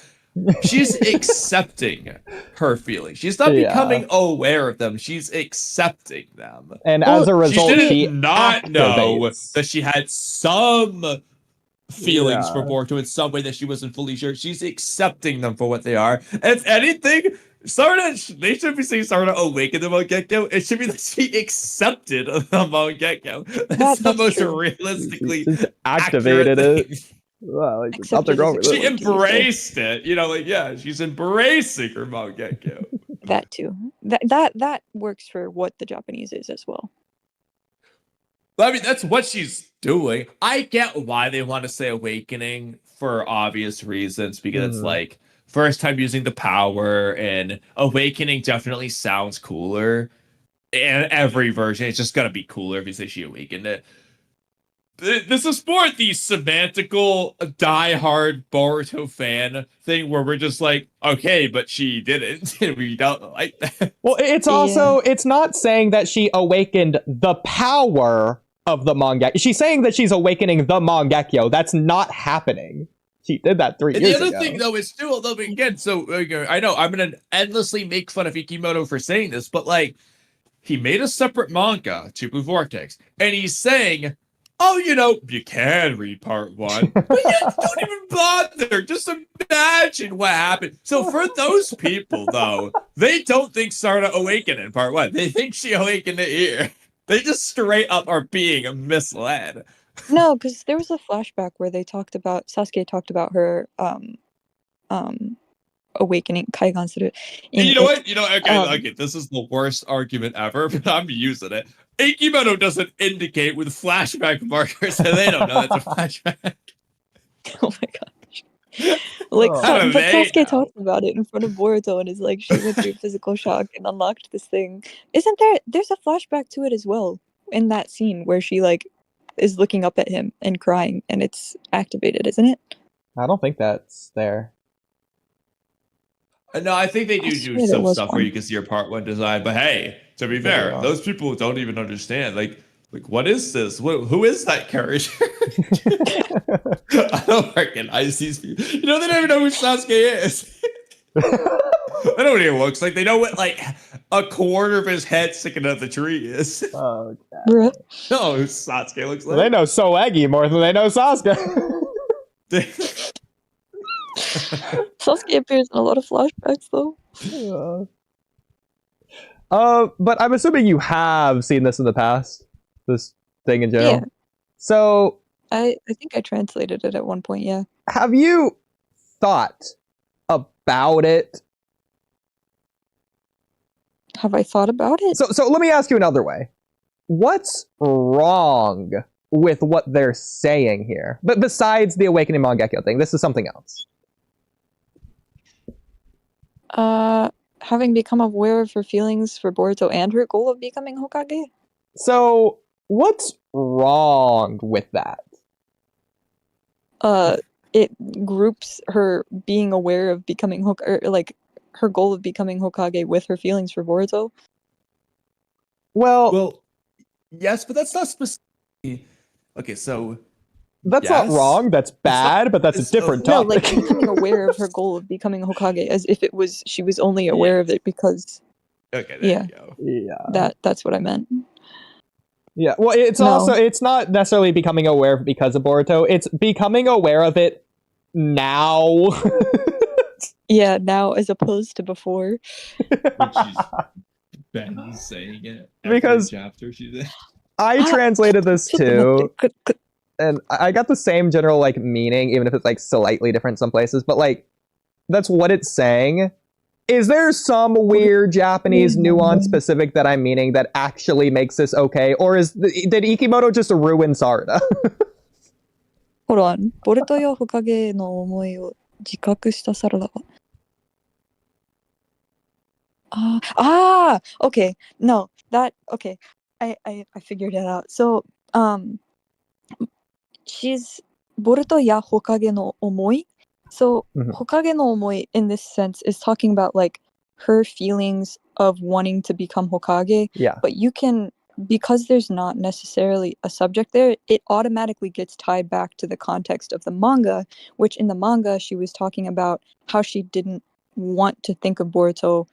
Speaker 3: She's accepting her feelings. She's not becoming aware of them. She's accepting them.
Speaker 1: And as a result,
Speaker 3: she did not know that she had some feelings for Boruto in some way that she wasn't fully sure. She's accepting them for what they are. If anything, Sarada, they should be saying Sarada awakened the Mangekyo. It should be that she accepted the Mangekyo. That's the most realistically
Speaker 1: activated it.
Speaker 5: Well,
Speaker 3: she embraced it. You know, like, yeah, she's embracing her Mangekyo.
Speaker 5: That too. That works for what the Japanese is as well.
Speaker 3: I mean, that's what she's doing. I get why they want to say awakening for obvious reasons, because it's like first time using the power, and awakening definitely sounds cooler. And every version, it's just gonna be cooler if you say she awakened it. This is more the semantical diehard Boruto fan thing where we're just like, okay, but she didn't. We don't like that.
Speaker 1: Well, it's also, it's not saying that she awakened the power of the Mangekyo. She's saying that she's awakening the Mangekyo. That's not happening. She did that 3
Speaker 6: And
Speaker 1: years
Speaker 6: the other
Speaker 1: ago.
Speaker 6: thing, though, is still, though, again, so I know I'm going to endlessly make fun of Ikimoto for saying this, but like, he made a separate manga, To Blue Vortex, and he's saying, oh, you can read part 1, but you don't even bother. Just imagine what happened. So for those people, though, they don't think Sarada awakened in part 1. They think she awakened it here. They just straight up are being misled.
Speaker 5: No, because there was a flashback where Sasuke talked about her awakening Kaigan Suru.
Speaker 6: You know what? Okay, this is the worst argument ever, but I'm using it. Ikimoto doesn't indicate with flashback markers, so they don't know that's a flashback.
Speaker 5: Oh my gosh. Like,
Speaker 6: How do
Speaker 5: but
Speaker 6: they
Speaker 5: Sasuke
Speaker 6: know?
Speaker 5: talks about it in front of Boruto and is like, she went through physical shock and unlocked this thing. There's a flashback to it as well in that scene where she like is looking up at him and crying and it's activated, isn't it?
Speaker 1: I don't think that's there.
Speaker 6: No, I think they
Speaker 5: I
Speaker 6: do
Speaker 5: swear there
Speaker 6: some
Speaker 5: was
Speaker 6: stuff
Speaker 5: one.
Speaker 6: where you can see your part 1 design, but hey, to be fair,
Speaker 1: Yeah.
Speaker 6: those people don't even understand. Like what is this? Who is that character? I don't recognize these people. They don't even know who Sasuke is. They don't know what he looks like. They know what like a quarter of his head sticking out the tree is.
Speaker 1: Okay.
Speaker 5: Bruh.
Speaker 6: No, who Sasuke looks
Speaker 1: They
Speaker 6: like.
Speaker 1: know Soegi more than they know Sasuke.
Speaker 5: Sasuke appears in a lot of flashbacks though.
Speaker 1: But I'm assuming you have seen this in the past. This thing in general.
Speaker 5: Yeah.
Speaker 1: So,
Speaker 5: I think I translated it at one point, yeah.
Speaker 1: have you thought about it?
Speaker 5: Have I thought about it?
Speaker 1: So let me ask you another way. What's wrong with what they're saying here? But besides the Awakening Mangekyo thing, this is something else.
Speaker 5: Having become aware of her feelings for Boruto and her goal of becoming Hokage?
Speaker 1: So, what's wrong with that?
Speaker 5: It groups her being aware of becoming Hokage, or like her goal of becoming Hokage with her feelings for Boruto.
Speaker 1: Well,
Speaker 6: Yes, but that's not specific. Okay, so
Speaker 1: that's
Speaker 6: yes.
Speaker 1: not wrong. That's bad, but that's a
Speaker 6: it's
Speaker 1: different
Speaker 5: No,
Speaker 1: topic.
Speaker 5: like becoming aware of her goal of becoming Hokage, as if she was only aware of it because
Speaker 6: okay, there you go.
Speaker 1: Yeah.
Speaker 5: that's what I meant.
Speaker 1: Yeah. Well, it's
Speaker 5: No.
Speaker 1: also, it's not necessarily becoming aware of it because of Boruto. It's becoming aware of it now.
Speaker 5: Yeah, now as opposed to before.
Speaker 3: Which she's been saying it every
Speaker 1: Because
Speaker 3: chapter she's in.
Speaker 1: I translated this too,
Speaker 5: ちょっと待って。
Speaker 1: and I got the same general like meaning, even if it's like slightly different some places. But like, that's what it's saying. Is there some weird Japanese nuance specific that I'm meaning that actually makes this okay, or did Ikimoto just ruin Sarada?
Speaker 5: Hold on. ボルトやホカゲの思いを自覚したサラダは。Okay. No, okay. I figured it out. So, she's ボルトやホカゲの思い. So,
Speaker 1: Mhm.
Speaker 5: ホカゲの思い in this sense is talking about like her feelings of wanting to become Hokage.
Speaker 1: Yeah.
Speaker 5: But you can, because there's not necessarily a subject there, it automatically gets tied back to the context of the manga, which in the manga she was talking about how she didn't want to think of Boruto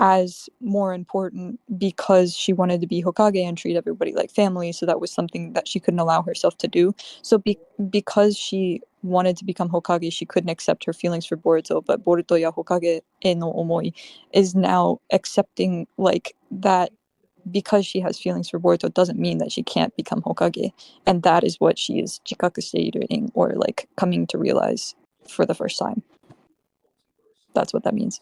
Speaker 5: as more important because she wanted to be Hokage and treat everybody like family, so that was something that she couldn't allow herself to do. So because she wanted to become Hokage, she couldn't accept her feelings for Boruto, but Boruto ya Hokage e no omoi is now accepting like that because she has feelings for Boruto doesn't mean that she can't become Hokage, and that is what she is jikaku seiruing, or like coming to realize for the first time. That's what that means.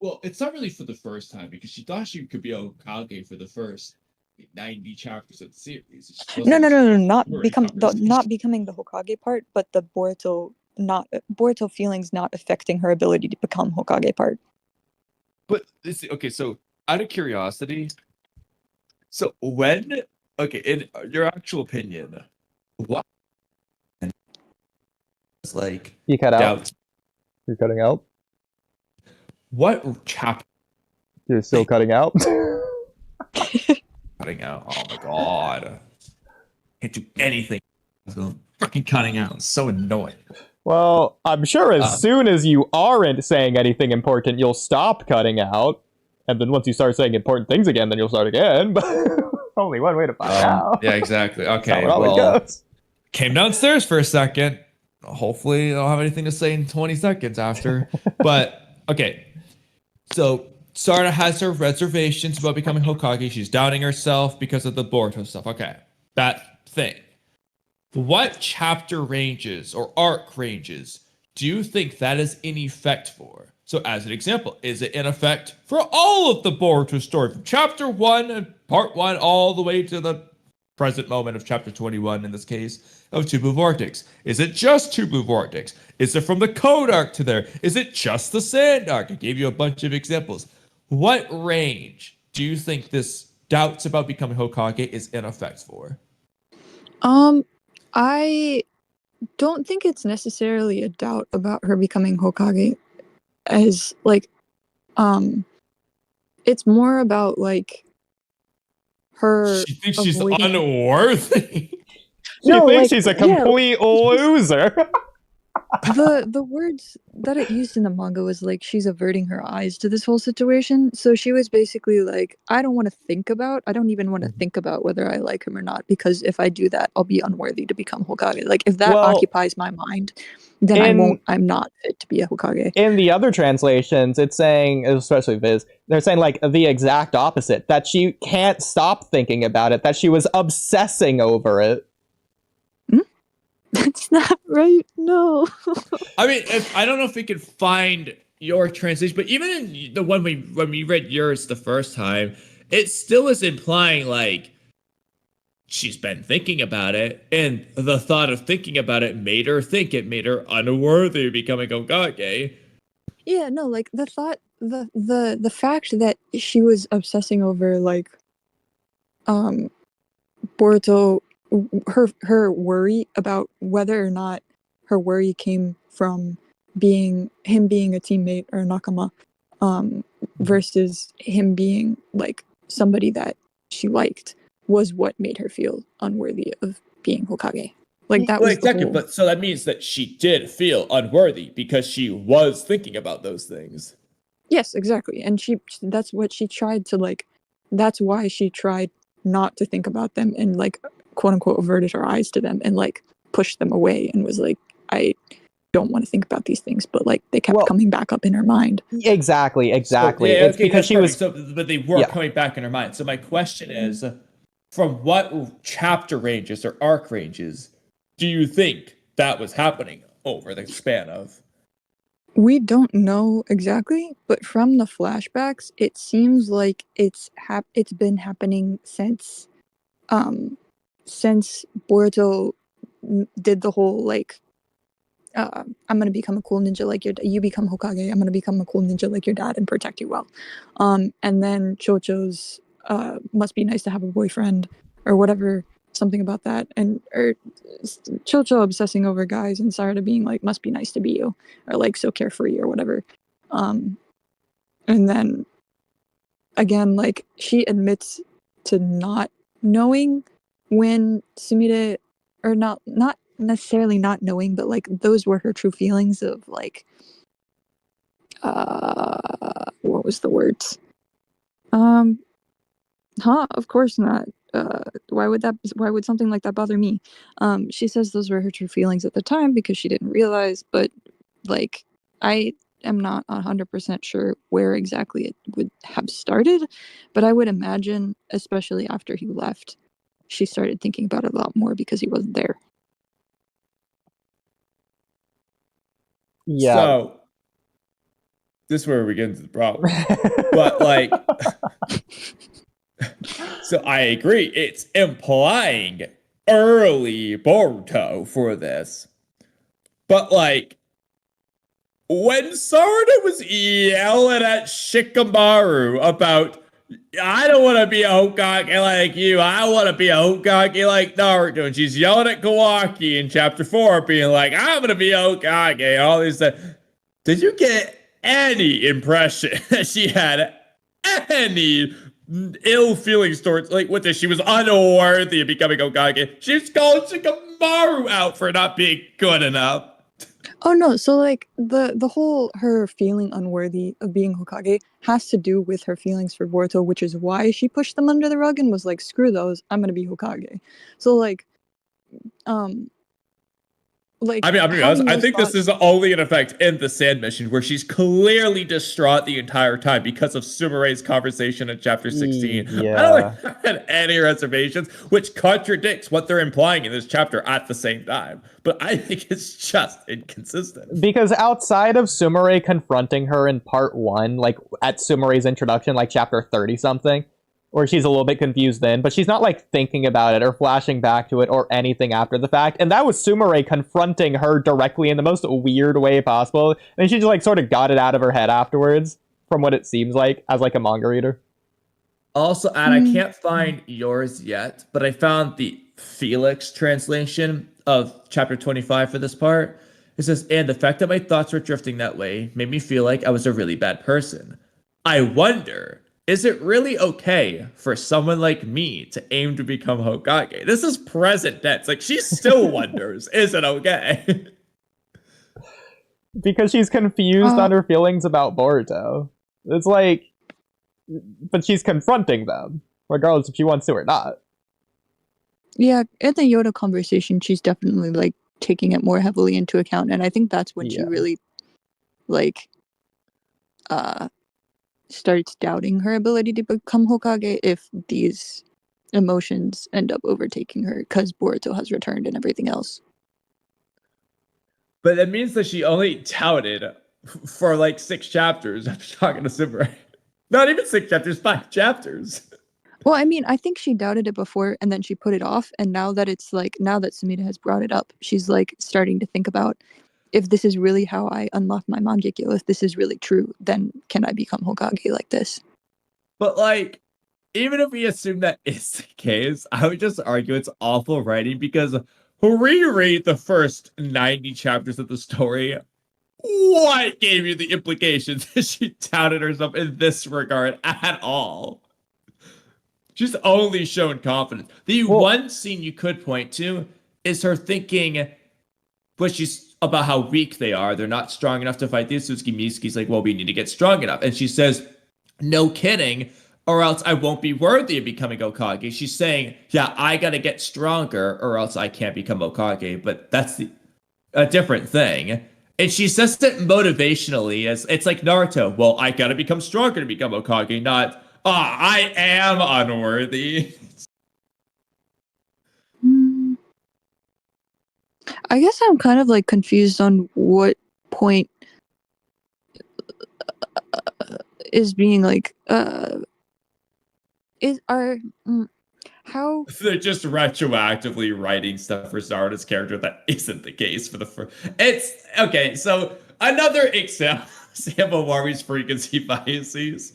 Speaker 3: Well, it's not really for the first time because she thought she could be a Hokage for the first 90 chapters of the series. It just
Speaker 5: No,
Speaker 3: wasn't
Speaker 5: not
Speaker 3: wordy
Speaker 5: not becoming the Hokage part, but the Boruto feelings not affecting her ability to become Hokage part.
Speaker 6: But okay, so out of curiosity, so when in your actual opinion, what is like
Speaker 1: You cut out.
Speaker 6: doubt?
Speaker 1: You're cutting out.
Speaker 6: What chapter
Speaker 1: You're still cutting out.
Speaker 6: cutting out? Oh my god! Can't do anything. fucking cutting out. It's so annoying.
Speaker 1: Well, I'm sure as soon as you aren't saying anything important, you'll stop cutting out. And then once you start saying important things again, then you'll start again. But only one way to find out.
Speaker 6: Yeah, exactly.
Speaker 1: That's
Speaker 6: Okay,
Speaker 1: how it
Speaker 6: well,
Speaker 1: goes.
Speaker 6: came downstairs for a second. Hopefully, I don't have anything to say in 20 seconds after. But, okay. So, Sarada has her reservations about becoming Hokage. She's doubting herself because of the Boruto stuff. Okay, that thing. What chapter ranges or arc ranges do you think that is in effect for? So, as an example, is it in effect for all of the Boruto story from chapter 1 and part 1 all the way to the present moment of chapter 21 in this case of Two Blue Vortex? Is it just Two Blue Vortex? Is it from the Code arc to there? Is it just the Sand arc? I gave you a bunch of examples. What range do you think this doubts about becoming Hokage is in effect for?
Speaker 5: I don't think it's necessarily a doubt about her becoming Hokage, as like, it's more about like her.
Speaker 6: She thinks she's
Speaker 5: avoiding-
Speaker 6: unworthy.
Speaker 1: She
Speaker 5: No,
Speaker 1: thinks
Speaker 5: like,
Speaker 1: she's a
Speaker 5: yeah.
Speaker 1: complete loser.
Speaker 5: The words that it used in the manga was like she's averting her eyes to this whole situation. So she was basically like, I don't even want to think about whether I like him or not, because if I do that, I'll be unworthy to become Hokage. Like if that
Speaker 1: Well,
Speaker 5: occupies my mind, then I'm not fit to be a Hokage.
Speaker 1: In the other translations, it's saying, especially Viz, they're saying like the exact opposite, that she can't stop thinking about it, that she was obsessing over it.
Speaker 5: That's not right. No.
Speaker 6: I mean, I don't know if we could find your translation, but even in the one when we read yours the first time, it still is implying like she's been thinking about it, and the thought of thinking about it made her think it made her unworthy of becoming Hokage.
Speaker 5: Yeah, no, like the thought, the fact that she was obsessing over like, Boruto, her worry about whether or not her worry came from him being a teammate or a nakama, versus him being like somebody that she liked, was what made her feel unworthy of being Hokage. Like that was
Speaker 6: exactly.
Speaker 5: the whole...
Speaker 6: But so that means that she did feel unworthy because she was thinking about those things.
Speaker 5: Yes, exactly. And that's what she tried to like. That's why she tried not to think about them and like, quote unquote, averted her eyes to them and like pushed them away and was like, I don't want to think about these things, but like they kept coming back up in her mind.
Speaker 1: Exactly.
Speaker 6: So, yeah,
Speaker 1: It's because she was.
Speaker 6: but they were coming back in her mind. So my question is, from what chapter ranges or arc ranges do you think that was happening over the span of?
Speaker 5: We don't know exactly, but from the flashbacks, it seems like it's been happening since Boruto did the whole like, I'm gonna become a cool ninja like you become Hokage, I'm gonna become a cool ninja like your dad and protect you well. And then Chocho's must be nice to have a boyfriend or whatever, something about that, or Chocho obsessing over guys and Sarada being like, must be nice to be you, or like so carefree or whatever. And then again, like she admits to not knowing when Sumire, or not necessarily not knowing, but like those were her true feelings of like, what was the words? Of course not. Why would something like that bother me? She says those were her true feelings at the time because she didn't realize, but like I am not 100% sure where exactly it would have started, but I would imagine, especially after he left, she started thinking about it a lot more because he wasn't there.
Speaker 1: Yeah.
Speaker 6: So this is where we get into the problem. But like, so I agree. It's implying early Boruto for this. But like, when Sarada was yelling at Shikamaru about, I don't want to be a Hokage like you, I want to be a Hokage like Naruto, and she's yelling at Kawaki in chapter 4, being like, I'm going to be a Hokage, all these things. Did you get any impression that she had any ill feelings towards, like, what this? She was unworthy of becoming Hokage. She's calling Shikamaru out for not being good enough.
Speaker 5: Oh no, so like the whole her feeling unworthy of being Hokage has to do with her feelings for Boruto, which is why she pushed them under the rug and was like, screw those, I'm gonna be Hokage. So like
Speaker 6: I mean, I'm gonna be honest, I think this is only an effect in the Sand Mission, where she's clearly distraught the entire time because of Sumere's conversation in chapter 16.
Speaker 1: Yeah.
Speaker 6: I don't have any reservations, which contradicts what they're implying in this chapter at the same time. But I think it's just inconsistent.
Speaker 1: Because outside of Sumere confronting her in part 1, like at Sumere's introduction, like chapter 30-something, or she's a little bit confused then, but she's not like thinking about it or flashing back to it or anything after the fact. And that was Sumere confronting her directly in the most weird way possible. And she just like sort of got it out of her head afterwards, from what it seems like as like a manga reader.
Speaker 6: Also, and I can't find yours yet, but I found the Felix translation of chapter 25 for this part. It says, and the fact that my thoughts were drifting that way made me feel like I was a really bad person. I wonder, is it really okay for someone like me to aim to become Hokage? This is present tense. Like, she still wonders, is it okay?
Speaker 1: Because she's confused on her feelings about Boruto. It's like, but she's confronting them, regardless if she wants to or not.
Speaker 5: Yeah, in the Yoda conversation, she's definitely like taking it more heavily into account, and I think that's when she really like starts doubting her ability to become Hokage if these emotions end up overtaking her because Boruto has returned and everything else.
Speaker 6: But that means that she only doubted for like 6 chapters after talking to Sumere. Not even 6 chapters, 5 chapters.
Speaker 5: Well, I mean, I think she doubted it before and then she put it off, and now that it's like, now that Sumida has brought it up, she's like starting to think about, if this is really how I unlock my Mangekyo, if this is really true, then can I become Hokage like this?
Speaker 6: But like, even if we assume that is the case, I would just argue it's awful writing, because reread the first 90 chapters of the story. What gave you the implications that she doubted herself in this regard at all? She's only shown confidence. The one scene you could point to is her thinking, but she's about how weak they are. They're not strong enough to fight the Isuzuki. Misuki's like, well, we need to get strong enough. And she says, no kidding, or else I won't be worthy of becoming Hokage. She's saying, yeah, I gotta get stronger or else I can't become Hokage. But that's a different thing. And she says it motivationally, as it's like Naruto. Well, I gotta become stronger to become Hokage, not, I am unworthy.
Speaker 5: I guess I'm kind of like confused on what point is being like how
Speaker 6: they're just retroactively writing stuff for Sarada's character that isn't the case for the first. It's okay. So another example of Warby's frequency biases.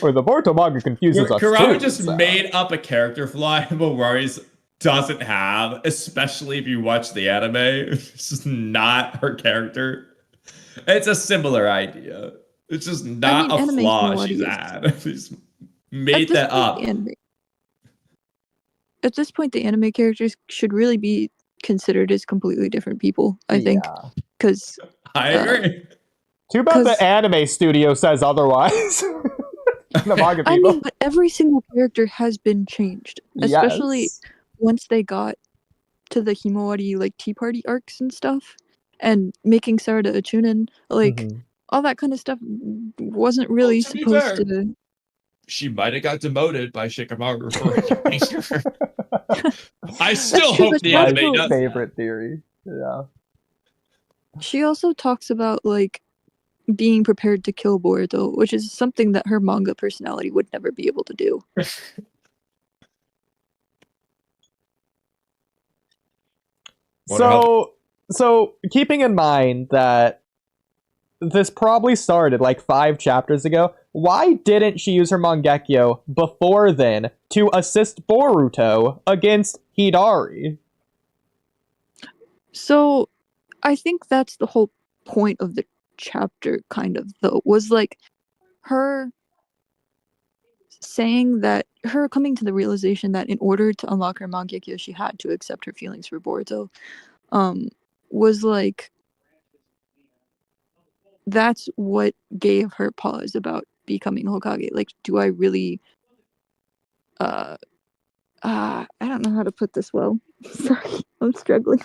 Speaker 1: Or the Boruto manga confuses us.
Speaker 6: Kurama just made up a character flaw Warby's doesn't have, especially if you watch the anime. It's just not her character. It's a similar idea. It's just not a flaw she's had. She's made that up.
Speaker 5: At this point, the anime characters should really be considered as completely different people, I think. Because
Speaker 6: I agree.
Speaker 1: Too bad the anime studio says otherwise. The manga people.
Speaker 5: I mean, but every single character has been changed. Especially once they got to the Himawari like Tea Party arcs and stuff, and making Sarada a Chunin, like all that kind of stuff wasn't really supposed to.
Speaker 3: She might have got demoted by Shikamaru for I still hope the anime does.
Speaker 1: Favorite theory. Yeah.
Speaker 5: She also talks about like being prepared to kill Boruto, which is something that her manga personality would never be able to do.
Speaker 1: So keeping in mind that this probably started like 5 chapters ago, why didn't she use her Mangekyo before then to assist Boruto against Hidari?
Speaker 5: So I think that's the whole point of the chapter, kind of, though, was like her saying that her coming to the realization that in order to unlock her Mangekyo, she had to accept her feelings for Boruto, was like, that's what gave her pause about becoming Hokage. Like, do I really I don't know how to put this well. Sorry, I'm struggling.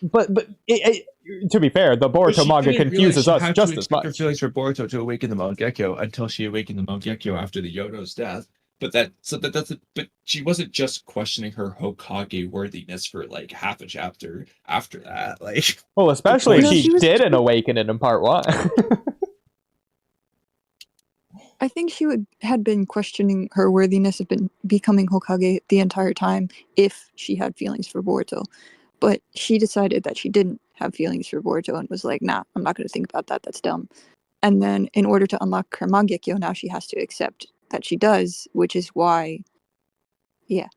Speaker 1: But to be fair, the Boruto manga confuses us just as much.
Speaker 3: Her feelings for Boruto to awaken the Mangekyo until she awakened the Mangekyo after the Yodo's death. But but she wasn't just questioning her Hokage worthiness for like half a chapter after that. Like,
Speaker 1: well, especially
Speaker 5: No,
Speaker 1: she
Speaker 5: she was-
Speaker 1: didn't awaken it in part 1.
Speaker 5: I think she had been questioning her worthiness of becoming Hokage the entire time if she had feelings for Boruto. But she decided that she didn't have feelings for Boruto and was like, nah, I'm not going to think about that. That's dumb. And then in order to unlock her Mangekyo, now she has to accept that she does, which is why, yeah.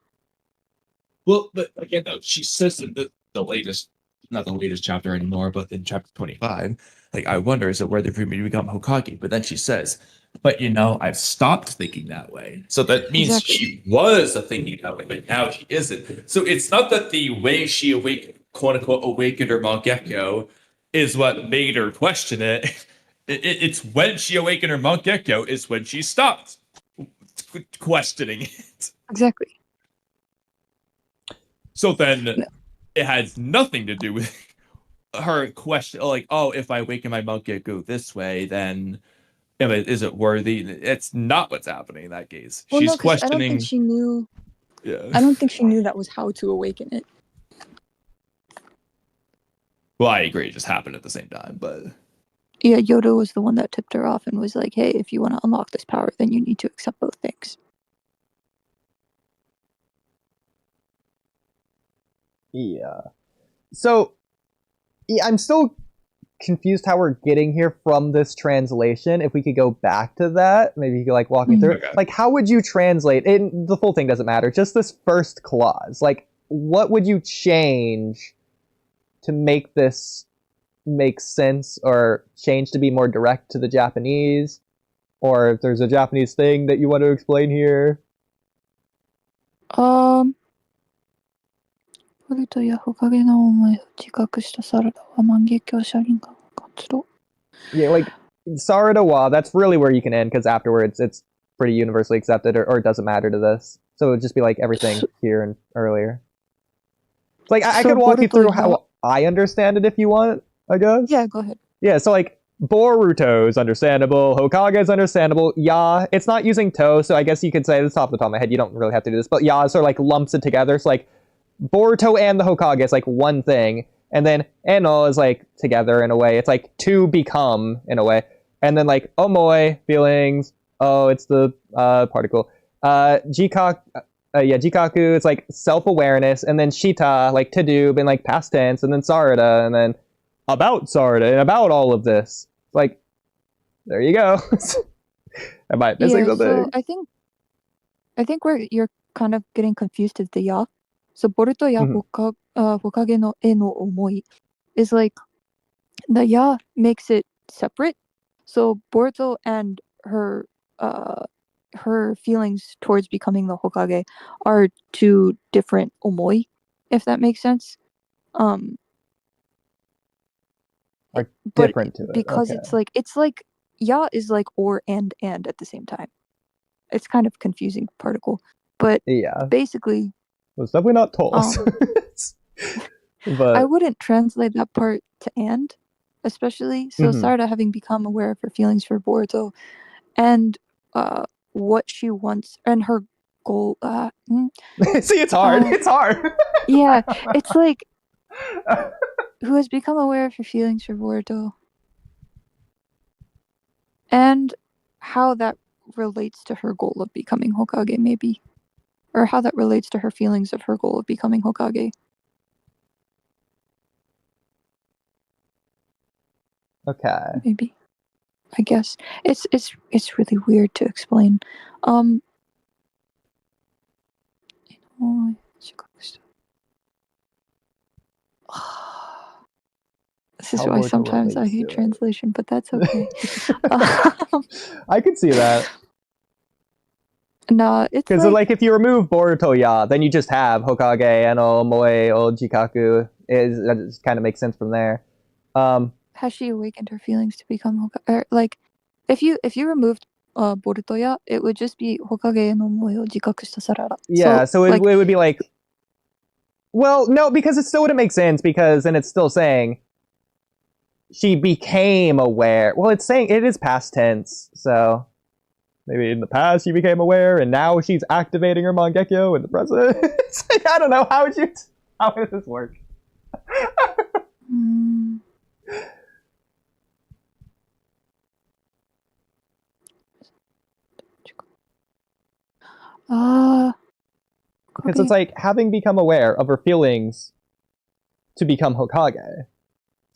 Speaker 3: well, but again, though, she says in the latest, not the latest chapter anymore, but in chapter 25, like, I wonder, is it worthy for me to become Hokage? But then she says, but I've stopped thinking that way. So that means
Speaker 5: Exactly.
Speaker 3: she was thinking that way, but now she isn't. So it's not that the way she quote unquote awakened her Mangekyo is what made her question it. It's when she awakened her Mangekyo is when she stopped questioning it.
Speaker 5: Exactly.
Speaker 3: So then
Speaker 5: No.
Speaker 3: it has nothing to do with her question, like, oh, if I awaken my Mangekyo this way, then is it worthy? It's not what's happening in that case.
Speaker 5: Well,
Speaker 3: She's
Speaker 5: no, 'cause
Speaker 3: questioning.
Speaker 5: I don't think she knew.
Speaker 3: Yeah.
Speaker 5: I don't think she knew that was how to awaken it.
Speaker 3: Well, I agree. It just happened at the same time, but
Speaker 5: Yeah, Yoda was the one that tipped her off and was like, hey, if you want to unlock this power, then you need to accept both things.
Speaker 1: Yeah. So, yeah, I'm still confused how we're getting here from this translation. If we could go back to that, maybe you could like walk me through it.
Speaker 3: Okay.
Speaker 1: Like, how would you translate it? The full thing doesn't matter. Just this first clause. Like, what would you change to make this make sense, or change to be more direct to the Japanese? Or if there's a Japanese thing that you want to explain here?
Speaker 5: ボルトやホカゲの思いを自覚したサラダは万華鏡車輪が活動。
Speaker 1: Yeah, like, Sarada wa, that's really where you can end, because afterwards it's pretty universally accepted, or it doesn't matter to this. So it would just be like everything here and earlier. It's like, I
Speaker 5: So
Speaker 1: could walk you
Speaker 5: Boruto
Speaker 1: through
Speaker 5: ya-
Speaker 1: how I understand it if you want, I guess.
Speaker 5: Yeah, go ahead.
Speaker 1: Yeah, so like, Boruto's understandable, Hokage's understandable, Ya, it's not using to, so I guess you could say, this is off the top of my head, you don't really have to do this, but Ya sort of like lumps it together, so like, Boruto and the Hokage is like one thing, and then Eno is like together in a way. It's like to become in a way, and then like Omoi feelings. Oh, it's the particle. Jikaku, Jikaku. It's like self-awareness, and then Shita like to do, in like past tense, and then Sarada, and then about Sarada and about all of this. Like, there you go. Am I missing something?
Speaker 5: So I think where you're kind of getting confused is the ya. So Boruto ya Hokage no e no omoi is like, the ya makes it separate. So Boruto and her feelings towards becoming the Hokage are two different omoi, if that makes sense.
Speaker 1: Are
Speaker 5: But
Speaker 1: different to it.
Speaker 5: because
Speaker 1: Okay.
Speaker 5: it's like ya is like or and at the same time. It's kind of confusing particle, but
Speaker 1: Yeah,
Speaker 5: basically,
Speaker 1: it's definitely not Toss. But
Speaker 5: I wouldn't translate that part to and, especially so
Speaker 1: Mhm.
Speaker 5: Sarada having become aware of her feelings for Boruto and what she wants and her goal.
Speaker 1: See, it's hard.
Speaker 5: Oh.
Speaker 1: It's hard.
Speaker 5: Yeah, it's like who has become aware of her feelings for Boruto and how that relates to her goal of becoming Hokage, maybe, or how that relates to her feelings of her goal of becoming Hokage.
Speaker 1: Okay.
Speaker 5: Maybe, I guess it's really weird to explain. This is
Speaker 1: How
Speaker 5: why
Speaker 1: Boruto
Speaker 5: sometimes I
Speaker 1: relates
Speaker 5: hate
Speaker 1: to it.
Speaker 5: translation, but that's okay.
Speaker 1: I could see that.
Speaker 5: No, it's
Speaker 1: Because
Speaker 5: like,
Speaker 1: like if you remove Boruto Ya, then you just have Hokage, Eno, Moe, or Jikaku. That just kind of makes sense from there.
Speaker 5: has she awakened her feelings to become Hokage? Or, like, if you removed Borutoya, it would just be Hokage no moe o jikaku shita Sarada.
Speaker 1: Yeah, so it
Speaker 5: like,
Speaker 1: would be like, well, no, because it still wouldn't make sense, because then it's still saying she became aware. Well, it's saying it is past tense, so maybe in the past she became aware, and now she's activating her Mangekyo in the present. It's like, I don't know, how would this work?
Speaker 5: mm,
Speaker 1: Because it's like, having become aware of her feelings to become Hokage,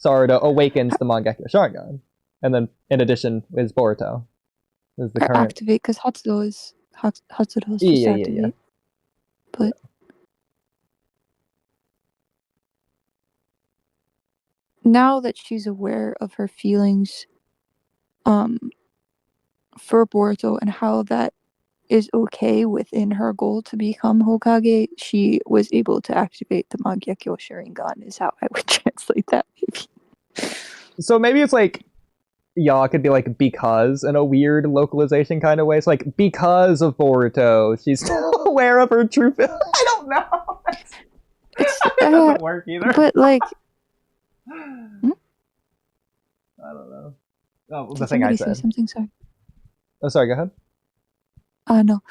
Speaker 1: Sarada awakens the Mangekyo Sharingan. And then, in addition, is Boruto. Is the current...
Speaker 5: activate, because Hatsudo is just activate. But now that she's aware of her feelings for Boruto and how that is okay within her goal to become Hokage, she was able to activate the Mangekyo Sharingan, is how I would translate that, maybe.
Speaker 1: So maybe it's like, Ya could be like because in a weird localization kind of way. It's like, because of Boruto, she's still aware of her true feelings. I don't know. It doesn't work either.
Speaker 5: But like,
Speaker 1: I don't know. Oh, the
Speaker 5: did
Speaker 1: thing I
Speaker 5: somebody
Speaker 1: said.
Speaker 5: say something? Sorry.
Speaker 1: Oh, sorry. Go ahead.
Speaker 5: No.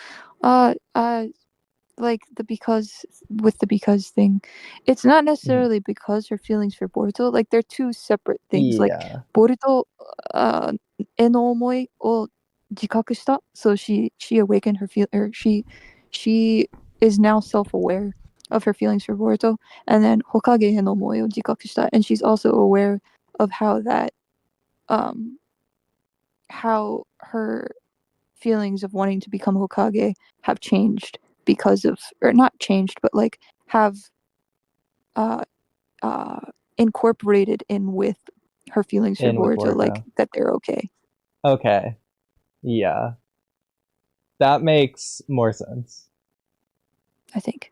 Speaker 5: Like the because thing, it's not necessarily because her feelings for Boruto. Like, they're two separate things.
Speaker 1: Yeah.
Speaker 5: Like, Boruto, eno omoi o jikaku shita. So she awakened her she is now self-aware of her feelings for Boruto, and then Hokage eno omoi o jikaku shita, and she's also aware of how that how her feelings of wanting to become Hokage have changed because of, or not changed, but like have incorporated in with her feelings for Boruto, like that they're okay.
Speaker 1: Okay. Yeah. That makes more sense.
Speaker 5: I think.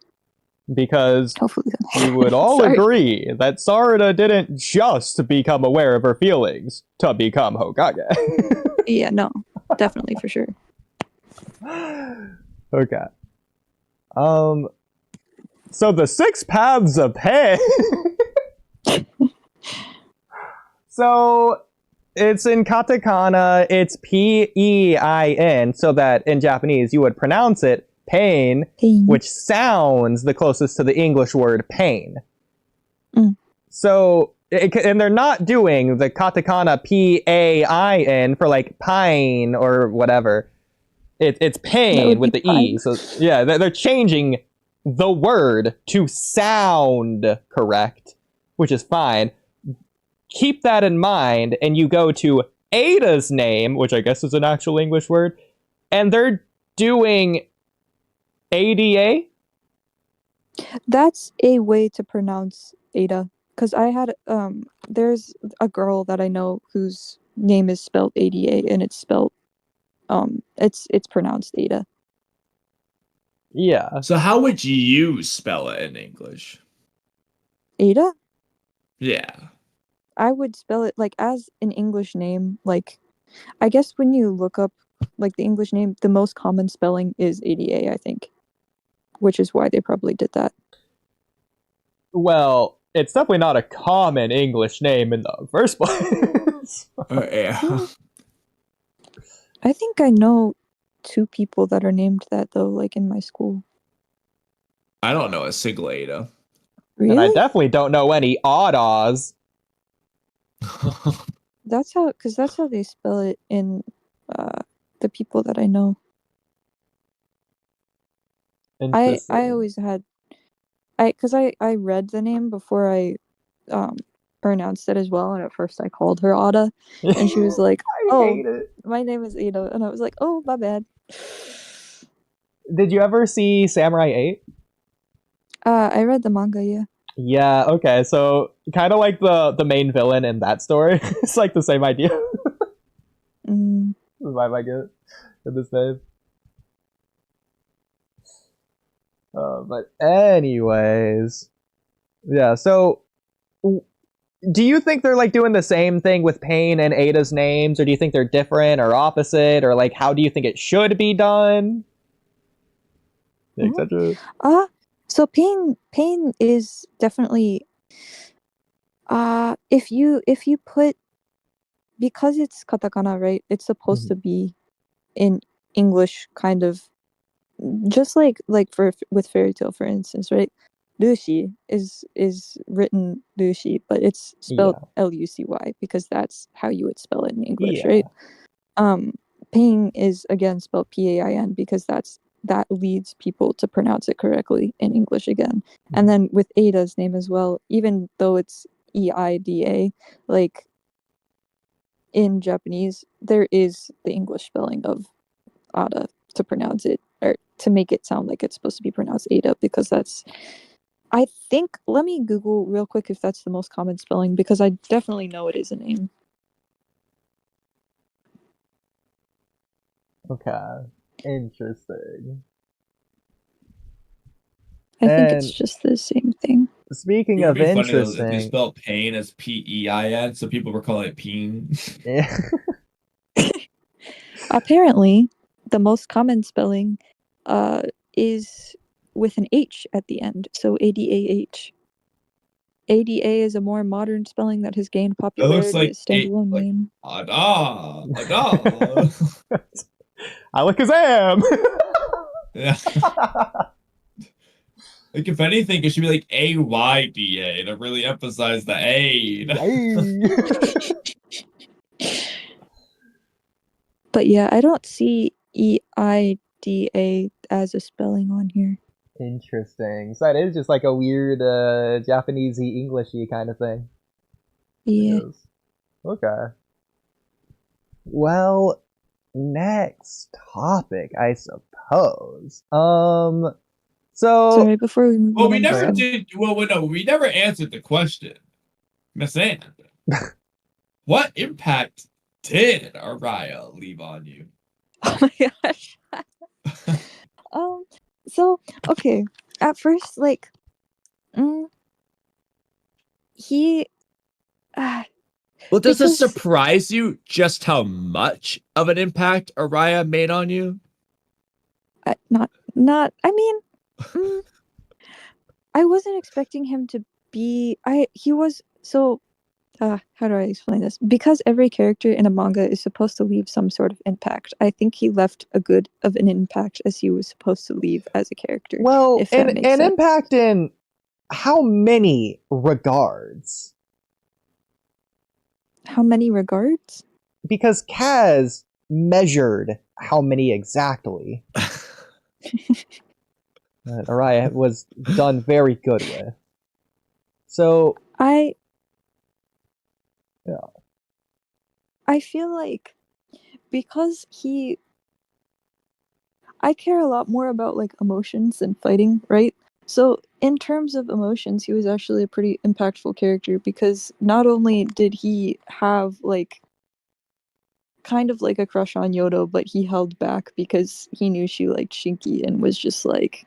Speaker 1: Because
Speaker 5: hopefully
Speaker 1: we would all agree that Sarada didn't just become aware of her feelings to become Hokage.
Speaker 5: Yeah, no. Definitely, for sure.
Speaker 1: Okay. So the 6 paths of pain. So it's in katakana, it's P-E-I-N, so that in Japanese you would pronounce it pain, which sounds the closest to the English word pain. So, and they're not doing the katakana P-A-I-N for like pine or whatever. It's pain with the E. So yeah, they're changing the word to sound correct, which is fine. Keep that in mind, and you go to Ada's name, which I guess is an actual English word, and they're doing ADA?
Speaker 5: That's a way to pronounce Ada. Because I had, there's a girl that I know whose name is spelled ADA, and it's spelled, it's pronounced Ada.
Speaker 1: Yeah.
Speaker 6: So how would you spell it in English?
Speaker 5: Ada?
Speaker 6: Yeah.
Speaker 5: I would spell it like as an English name. Like, I guess when you look up like the English name, the most common spelling is ADA, I think. Which is why they probably did that.
Speaker 1: Well, it's definitely not a common English name in the first place.
Speaker 6: Yeah.
Speaker 5: I think I know 2 people that are named that, though, like in my school.
Speaker 6: I don't know a single Ada.
Speaker 5: Really?
Speaker 1: And I definitely don't know any Oddahs.
Speaker 5: That's how they spell it in the people that I know. I always had, because I read the name before I pronounced it as well, and at first I called her Ada, and she was like, "Oh, my name is Ada," and I was like, "Oh, my bad."
Speaker 1: Did you ever see Samurai 8?
Speaker 5: I read the manga, yeah.
Speaker 1: Yeah, okay, so kind of like the main villain in that story. It's like the same idea. The vibe I get in this name. But anyways, yeah. So, do you think they're like doing the same thing with Pain and Ada's names, or do you think they're different or opposite, or like how do you think it should be done? Etc.
Speaker 5: So pain is definitely if you put, because it's katakana, right? It's supposed to be in English, kind of, just like for with fairy tale, for instance, right? Lucy is written Lucy, but it's spelled Lucy because that's how you would spell it in English, right? Pain is again spelled Pain because that leads people to pronounce it correctly in English again. And then with Ada's name as well, even though it's Eida, like in Japanese, there is the English spelling of Ada to pronounce it, or to make it sound like it's supposed to be pronounced Ada, because that's, I think, let me Google real quick if that's the most common spelling, because I definitely know it is a name.
Speaker 1: Okay. Interesting.
Speaker 5: I think it's just the same thing.
Speaker 1: Speaking
Speaker 6: It would
Speaker 1: of
Speaker 6: be funny though if they
Speaker 1: interesting,
Speaker 6: spelled pain as Pein, so people were calling it peen.
Speaker 1: yeah.
Speaker 5: Apparently, the most common spelling is with an H at the end, so ADAH. ADA is a more modern spelling that has gained popularity
Speaker 6: like
Speaker 5: as standalone
Speaker 6: like
Speaker 5: name.
Speaker 6: Ada.
Speaker 1: Alakazam!
Speaker 6: Yeah. Like, if anything, it should be like AYDA to really emphasize the A.
Speaker 5: But yeah, I don't see EIDA as a spelling on here.
Speaker 1: Interesting. So that is just like a weird Japanesey Englishy kind of thing.
Speaker 5: Yeah.
Speaker 1: Okay. Well, next topic, I suppose. So
Speaker 5: sorry, before we move
Speaker 6: Well,
Speaker 5: on,
Speaker 6: we never
Speaker 5: so...
Speaker 6: did. Well, no, we never answered the question, Miss Anne. What impact did Araya leave on you?
Speaker 5: Oh my gosh. So okay, at first, like, he
Speaker 6: Well, does it
Speaker 5: because
Speaker 6: surprise you just how much of an impact Araya made on you?
Speaker 5: not I mean, I wasn't expecting him to be he was so how do I explain this? Because every character in a manga is supposed to leave some sort of impact. I think he left a good of an impact as he was supposed to leave as a character.
Speaker 1: well,
Speaker 5: if that makes sense.
Speaker 1: impact in how many regards?
Speaker 5: How many regards?
Speaker 1: Because Kaz measured how many exactly. Araya was done very good with. So
Speaker 5: I feel like because I care a lot more about like emotions than fighting, right? So in terms of emotions, he was actually a pretty impactful character, because not only did he have like kind of like a crush on Yodo, but he held back because he knew she liked Shinki and was just like,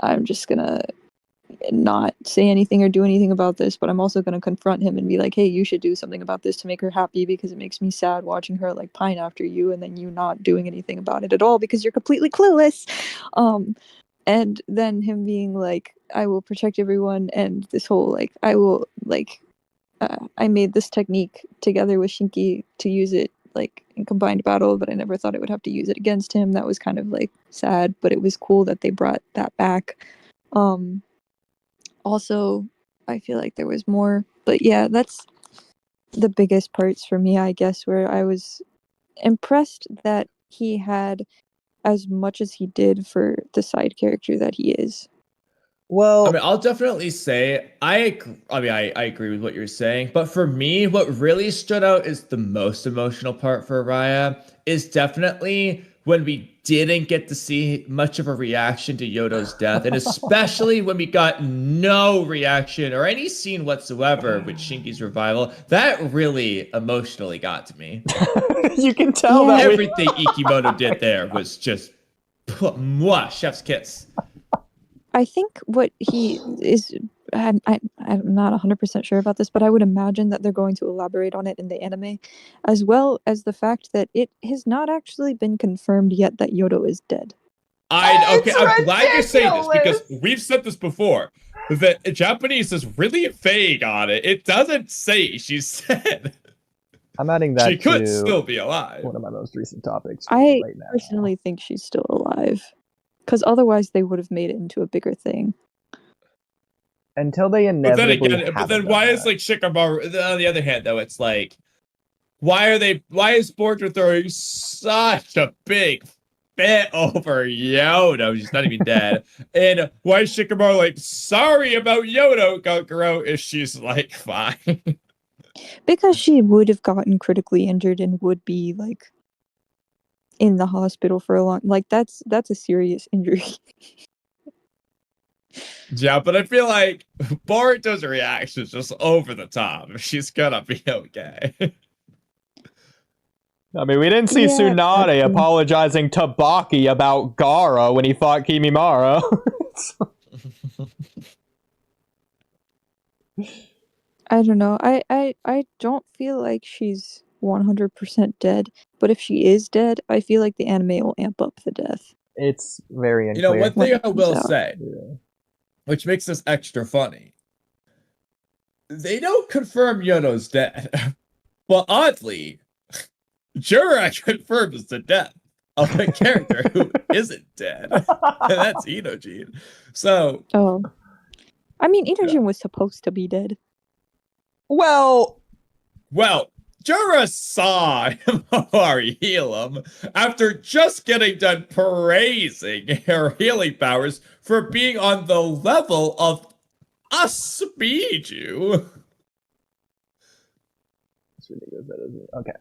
Speaker 5: I'm just gonna not say anything or do anything about this, but I'm also going to confront him and be like, hey, you should do something about this to make her happy, because it makes me sad watching her like pine after you and then you not doing anything about it at all because you're completely clueless. And then him being like, I will protect everyone, and this whole like, I will like, I made this technique together with Shinki to use it like in combined battle, but I never thought I would have to use it against him. That was kind of like sad, but it was cool that they brought that back. Also, I feel like there was more, but yeah, that's the biggest parts for me, I guess, where I was impressed that he had as much as he did for the side character that he is.
Speaker 1: Well,
Speaker 6: I mean, I'll definitely say I agree with what you're saying, but for me, what really stood out is the most emotional part for Araya is definitely when we didn't get to see much of a reaction to Yodo's death, and especially when we got no reaction or any scene whatsoever with Shinki's revival. That really emotionally got to me.
Speaker 1: You can tell that
Speaker 6: everything Ikimoto did there was just chef's kiss.
Speaker 5: I think what he is, I'm not 100% sure about this, but I would imagine that they're going to elaborate on it in the anime, as well as the fact that it has not actually been confirmed yet that Yodo is dead.
Speaker 6: I'm glad you're saying this
Speaker 1: ridiculous!
Speaker 6: because we've said this before. The Japanese is really vague on it. It doesn't say she's dead.
Speaker 1: I'm adding that
Speaker 6: She could
Speaker 1: to
Speaker 6: still be alive.
Speaker 1: one of my most recent topics
Speaker 5: I
Speaker 1: right now.
Speaker 5: personally think she's still alive, because otherwise they would have made it into a bigger thing.
Speaker 1: Until they inevitably
Speaker 6: But then why is like Shikamaru? On the other hand, though, it's like, why is Boruto throwing such a big fit over Yodo? She's not even dead. And why is Shikamaru like sorry about Yodo, Kokoro, if she's like fine?
Speaker 5: Because she would have gotten critically injured and would be like in the hospital for a long, like that's a serious injury.
Speaker 6: Yeah, but I feel like Boruto's reaction is just over the top. She's gonna be okay.
Speaker 1: I mean, we didn't see
Speaker 5: Yeah,
Speaker 1: Tsunade
Speaker 5: that's true.
Speaker 1: apologizing to Baki about Gaara when he fought Kimimaro.
Speaker 5: I don't know. I don't feel like she's 100% dead, but if she is dead, I feel like the anime will amp up the death.
Speaker 1: It's very
Speaker 6: You know,
Speaker 1: unclear.
Speaker 6: one thing I
Speaker 5: comes
Speaker 6: will
Speaker 5: out.
Speaker 6: say,
Speaker 1: Yeah.
Speaker 6: which makes this extra funny, they don't confirm Yodo's dead, but oddly, Jura confirms the death of a character who isn't dead, and that's Inojin. So,
Speaker 5: Oh. I mean, Inojin was supposed to be dead.
Speaker 1: Well,
Speaker 6: Jura saw Himawari heal him after just getting done praising her healing powers for being on the level of a Biju.
Speaker 1: it's ridiculous. That isn't okay.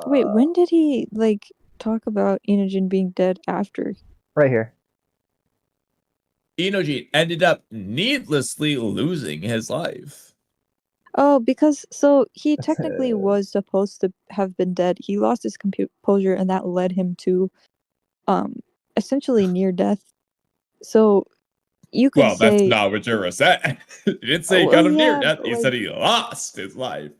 Speaker 5: Wait, when did he like talk about Inojin being dead after?
Speaker 1: Right here.
Speaker 6: Inojin ended up needlessly losing his life.
Speaker 5: Oh, because so he
Speaker 1: That's
Speaker 5: technically
Speaker 1: it.
Speaker 5: was supposed to have been dead. He lost his composure, and that led him to, essentially near death. So you could
Speaker 6: Well,
Speaker 5: say,
Speaker 6: that's not what Jura said. He didn't say he got him near death.
Speaker 5: but,
Speaker 6: He said he lost his life.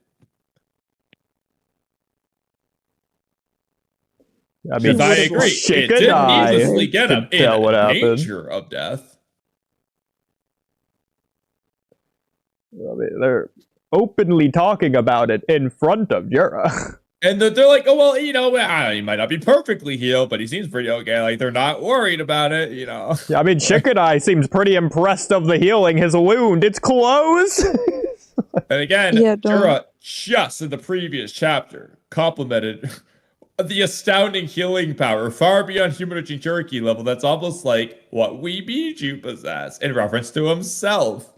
Speaker 1: I mean,
Speaker 6: Because I agree. It did needlessly get him in danger of death.
Speaker 1: I mean, they're openly talking about it in front of Jura.
Speaker 6: And they're like, oh, well, you know, he might not be perfectly healed, but he seems pretty okay. Like, they're not worried about it, you know.
Speaker 1: Yeah, I mean, Shikadai seems pretty impressed of the healing his wound. It's closed.
Speaker 6: And again,
Speaker 5: Yeah,
Speaker 6: Jura, just in the previous chapter, complimented the astounding healing power far beyond human Jinchuriki level. That's almost like what we Biju possess in reference to himself.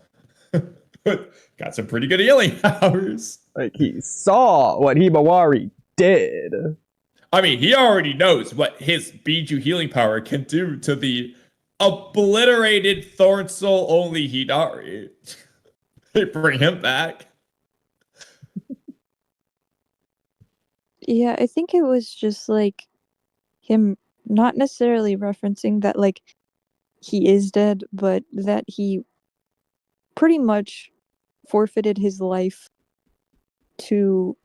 Speaker 6: Got some pretty good healing powers.
Speaker 1: Like, he saw what Himawari did.
Speaker 6: I mean, he already knows what his Biju healing power can do to the obliterated Thorn Soul only Hidari. They bring him back.
Speaker 5: yeah, I think it was just like him not necessarily referencing that like he is dead, but that he pretty much forfeited his life to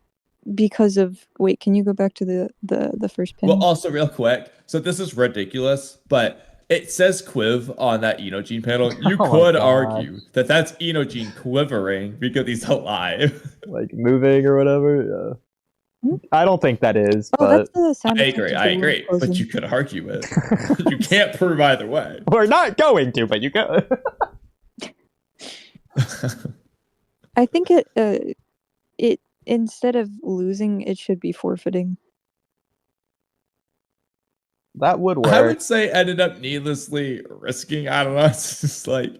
Speaker 5: because of wait, can you go back to the first pin?
Speaker 6: Well, also real quick, so this is ridiculous, but it says Quiv on that Inojin panel. You
Speaker 1: Oh my
Speaker 6: could
Speaker 1: God.
Speaker 6: argue that that's Inojin quivering because he's alive.
Speaker 1: Like, moving or whatever. Yeah. I don't think that is,
Speaker 5: Oh,
Speaker 1: but
Speaker 5: that's the sound
Speaker 6: I
Speaker 5: effect
Speaker 6: agree,
Speaker 5: of
Speaker 6: I
Speaker 5: the word
Speaker 6: agree, but
Speaker 5: closing.
Speaker 6: you could argue it. You can't prove either way.
Speaker 1: we're not going to, but you go.
Speaker 5: I think it instead of losing, it should be forfeiting.
Speaker 1: That would work.
Speaker 6: I would say ended up needlessly risking. I don't know. It's just like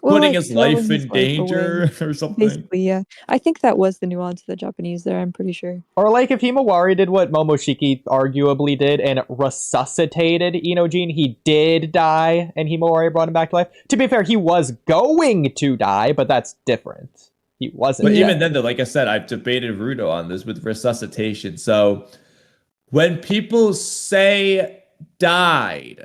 Speaker 5: Well,
Speaker 6: putting
Speaker 5: like,
Speaker 6: his life
Speaker 5: throwing
Speaker 6: in
Speaker 5: his life away.
Speaker 6: danger or something.
Speaker 5: Basically, yeah. I think that was the nuance of the Japanese there, I'm pretty sure.
Speaker 1: Or like if Himawari did what Momoshiki arguably did and resuscitated Inojin, he did die and Himawari brought him back to life. To be fair, he was going to die, but that's different. He wasn't.
Speaker 6: But
Speaker 1: dead.
Speaker 6: even then, though, like I said, I've debated Rudo on this with resuscitation. So when people say died,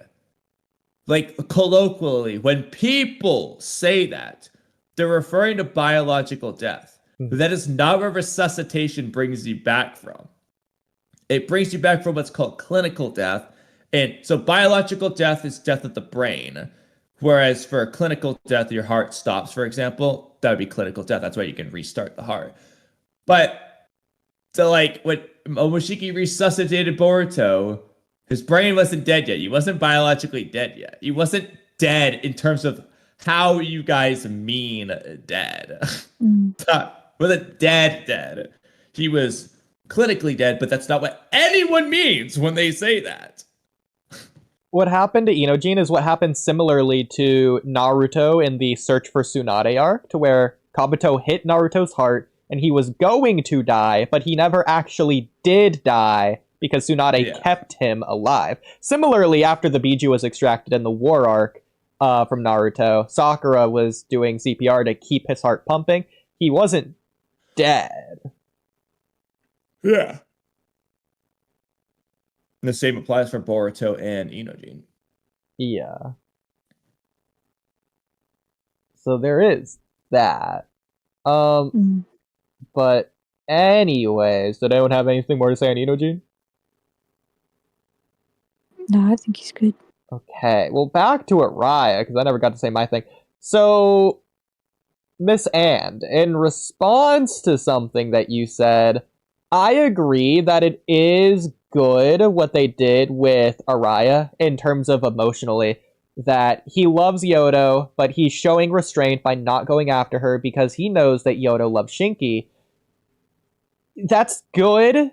Speaker 6: like colloquially, when people say that, they're referring to biological death. That is not where resuscitation brings you back from. It brings you back from what's called clinical death. And so biological death is death of the brain. Whereas for clinical death, your heart stops, for example, that would be clinical death. That's why you can restart the heart. But so like when Momoshiki resuscitated Boruto, his brain wasn't dead yet. He wasn't biologically dead yet. He wasn't dead in terms of how you guys mean dead. Wasn't dead. He was clinically dead, but that's not what anyone means when they say that.
Speaker 1: What happened to Inojin is what happened similarly to Naruto in the Search for Tsunade arc, to where Kabuto hit Naruto's heart, and he was going to die, but he never actually did die, because Tsunade kept him alive. Similarly, after the Biju was extracted in the war arc from Naruto, Sakura was doing CPR to keep his heart pumping. He wasn't dead.
Speaker 6: Yeah. And the same applies for Boruto and Inojin.
Speaker 1: Yeah. So there is that. But anyways, did anyone have anything more to say on Inojin?
Speaker 5: No, I think he's good.
Speaker 1: Okay, well, back to Araya, because I never got to say my thing. So, Miss And, in response to something that you said, I agree that it is good what they did with Araya in terms of emotionally, that he loves Yodo, but he's showing restraint by not going after her because he knows that Yodo loves Shinki. That's good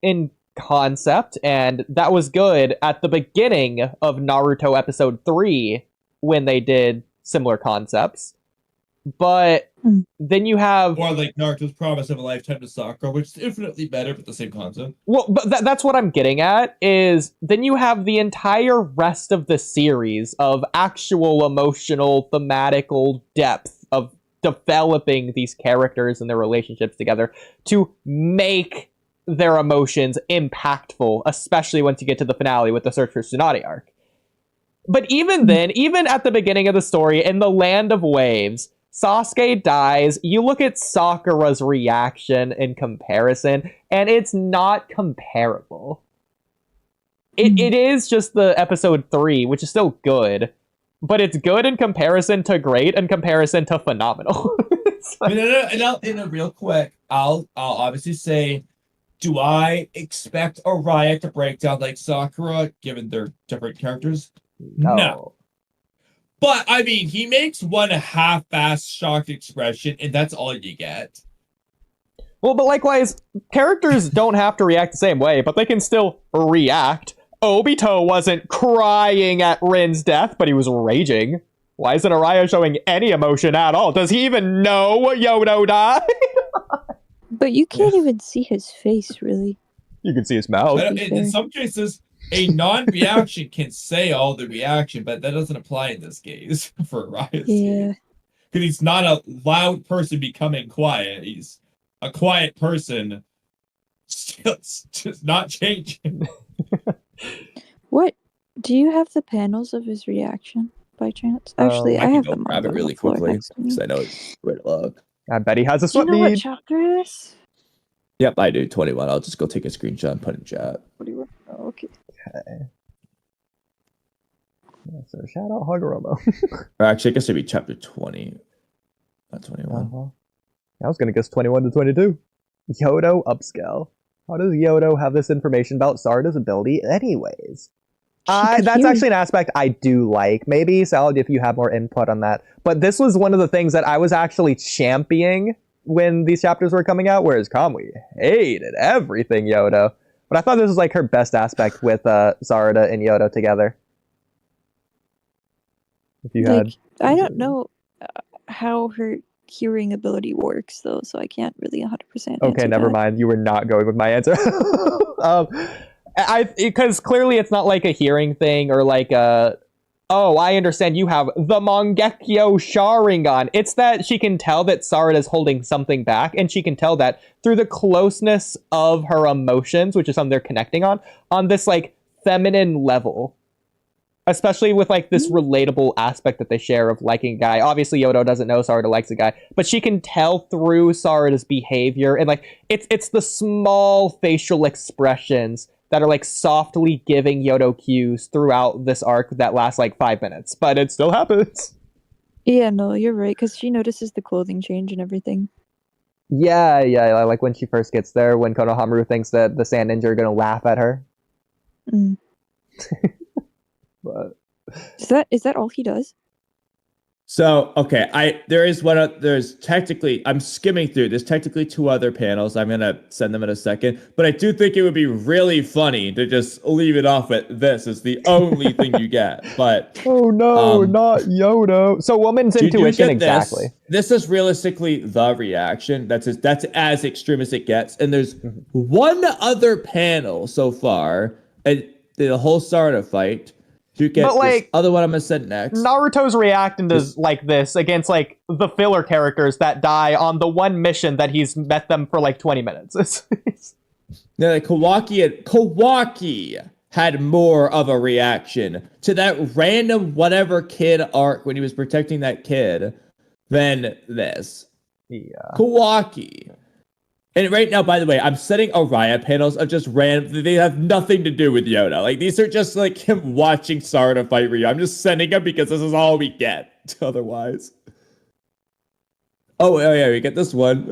Speaker 1: in concept, and that was good at the beginning of Naruto episode 3 when they did similar concepts. But then you have...
Speaker 6: Or like Naruto's promise of a lifetime to Sakura, which is infinitely better, but the same concept.
Speaker 1: Well, but that's what I'm getting at, is then you have the entire rest of the series of actual emotional, thematical depth of developing these characters and their relationships together to make their emotions impactful, especially once you get to the finale with the Search for Tsunade arc. But even then, even at the beginning of the story, in the Land of Waves, Sasuke dies, you look at Sakura's reaction in comparison, and it's not comparable. It is just the episode 3, which is still good, but it's good in comparison to great in comparison to phenomenal.
Speaker 6: Like... And real quick, I'll obviously say, do I expect Araya to break down like Sakura, given their different characters? No. But, I mean, he makes one half-assed shocked expression, and that's all you get.
Speaker 1: Well, but likewise, characters don't have to react the same way, but they can still react. Obito wasn't crying at Rin's death, but he was raging. Why isn't Araya showing any emotion at all? Does he even know Yodo died?
Speaker 5: But you can't even see his face, really.
Speaker 1: You can see his mouth.
Speaker 6: In some cases, a non-reaction can say all the reaction, but that doesn't apply in this case for Araya's
Speaker 5: Yeah.
Speaker 6: Because he's not a loud person becoming quiet. He's a quiet person still just not changing.
Speaker 5: What? Do you have the panels of his reaction by chance? Actually, I have them
Speaker 6: grab it
Speaker 5: on
Speaker 6: really
Speaker 5: the floor
Speaker 6: quickly
Speaker 5: next to me.
Speaker 6: because I know it's where to look.
Speaker 1: I bet he has a
Speaker 5: Do you
Speaker 1: sweat
Speaker 5: know what
Speaker 1: bead.
Speaker 5: chapter it is?
Speaker 6: Yep, I do. 21. I'll just go take a screenshot and put it in chat.
Speaker 5: What do you want? Oh, okay.
Speaker 1: Okay. Yeah, so shout out Hagoromo.
Speaker 6: Or actually, I guess it'd be chapter 20. Not 21.
Speaker 1: I was going to guess 21 to 22. Yodo upscale. How does Yodo have this information about Sarada's ability anyways? That's actually an aspect I do like. Maybe, Salad, if you have more input on that. But this was one of the things that I was actually championing when these chapters were coming out, whereas Kamui hated everything Yodo. But I thought this was like her best aspect with Sarada and Yodo together. If you had...
Speaker 5: I don't know how her hearing ability works, though, so I can't really 100%
Speaker 1: Okay, never mind. You were not going with my answer. Because clearly it's not like a hearing thing or like a... Oh, I understand you have the Mangekyo Sharingan. It's that she can tell that Sarada's holding something back, and she can tell that through the closeness of her emotions, which is something they're connecting on this, like, feminine level. especially with like this relatable aspect that they share of liking a guy. Obviously, Yodo doesn't know Sarada likes a guy, but she can tell through Sarada's behavior, and like it's the small facial expressions that are like softly giving Yodo cues throughout this arc that lasts like 5 minutes, but it still happens.
Speaker 5: Yeah, no, you're right, because she notices the clothing change and everything.
Speaker 1: Yeah, like when she first gets there, when Konohamaru thinks that the Sand Ninja are gonna laugh at her.
Speaker 5: Mm.
Speaker 1: But
Speaker 5: Is that all he does?
Speaker 6: So, okay, there's technically, I'm skimming through, there's technically 2 other panels. I'm going to send them in a second, but I do think it would be really funny to just leave it off with this is the only thing you get. But
Speaker 1: oh no, not Yodo. So woman's intuition, exactly.
Speaker 6: This is realistically the reaction. That's as extreme as it gets. And there's one other panel so far, and the whole Sarada fight. You get this other one I'm gonna send next.
Speaker 1: Naruto's reacting to like this against like the filler characters that die on the one mission that he's met them for like 20 minutes.
Speaker 6: Yeah, like Kawaki had more of a reaction to that random whatever kid arc when he was protecting that kid than this.
Speaker 1: Yeah.
Speaker 6: Kawaki. And right now, by the way, I'm setting Araya panels of just random. They have nothing to do with Yoda. Like, these are just like him watching Sarada fight Ryu. I'm just sending them because this is all we get otherwise. Oh yeah, we get this one.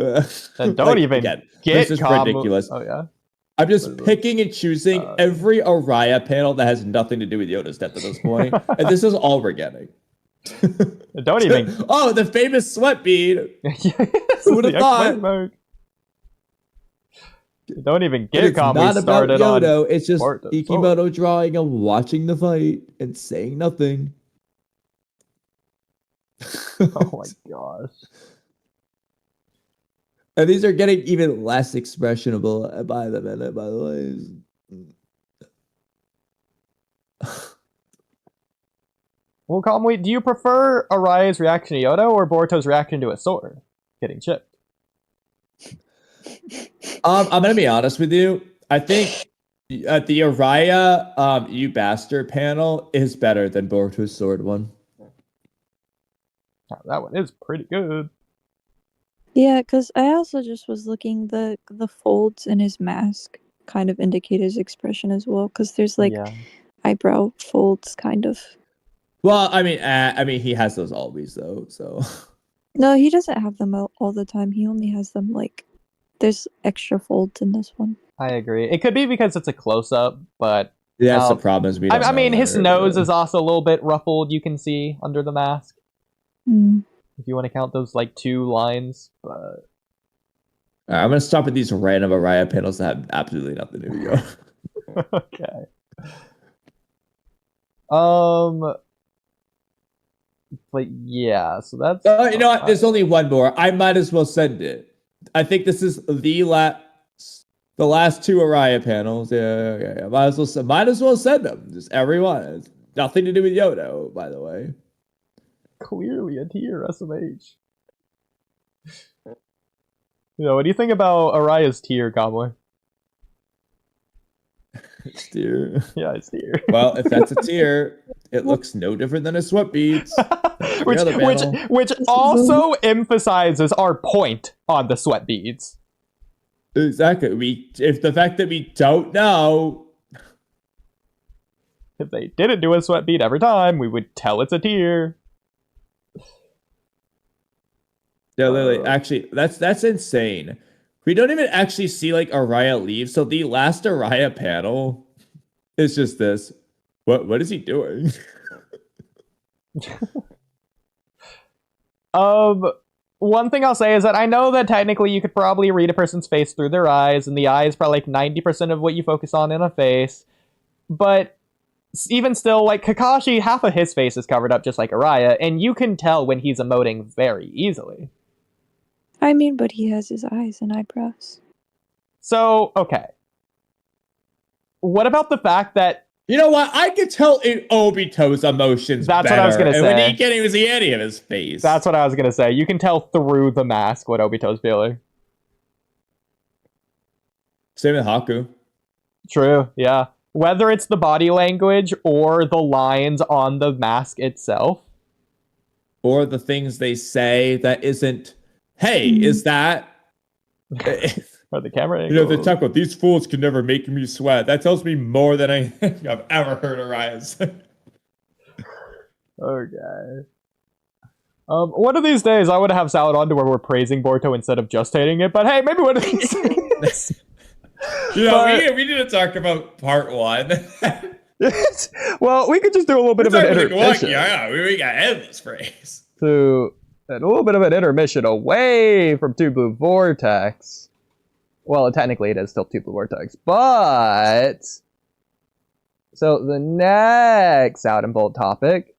Speaker 1: And don't even get
Speaker 6: this is ridiculous.
Speaker 1: Oh yeah.
Speaker 6: I'm just picking and choosing every Araya panel that has nothing to do with Yoda's death at this point. And this is all we're getting.
Speaker 1: Don't even.
Speaker 6: Oh, the famous sweat bead. Who would have thought?
Speaker 1: Don't even get Kamui started
Speaker 6: on Yodo.
Speaker 1: On
Speaker 6: it's just Ikimoto drawing and watching the fight and saying nothing.
Speaker 1: Oh my gosh.
Speaker 6: And these are getting even less expressionable by the minute, by the way.
Speaker 1: Well, Kamui, do you prefer Araya's reaction to Yodo or Boruto's reaction to a sword getting chipped?
Speaker 6: I'm gonna be honest with you. I think the Araya you bastard panel is better than Boruto's sword one.
Speaker 1: Oh, that one is pretty good.
Speaker 5: Yeah, because I also just was looking, the folds in his mask kind of indicate his expression as well, because there's like eyebrow folds kind of.
Speaker 6: Well, I mean he has those always though, so.
Speaker 5: No, he doesn't have them all the time. He only has them like, there's extra folds in this one.
Speaker 1: I agree. It could be because it's a close-up, but
Speaker 6: yeah, that's the problem. Is
Speaker 1: I mean, his nose is also a little bit ruffled. You can see under the mask. If you want to count those like 2 lines, but
Speaker 6: all right, I'm gonna stop at these random Araya panels that have absolutely nothing to do with you.
Speaker 1: Okay. But yeah, so that's.
Speaker 6: You know what? There's only one more. I might as well send it. I think this is the last 2 Araya panels. Yeah. Might as well send them. Just everyone. It's nothing to do with Yodo, by the way.
Speaker 1: Clearly a tier, SMH. What do you think about Araya's tier, Kamui?
Speaker 6: It's tier.
Speaker 1: Yeah, it's tier.
Speaker 6: Well, if that's a tier, it looks no different than a sweat beads.
Speaker 1: which also emphasizes our point on the sweat beads.
Speaker 6: Exactly. If the fact that we don't know,
Speaker 1: if they didn't do a sweat bead every time, we would tell it's a tier.
Speaker 6: Yeah, literally. Actually, that's insane. We don't even actually see like Araya leave. So the last Araya panel is just this. What is he doing?
Speaker 1: One thing I'll say is that I know that technically you could probably read a person's face through their eyes, and the eye is probably like 90% of what you focus on in a face. But even still, like Kakashi, half of his face is covered up just like Araya, and you can tell when he's emoting very easily.
Speaker 5: I mean, but he has his eyes and eyebrows.
Speaker 1: So, okay. What about the fact that...
Speaker 6: You know what? I could tell in Obito's emotions
Speaker 1: That's
Speaker 6: better.
Speaker 1: What I was going to say.
Speaker 6: And when he can't even see any of his face.
Speaker 1: That's what I was going to say. You can tell through the mask what Obito's feeling.
Speaker 6: Same with Haku.
Speaker 1: True, yeah. whether it's the body language or the lines on the mask itself.
Speaker 6: Or the things they say that isn't, hey, is that...
Speaker 1: Or the camera
Speaker 6: You know, the
Speaker 1: angles.
Speaker 6: taco, these fools can never make me sweat. That tells me more than I've ever heard Arias.
Speaker 1: Okay. One of these days, I would have Salad on to where we're praising Boruto instead of just hating it. But hey, maybe one of these days.
Speaker 6: You know,
Speaker 1: But-
Speaker 6: we need to talk about part 1.
Speaker 1: Well, we could just do a little bit of an intermission.
Speaker 6: Yeah, we got endless praise.
Speaker 1: To a little bit of an intermission away from Two Blue Vortex. Well, technically it is still Two Blue Vortex, but so the next Salad and Bolt topic.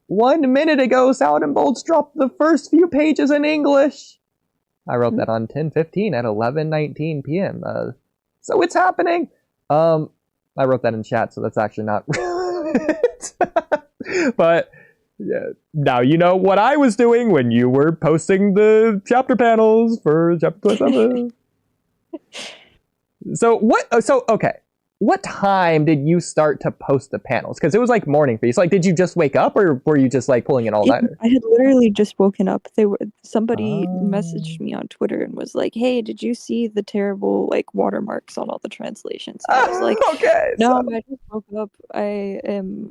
Speaker 1: 1 minute ago, Salad and Bolts dropped the first few pages in English. I wrote that on 10:15 at 11:19 p.m. So it's happening. I wrote that in chat, so that's actually not relevant. But yeah, now you know what I was doing when you were posting the chapter panels for chapter 27. Okay. What time did you start to post the panels? Because it was like morning for you. So like, did you just wake up, or were you just like pulling an all-nighter?
Speaker 5: I had literally just woken up. Somebody messaged me on Twitter and was like, "Hey, did you see the terrible like watermarks on all the translations?" And I was like,
Speaker 1: Okay.
Speaker 5: "No, I just woke up. I am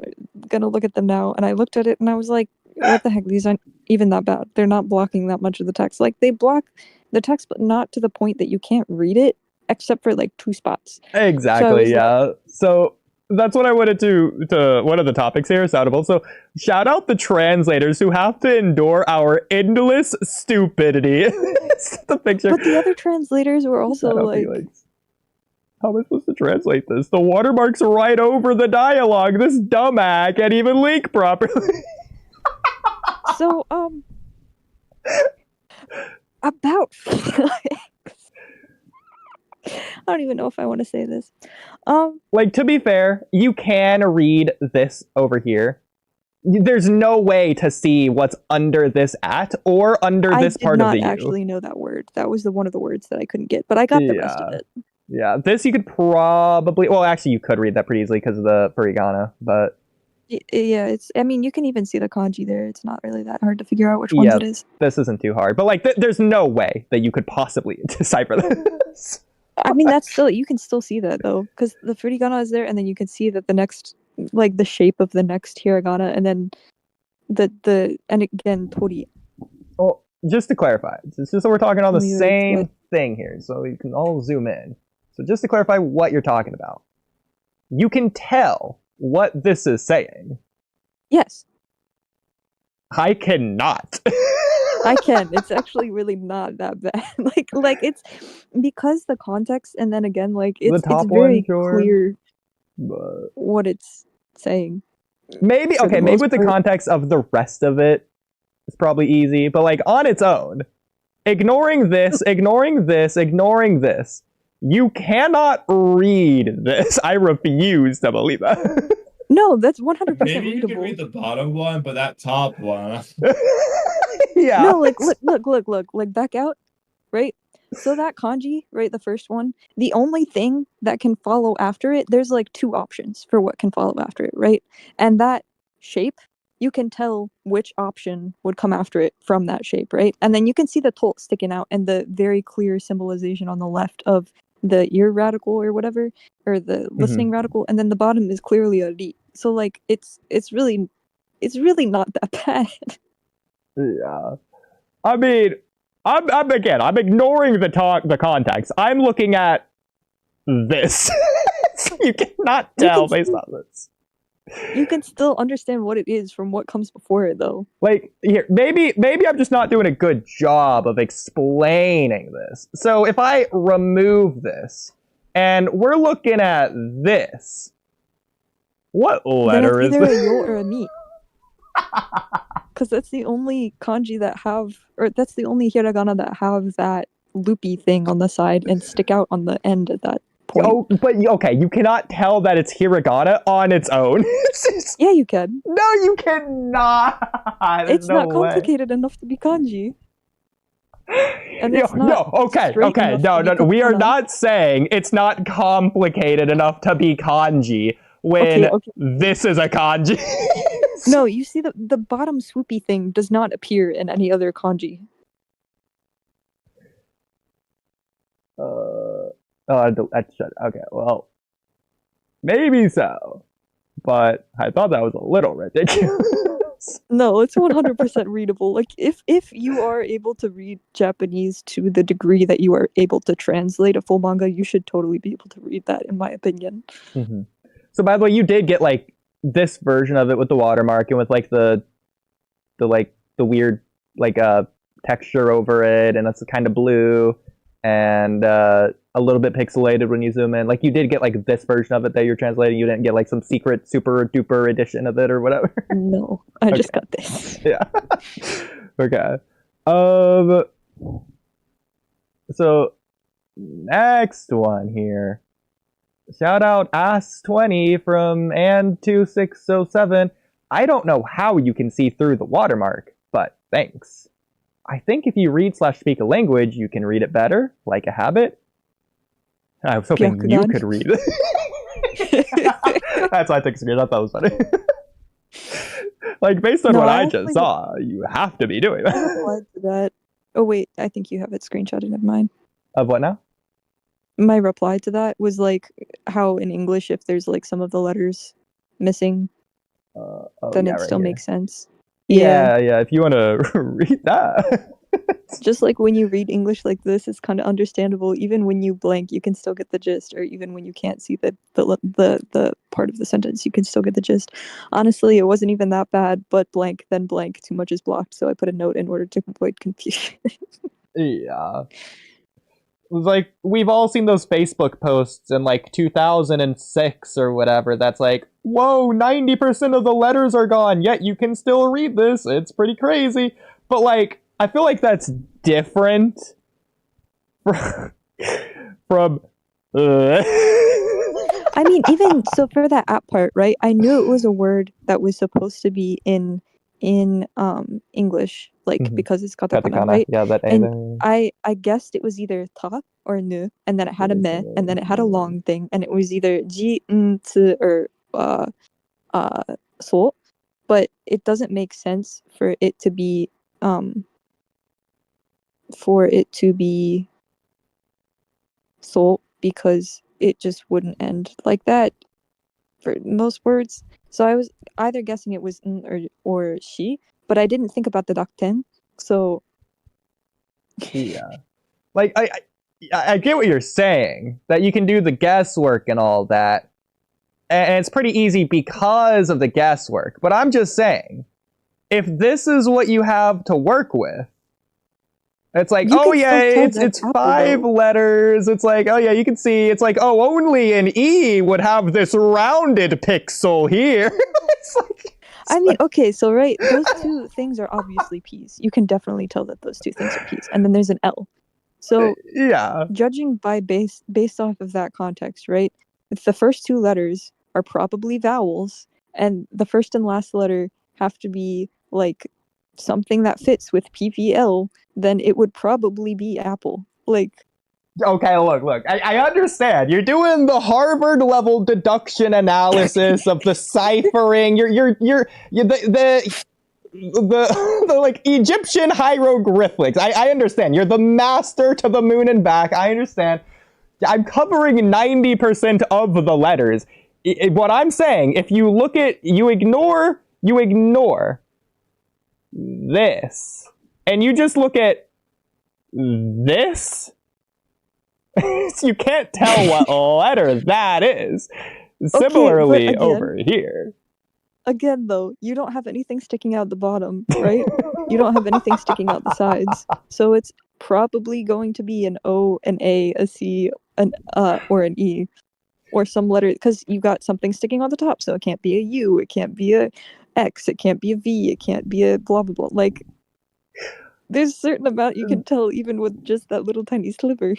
Speaker 5: gonna look at them now." And I looked at it and I was like, "What the heck? These aren't even that bad. They're not blocking that much of the text. Like they block the text, but not to the point that you can't read it, except for like 2 spots."
Speaker 1: Exactly,
Speaker 5: So
Speaker 1: yeah. So that's what I wanted to one of the topics here, Soundable. So shout out the translators who have to endure our endless stupidity. It's the picture.
Speaker 5: But the other translators were also
Speaker 1: Shout out
Speaker 5: like,
Speaker 1: Felix. How am I supposed to translate this? The watermark's right over the dialogue. This dumbass can't even link properly.
Speaker 5: so about I don't even know if I want to say this.
Speaker 1: Like, to be fair, you can read this over here. There's no way to see what's under this at or under this part of the
Speaker 5: I
Speaker 1: U.
Speaker 5: did not actually know that word. That was one of the words that I couldn't get, but I got the rest of it.
Speaker 1: Yeah, this you could probably... Well, actually, you could read that pretty easily because of the furigana, but...
Speaker 5: Yeah, it's... I mean, you can even see the kanji there. It's not really that hard to figure out which ones it is.
Speaker 1: This isn't too hard. But, like, there's no way that you could possibly decipher this.
Speaker 5: I mean, that's still... You can still see that, though, because the furigana is there, and then you can see that the next... Like, the shape of the next hiragana, and then and again, tori.
Speaker 1: Well, just to clarify, it's just so we're talking on the
Speaker 5: Weird,
Speaker 1: same
Speaker 5: but-
Speaker 1: thing here, so we can all zoom in. So just to clarify what you're talking about, you can tell what this is saying.
Speaker 5: Yes,
Speaker 1: I cannot.
Speaker 5: I can. It's actually really not that bad. like it's because the context, and then again, like it's
Speaker 1: top
Speaker 5: very
Speaker 1: one, sure.
Speaker 5: clear
Speaker 1: But
Speaker 5: what it's saying.
Speaker 1: maybe
Speaker 5: For the
Speaker 1: maybe
Speaker 5: most
Speaker 1: with the
Speaker 5: part.
Speaker 1: context of the rest of it, it's probably easy. But like on its own, ignoring this, ignoring this, ignoring this, you cannot read this. I refuse to believe that.
Speaker 5: No, that's 100%
Speaker 3: Maybe you can
Speaker 5: readable.
Speaker 3: read the bottom one, but that top one.
Speaker 1: Yeah.
Speaker 5: No, like look, like back out, right? So that kanji, right, the first one, the only thing that can follow after it, there's like 2 options for what can follow after it, right? And that shape, you can tell which option would come after it from that shape, right? And then you can see the tolt sticking out and the very clear symbolization on the left of the ear radical or whatever, or the listening radical, and then the bottom is clearly a ri. So like it's really not that bad.
Speaker 1: Yeah. I mean, I'm ignoring the context. I'm looking at this. You cannot tell based on this.
Speaker 5: You can still understand what it is from what comes before it, though.
Speaker 1: Like, here, maybe I'm just not doing a good job of explaining this. So if I remove this, and we're looking at this, what letter
Speaker 5: Then
Speaker 1: is
Speaker 5: it's either a
Speaker 1: this?
Speaker 5: yo or a mi. Because that's the only kanji that have, or that's the only hiragana that have that loopy thing on the side and stick out on the end at that point.
Speaker 1: Oh, but okay, you cannot tell that it's hiragana on its own.
Speaker 5: Yeah, you can.
Speaker 1: No, you cannot. There's
Speaker 5: It's
Speaker 1: no
Speaker 5: not
Speaker 1: way.
Speaker 5: complicated enough to be kanji. And it's not
Speaker 1: okay.
Speaker 5: straight enough
Speaker 1: No,
Speaker 5: to be
Speaker 1: we are
Speaker 5: katakana.
Speaker 1: not saying it's not complicated enough to be kanji when
Speaker 5: Okay.
Speaker 1: this is a kanji.
Speaker 5: No, you see the bottom swoopy thing does not appear in any other kanji.
Speaker 1: Okay, well, maybe so, but I thought that was a little ridiculous.
Speaker 5: No, it's 100% readable. Like if you are able to read Japanese to the degree that you are able to translate a full manga, you should totally be able to read that, in my opinion.
Speaker 1: Mm-hmm. So, by the way, you did get like this version of it with the watermark and with like the weird like texture over it, and it's kind of blue and a little bit pixelated when you zoom in. Like you did get like this version of it that you're translating. You didn't get like some secret super duper edition of it or whatever.
Speaker 5: No, I just got this.
Speaker 1: Yeah. Okay. So next one here. Shout out Ass20 from And2607. I don't know how you can see through the watermark, but thanks. I think if you read/speak a language, you can read it better, like a habit. I was hoping you
Speaker 5: Byakugan.
Speaker 1: could read it. That's why I took a screenshot. That was funny. Like, based on
Speaker 5: No,
Speaker 1: what
Speaker 5: I
Speaker 1: I just
Speaker 5: actually-
Speaker 1: saw, you have to be doing
Speaker 5: I
Speaker 1: that.
Speaker 5: replied to that. Oh wait, I think you have it screenshotted of mine.
Speaker 1: Of what now?
Speaker 5: My reply to that was like how in English, if there's like some of the letters missing, then it still makes sense.
Speaker 1: Yeah, if you want to read that.
Speaker 5: Just like when you read English like this, it's kind of understandable. Even when you blank, you can still get the gist, or even when you can't see the part of the sentence, you can still get the gist. Honestly, it wasn't even that bad, but blank, then blank, too much is blocked, so I put a note in order to avoid confusion.
Speaker 1: Yeah. It was like, we've all seen those Facebook posts in like 2006 or whatever that's like, whoa, 90% of the letters are gone, yet you can still read this. It's pretty crazy. But like, I feel like that's different from
Speaker 5: I mean, even so for that app part, right? I knew it was a word that was supposed to be in English, like
Speaker 1: Mhm.
Speaker 5: because it's katakana, right?
Speaker 1: Yeah, that
Speaker 5: And I guessed it was either ta or nu, and then it had a me, and then it had a long thing, and it was either ji, n, tsu, or so. But it doesn't make sense for it to be so, because it just wouldn't end like that for most words. So I was either guessing it was n or she, but I didn't think about the dakten. So
Speaker 1: yeah. Like, I get what you're saying, that you can do the guesswork and all that, and it's pretty easy because of the guesswork. But I'm just saying, if this is what you have to work with, it's like,
Speaker 5: You
Speaker 1: oh
Speaker 5: can
Speaker 1: yeah,
Speaker 5: still tell
Speaker 1: it's
Speaker 5: that Apple,
Speaker 1: 5
Speaker 5: though.
Speaker 1: letters. It's like, oh yeah, you can see. It's like, oh, only an E would have this rounded pixel here. It's like,
Speaker 5: I mean, okay, so right, those two things are obviously P's. You can definitely tell that those two things are P's, and then there's an L. So
Speaker 1: yeah,
Speaker 5: judging by based off of that context, right? If the first two letters are probably vowels, and the first and last letter have to be like something that fits with PPL, then it would probably be Apple. Like,
Speaker 1: okay, look. I understand. You're doing the Harvard level deduction analysis of the ciphering. You're the like Egyptian hieroglyphics. I understand. You're the master to the moon and back. I understand. I'm covering 90% of the letters. What I'm saying, if you look at, you ignore this, and you just look at this, you can't tell what letter that is. Similarly,
Speaker 5: again-
Speaker 1: over here.
Speaker 5: again, though, you don't have anything sticking out the bottom, right? You don't have anything sticking out the sides. So it's probably going to be an O, an A, a C, an or an E, or some letter, because you got something sticking on the top. So it can't be a U, it can't be a X, it can't be a V, it can't be a blah blah blah. Like, there's a certain amount you can tell even with just that little tiny sliver.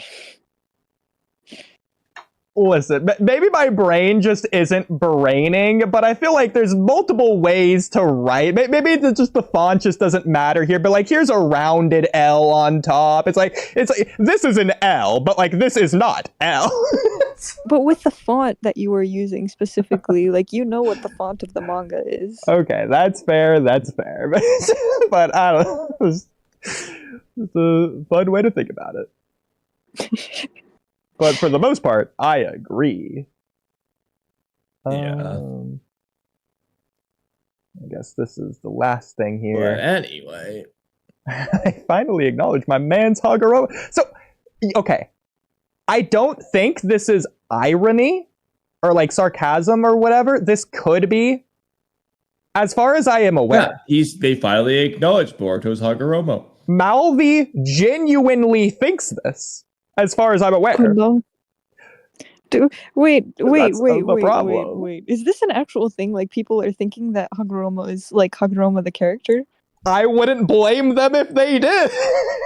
Speaker 1: Listen, maybe my brain just isn't braining, but I feel like there's multiple ways to write. Maybe it's just the font just doesn't matter here, but like here's a rounded L on top. It's like this is an L, but like this is not L.
Speaker 5: But with the font that you were using specifically, like you know what the font of the manga is.
Speaker 1: Okay, that's fair. But I don't know. It's a fun way to think about it. But for the most part, I agree.
Speaker 6: Yeah.
Speaker 1: I guess this is the last thing
Speaker 6: But
Speaker 1: here.
Speaker 6: anyway.
Speaker 1: I finally acknowledge my man's Hagoromo. So, okay. I don't think this is irony or like sarcasm or whatever. This could be. As far as I am aware.
Speaker 6: Yeah, they finally acknowledged Boruto's Hagoromo.
Speaker 1: Malvi genuinely thinks this. As far as I'm aware.
Speaker 5: Oh, no. Wait.
Speaker 1: problem.
Speaker 5: Is this an actual thing? Like, people are thinking that Hagoromo is like Hagoromo the character?
Speaker 1: I wouldn't blame them if they did.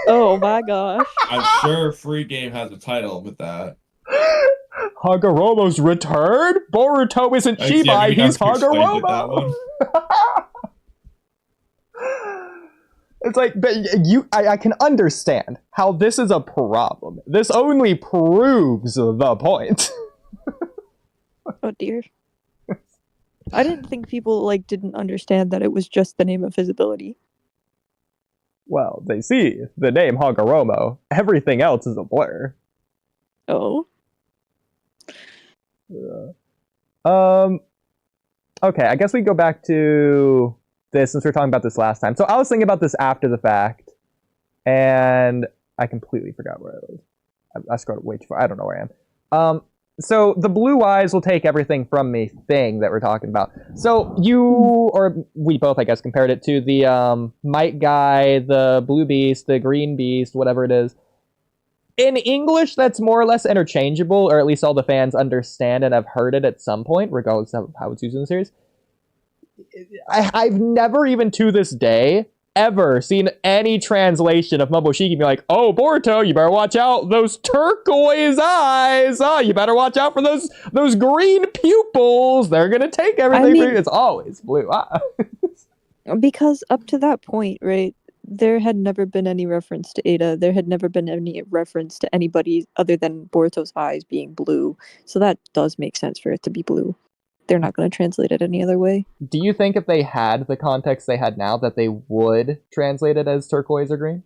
Speaker 5: Oh my gosh.
Speaker 3: I'm sure Free Game has a title with that.
Speaker 1: Hagoromo's return? Boruto isn't Chibai, he's Hagoromo. It's like, but I can understand how this is a problem. This only proves the point.
Speaker 5: Oh dear. I didn't think people like didn't understand that it was just the name of his ability.
Speaker 1: Well, they see the name Hagoromo. Everything else is a blur.
Speaker 5: Oh.
Speaker 1: Okay, I guess we go back to this since we were talking about this last time. So I was thinking about this after the fact, and I completely forgot where I was. I scrolled way too far. I don't know where I am. So the blue eyes will take everything from me thing that we're talking about. So you, or we both, I guess, compared it to the Might Guy, the Blue Beast, the Green Beast, whatever it is. In English, that's more or less interchangeable, or at least all the fans understand and have heard it at some point, regardless of how it's used in the series. I've never, even to this day, ever seen any translation of Momoshiki be like, oh, Boruto, you better watch out those turquoise eyes. Oh, you better watch out for those green pupils. They're going to take everything from you. It's always blue eyes.
Speaker 5: Because up to that point, right, there had never been any reference to Ada. There had never been any reference to anybody other than Boruto's eyes being blue. So that does make sense for it to be blue. They're not going to translate it any other way.
Speaker 1: Do you think if they had the context they had now that they would translate it as turquoise or green?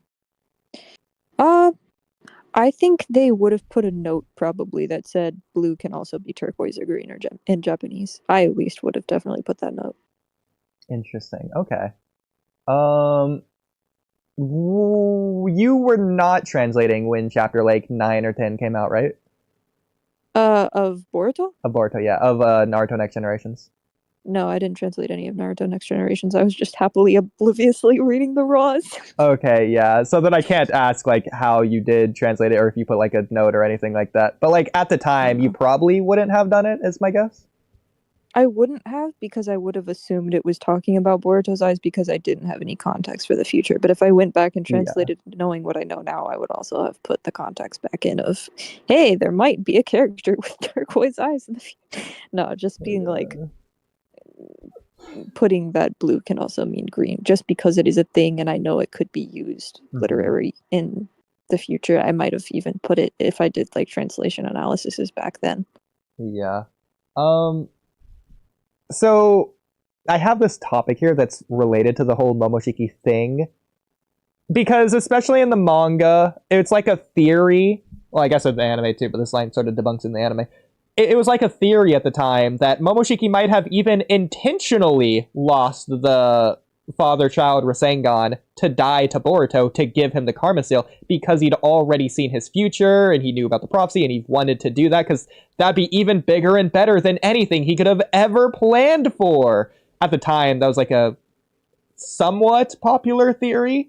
Speaker 5: I think they would have put a note probably that said blue can also be turquoise or green or in Japanese. I at least would have definitely put that note.
Speaker 1: Interesting. Okay. You were not translating when chapter like 9 or 10 came out, right?
Speaker 5: Of Boruto?
Speaker 1: Of Boruto, yeah. Of Naruto Next Generations.
Speaker 5: No, I didn't translate any of Naruto Next Generations. I was just happily, obliviously reading the raws.
Speaker 1: Okay, yeah. So then I can't ask like how you did translate it or if you put like a note or anything like that. But like at the time, you probably wouldn't have done it, is my guess.
Speaker 5: I wouldn't have, because I would have assumed it was talking about Boruto's eyes because I didn't have any context for the future. But if I went back and translated knowing what I know now, I would also have put the context back in of, hey, there might be a character with turquoise eyes in the future. No, just being like, putting that blue can also mean green, just because it is a thing and I know it could be used literary in the future. I might have even put it if I did like translation analyses back then.
Speaker 1: Yeah. So I have this topic here that's related to the whole Momoshiki thing. Because especially in the manga, it's like a theory. Well, I guess in the anime too, but this line sort of debunks in the anime. It was like a theory at the time that Momoshiki might have even intentionally lost the father-child Rasengan to die to Boruto to give him the Karma Seal because he'd already seen his future and he knew about the prophecy and he wanted to do that because that'd be even bigger and better than anything he could have ever planned for. At the time, that was like a somewhat popular theory.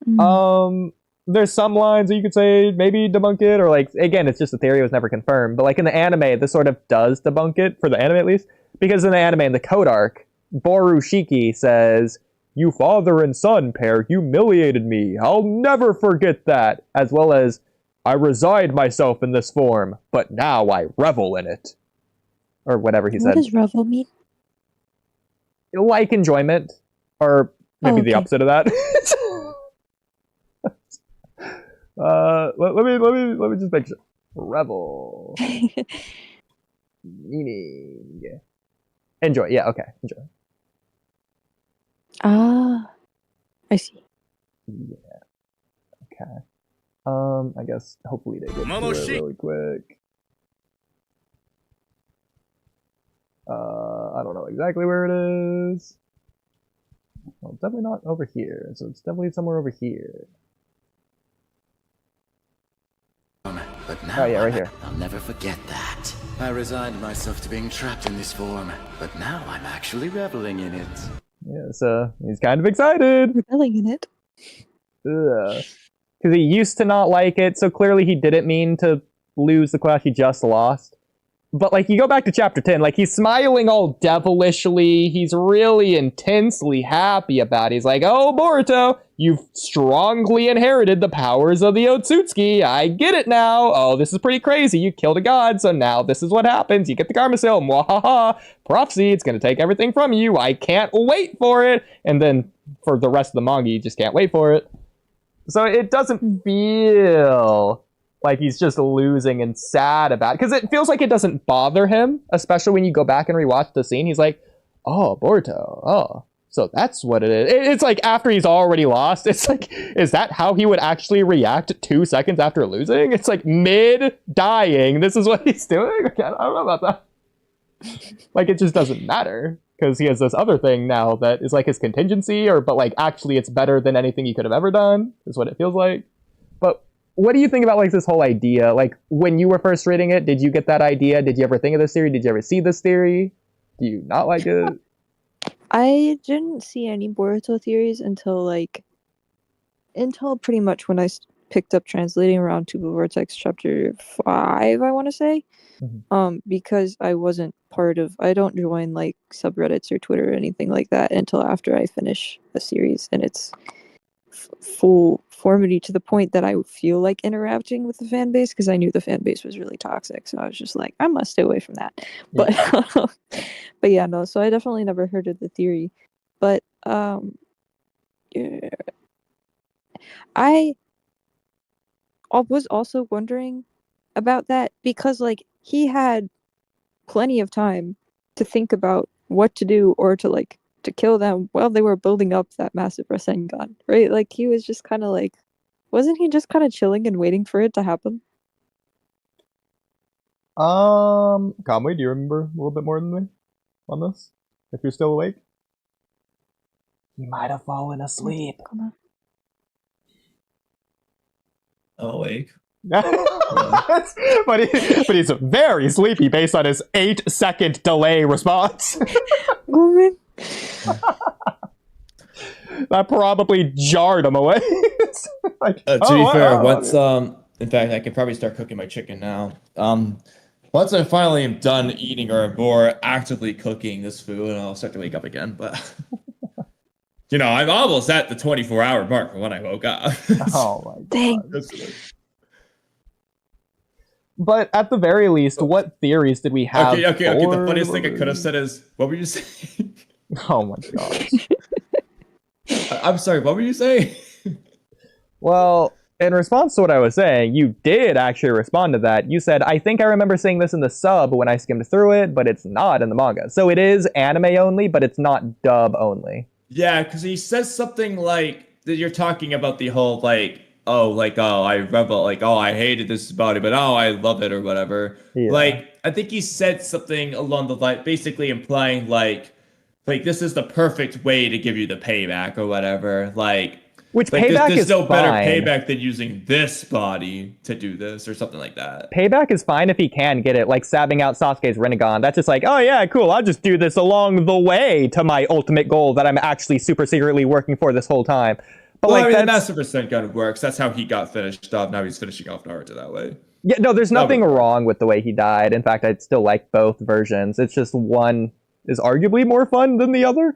Speaker 1: There's some lines that you could say maybe debunk it, or like, again, it's just a theory, it was never confirmed. But like in the anime, this sort of does debunk it, for the anime at least, because in the anime, in the Code Arc, Borushiki says, "You father and son pair humiliated me. I'll never forget that." As well as, I resigned myself in this form, but now I revel in it. Or whatever he
Speaker 5: What
Speaker 1: said.
Speaker 5: does revel mean?
Speaker 1: Like enjoyment. Or maybe the
Speaker 5: okay.
Speaker 1: opposite of that. Let me just make sure. Revel. Meaning. Enjoy. Yeah, okay. Enjoy.
Speaker 5: Ah, I see.
Speaker 1: Yeah. Okay. I guess hopefully they get to it really quick. I don't know exactly where it is. Well, it's definitely not over here, so it's definitely somewhere over here.
Speaker 7: But now
Speaker 1: Oh yeah, right here.
Speaker 7: I'll never forget that. I resigned myself to being trapped in this form, but now I'm actually reveling in it.
Speaker 1: Yeah, so he's kind of excited.
Speaker 5: Rebelling in it.
Speaker 1: Because he used to not like it, so clearly he didn't mean to lose the clash he just lost. But, like, you go back to chapter 10, like, he's smiling all devilishly, he's really intensely happy about it. He's like, oh, Boruto, you've strongly inherited the powers of the Otsutsuki, I get it now, oh, this is pretty crazy, you killed a god, so now this is what happens, you get the Karma Seal, mwahaha, prophecy, it's gonna take everything from you, I can't wait for it, and then, for the rest of the manga, you just can't wait for it. So it doesn't feel like he's just losing and sad about it. Because it feels like it doesn't bother him, especially when you go back and rewatch the scene. He's like, oh, Boruto, oh, so that's what it is. It's like after he's already lost, it's like, is that how he would actually react 2 seconds after losing? It's like mid-dying, this is what he's doing? I don't know about that. Like, it just doesn't matter. Because he has this other thing now that is like his contingency, but like actually it's better than anything he could have ever done, is what it feels like. But what do you think about like this whole idea? Like when you were first reading it, did you get that idea? Did you ever think of this theory? Did you ever see this theory? Do you not like it?
Speaker 5: I didn't see any Boruto theories until pretty much when I picked up translating around Tuba Vortex chapter 5, I want to say.
Speaker 1: Mm-hmm.
Speaker 5: Because I don't join like subreddits or Twitter or anything like that until after I finish a series and it's full formity to the point that I feel like interacting with the fan base, because I knew the fan base was really toxic, so I was just like, I must stay away from that.
Speaker 1: Yeah.
Speaker 5: But yeah, no, so I definitely never heard of the theory, but yeah. I was also wondering about that because like he had plenty of time to think about what to do or to kill them while they were building up that massive Rasengan, right? Like he was just kind of like, wasn't he just kind of chilling and waiting for it to happen?
Speaker 1: Kamui, do you remember a little bit more than me on this? If you're still awake? He might have fallen asleep.
Speaker 2: Awake.
Speaker 1: but he's very sleepy based on his 8-second delay response.
Speaker 5: Oh, man.
Speaker 1: That probably jarred him away. Like,
Speaker 2: To be fair, once in fact, I can probably start cooking my chicken now. Once I finally am done eating or more actively cooking this food, I'll start to wake up again. But you know, I'm almost at the 24-hour mark from when I woke up.
Speaker 1: Oh my god!
Speaker 5: Dang.
Speaker 1: But at the very least, what theories did we have?
Speaker 2: Okay. The funniest thing I could have said is, what were you saying?
Speaker 1: Oh my gosh.
Speaker 2: I'm sorry, what were you saying?
Speaker 1: Well, in response to what I was saying, you did actually respond to that. You said, I think I remember seeing this in the sub when I skimmed through it, but it's not in the manga. So it is anime only, but it's not dub only.
Speaker 2: Yeah, because he says something like, that you're talking about the whole, I rebel, I hated this body, but I love it or whatever.
Speaker 1: Yeah.
Speaker 2: I think he said something along the line, basically implying like this is the perfect way to give you the payback or whatever.
Speaker 1: Which payback
Speaker 2: there's
Speaker 1: is
Speaker 2: no better
Speaker 1: fine.
Speaker 2: payback than using this body to do this or something like that.
Speaker 1: Payback is fine if he can get it, like stabbing out Sasuke's Rinnegan. That's just like, oh yeah, cool, I'll just do this along the way to my ultimate goal that I'm actually super secretly working for this whole time. But
Speaker 2: well, the Master Percent gun works. That's how he got finished off. Now he's finishing off Naruto that way.
Speaker 1: Yeah, no, there's nothing wrong with the way he died. In fact, I'd still like both versions. It's just one is arguably more fun than the other.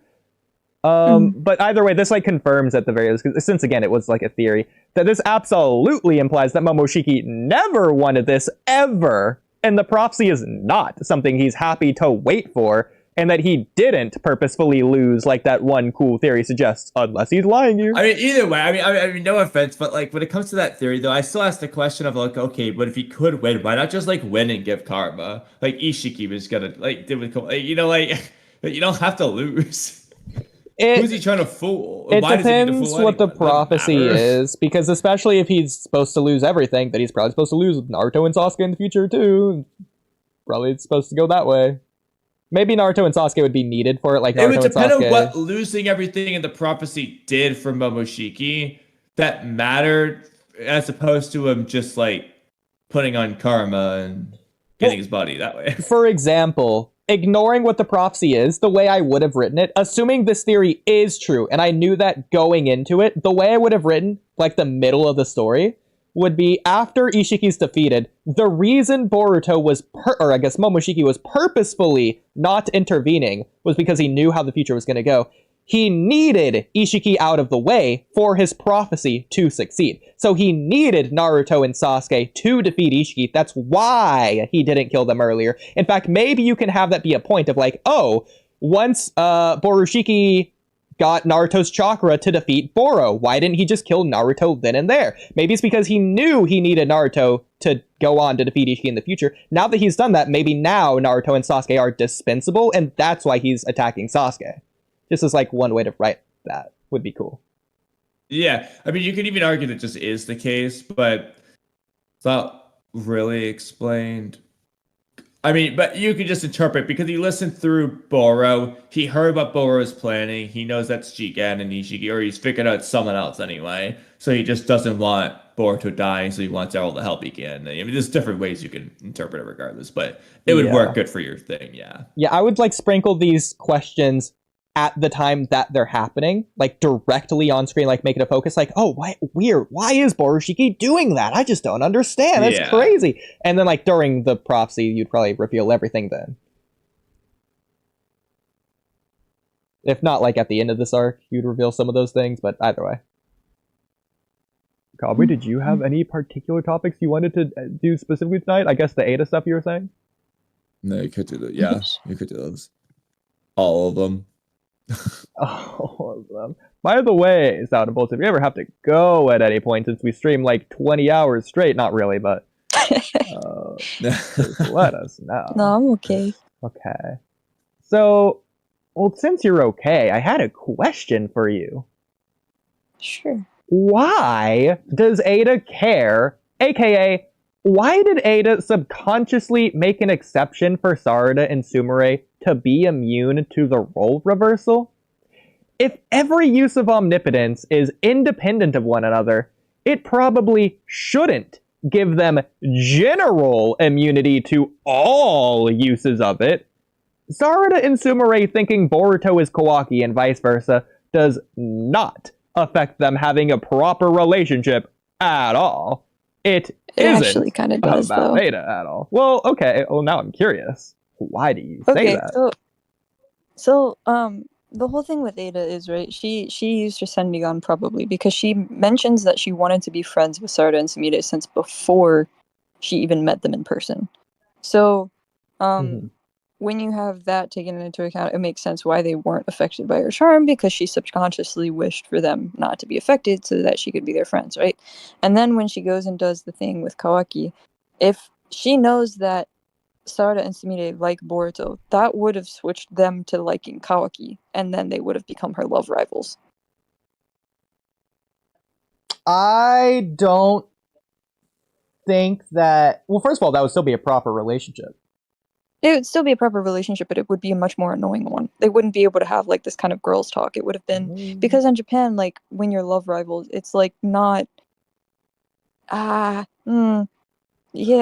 Speaker 1: But either way, this like confirms at the very least, since again it was like a theory, that this absolutely implies that Momoshiki never wanted this ever, and the prophecy is not something he's happy to wait for, and that he didn't purposefully lose like that one cool theory suggests, unless he's lying to you.
Speaker 6: I mean, either way, I mean, no offense, but like when it comes to that theory, though, I still ask the question of like, okay, but if he could win, why not just like win and give karma? Like Ishiki was gonna like did with, like, you know, like you don't have to lose. Who's he trying to fool?
Speaker 1: It
Speaker 6: Why
Speaker 1: depends
Speaker 6: does he need to fool
Speaker 1: what the
Speaker 6: anyone?
Speaker 1: prophecy
Speaker 6: Doesn't matter.
Speaker 1: is, because especially if he's supposed to lose everything, then he's probably supposed to lose Naruto and Sasuke in the future too. Probably it's supposed to go that way. Maybe Naruto and Sasuke would be needed for it, like Naruto
Speaker 6: It would
Speaker 1: and
Speaker 6: depend on
Speaker 1: Sasuke.
Speaker 6: what losing everything in the prophecy did for Momoshiki that mattered, as opposed to him just like putting on karma and getting his body that way.
Speaker 1: For example, ignoring what the prophecy is, the way I would have written it, assuming this theory is true, and I knew that going into it, the way I would have written, like the middle of the story, would be after Ishiki's defeated, the reason Boruto was, or I guess Momoshiki was purposefully not intervening was because he knew how the future was going to go. He needed Ishiki out of the way for his prophecy to succeed. So he needed Naruto and Sasuke to defeat Ishiki. That's why he didn't kill them earlier. In fact, maybe you can have that be a point of like, oh, once Borushiki got Naruto's chakra to defeat Boro, why didn't he just kill Naruto then and there? Maybe it's because he knew he needed Naruto to go on to defeat Ishiki in the future. Now that he's done that, maybe now Naruto and Sasuke are dispensable, and that's why he's attacking Sasuke. Just as like one way to write that would be cool.
Speaker 6: Yeah, I mean, you could even argue that just is the case, but it's not really explained. I mean, but you could just interpret because he listened through Boro. He heard what Boro's planning. He knows that's Jigen and Ishiki, or he's figured out someone else anyway. So he just doesn't want Boro to die, so he wants all the help he can. I mean, there's different ways you can interpret it regardless, but it would work good for your thing, yeah.
Speaker 1: Yeah, I would like sprinkle these questions at the time that they're happening, like directly on screen, like make it a focus, like, oh, why weird, why is Borushiki doing that? I just don't understand. That's crazy. And then like during the prophecy, you'd probably reveal everything then. If not like at the end of this arc, you'd reveal some of those things, but either way. Kamui, did you have any particular topics you wanted to do specifically tonight? I guess the Ada stuff you were saying?
Speaker 2: No, you could do that. Yeah, you could do those. All of them.
Speaker 1: All of them. By the way, Sound and Pulse, if you ever have to go at any point, since we stream like 20 hours straight, not really, but just let us know.
Speaker 5: No, I'm okay.
Speaker 1: Okay. So, well, since you're okay, I had a question for you.
Speaker 5: Sure.
Speaker 1: Why does Ada care? AKA, why did Ada subconsciously make an exception for Sarada and Sumire to be immune to the role reversal? If every use of omnipotence is independent of one another, it probably shouldn't give them general immunity to all uses of it. Sarada and Sumire thinking Boruto is Kawaki and vice versa does not affect them having a proper relationship at all. It isn't
Speaker 5: actually kind of does,
Speaker 1: about
Speaker 5: though.
Speaker 1: Ada at all. Well, okay. Well, now I'm curious. Why do you say that?
Speaker 5: So the whole thing with Ada is, right, she used her Sendigan probably because she mentions that she wanted to be friends with Sarada and Sumire since before she even met them in person. So when you have that taken into account, it makes sense why they weren't affected by her charm, because she subconsciously wished for them not to be affected so that she could be their friends, right? And then when she goes and does the thing with Kawaki, if she knows that Sarada and Sumire like Boruto, that would have switched them to liking Kawaki, and then they would have become her love rivals.
Speaker 1: I don't think that... Well, first of all, that would still be a proper relationship.
Speaker 5: It would still be a proper relationship, but it would be a much more annoying one. They wouldn't be able to have like this kind of girls talk. It would have been because in Japan, like when you're love rivals, it's like not yeah.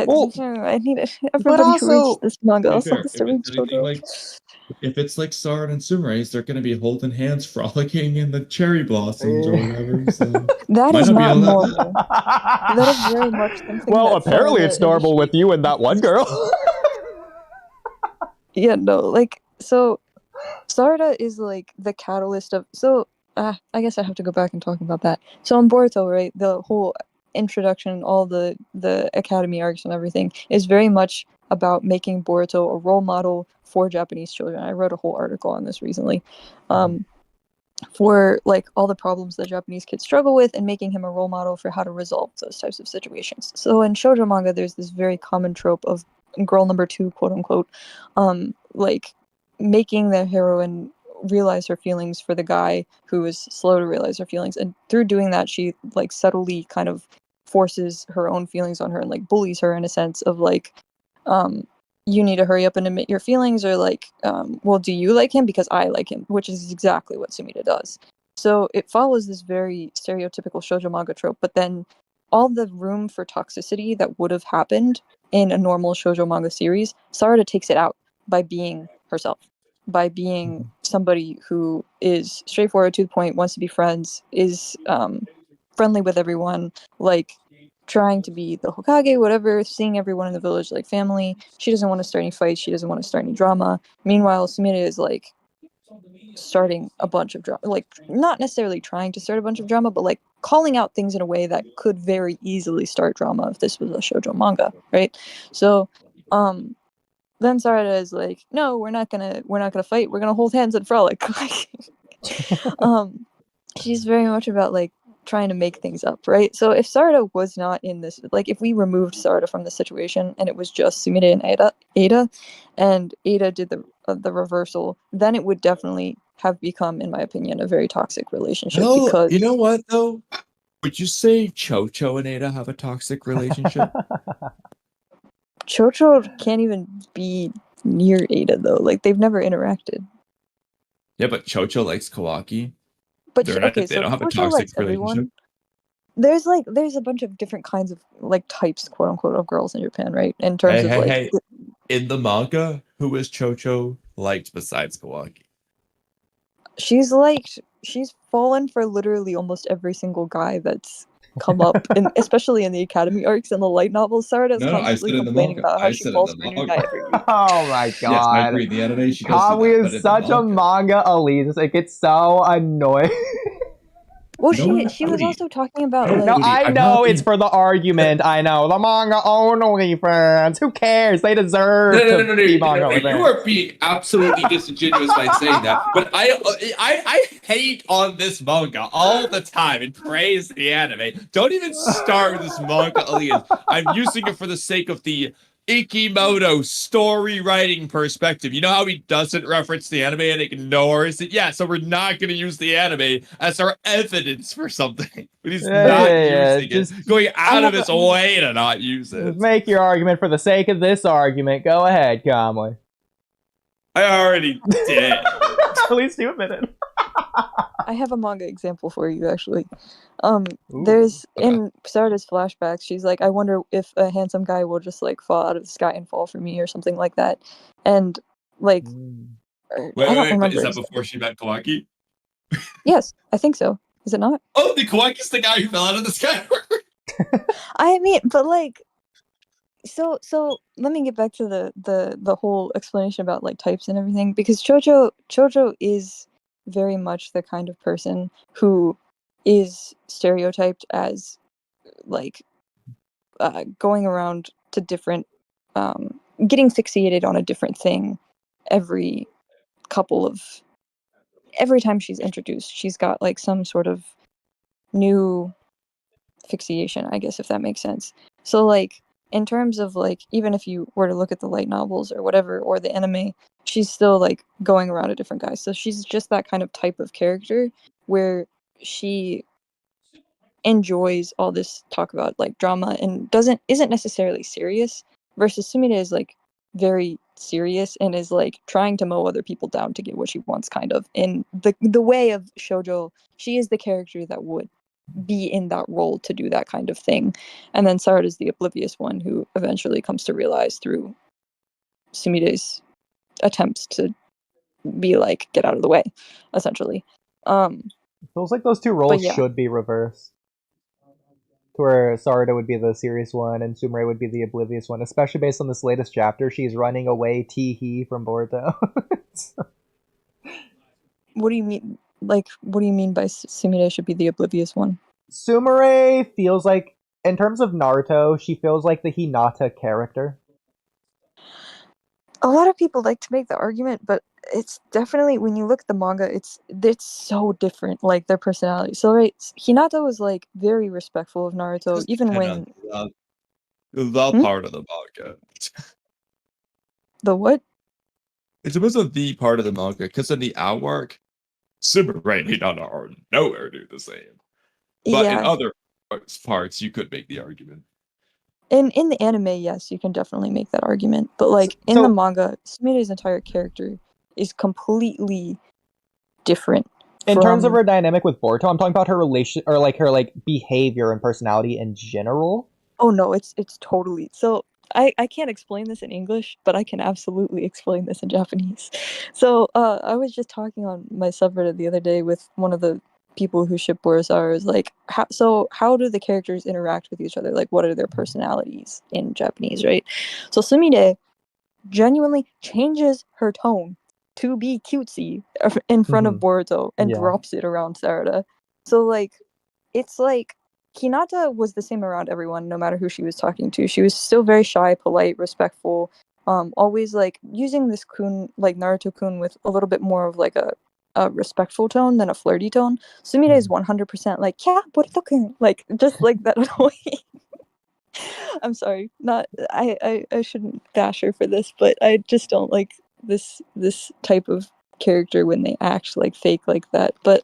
Speaker 1: Well,
Speaker 5: I need everybody
Speaker 1: also,
Speaker 5: who reads this manga also
Speaker 3: fair,
Speaker 5: has to
Speaker 3: if
Speaker 5: read
Speaker 3: it's anything
Speaker 5: JoJo.
Speaker 3: like- If it's like Sarada and Sumire, they're going to be holding hands, frolicking in the cherry blossoms or whatever. So
Speaker 5: That
Speaker 3: might
Speaker 5: is
Speaker 3: not be
Speaker 5: not
Speaker 3: allowed.
Speaker 5: normal. That is very much something.
Speaker 1: well,
Speaker 5: that
Speaker 1: apparently
Speaker 5: Sarada
Speaker 1: it's normal with you and that one girl.
Speaker 5: Yeah, no, like so Sarada is like the catalyst of I guess I have to go back and talk about that. So in Boruto, right, the whole introduction, all the academy arcs and everything is very much about making Boruto a role model for Japanese children. I wrote a whole article on this recently. For like all the problems that Japanese kids struggle with and making him a role model for how to resolve those types of situations. So in shoujo manga, there's this very common trope of girl number 2, quote unquote, like making the heroine realize her feelings for the guy who is slow to realize her feelings, and through doing that she like subtly kind of forces her own feelings on her and like bullies her in a sense of like you need to hurry up and admit your feelings, or like well, do you like him because I like him, which is exactly what Sumida does. So it follows this very stereotypical shoujo manga trope, but then all the room for toxicity that would have happened in a normal shoujo manga series, Sarada takes it out by being herself, by being somebody who is straightforward, to the point, wants to be friends, is friendly with everyone, like trying to be the Hokage, whatever, seeing everyone in the village like family. She doesn't want to start any fights. She doesn't want to start any drama. Meanwhile, Sumida is like starting a bunch of drama, like not necessarily trying to start a bunch of drama, but like calling out things in a way that could very easily start drama if this was a shoujo manga, right? So, then Sarada is like, no, we're not gonna fight. We're gonna hold hands and frolic. She's very much about like trying to make things up, right? So if Sarada was not in this, like if we removed Sarada from the situation and it was just Sumida and Ada, and Ada did the reversal, then it would definitely have become, in my opinion, a very toxic relationship.
Speaker 3: No,
Speaker 5: because
Speaker 3: you know what though? Would you say Chocho and Ada have a toxic relationship?
Speaker 5: Chocho can't even be near Ada though. Like they've never interacted.
Speaker 3: Yeah, but Chocho likes Kawaki.
Speaker 5: But
Speaker 3: They're not,
Speaker 5: okay,
Speaker 3: they
Speaker 5: so
Speaker 3: don't have a
Speaker 5: Chocho
Speaker 3: toxic
Speaker 5: likes
Speaker 3: relationship.
Speaker 5: everyone. There's a bunch of different kinds of like types, quote unquote, of girls in Japan, right? In terms of like
Speaker 3: Hey. In the manga, who is Chocho liked besides Kawaki?
Speaker 5: she's fallen for literally almost every single guy that's come up, and especially in the academy arcs and the light novels. Sarada's
Speaker 3: No, I
Speaker 5: constantly
Speaker 3: said in the
Speaker 5: complaining
Speaker 3: manga.
Speaker 5: about how
Speaker 3: I
Speaker 5: she
Speaker 3: said in
Speaker 5: falls
Speaker 3: the
Speaker 5: for a new
Speaker 3: manga.
Speaker 5: guy every week.
Speaker 1: Oh my
Speaker 3: Yes, I
Speaker 1: god.
Speaker 3: agree. In the anime, she does do
Speaker 1: Kamui
Speaker 3: that, but
Speaker 1: is
Speaker 3: in
Speaker 1: such
Speaker 3: the
Speaker 1: a manga elitist. It gets so annoying.
Speaker 5: Well,
Speaker 3: No,
Speaker 5: she was
Speaker 3: Oodie.
Speaker 5: also talking about
Speaker 3: No,
Speaker 1: No,
Speaker 5: like
Speaker 3: Oodie,
Speaker 1: I
Speaker 3: I'm
Speaker 1: know
Speaker 3: not
Speaker 1: it's
Speaker 3: being-
Speaker 1: for the argument. I know the manga only fans. Who cares? They deserve to be manga only
Speaker 6: You
Speaker 1: fans.
Speaker 6: are being absolutely disingenuous by saying that. But I hate on this manga all the time and praise the anime. Don't even start with this manga, Elias. I'm using it for the sake of the Ikimoto story writing perspective. You know how he doesn't reference the anime and ignores it? Yeah, so we're not going to use the anime as our evidence for something. But he's not using
Speaker 1: Just
Speaker 6: it. Going out of his way to not use it.
Speaker 1: make your argument for the sake of this argument. Go ahead, Kamui.
Speaker 6: I already did.
Speaker 1: At least you admit it.
Speaker 5: I have a manga example for you, actually.
Speaker 1: Ooh,
Speaker 5: There's
Speaker 3: okay.
Speaker 5: in Sarada's flashbacks, she's like, I wonder if a handsome guy will just like fall out of the sky and fall for me or something like that. And like, I don't
Speaker 6: Wait, but is
Speaker 5: remember.
Speaker 6: that before she met Kawaki?
Speaker 5: Yes, I think so. Is it not?
Speaker 6: Oh, the Kawaki's the guy who fell out of the sky.
Speaker 5: I mean, but like, so let me get back to the whole explanation about like types and everything, because Chojo is very much the kind of person who is stereotyped as like going around to different getting fixated on a different thing every every time she's introduced. She's got like some sort of new fixation, I guess, if that makes sense. So like in terms of like, even if you were to look at the light novels or whatever, or the anime, she's still like going around a different guy. So she's just that kind of type of character where she enjoys all this talk about like drama and isn't necessarily serious, versus Sumida is like very serious and is like trying to mow other people down to get what she wants, kind of in the way of shoujo. She is the character that would be in that role to do that kind of thing, and then Sarada is the oblivious one who eventually comes to realize through Sumida's attempts to be like, get out of the way, essentially.
Speaker 1: It feels like those two roles
Speaker 5: yeah.
Speaker 1: should be reversed. To where Sarada would be the serious one and Sumire would be the oblivious one, especially based on this latest chapter. She's running away tee-hee from Boruto.
Speaker 5: What do you mean? Like, what do you mean by Sumire should be the oblivious one?
Speaker 1: Sumire feels like, in terms of Naruto, she feels like the Hinata character.
Speaker 5: A lot of people like to make the argument, but it's definitely, when you look at the manga, it's so different, like their personality. So right, Hinata was like very respectful of Naruto, even when
Speaker 3: the
Speaker 5: Hmm?
Speaker 3: part of the manga.
Speaker 5: the what?
Speaker 3: It's supposed to be the part of the manga because in the arc, Sumire and Hinata are nowhere near the same. But in
Speaker 5: Yeah,
Speaker 3: other parts, you could make the argument.
Speaker 5: in the anime, yes, you can definitely make that argument. But like in the
Speaker 1: So,
Speaker 5: manga, Sumire's entire character is completely different
Speaker 1: in terms of
Speaker 5: from.
Speaker 1: her dynamic with Boruto, I'm talking about her relation, or like her like behavior and personality in general.
Speaker 5: Oh no, it's totally. So I can't explain this in English, but I can absolutely explain this in Japanese. So I was just talking on my subreddit the other day with one of the people who ship Borusaur. Is like, how do the characters interact with each other? Like, what are their personalities in Japanese, right? So Sumire genuinely changes her tone to be cutesy in front of Boruto and
Speaker 1: Yeah.
Speaker 5: drops it around Sarada. So like, it's like Hinata was the same around everyone, no matter who she was talking to. She was still very shy, polite, respectful. Always like using this kun, like Naruto-kun, with a little bit more of like a respectful tone than a flirty tone. Sumire is 100% like, yeah, Boruto-kun, like just like that annoying. I'm sorry, not I shouldn't bash her for this, but I just don't like this type of character when they act like fake like that. But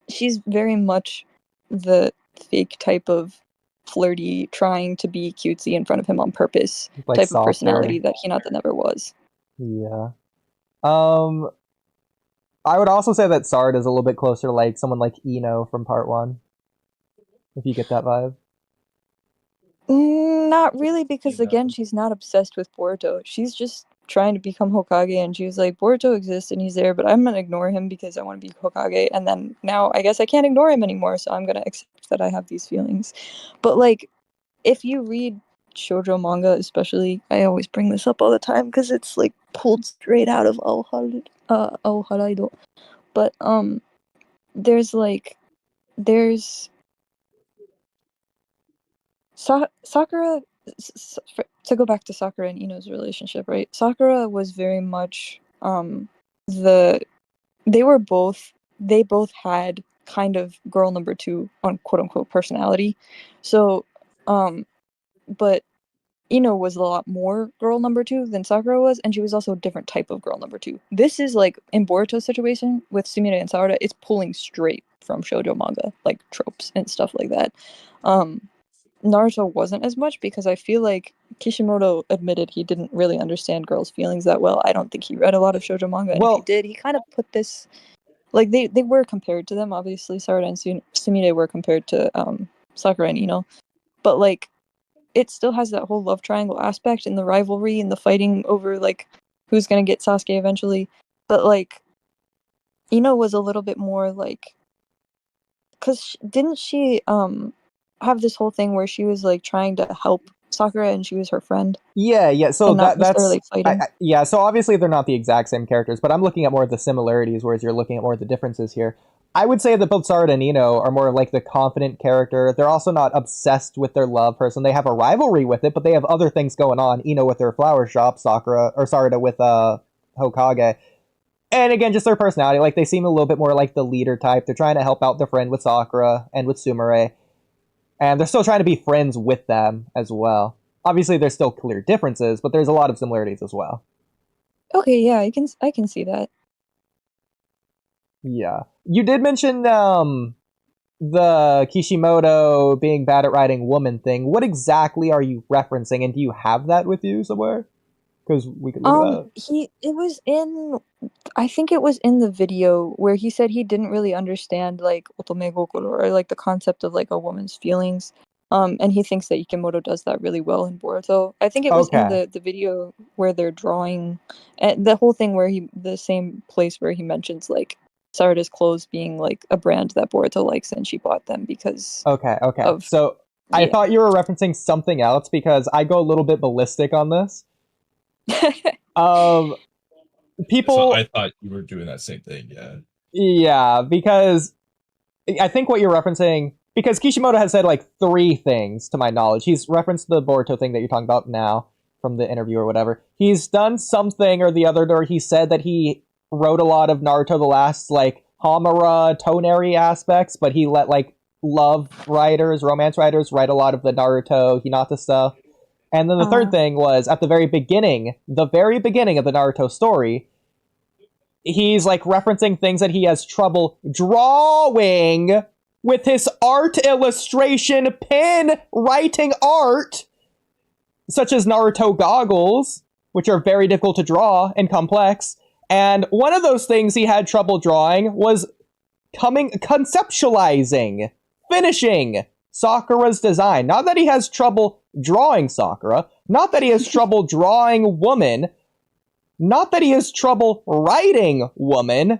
Speaker 5: she's very much the fake type of flirty, trying to be cutesy in front of him on purpose
Speaker 1: Like
Speaker 5: type of
Speaker 1: softer.
Speaker 5: personality that Hinata never was.
Speaker 1: Yeah. I would also say that Sarada is a little bit closer to like someone like Ino from Part 1. If you get that vibe.
Speaker 5: Not really, because again, she's not obsessed with Boruto. She's just trying to become Hokage, and she's like, Boruto exists and he's there, but I'm gonna ignore him because I want to be Hokage. And then now I guess I can't ignore him anymore, so I'm gonna accept that I have these feelings. But like, if you read shoujo manga, especially, I always bring this up all the time because it's like pulled straight out of Ao Haraido. But there's Sakura. To go back to Sakura and Ino's relationship, right? Sakura was very much the they both had kind of girl number two on quote unquote personality. So but Ino was a lot more girl number two than Sakura was, and she was also a different type of girl number two. This is like in Boruto's situation with Sumire and Sarada, it's pulling straight from shoujo manga, like tropes and stuff like that. Naruto wasn't as much because I feel like Kishimoto admitted he didn't really understand girls' feelings that well. I don't think he read a lot of shoujo manga, and if he did, he kind of put this, like they were compared to them. Obviously, Sarada and Sumire were compared to Sakura and Ino, but like it still has that whole love triangle aspect and the rivalry and the fighting over like who's gonna get Sasuke eventually. But like Ino was a little bit more like, because didn't she have this whole thing where she was like trying to help Sakura and she was her friend?
Speaker 1: Yeah. So that's
Speaker 5: fighting.
Speaker 1: yeah. So obviously they're not the exact same characters, but I'm looking at more of the similarities, whereas you're looking at more of the differences here. I would say that both Sarada and Ino are more of like the confident character. They're also not obsessed with their love person. They have a rivalry with it, but they have other things going on. Ino with their flower shop, Sarada with Hokage. And again, just their personality. Like they seem a little bit more like the leader type. They're trying to help out their friend with Sakura and with Sumire. And they're still trying to be friends with them as well. Obviously, there's still clear differences, but there's a lot of similarities as well.
Speaker 5: Okay, yeah, I can see that.
Speaker 1: Yeah. You did mention the Kishimoto being bad at writing woman thing. What exactly are you referencing, and do you have that with you somewhere? Because we could look at that.
Speaker 5: I think it was in the video where he said he didn't really understand like otome gokoro, or like the concept of like a woman's feelings. And he thinks that Ikimoto does that really well in Boruto. I think it was in the video where they're drawing, and the whole thing where the same place where he mentions like Sarada's clothes being like a brand that Boruto likes, and she bought them because
Speaker 1: Okay. So I thought you were referencing something else because I go a little bit ballistic on this. people.
Speaker 3: So I thought you were doing that same thing. Yeah.
Speaker 1: Yeah, because I think what you're referencing, because Kishimoto has said like 3 things to my knowledge. He's referenced the Boruto thing that you're talking about now from the interview or whatever. He's done something or the other where he said that he wrote a lot of Naruto the Last like Hamura tonary aspects, but he let like love writers, romance writers write a lot of the Naruto Hinata stuff. And then the third thing was at the very beginning of the Naruto story, he's like referencing things that he has trouble drawing with his art illustration pen writing art, such as Naruto goggles, which are very difficult to draw and complex. And one of those things he had trouble drawing was conceptualizing, finishing Sakura's design. Not that he has trouble drawing Sakura, not that he has trouble drawing woman, not that he has trouble writing woman,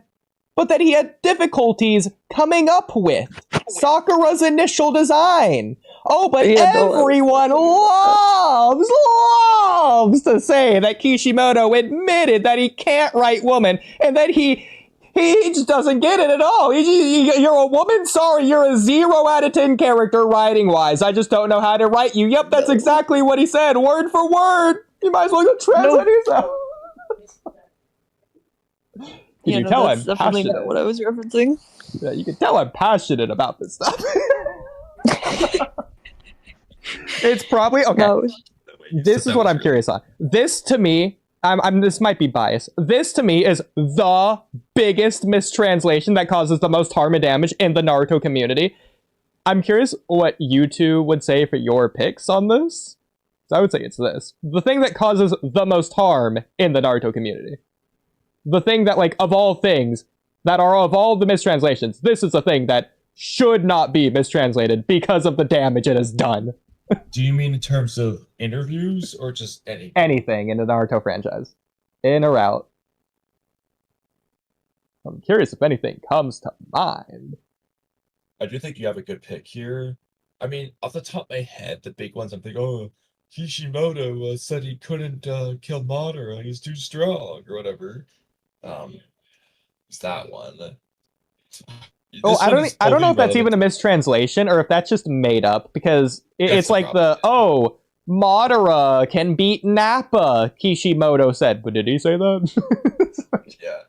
Speaker 1: but that he had difficulties coming up with Sakura's initial design. Oh, but everyone loves to say that Kishimoto admitted that he can't write woman, and that he just doesn't get it at all. You're a woman? Sorry, you're a 0 out of 10 character writing-wise. I just don't know how to write you. Yep, that's exactly what he said, word for word. You might as well go translate yourself. You tell
Speaker 5: that's
Speaker 1: I'm
Speaker 5: definitely
Speaker 1: passionate.
Speaker 5: not what I was referencing.
Speaker 1: Yeah, you can tell I'm passionate about this stuff. It's probably okay.
Speaker 5: No,
Speaker 1: This is what I'm curious on. This to me, this might be biased. This to me is the biggest mistranslation that causes the most harm and damage in the Naruto community. I'm curious what you two would say for your picks on this. So I would say it's this. The thing that causes the most harm in the Naruto community. The thing that, like, of all things, that are of all the mistranslations, this is the thing that should not be mistranslated because of the damage it has done.
Speaker 3: Do you mean in terms of interviews or just anything?
Speaker 1: Anything in the Naruto franchise. In or out. I'm curious if anything comes to mind.
Speaker 3: I do think you have a good pick here. I mean, off the top of my head, the big ones I'm thinking, oh, Kishimoto said he couldn't kill Madara, he's too strong, or whatever. It's that one.
Speaker 1: Oh, I don't know if that's even a mistranslation or if that's just made up, because it's like Madara can beat Nappa, Kishimoto said. But did he say that?
Speaker 3: Yeah.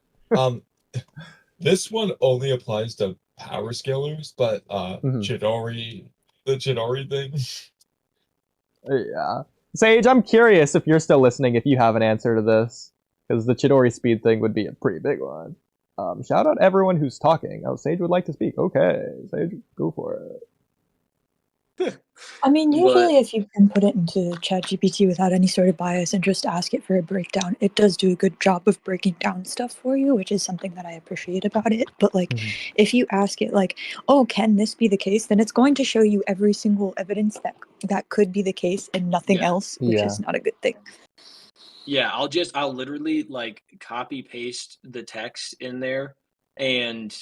Speaker 3: This one only applies to power scalers, but Chidori, the Chidori thing.
Speaker 1: Yeah. Sage, I'm curious if you're still listening, if you have an answer to this, because the Chidori speed thing would be a pretty big one. Shout out everyone who's talking. Oh, Sage would like to speak. Okay, Sage, go for it.
Speaker 5: I mean, usually if you can put it into ChatGPT without any sort of bias and just ask it for a breakdown, it does do a good job of breaking down stuff for you, which is something that I appreciate about it. But like, if you ask it like, oh, can this be the case? Then it's going to show you every single evidence that could be the case and nothing else, which is not a good thing.
Speaker 8: Yeah, I'll literally like copy paste the text in there and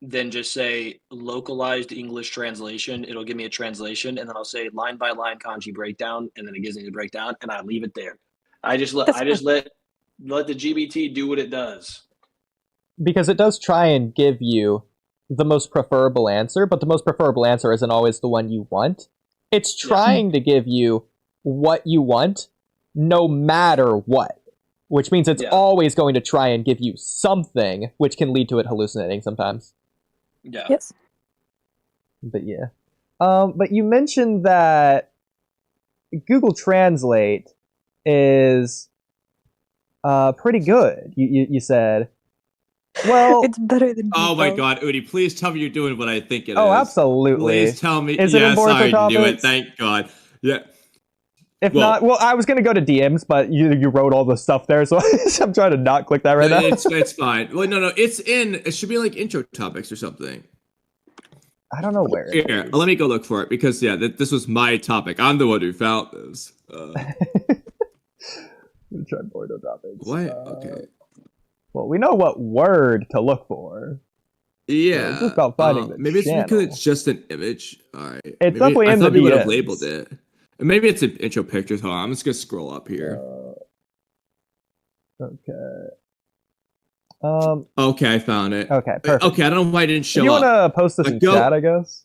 Speaker 8: then just say localized English translation. It'll give me a translation, and then I'll say line by line kanji breakdown, and then it gives me the breakdown, and I leave it there. I just let the GBT do what it does.
Speaker 1: Because it does try and give you the most preferable answer, but the most preferable answer isn't always the one you want. It's trying to give you what you want, no matter what. Which means it's always going to try and give you something, which can lead to it hallucinating sometimes.
Speaker 8: Yeah.
Speaker 5: Yes.
Speaker 1: But yeah. But you mentioned that Google Translate is pretty good, you said. Well,
Speaker 5: it's better than
Speaker 6: Oh my god, Oodie, please tell me you're doing what I think it is.
Speaker 1: Oh, absolutely.
Speaker 6: Please tell me.
Speaker 1: Is it in
Speaker 6: yes,
Speaker 1: Boruto
Speaker 6: I
Speaker 1: topics?
Speaker 6: knew it. Thank God. Yeah.
Speaker 1: If not, well, I was going to go to DMs, but you wrote all the stuff there, so I'm trying to not click that right now.
Speaker 6: It's fine. Well, no, it should be like intro topics or something.
Speaker 1: I don't know where.
Speaker 6: Here, let me go look for it, because, this was my topic. I'm the one who found this.
Speaker 1: Try Boruto topics.
Speaker 6: What? Okay.
Speaker 1: Well, we know what word to look for.
Speaker 6: Yeah.
Speaker 1: So it's just about finding the
Speaker 6: maybe
Speaker 1: channel.
Speaker 6: it's because it's just an image. All right.
Speaker 1: It's definitely in the
Speaker 6: I thought we would have
Speaker 1: DMs.
Speaker 6: labeled it. Maybe it's an intro pictures. Hold on, I'm just gonna scroll up here.
Speaker 1: Okay.
Speaker 6: Okay, I found it.
Speaker 1: Okay, perfect.
Speaker 6: Okay, I don't know why it didn't show
Speaker 1: If you
Speaker 6: up.
Speaker 1: want to post this in
Speaker 6: Go-
Speaker 1: chat, I guess.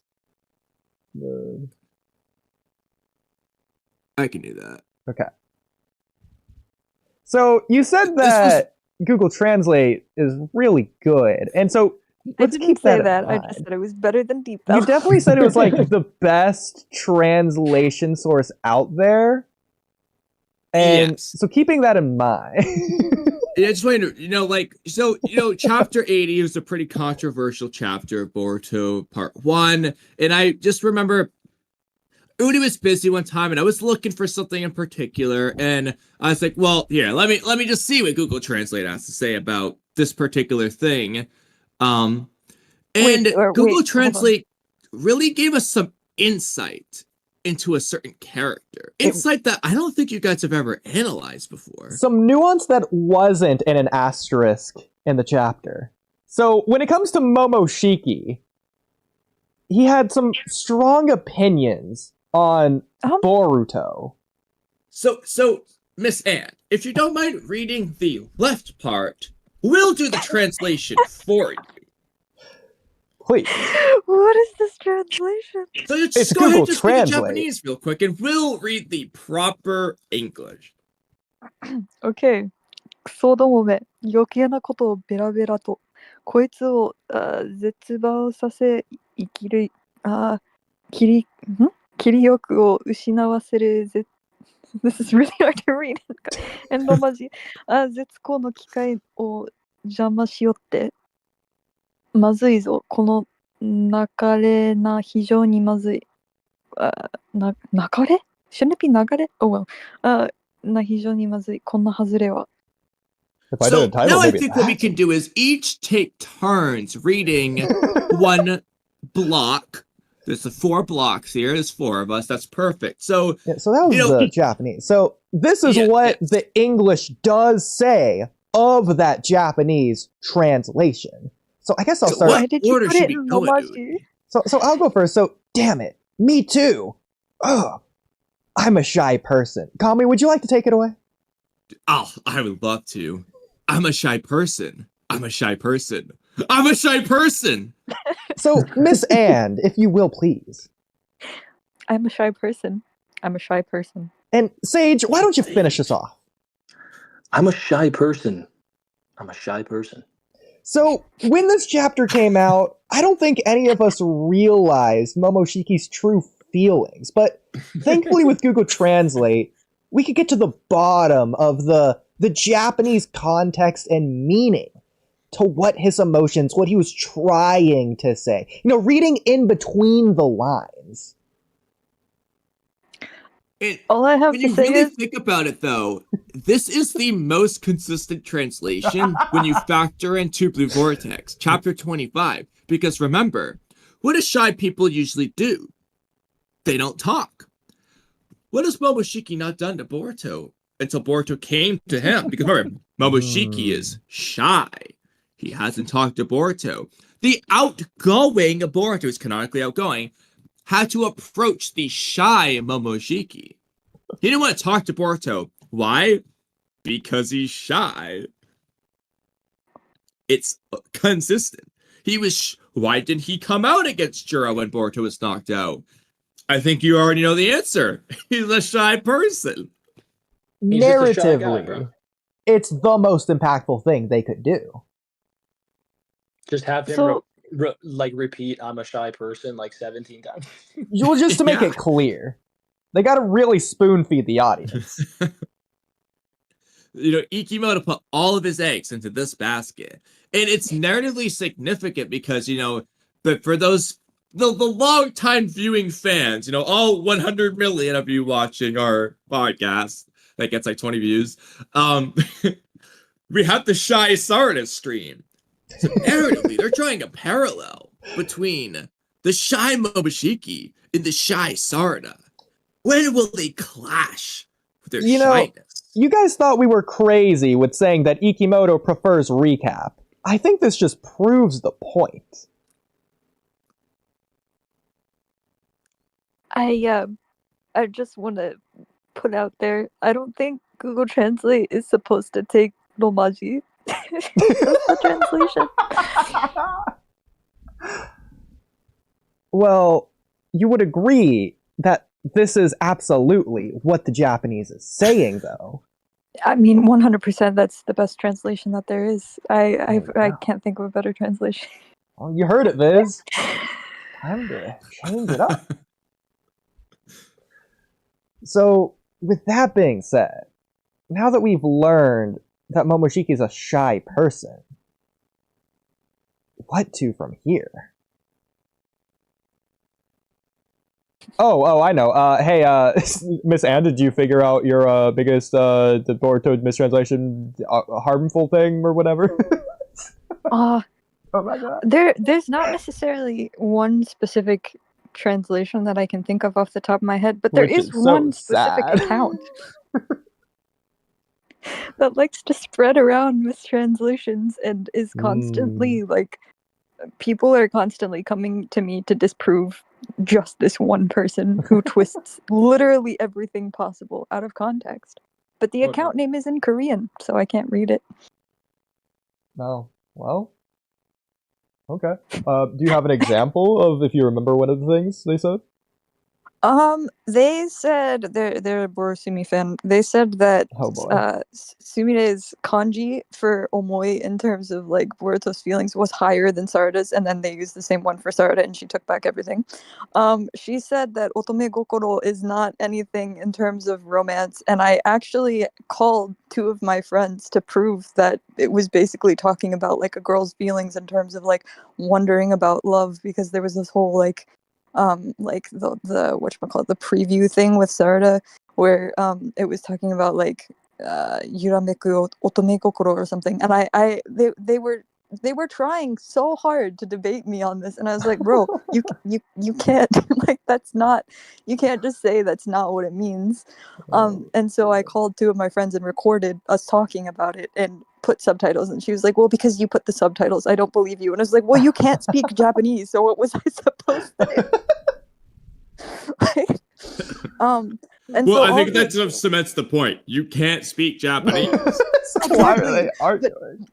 Speaker 6: I can do that.
Speaker 1: Okay. So you said that Google Translate is really good, and so
Speaker 5: I
Speaker 1: let's
Speaker 5: didn't
Speaker 1: keep
Speaker 5: say
Speaker 1: that.
Speaker 5: that.
Speaker 1: In
Speaker 5: I
Speaker 1: mind.
Speaker 5: just said it was better than Deep
Speaker 1: You
Speaker 5: Bell.
Speaker 1: definitely said it was like the best translation source out there. And
Speaker 6: Yes.
Speaker 1: so keeping that in mind.
Speaker 6: Yeah, just wait, chapter 80 was a pretty controversial chapter of Boruto Part 1. And I just remember Oodie was busy one time and I was looking for something in particular. And I was like, well, here, let me just see what Google Translate has to say about this particular thing. And Google Translate really gave us some insight into a certain character. Insight that I don't think you guys have ever analyzed before.
Speaker 1: Some nuance that wasn't in an asterisk in the chapter. So when it comes to Momoshiki, he had some strong opinions on Boruto.
Speaker 6: So Miss Anne, if you don't mind reading the left part, we'll do the translation for you.
Speaker 1: Please.
Speaker 5: What is this translation?
Speaker 6: So just
Speaker 1: It's
Speaker 6: go ahead
Speaker 1: Google
Speaker 6: and just read the
Speaker 1: Translate.
Speaker 6: Japanese real quick, and we'll read the proper English.
Speaker 5: Okay. クソどもめ、余計なことをベラベラと、こいつを絶望させ、生きる、切り欲を失わせるThis is really hard to read. エンドマジ、絶好の機会を邪魔しよって、まずいぞ。この流れな、非常にまずい。流れ Shouldn't it be 流れ Oh well. な、非常にまずい。こんな外れは。
Speaker 6: So now I think what we can do is each take turns reading one block. There's 4 blocks here. There's 4 of us. That's perfect. So
Speaker 1: yeah, so that was the Japanese. So this is what the English does say of that Japanese translation. So I guess I'll start.
Speaker 5: Why did you put it in Romaji?
Speaker 1: So I'll go first. So damn it, me too. Ugh, I'm a shy person. Kamui, would you like to take it away?
Speaker 6: Oh, I would love to. I'm a shy person. I'm a shy person. I'm a shy person.
Speaker 1: So, Miss Anne, if you will, please.
Speaker 5: I'm a shy person. I'm a shy person.
Speaker 1: And Sage, why don't you finish us off?
Speaker 9: I'm a shy person. I'm a shy person.
Speaker 1: So, when this chapter came out, I don't think any of us realized Momoshiki's true feelings. But thankfully with Google Translate, we could get to the bottom of the Japanese context and meaning to what his emotions, what he was trying to say. You know, reading in between the lines.
Speaker 5: All I have
Speaker 6: when
Speaker 5: to
Speaker 6: you
Speaker 5: say
Speaker 6: really
Speaker 5: is,
Speaker 6: think about it, though, this is the most consistent translation when you factor in Two Blue Vortex, chapter 25. Because remember, what do shy people usually do? They don't talk. What has Momoshiki not done to Boruto until Boruto came to him? Because remember, Momoshiki is shy. He hasn't talked to Boruto. The outgoing Boruto is canonically outgoing. Had to approach the shy Momoshiki. He didn't want to talk to Boruto. Why? Because he's shy. It's consistent. Why didn't he come out against Juro when Boruto was knocked out? I think you already know the answer. He's a shy person.
Speaker 1: Narratively, it's the most impactful thing they could do.
Speaker 9: Just have him repeat, I'm a shy person, like 17 times.
Speaker 1: Well, just to make it clear. They gotta really spoon feed the audience.
Speaker 6: Ikimoto put all of his eggs into this basket. And it's narratively significant because, but for those the long time viewing fans, all 100 million of you watching our podcast that gets like 20 views, we have the shy Sarada stream. So narratively, they're drawing a parallel between the shy Momoshiki and the shy Sarada. When will they clash with their shyness?
Speaker 1: You guys thought we were crazy with saying that Ikimoto prefers recap. I think this just proves the point.
Speaker 5: I just want to put out there, I don't think Google Translate is supposed to take Romaji. That's the translation.
Speaker 1: Well, you would agree that this is absolutely what the Japanese is saying, though.
Speaker 5: I mean, 100%. That's the best translation that there is. I
Speaker 1: yeah.
Speaker 5: can't think of a better translation.
Speaker 1: Well, you heard it, Viz. Time to change it up. So, with that being said, now that we've learned that Momoshiki is a shy person, what to from here? Oh, I know. Hey, Miss Anne, did you figure out your biggest the Boruto mistranslation harmful thing or whatever?
Speaker 5: Oh
Speaker 1: my god.
Speaker 5: There's not necessarily one specific translation that I can think of off the top of my head, but there
Speaker 1: Which
Speaker 5: is
Speaker 1: is so
Speaker 5: one specific
Speaker 1: sad.
Speaker 5: account that likes to spread around mistranslations and is constantly like, people are constantly coming to me to disprove just this one person who twists literally everything possible out of context. But the account name is in Korean, so I can't read it.
Speaker 1: No. Well. Okay. Do you have an example of if you remember one of the things they said?
Speaker 5: They said they're a Borosumi fan. They said that Sumire's kanji for omoi in terms of like Boruto's feelings was higher than Sarada's, and then they used the same one for Sarada, and she took back everything. She said that otome gokoro is not anything in terms of romance, and I actually called two of my friends to prove that it was basically talking about like a girl's feelings in terms of like wondering about love, because there was this whole like the whatchamacallit, the preview thing with Sarada where it was talking about like yurameku otome kokoro or something, and they were trying so hard to debate me on this, and I was like, bro, you can't like, that's not, you can't just say that's not what it means. And so I called two of my friends and recorded us talking about it and put subtitles, and she was like, well, because you put the subtitles, I don't believe you. And I was like, well, you can't speak Japanese, so what was I supposed to do? And
Speaker 6: well,
Speaker 5: so
Speaker 6: I think that just cements the point. You can't speak Japanese.
Speaker 1: Why are they arguing?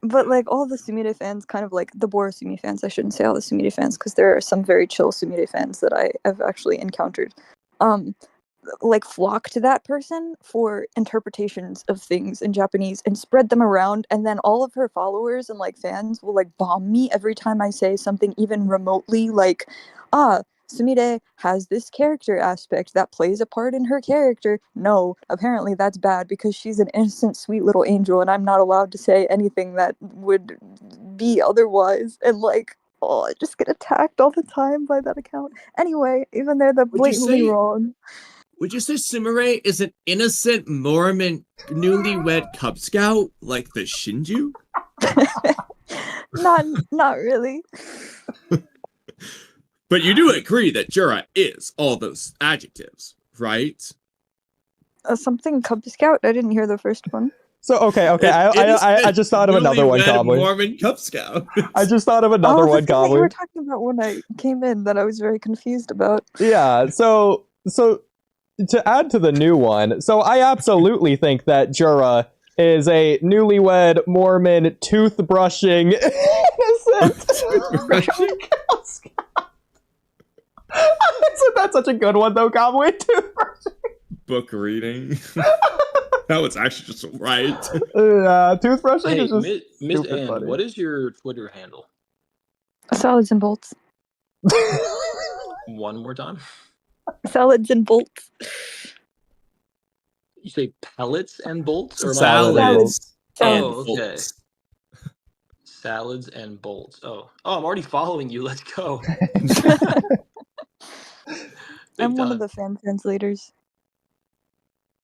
Speaker 5: But like all the Sumire fans, kind of like the Borosumi fans, I shouldn't say all the Sumire fans, because there are some very chill Sumire fans that I have actually encountered, like flock to that person for interpretations of things in Japanese and spread them around, and then all of her followers and like fans will like bomb me every time I say something even remotely like, Sumire has this character aspect that plays a part in her character. No, apparently that's bad because she's an innocent, sweet little angel, and I'm not allowed to say anything that would be otherwise. And like, oh, I just get attacked all the time by that account. Anyway, even they're the blatantly wrong.
Speaker 6: Would you say Sumire is an innocent Mormon newlywed Cub Scout like the Shinju?
Speaker 5: Not really.
Speaker 6: But you do agree that Jura is all those adjectives, right?
Speaker 5: Something Cub Scout? I didn't hear the first one.
Speaker 1: So okay. I just thought of another one, Kamui.
Speaker 6: Mormon Cub Scout.
Speaker 1: I just thought of another one, Kamui.
Speaker 5: You were talking about when I came in that I was very confused about.
Speaker 1: Yeah. So to add to the new one, so I absolutely think that Jura is a newlywed Mormon toothbrushing innocent. Toothbrushing. That's such a good one, though, Kamui. Toothbrushing.
Speaker 6: Book reading. That was actually just right.
Speaker 1: Toothbrushing is just
Speaker 9: Miss Anne,
Speaker 1: funny.
Speaker 9: what is your Twitter handle?
Speaker 5: Salads and bolts.
Speaker 9: One more time.
Speaker 5: Salads and bolts.
Speaker 9: You say pellets and bolts, or
Speaker 6: salads and
Speaker 9: okay.
Speaker 6: bolts.
Speaker 9: Salads and bolts. Oh, I'm already following you. Let's go.
Speaker 5: I'm one of the fan translators.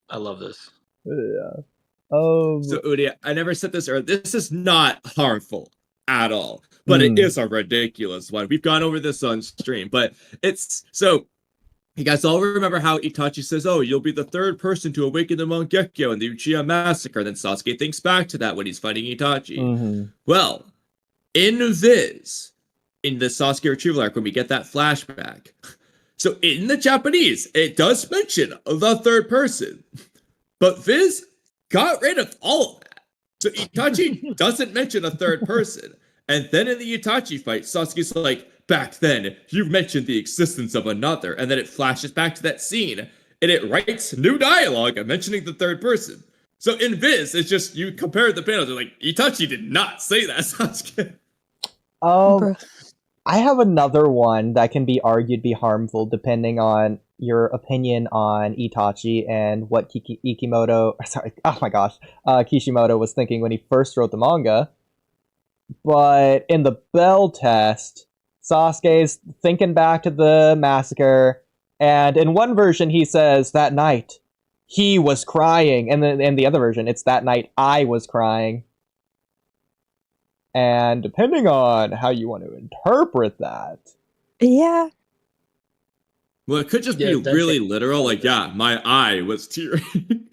Speaker 9: I love this.
Speaker 1: Yeah.
Speaker 6: So Oodie, I never said this earlier. This is not harmful at all, but it is a ridiculous one. We've gone over this on stream, but it's so. You guys all remember how Itachi says, "Oh, you'll be the third person to awaken the Mangekyo in the Uchiha massacre." Then Sasuke thinks back to that when he's fighting Itachi. Well, in Viz, in the Sasuke retrieval arc, when we get that flashback. So in the Japanese, it does mention the third person, but Viz got rid of all of that. So Itachi doesn't mention a third person. And then in the Itachi fight, Sasuke's like, back then, you mentioned the existence of another. And then it flashes back to that scene. And it writes new dialogue mentioning the third person. So in this, it's just, you compare the panels, you're like, Itachi did not say that, Sasuke.
Speaker 1: I have another one that can be argued be harmful depending on your opinion on Itachi and what Kishimoto was thinking when he first wrote the manga. But in the Bell test, Sasuke's thinking back to the massacre, and in one version he says, that night, he was crying, and then in the other version, it's that night I was crying. And depending on how you want to interpret that...
Speaker 5: Yeah.
Speaker 6: Well, it could just be really literal, like, yeah, my eye was tearing.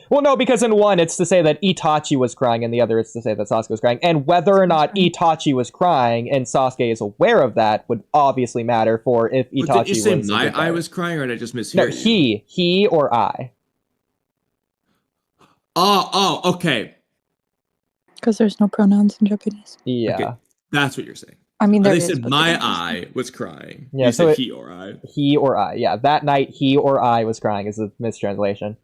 Speaker 1: Well, no, because in one, it's to say that Itachi was crying, and the other, it's to say that Sasuke was crying. And whether or not Itachi was crying, and Sasuke is aware of that, would obviously matter for if Itachi was... Did you say
Speaker 6: my eye was crying, or did I just mishear you?
Speaker 1: No, he or I.
Speaker 6: Oh, okay.
Speaker 5: Because there's no pronouns in Japanese.
Speaker 1: Yeah. Okay.
Speaker 6: That's what you're saying.
Speaker 5: I mean,
Speaker 6: they said my eye was crying.
Speaker 1: Yeah,
Speaker 6: you
Speaker 1: so
Speaker 6: said he or I.
Speaker 1: He or I, yeah. That night, he or I was crying is a mistranslation.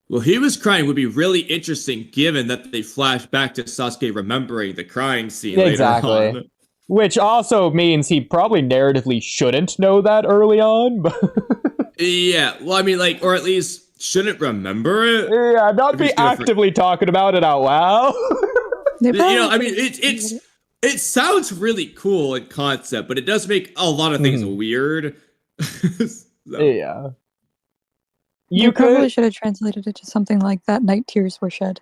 Speaker 6: Well, he was crying would be really interesting given that they flash back to Sasuke remembering the crying scene later on.
Speaker 1: Which also means he probably narratively shouldn't know that early on. But
Speaker 6: yeah, well, I mean, like, or at least shouldn't remember it.
Speaker 1: Yeah, not be actively talking about it out loud.
Speaker 6: You know, I mean, it sounds really cool in concept, but it does make a lot of things weird.
Speaker 1: So. Yeah.
Speaker 5: You probably should have translated it to something like that night tears were shed.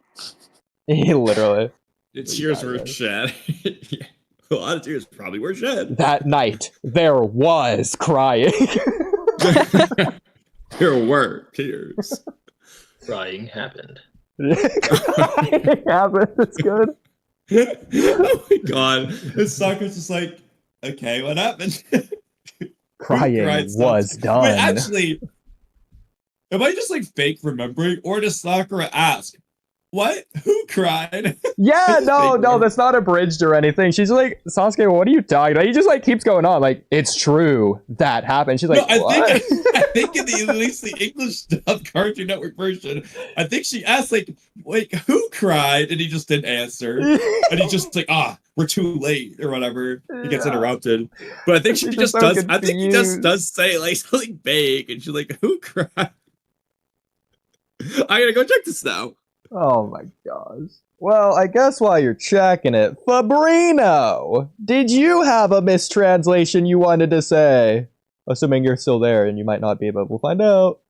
Speaker 1: Literally.
Speaker 6: The tears were shed. Yeah. A lot of tears probably were shed.
Speaker 1: That night, there was crying.
Speaker 6: There were tears.
Speaker 9: Crying happened.
Speaker 1: Crying happened. That's good.
Speaker 6: Oh my god. And Sakura's just like, okay, what happened?
Speaker 1: Crying was done.
Speaker 6: Wait, actually, am I just like fake remembering, or does Sakura ask, what? Who cried?
Speaker 1: Yeah, no, that's not abridged or anything. She's like, Sasuke, what are you talking about? He just like keeps going on, like, it's true that happened. She's like,
Speaker 6: no,
Speaker 1: what?
Speaker 6: I think in at least the English dubbed Cartoon Network version, I think she asked like, who cried? And he just didn't answer. And he's just like, we're too late or whatever. He gets interrupted. But I think she just does. Confused. I think he just does say like something vague, and she's like, who cried? I gotta go check this now.
Speaker 1: Oh my gosh. Well, I guess while you're checking it, Fabrino, did you have a mistranslation you wanted to say? Assuming you're still there, and you might not be, but we'll find out.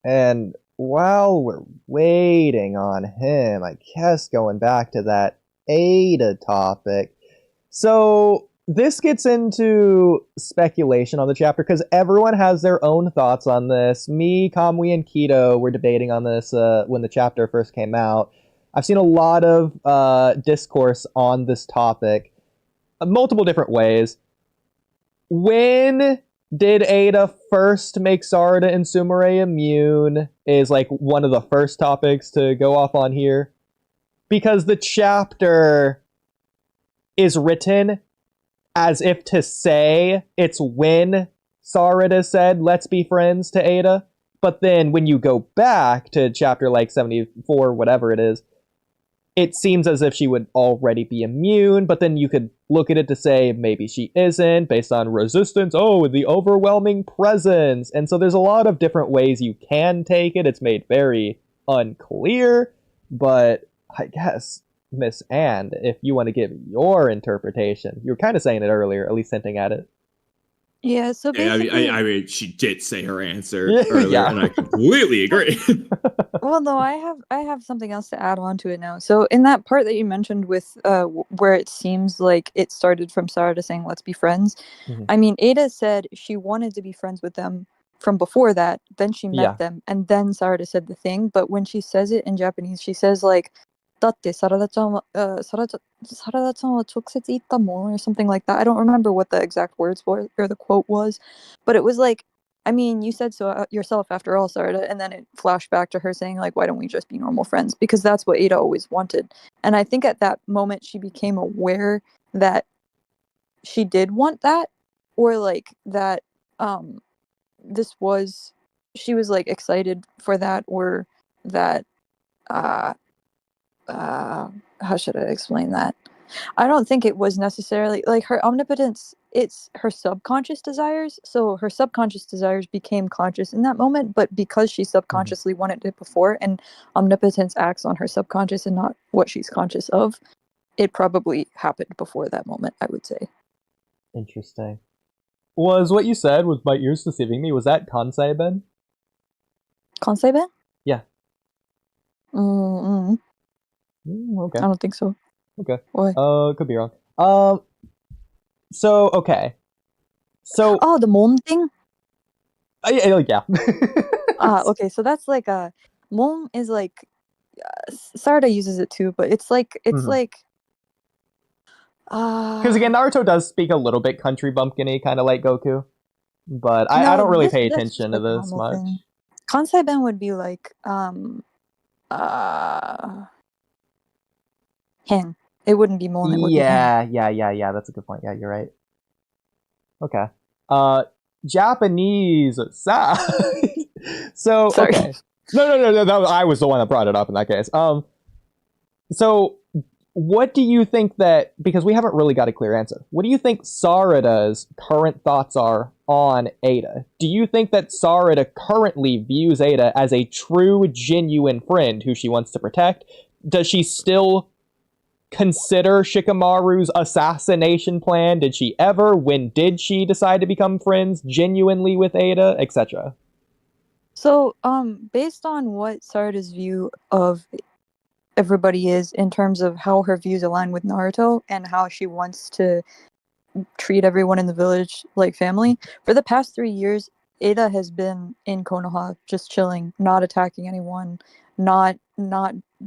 Speaker 1: And while we're waiting on him, I guess going back to that Ada topic. So this gets into speculation on the chapter because everyone has their own thoughts on this. Me, Kamui, and Keto were debating on this when the chapter first came out. I've seen a lot of discourse on this topic, multiple different ways. When did Ada first make Sarada and Sumire immune is like one of the first topics to go off on here. Because the chapter is written as if to say it's when Sarada said, let's be friends to Ada. But then when you go back to chapter like 74, whatever it is, it seems as if she would already be immune, but then you could look at it to say maybe she isn't, based on resistance, the overwhelming presence. And so there's a lot of different ways you can take it. It's made very unclear, but I guess, Miss Anne, if you want to give your interpretation, you were kind of saying it earlier, at least hinting at it.
Speaker 5: Yeah, so basically...
Speaker 6: I mean, she did say her answer earlier, and I completely agree.
Speaker 5: Well, no, I have something else to add on to it now. So in that part that you mentioned with where it seems like it started from Sarada saying, let's be friends, I mean, Ada said she wanted to be friends with them from before that, then she met them, and then Sarada said the thing, but when she says it in Japanese, she says like, だってサラダちゃんは直接言ったもん or something like that. I don't remember what the exact words were or the quote was, but it was like I mean, you said so yourself after all, Sarada, and then it flashed back to her saying, like, why don't we just be normal friends? Because that's what Ada always wanted. And I think at that moment she became aware that she did want that, or like that this was, she was like excited for that, or that how should I explain that? I don't think it was necessarily like her omnipotence, it's her subconscious desires. So her subconscious desires became conscious in that moment, but because she subconsciously wanted it before, and omnipotence acts on her subconscious and not what she's conscious of, it probably happened before that moment, I would say.
Speaker 1: Interesting. Was what you said, was my ears deceiving me? Was that Kansai Ben?
Speaker 5: Kansai Ben?
Speaker 1: Yeah. Okay.
Speaker 5: I don't think so.
Speaker 1: Okay.
Speaker 5: Why?
Speaker 1: Could be wrong. So okay. So.
Speaker 5: Oh, the Mon thing.
Speaker 1: Yeah.
Speaker 5: Okay. So that's like a Mon is like Sarada uses it too, but it's like like.
Speaker 1: Because again, Naruto does speak a little bit country bumpkin-y, kind of like Goku, but I don't really pay attention to this much.
Speaker 5: Kansai Ben would be like Hen. It wouldn't be Mon. It would be Hen.
Speaker 1: Yeah. That's a good point. Yeah, you're right. Okay. Japanese side. So
Speaker 5: Sorry.
Speaker 1: okay. No. I was the one that brought it up in that case. So what do you think that, because we haven't really got a clear answer, what do you think Sarada's current thoughts are on Ada? Do you think that Sarada currently views Ada as a true, genuine friend who she wants to protect? Does she still consider Shikamaru's assassination plan? Did she ever? When did she decide to become friends genuinely with Ada, etc.?
Speaker 5: So, based on what Sarada's view of everybody is in terms of how her views align with Naruto and how she wants to treat everyone in the village like family, for the past 3 years, Ada has been in Konoha just chilling, not attacking anyone, not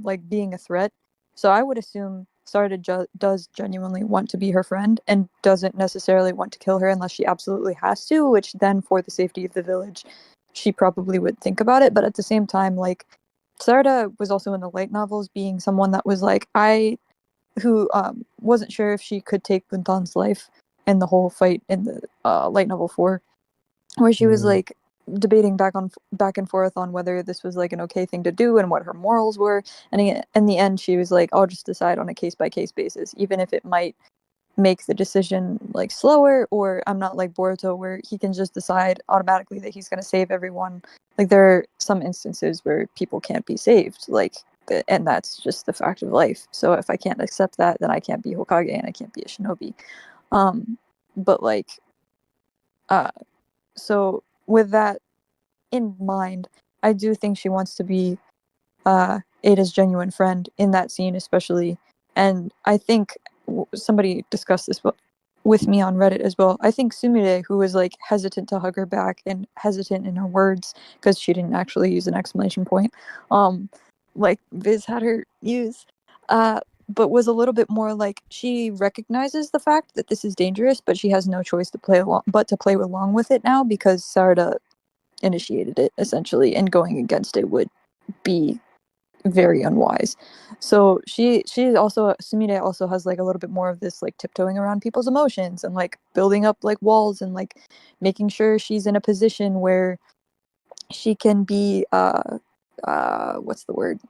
Speaker 5: like being a threat. So I would assume Sarada does genuinely want to be her friend and doesn't necessarily want to kill her unless she absolutely has to, which then for the safety of the village, she probably would think about it. But at the same time, like, Sarada was also in the light novels being someone that was like, who wasn't sure if she could take Buntan's life in the whole fight in the light novel 4, where she was like debating back and forth on whether this was like an okay thing to do and what her morals were. And in the end, she was like, I'll just decide on a case-by-case basis, even if it might make the decision like slower, or I'm not like Boruto where he can just decide automatically that he's going to save everyone. Like, there are some instances where people can't be saved, like, and that's just the fact of life. So if I can't accept that, then I can't be Hokage and I can't be a shinobi. But like, so with that in mind, I do think she wants to be Ada's genuine friend in that scene, especially. And I think somebody discussed this with me on Reddit as well. I think Sumire, who was like hesitant to hug her back and hesitant in her words because she didn't actually use an exclamation point, like Viz had her use, but was a little bit more like, she recognizes the fact that this is dangerous, but she has no choice to play along with it now because Sarada initiated it essentially, and going against it would be very unwise. So she also, Sumire also has like a little bit more of this like tiptoeing around people's emotions and like building up like walls and like making sure she's in a position where she can be what's the word,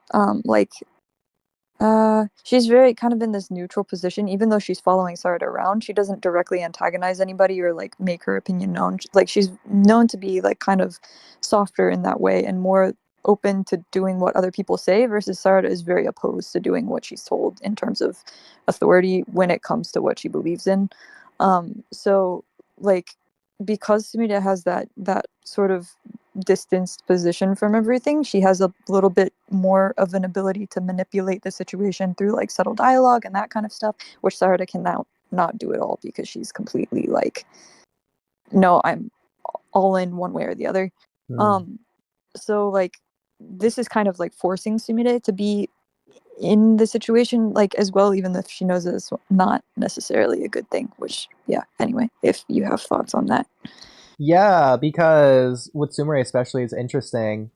Speaker 5: she's very kind of in this neutral position. Even though she's following Sarada around, she doesn't directly antagonize anybody or like make her opinion known. Like, she's known to be like kind of softer in that way and more open to doing what other people say, versus Sarada is very opposed to doing what she's told in terms of authority when it comes to what she believes in. So like, because Sumire has that sort of distanced position from everything, she has a little bit more of an ability to manipulate the situation through like subtle dialogue and that kind of stuff, which Sarada can now not do at all because she's completely like, no, I'm all in one way or the other. So like, this is kind of like forcing Sumire to be in the situation like as well, even if she knows it's not necessarily a good thing, which, yeah, anyway, if you have thoughts on that.
Speaker 1: Yeah, because with Sumire especially, it's interesting.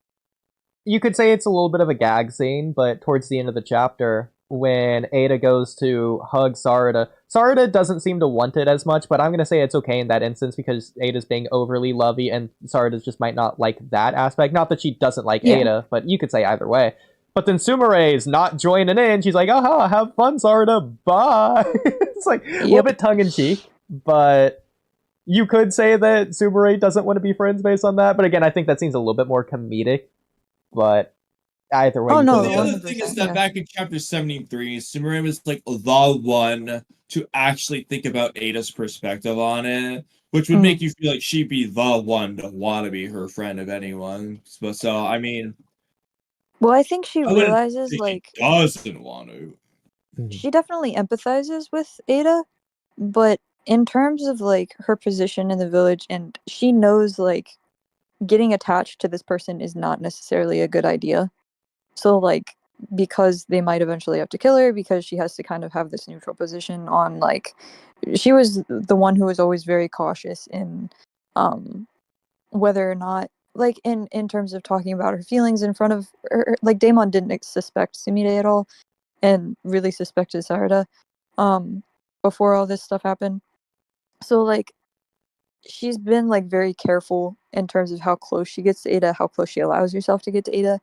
Speaker 1: You could say it's a little bit of a gag scene, but towards the end of the chapter, when Ada goes to hug Sarada, Sarada doesn't seem to want it as much, but I'm going to say it's okay in that instance because Ada's being overly lovey and Sarada just might not like that aspect. Not that she doesn't like Ada, but you could say either way. But then Sumire is not joining in. She's like, aha, have fun, Sarada, bye. It's like a little bit tongue-in-cheek, but you could say that Sumire doesn't want to be friends based on that. But again, I think that seems a little bit more comedic. But either way,
Speaker 3: the other thing is that back in chapter 73, Sumire was like the one to actually think about Ada's perspective on it, which would make you feel like she'd be the one to want to be her friend of anyone. So I mean,
Speaker 5: well, I think she realizes like
Speaker 3: she doesn't want to.
Speaker 5: She definitely empathizes with Ada, but in terms of like her position in the village, and she knows like getting attached to this person is not necessarily a good idea. So like because they might eventually have to kill her because she has to kind of have this neutral position on like she was the one who was always very cautious in whether or not like in terms of talking about her feelings in front of her. Like Daemon didn't suspect Sumire at all and really suspected Sarada before all this stuff happened. So like she's been like very careful in terms of how close she gets to Ada, how close she allows herself to get to Ada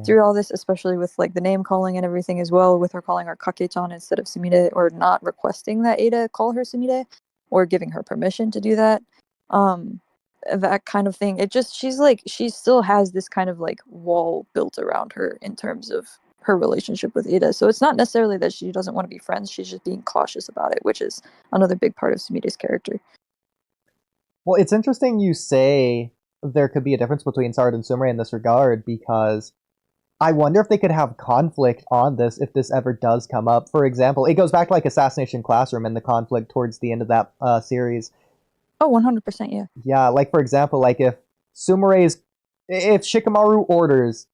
Speaker 5: through all this, especially with like the name calling and everything as well, with her calling her Kake-chan instead of Sumire, or not requesting that Ada call her Sumire or giving her permission to do that. That kind of thing. It just she still has this kind of like wall built around her in terms of her relationship with Ada. So it's not necessarily that she doesn't want to be friends, she's just being cautious about it, which is another big part of Sumire's character.
Speaker 1: Well, it's interesting you say there could be a difference between Sarada and Sumire in this regard, because I wonder if they could have conflict on this if this ever does come up. For example, it goes back to like Assassination Classroom and the conflict towards the end of that series.
Speaker 5: Oh, 100%, yeah.
Speaker 1: Yeah, like for example, like if Shikamaru orders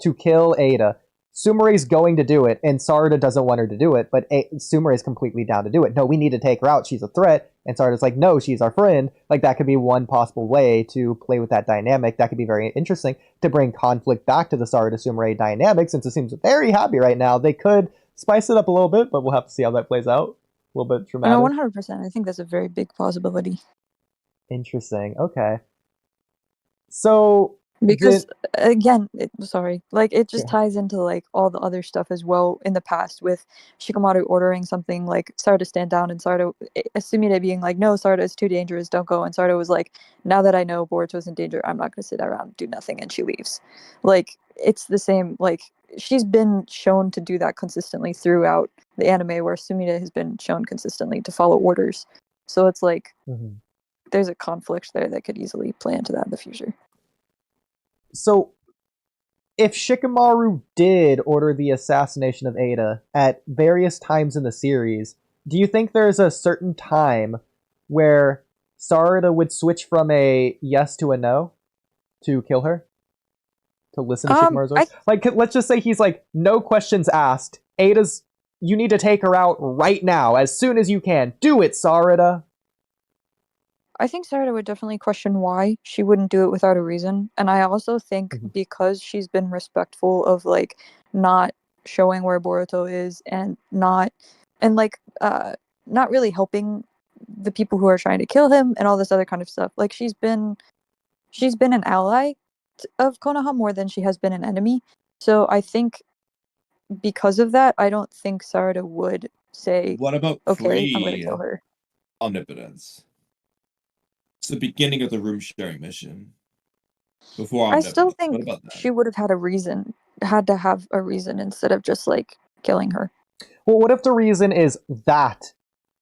Speaker 1: to kill Ada, Sumire's going to do it, and Sarada doesn't want her to do it, but Sumire is completely down to do it. No, we need to take her out. She's a threat. And Sarada's like, no, she's our friend. Like, that could be one possible way to play with that dynamic. That could be very interesting to bring conflict back to the Sarada-Sumire dynamic, since it seems very happy right now. They could spice it up a little bit, but we'll have to see how that plays out. A little bit dramatic.
Speaker 5: No, 100%. I think that's a very big possibility.
Speaker 1: Interesting. Okay. So...
Speaker 5: Because again, it just ties into like all the other stuff as well in the past, with Shikamaru ordering something like Sarada stand down, and Sarada Sumire being like, no, Sarada is too dangerous, don't go, and Sarada was like, now that I know Boruto's in danger, I'm not going to sit around and do nothing, and she leaves. Like, it's the same, like she's been shown to do that consistently throughout the anime, where Sumire has been shown consistently to follow orders. So it's like there's a conflict there that could easily play into that in the future.
Speaker 1: So, if Shikamaru did order the assassination of Ada at various times in the series, do you think there's a certain time where Sarada would switch from a yes to a no to kill her? To listen to Shikamaru's orders? Like, let's just say he's like, no questions asked. You need to take her out right now, as soon as you can. Do it, Sarada!
Speaker 5: I think Sarada would definitely question why she wouldn't do it without a reason. And I also think because she's been respectful of like not showing where Boruto is and not really helping the people who are trying to kill him and all this other kind of stuff. Like she's been an ally of Konoha more than she has been an enemy. So I think because of that, I don't think Sarada would say,
Speaker 3: what about
Speaker 5: okay, I'm going to kill her.
Speaker 3: Omnipotence? It's the beginning of the room sharing mission. Before
Speaker 5: I still think she would have had to have a reason instead of just like killing her.
Speaker 1: Well, what if the reason is that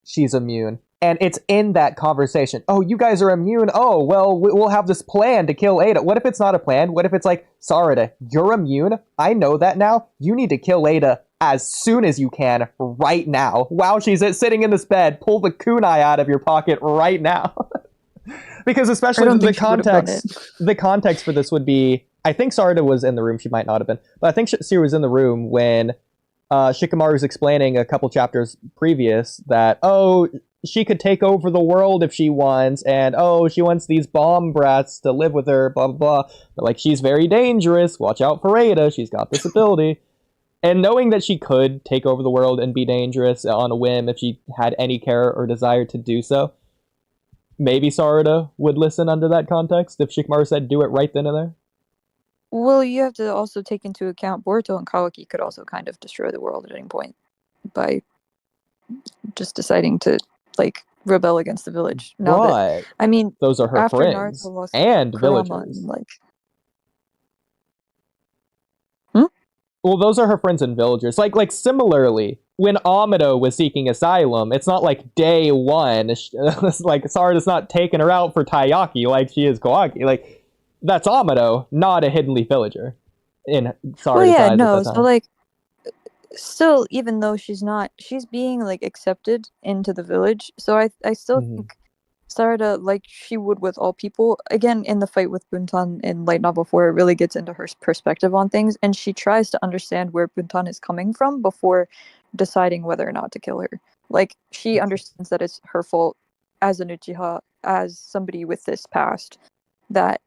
Speaker 1: she's immune? And it's in that conversation. Oh, you guys are immune. Oh, well, we'll have this plan to kill Ada. What if it's not a plan? What if it's like, Sarada, you're immune. I know that now. You need to kill Ada as soon as you can right now. While she's sitting in this bed, pull the kunai out of your pocket right now. Because especially the context for this would be, I think Sarada was in the room, she might not have been, but I think she was in the room when Shikamaru's explaining a couple chapters previous that, she could take over the world if she wants, and oh, she wants these bomb brats to live with her, blah, blah, blah. But, like, she's very dangerous. Watch out for Ada. She's got this ability. And knowing that she could take over the world and be dangerous on a whim if she had any care or desire to do so, maybe Sarada would listen under that context if Shikamaru said do it right then and there.
Speaker 5: Well, you have to also take into account Boruto and Kawaki could also kind of destroy the world at any point by just deciding to, like, rebel against the village. Now that, I mean,
Speaker 1: those are her
Speaker 5: after
Speaker 1: friends
Speaker 5: Naruto lost
Speaker 1: and
Speaker 5: Kurama
Speaker 1: villagers.
Speaker 5: and, like,
Speaker 1: well, those are her friends and villagers. Like similarly, when Amado was seeking asylum, it's not like day one. Like Sarada's not taking her out for taiyaki like she is Kawaki. Like that's Amado, not a Hidden Leaf villager. In Sarada's
Speaker 5: well, yeah,
Speaker 1: eyes
Speaker 5: no,
Speaker 1: at that
Speaker 5: so
Speaker 1: time.
Speaker 5: like, still, even though she's being like accepted into the village. So I still think Sarada, like she would with all people, again in the fight with Buntan in Light Novel 4, it really gets into her perspective on things, and she tries to understand where Buntan is coming from before deciding whether or not to kill her. Like she understands that it's her fault as an Uchiha, as somebody with this past that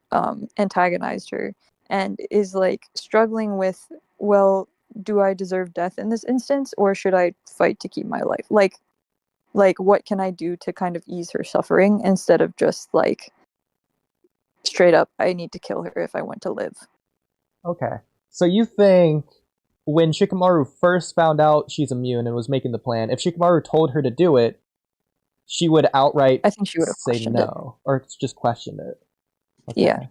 Speaker 5: antagonized her, and is like struggling with, well, do I deserve death in this instance, or should I fight to keep my life? Like what can I do to kind of ease her suffering instead of just like straight up I need to kill her if I want to live.
Speaker 1: Okay. So you think when Shikamaru first found out she's immune and was making the plan, if Shikamaru told her to do it, she would outright
Speaker 5: I think she would have
Speaker 1: say
Speaker 5: questioned
Speaker 1: no, or just question it. Okay.
Speaker 5: Yeah.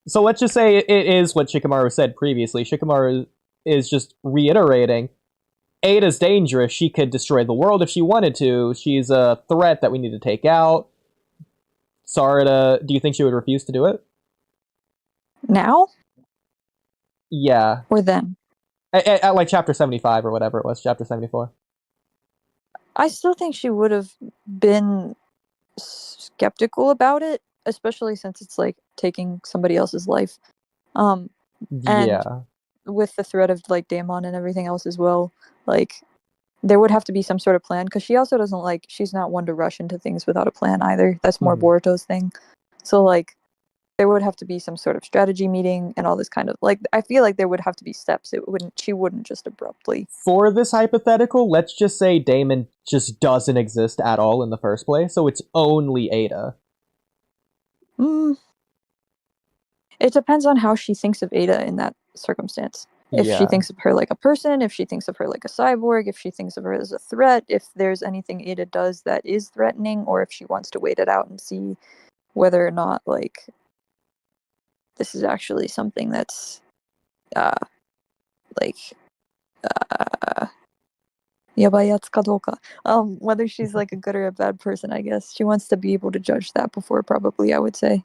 Speaker 1: So let's just say it is what Shikamaru said previously. Shikamaru is just reiterating, Ada's dangerous. She could destroy the world if she wanted to. She's a threat that we need to take out. Sarada, do you think she would refuse to do it?
Speaker 5: Now?
Speaker 1: Yeah.
Speaker 5: Or then?
Speaker 1: At like chapter 75 or whatever it was, chapter 74.
Speaker 5: I still think she would have been skeptical about it, especially since it's like taking somebody else's life. And
Speaker 1: yeah.
Speaker 5: With the threat of like Daemon and everything else as well, like there would have to be some sort of plan, because she also doesn't like, she's not one to rush into things without a plan either. That's more Boruto's thing. So like there would have to be some sort of strategy meeting and all this kind of, like, I feel like there would have to be steps. She wouldn't just abruptly.
Speaker 1: For this hypothetical, let's just say Daemon just doesn't exist at all in the first place, so it's only Ada.
Speaker 5: It depends on how she thinks of Ada in that circumstance. If she thinks of her like a person, if she thinks of her like a cyborg, if she thinks of her as a threat, if there's anything Ada does that is threatening, or if she wants to wait it out and see whether or not, like, this is actually something that's, yabayatsu kadoka. Whether she's like a good or a bad person, I guess. She wants to be able to judge that before, probably, I would say.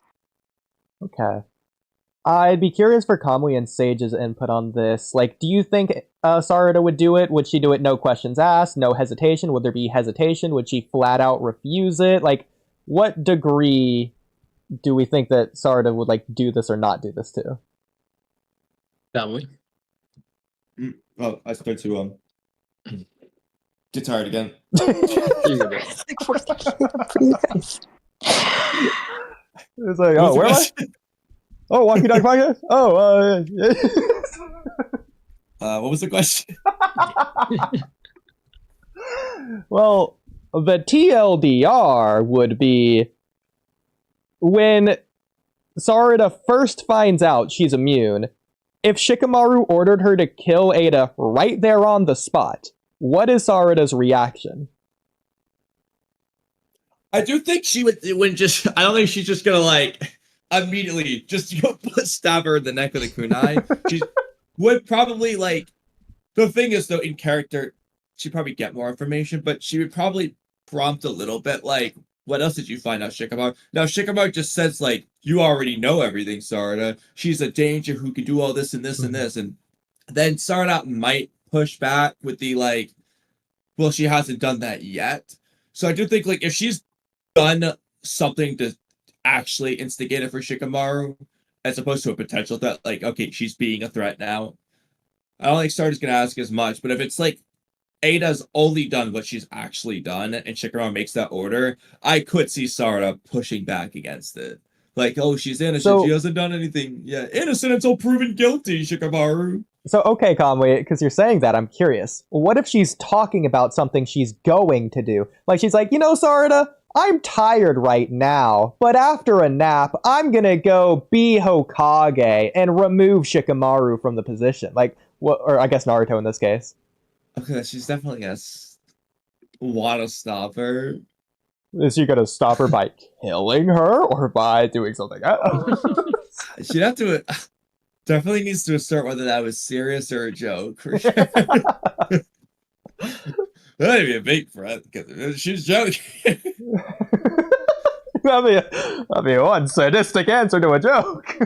Speaker 1: Okay. I'd be curious for Kamui and Sage's input on this. Like, do you think Sarada would do it? Would she do it no questions asked, no hesitation? Would there be hesitation? Would she flat out refuse it? Like, what degree do we think that Sarada would, like, do this or not do this to?
Speaker 9: Kamui?
Speaker 2: Well, I start to get tired again.
Speaker 5: It's like forcing for you guys.
Speaker 1: It's like, oh, where am I? Oh, Walky Talky podcast? Oh,
Speaker 2: what was the question?
Speaker 1: Well, the TLDR would be when Sarada first finds out she's immune, if Shikamaru ordered her to kill Ada right there on the spot, what is Sarada's reaction?
Speaker 6: I do think she would, I don't think she's just gonna, like, immediately just go stab her in the neck with a kunai. She would probably, like, the thing is, though, in character, she'd probably get more information, but she would probably prompt a little bit, like, what else did you find out, Shikamaru? Now, Shikamaru just says, like, you already know everything, Sarada. She's a danger who can do all this and this and this. And then Sarada might push back with the, like, well, she hasn't done that yet. So I do think, like, if she's done something to actually instigate it for Shikamaru, as opposed to a potential threat, like, okay, she's being a threat now, I don't think Sarada's going to ask as much. But if it's, like, Ada's only done what she's actually done, and Shikamaru makes that order, I could see Sarada pushing back against it. Like, oh, she's innocent. She hasn't done anything. Yeah, innocent until proven guilty, Shikamaru.
Speaker 1: So, okay, Kamui, because you're saying that, I'm curious. What if she's talking about something she's going to do? Like, she's like, Sarada, I'm tired right now, but after a nap, I'm gonna go be Hokage and remove Shikamaru from the position. Like, what? Or I guess Naruto in this case.
Speaker 6: Okay, she's definitely gonna want to stop her.
Speaker 1: Is she gonna stop her by killing her or by doing something else?
Speaker 6: She'd have to... Definitely needs to assert whether that was serious or a joke. That'd be a big threat because she's joking.
Speaker 1: that'd be one sadistic answer to a joke.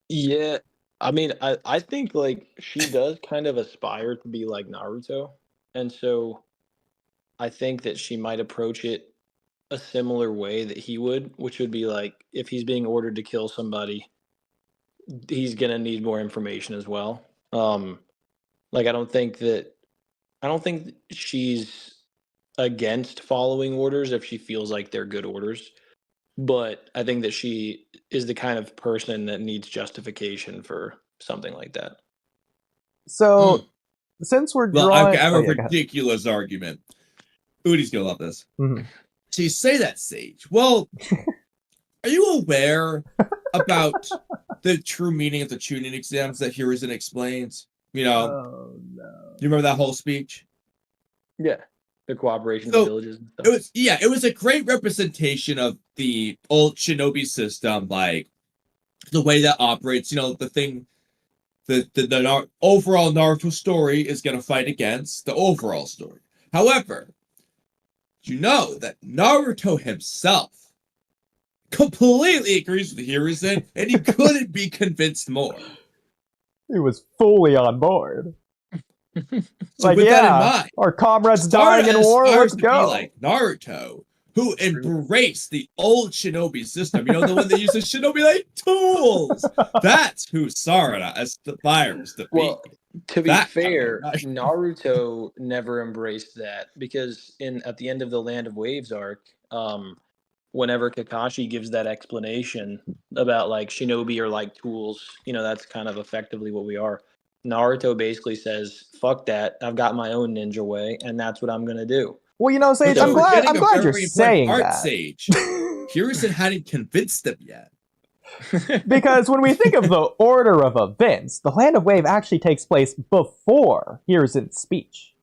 Speaker 9: Yeah, I mean, I think like she does kind of aspire to be like Naruto, and so I think that she might approach it a similar way that he would, which would be like if he's being ordered to kill somebody, he's gonna need more information as well. Like I don't think she's against following orders if she feels like they're good orders, but I think that she is the kind of person that needs justification for something like that.
Speaker 1: So, since we're drawing...
Speaker 6: I have a ridiculous argument. Oodie's gonna love this.
Speaker 1: Mm-hmm.
Speaker 6: So you say that, Sage. Well, are you aware about the true meaning of the tuning exams that Hiruzen explains? Oh, no. You remember that whole speech?
Speaker 9: Yeah. The cooperation of villages and stuff.
Speaker 6: It was a great representation of the old shinobi system, like the way that operates, the thing the overall Naruto story is gonna fight against the overall story. However, you know that Naruto himself completely agrees with Hiruzen, and he couldn't be convinced more.
Speaker 1: He was fully on board.
Speaker 6: So with that in mind,
Speaker 1: our comrades dying in war, let's go.
Speaker 6: Like Naruto, who embraced the old shinobi system, the one that uses shinobi like tools. That's who Sarada aspires to be.
Speaker 9: Well, to be fair, Naruto never embraced that because at the end of the Land of Waves arc, whenever Kakashi gives that explanation about like shinobi are like tools, that's kind of effectively what we are. Naruto basically says, "Fuck that! I've got my own ninja way, and that's what I'm gonna do."
Speaker 1: Well, Sage, I'm glad you're saying that.
Speaker 6: Sage. Hiruzen hadn't convinced them yet.
Speaker 1: Because when we think of the order of events, the Land of Wave actually takes place before Hiruzen's speech.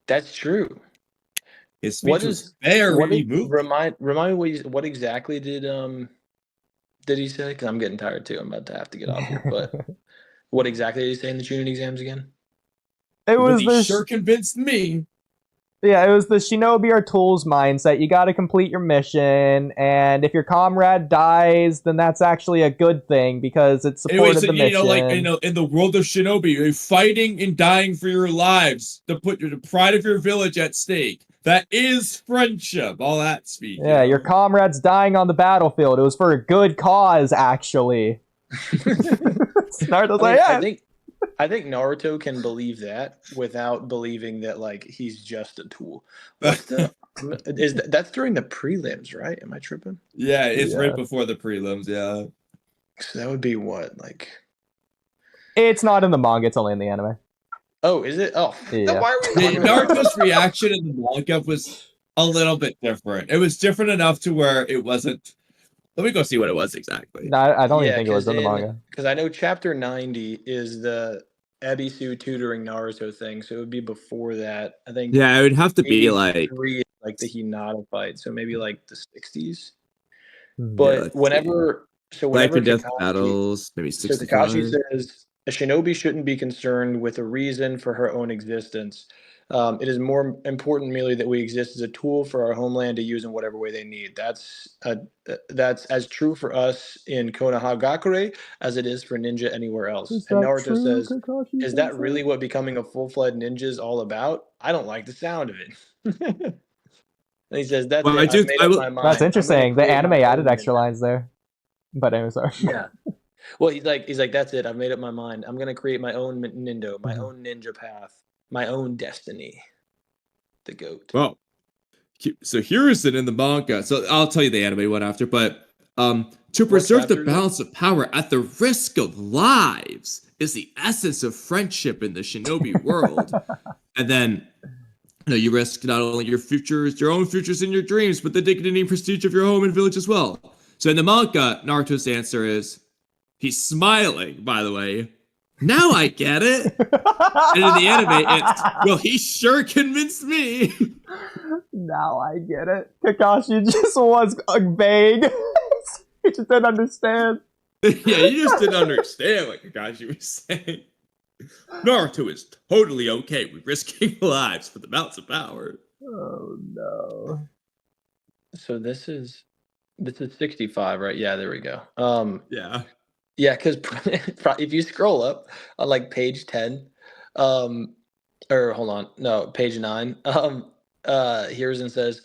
Speaker 9: That's true.
Speaker 6: His speech was very moving.
Speaker 9: Remind me what exactly did he say? Because I'm getting tired too. I'm about to have to get off here. But what exactly did he say in the tuning exams again?
Speaker 6: He sure convinced me.
Speaker 1: Yeah, it was the shinobi are tools mindset. You got to complete your mission, and if your comrade dies, then that's actually a good thing because it supported the mission.
Speaker 6: In the world of shinobi, you're fighting and dying for your lives to put the pride of your village at stake. That is friendship. All that speech.
Speaker 1: Yeah, your comrade's dying on the battlefield. It was for a good cause, actually. Naruto's like, yeah.
Speaker 9: I think Naruto can believe that without believing that like he's just a tool. That's during the prelims, right? Am I tripping?
Speaker 6: Yeah, it's right before the prelims. Yeah.
Speaker 9: So that would be what, like?
Speaker 1: It's not in the manga. It's only in the anime.
Speaker 9: Oh, is it? Oh,
Speaker 1: yeah.
Speaker 9: Why are we
Speaker 6: Naruto's reaction in the manga was a little bit different. It was different enough to where it wasn't. Let me go see what it was exactly.
Speaker 1: No, I don't even think it was in the manga.
Speaker 9: Because I know chapter 90 is the Ebisu tutoring Naruto thing, so it would be before that. I think.
Speaker 6: Yeah, it would have to be like
Speaker 9: the Hinata fight, so maybe like the 60s. But whenever
Speaker 6: Life and Death battles, maybe 65.
Speaker 9: So Kakashi says a shinobi shouldn't be concerned with a reason for her own existence. It is more important merely that we exist as a tool for our homeland to use in whatever way they need. That's as true for us in Konohagakure as it is for ninja anywhere else. And Naruto says, "Is that really what becoming a full-fledged ninja is all about? I don't like the sound of it." And he says, "That's
Speaker 6: well,
Speaker 9: it. My mind.
Speaker 1: That's interesting. The anime added extra lines there. But anyway, sorry.
Speaker 9: Yeah. Well, he's like, that's it. I've made up my mind. I'm gonna create my own Nindo, my own ninja path, my own destiny. The goat.
Speaker 6: Well, so Hiruzen in the manga. So I'll tell you the anime one after, but to preserve the
Speaker 9: chapter is it?
Speaker 6: balance of power at the risk of lives is the essence of friendship in the shinobi world. And then you risk not only your futures, your own futures and your dreams, but the dignity and prestige of your home and village as well. So in the manga, Naruto's answer is, he's smiling, by the way. Now I get it. And in the anime, it's, well, he sure convinced me.
Speaker 1: Now I get it. Kakashi just was vague. He just didn't understand.
Speaker 6: Yeah, you just didn't understand what Kakashi was saying. Naruto is totally okay with risking lives for the balance of power.
Speaker 1: Oh no.
Speaker 9: So this is 65, right? Yeah, there we go.
Speaker 6: Yeah.
Speaker 9: Yeah, because if you scroll up on like page 10, or hold on, no, page 9, Hiruzen says,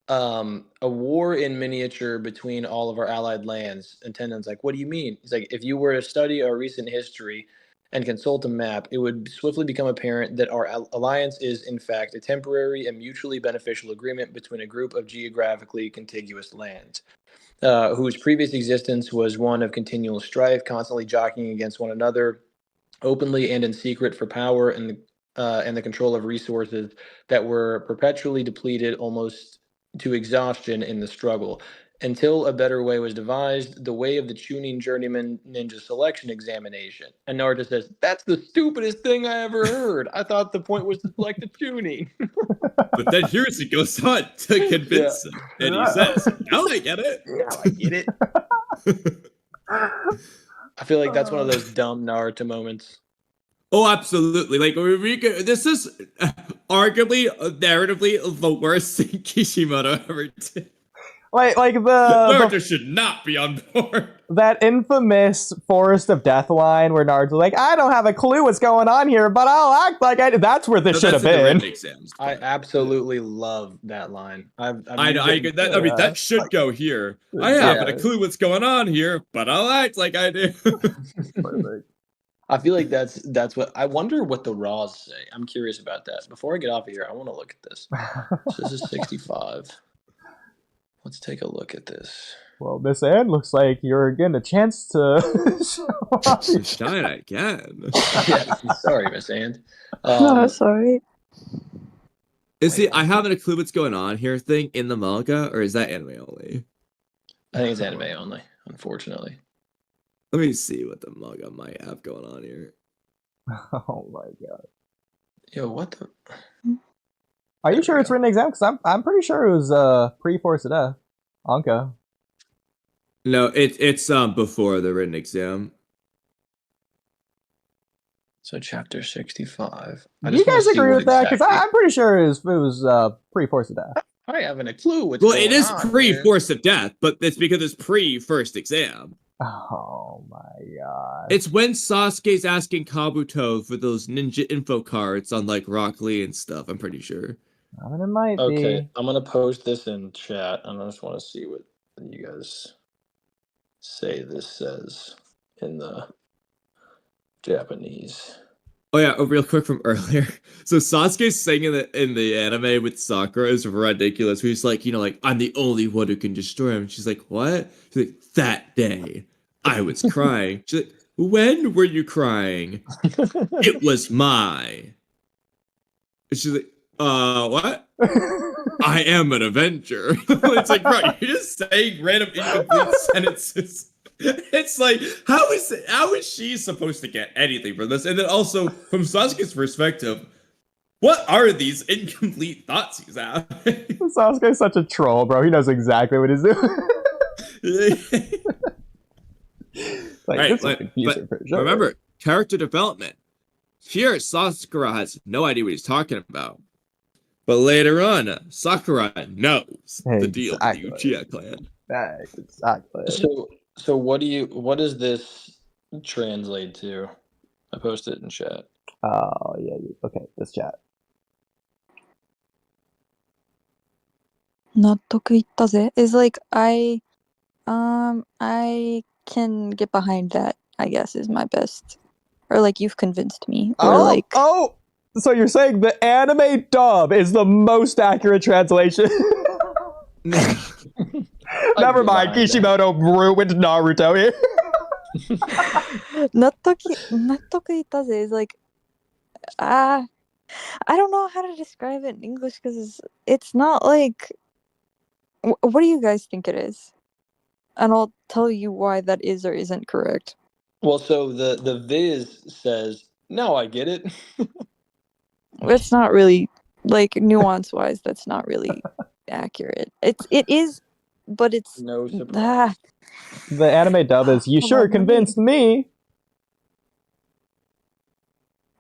Speaker 9: a war in miniature between all of our allied lands. And Tendon's like, what do you mean? He's like, if you were to study our recent history and consult a map, it would swiftly become apparent that our alliance is, in fact, a temporary and mutually beneficial agreement between a group of geographically contiguous lands, whose previous existence was one of continual strife, constantly jockeying against one another, openly and in secret for power and the control of resources that were perpetually depleted almost to exhaustion in the struggle. Until a better way was devised, the way of the Chunin Journeyman Ninja Selection Examination. And Naruto says, that's the stupidest thing I ever heard. I thought the point was to select the Chunin.
Speaker 6: But then Hiruzen goes on to convince him. And he says, now I get it.
Speaker 9: Now I get it. I feel like that's one of those dumb Naruto moments.
Speaker 6: Oh, absolutely. Like, this is arguably, narratively, the worst thing Kishimoto ever did.
Speaker 1: Like
Speaker 6: Naruto should not be on board.
Speaker 1: That infamous Forest of Death line where Naruto's like, I don't have a clue what's going on here, but I'll act like I. That's where this should have been.
Speaker 9: I absolutely love that line.
Speaker 6: That should go here. I haven't a clue what's going on here, but I'll act like I do.
Speaker 9: I feel like that's what I wonder what the Raws say. I'm curious about that. Before I get off of here, I want to look at this. So this is 65. Let's take a look at this.
Speaker 1: Well, Miss Anne, looks like you're getting a chance to
Speaker 6: shine again.
Speaker 9: Yeah, sorry, Miss Anne.
Speaker 5: No, sorry.
Speaker 6: Is the I haven't a clue what's going on here thing in the manga, or is that anime only?
Speaker 9: I think it's anime only, unfortunately.
Speaker 6: Let me see what the manga might have going on here.
Speaker 1: Oh my god.
Speaker 9: Yo, what the?
Speaker 1: Are you sure it's written exam? Because I'm pretty sure it was pre-Force of Death. Anka.
Speaker 6: No, it's before the written exam.
Speaker 9: So chapter 65.
Speaker 1: Do you guys agree with that? Because I'm pretty sure it was pre-Force of Death.
Speaker 9: I haven't a clue what's
Speaker 6: well,
Speaker 9: going on.
Speaker 6: Well, it is pre-Force of Death, but it's because it's pre-first exam.
Speaker 1: Oh my god.
Speaker 6: It's when Sasuke's asking Kabuto for those ninja info cards on like Rock Lee and stuff, I'm pretty sure.
Speaker 1: I mean, it might be.
Speaker 9: Okay, I'm gonna post this in chat, and I just want to see what you guys say this says in the Japanese.
Speaker 6: Oh yeah, real quick from earlier. So Sasuke's singing in the anime with Sakura is ridiculous. He's like, like, I'm the only one who can destroy him. She's like, what? She's like, that day, I was crying. She's like, when were you crying? It was my. She's like, what? I am an Avenger. It's like, bro, you're just saying random incomplete sentences. It's like, how is she supposed to get anything from this? And then also, from Sasuke's perspective, what are these incomplete thoughts he's having?
Speaker 1: Sasuke's such a troll, bro. He knows exactly what he's doing.
Speaker 6: Remember, character development. Here, Sakura has no idea what he's talking about. But later on, Sakura knows the deal with the Uchiha clan.
Speaker 1: Exactly.
Speaker 9: So what does this translate to? I posted it in chat.
Speaker 1: Oh yeah, okay, this chat.
Speaker 5: 納得いったぜ is like I can get behind that, I guess, is my best. Or like you've convinced me. Or
Speaker 1: So you're saying the anime dub is the most accurate translation? Never mind, Kishimoto ruined Naruto here.
Speaker 5: 納得いたぜ is like, I don't know how to describe it in English because it's not like. What do you guys think it is? And I'll tell you why that is or isn't correct.
Speaker 9: Well, so the Viz says, "Now I get it."
Speaker 5: It's not really like nuance-wise. That's not really accurate. It is, but it's
Speaker 9: no surprise.
Speaker 1: The anime dub is, you sure convinced me.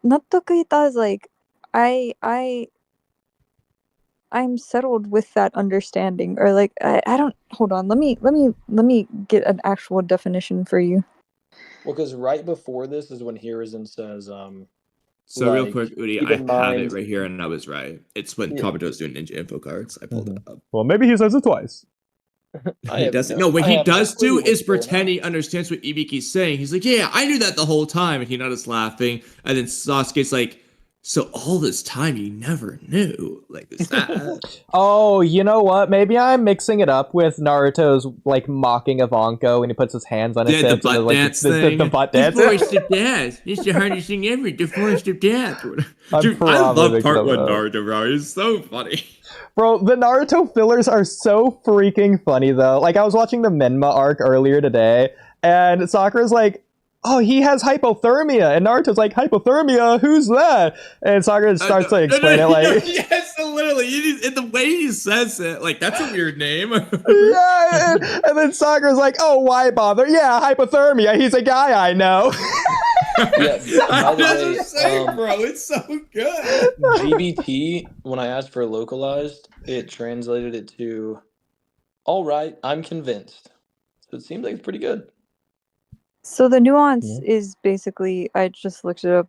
Speaker 5: 納得いた is like, I'm settled with that understanding, or like I don't. Hold on, let me get an actual definition for you.
Speaker 9: Well, because right before this is when Hiruzen says,
Speaker 6: So real
Speaker 9: like,
Speaker 6: quick, Oodie,
Speaker 9: keep
Speaker 6: I
Speaker 9: in
Speaker 6: have
Speaker 9: mind-
Speaker 6: it right here, and I was right. It's when Kabuto's doing ninja info cards. I pulled it up.
Speaker 1: Well, maybe he says it twice.
Speaker 6: He doesn't. No, what he does do is pretend he understands what Ibiki's saying. He's like, "Yeah, I knew that the whole time," and Hinata's laughing, and then Sasuke's like, "So all this time you never knew?" Like, is that?
Speaker 1: Oh, you know what? Maybe I'm mixing it up with Naruto's like mocking of Anko when he puts his hands on his
Speaker 6: Yeah, the
Speaker 1: hips.
Speaker 6: butt
Speaker 1: and, like,
Speaker 6: dance
Speaker 1: the
Speaker 6: thing.
Speaker 1: butt dance.
Speaker 6: The forest of death. It's the hardest thing ever. The forest of death. Dude, I love
Speaker 1: probably
Speaker 6: part one
Speaker 1: mixing them up.
Speaker 6: Naruto, bro. It's so funny.
Speaker 1: Bro, the Naruto fillers are so freaking funny, though. Like, I was watching the Menma arc earlier today, and Sakura's like, "Oh, he has hypothermia," and Naruto's like, "Hypothermia? Who's that?" And Sakura starts to explain it like,
Speaker 6: yes, literally, in the way he says it, like, that's a weird name.
Speaker 1: yeah, and then Sakura's like, "Oh, why bother? Yeah, hypothermia. He's a guy I know."
Speaker 9: Yeah, by the way,
Speaker 6: bro, it's so good.
Speaker 9: GBT, when I asked for localized, it translated it to, "All right, I'm convinced." So it seems like it's pretty good.
Speaker 5: So the nuance is basically, I just looked it up,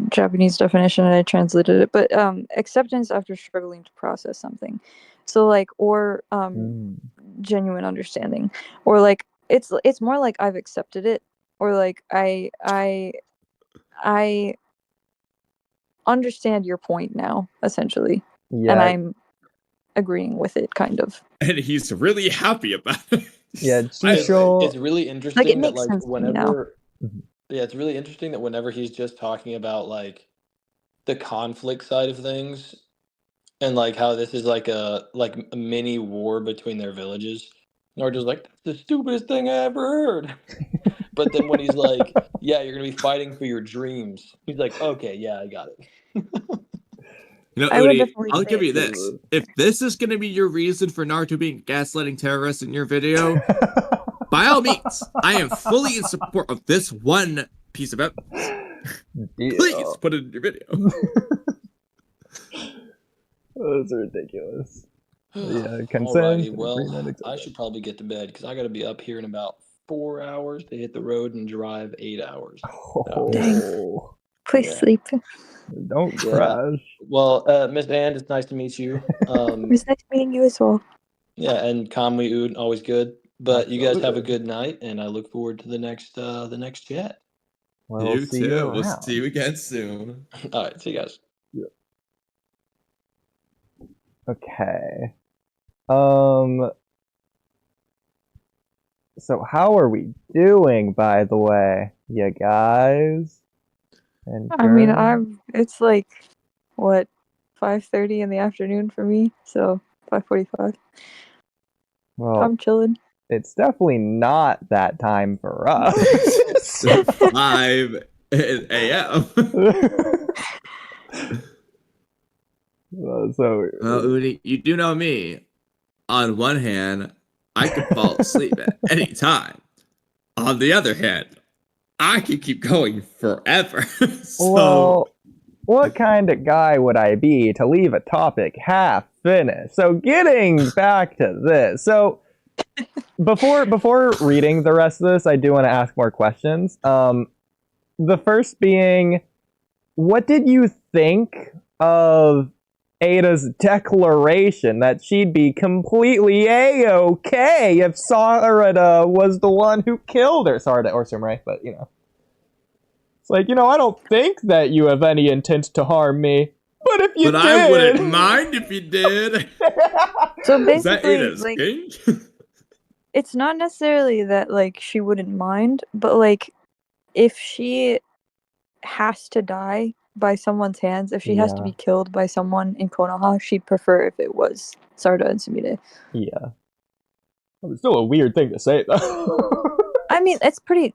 Speaker 5: Japanese definition, and I translated it. But acceptance after struggling to process something. So like, or genuine understanding, or like it's more like I've accepted it, or like I understand your point now, essentially, and I'm agreeing with it, kind of.
Speaker 6: And he's really happy about it.
Speaker 1: Yeah,
Speaker 9: It's really interesting
Speaker 5: Like, it
Speaker 9: that
Speaker 5: makes
Speaker 9: like
Speaker 5: sense to me now.
Speaker 9: whenever yeah, it's really interesting that whenever he's just talking about like the conflict side of things and like how this is like a mini war between their villages, Naruto's like, "That's the stupidest thing I ever heard." But then when he's like, "Yeah, you're gonna be fighting for your dreams," he's like, "Okay, yeah, I got it."
Speaker 6: You know,
Speaker 5: I would
Speaker 6: Oodie,
Speaker 5: definitely
Speaker 6: I'll
Speaker 5: say
Speaker 6: give you
Speaker 5: it's-
Speaker 6: this. If this is going to be your reason for Naruto being gaslighting terrorists in your video, by all means, I am fully in support of this one piece of evidence. Please put it in your video.
Speaker 1: Those are ridiculous. Yeah, consent.
Speaker 9: Alrighty, well,
Speaker 1: agreement,
Speaker 9: I should probably get to bed because I got to be up here in about 4 hours to hit the road and drive 8 hours.
Speaker 1: Oh,
Speaker 5: Please
Speaker 9: Yeah.
Speaker 5: sleep.
Speaker 1: don't
Speaker 9: Yeah.
Speaker 1: crash.
Speaker 9: Well, Miss And, it's nice to meet you.
Speaker 5: It was nice meeting you as well.
Speaker 9: Yeah, and Kamui Ood, always good. But you guys have a good night, and I look forward to the next chat.
Speaker 1: Well,
Speaker 6: You
Speaker 1: we'll see
Speaker 6: too.
Speaker 1: you
Speaker 6: We'll
Speaker 1: around.
Speaker 6: see you again soon.
Speaker 9: All right, see you guys.
Speaker 1: Okay. So how are we doing, by the way, you guys? And
Speaker 5: I mean,
Speaker 1: girls?
Speaker 5: it's like, what, 5:30 in the afternoon for me, so 5:45.
Speaker 1: Well,
Speaker 5: I'm chilling.
Speaker 1: it's definitely not that time for us.
Speaker 6: 5 a.m.
Speaker 1: So,
Speaker 6: Well, Oodie, you do know me. On one hand, I could fall asleep at any time. On the other hand, I could keep going forever.
Speaker 1: well, what kind of guy would I be to leave a topic half finished? So, getting back to this. So, before reading the rest of this, I do want to ask more questions. The first being, what did you think of Ada's declaration that she'd be completely A-okay if Sarada was the one who killed her. Sarada or Sumire, but you know. It's like, you know, I don't think that you have any intent to harm me. But if you did...
Speaker 6: I wouldn't mind if you did.
Speaker 5: So
Speaker 6: Is that
Speaker 5: basically,
Speaker 6: Ada's
Speaker 5: like,
Speaker 6: king?
Speaker 5: it's not necessarily that, like, she wouldn't mind, but, like, if she has to die by someone's hands, if she has to be killed by someone in Konoha, she'd prefer if it was Sarada and Sumire.
Speaker 1: Yeah. It's still a weird thing to say, though.
Speaker 5: I mean, it's pretty...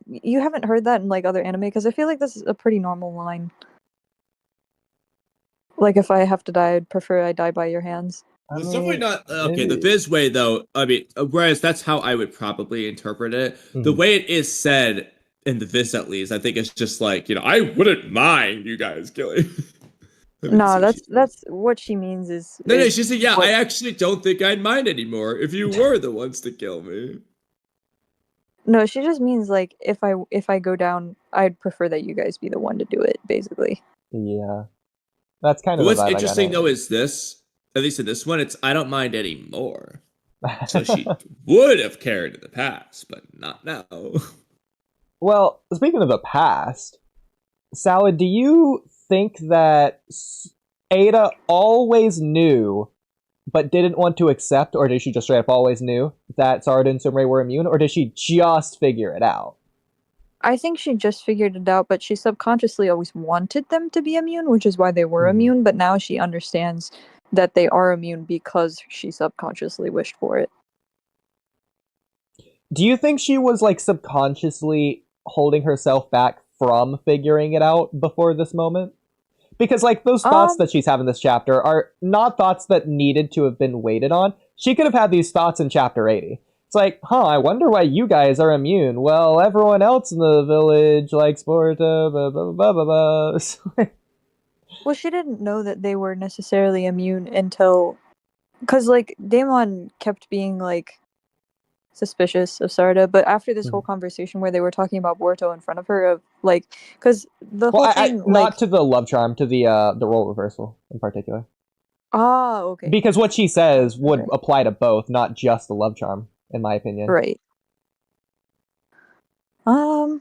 Speaker 5: you haven't heard that in, like, other anime, because I feel like this is a pretty normal line. Like, if I have to die, I'd prefer I die by your hands.
Speaker 6: It's definitely not okay. The Viz way, though. I mean, whereas that's how I would probably interpret it. The way it is said in the Viz, at least, I think it's just like, you know, I wouldn't mind you guys killing.
Speaker 5: No, that's what she means is.
Speaker 6: No, she said, yeah, I actually don't think I'd mind anymore if you were the ones to kill me.
Speaker 5: No, she just means like if I go down, I'd prefer that you guys be the one to do it, basically.
Speaker 1: Yeah. That's kind of
Speaker 6: what's interesting though is this, at least in this one, it's I don't mind anymore. So she would have cared in the past, but not now.
Speaker 1: Well, speaking of the past, Salad, do you think that Ada always knew but didn't want to accept, or did she just straight up always knew that Sarada and Sumire were immune, or did she just figure it out?
Speaker 5: I think she just figured it out, but she subconsciously always wanted them to be immune, which is why they were immune, but now she understands that they are immune because she subconsciously wished for it.
Speaker 1: Do you think she was, like, subconsciously holding herself back from figuring it out before this moment? Because, like, those thoughts that she's having this chapter are not thoughts that needed to have been waited on. She could have had these thoughts in chapter 80. It's like, I wonder why you guys are immune. Well, everyone else in the village likes Boruto, blah, blah, blah, blah, blah.
Speaker 5: Well, she didn't know that they were necessarily immune until... Because, like, Daemon kept being, like, suspicious of Sarada, but after this whole conversation where they were talking about Boruto in front of her, of, like... Because the whole thing,
Speaker 1: not to the love charm, to the role reversal in particular.
Speaker 5: Ah, okay.
Speaker 1: Because what she says would apply to both, not just the love charm, in my opinion.
Speaker 5: Right. I